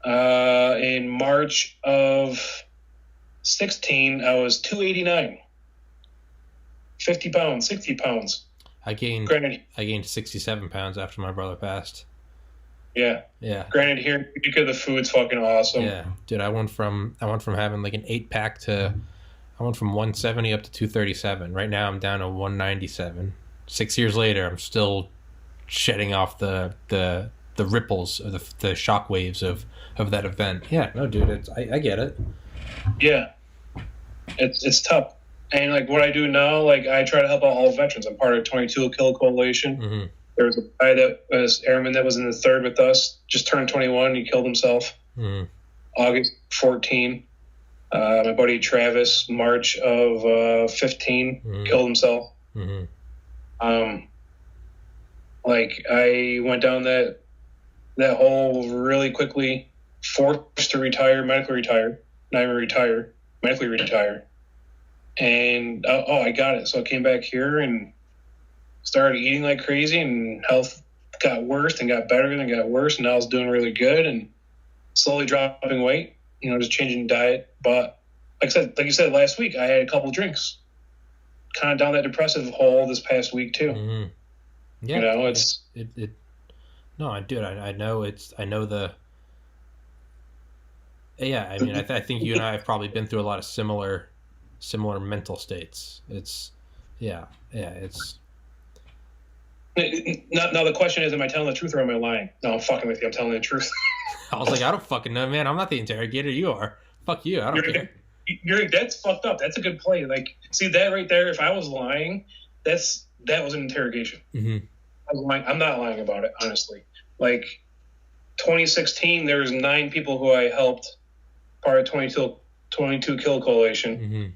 In March of 16, I was 289. 50 pounds, 60 pounds. I gained 67 pounds after my brother passed. Yeah. Granted, here in Utica, the food's fucking awesome. Yeah, dude, I went from having like an 8-pack to, I went from 170 up to 237. Right now, I'm down to 197. 6 years later, I'm still shedding off the the ripples or the shock waves of that event. Yeah, no, dude, I get it. Yeah, it's tough. And like what I do now, like I try to help out all veterans. I'm part of 22 Kill Coalition. Mm-hmm. There was a guy that was airman that was in the 3rd with us, just turned 21. He killed himself. Mm-hmm. August 14. My buddy Travis, March of 15, killed himself. Mm-hmm. Like I went down that hole really quickly, forced to retire, medically retire, not even retire, medically retire. And I got it. So I came back here and started eating like crazy, and health got worse and got better and got worse. And now I was doing really good and slowly dropping weight, just changing diet. But like you said last week, I had a couple drinks, kind of down that depressive hole this past week too. Mm-hmm. Yeah, No, I do. I know the. Yeah, I mean, I think you and I have probably been through a lot of similar mental states. It's. Now the question is, am I telling the truth or am I lying? No, I'm fucking with you. I'm telling the truth. I was like, I don't fucking know, man. I'm not the interrogator. You are. Fuck you. I don't care. That's fucked up. That's a good play. Like, see that right there? If I was lying, that was an interrogation. Mm-hmm. I was lying. I'm not lying about it, honestly. Like, 2016, there was 9 people who I helped, part of 22 Kill Coalition.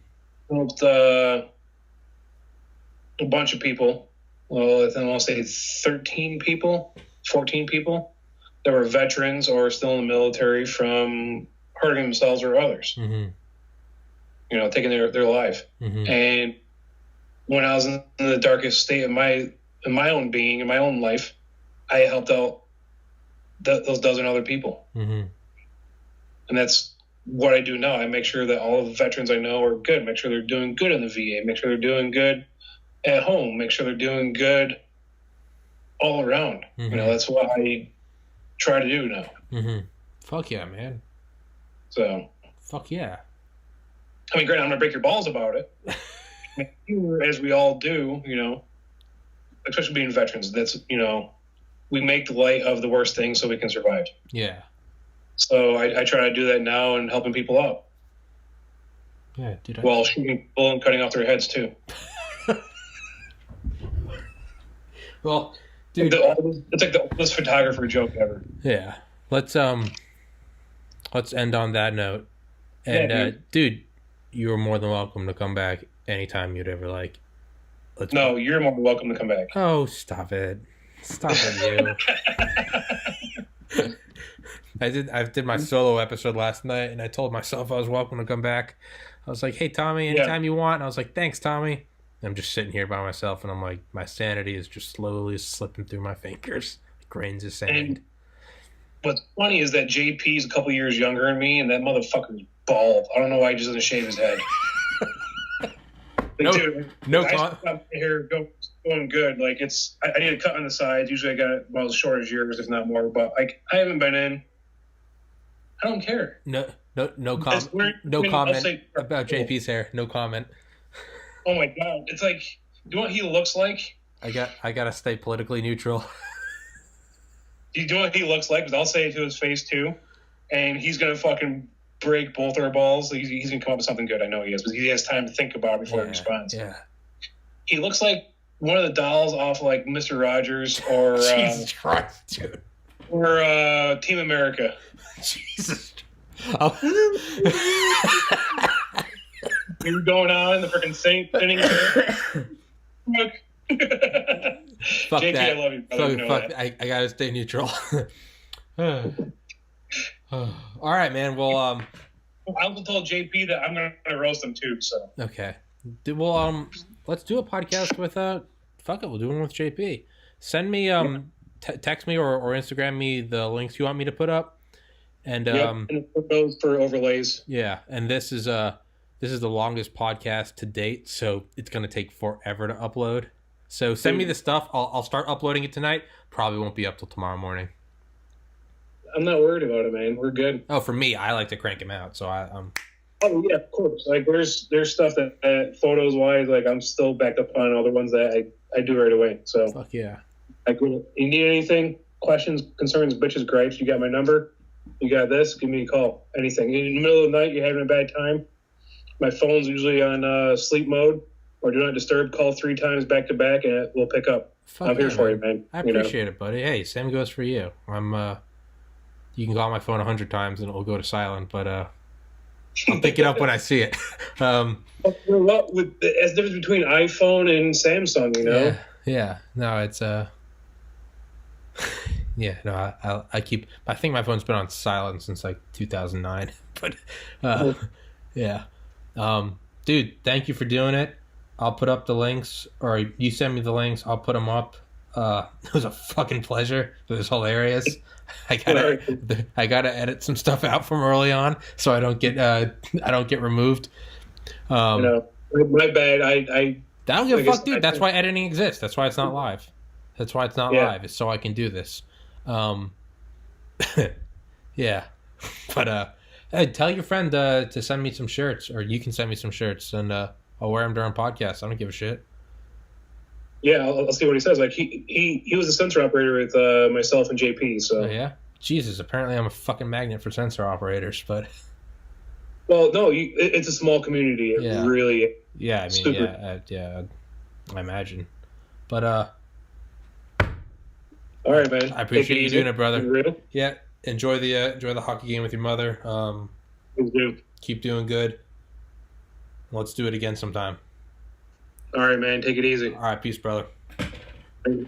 Mm-hmm. Helped a bunch of people. Well, then I'll say 13 people, 14 people that were veterans or still in the military from hurting themselves or others. Mm-hmm. Taking their life. Mm-hmm. And when I was in the darkest state of my own being, in my own life, I helped out those dozen other people. Mm-hmm. And that's what I do now. I make sure that all the veterans I know are good. Make sure they're doing good in the VA. Make sure they're doing good at home. Make sure they're doing good all around. Mm-hmm. That's what I try to do now. Mm-hmm. Fuck yeah, man. So. Fuck yeah. I mean, great, I'm going to break your balls about it. As we all do, especially being veterans, that's, we make light of the worst things so we can survive. Yeah. So I try to do that now and helping people out. Yeah, dude. While shooting people and cutting off their heads, too. Well, dude. It's like the oldest photographer joke ever. Yeah. Let's end on that note. And, dude, you are more than welcome to come back anytime you'd ever like. You're more than welcome to come back. Oh, stop it. Stop it, you. I did my solo episode last night, and I told myself I was welcome to come back. I was like, hey, Tommy, anytime you want. And I was like, thanks, Tommy. And I'm just sitting here by myself, and I'm like, my sanity is just slowly slipping through my fingers like grains of sand. And what's funny is that JP's a couple years younger than me, and that motherfucker's bald. I don't know why he just doesn't shave his head. Hair going good. Like I need to cut on the sides. Usually I got it about as short as yours, if not more. But I haven't been in. I don't care. No comment. No comment about JP's hair. No comment. Oh my god! It's like, do you know what he looks like? I gotta stay politically neutral. Do you know what he looks like? Because I'll say it to his face too, and he's gonna fucking break both our balls. He's gonna come up with something good. I know he is, but he has time to think about it before he responds. Yeah. He looks like one of the dolls off like Mr. Rogers or Jesus Christ, dude. Or Team America. Jesus. You're going on in the freaking Saint inning. Fuck JP, that. I love you. Fuck. I gotta stay neutral. All right, man. Well, I also told JP that I'm gonna roast him too. So okay. Well, let's do a podcast with fuck it, we'll do one with JP. Send me text me or Instagram me the links you want me to put up, and and put those for overlays. Yeah, and this is the longest podcast to date, so it's gonna take forever to upload. So send me the stuff. I'll start uploading it tonight. Probably won't be up till tomorrow morning. I'm not worried about it, man. We're good. Oh, for me, I like to crank them out, so I'm. Oh yeah, of course. Like there's stuff that photos wise, like I'm still backed up on other ones that I do right away. So fuck yeah. Like, you need anything, questions, concerns, bitches, gripes, you got my number. You got this. Give me a call. Anything. In the middle of the night, you're having a bad time. My phone's usually on sleep mode or do not disturb. Call 3 times back to back, and it will pick up. I'm here for you, man. I appreciate it, buddy. Hey, same goes for you. You can call my phone 100 times and it will go to silent, but I'll pick it up when I see it. As the difference between iPhone and Samsung, you know? Yeah. No, it's yeah. No, I think my phone's been on silent since like 2009. But yeah. Dude, thank you for doing it. I'll put up the links, or you send me the links. I'll put them up. It was a fucking pleasure. It was hilarious. I gotta edit some stuff out from early on so I don't get removed. My bad. I don't give a fuck, dude. That's why editing exists. That's why it's not live. That's why it's not live. It's so I can do this. Yeah. But hey, tell your friend to send me some shirts, or you can send me some shirts, and I'll wear them during podcasts. I don't give a shit. Yeah, I'll see what he says. Like he was a sensor operator with myself and JP. So yeah, Jesus. Apparently, I'm a fucking magnet for sensor operators. But well, no, it's a small community. It really. Yeah, I mean, yeah, I imagine. But all right, man. I appreciate you doing it, brother. Yeah, enjoy the hockey game with your mother. Keep doing good. Let's do it again sometime. All right, man. Take it easy. All right, peace, brother. Thank you.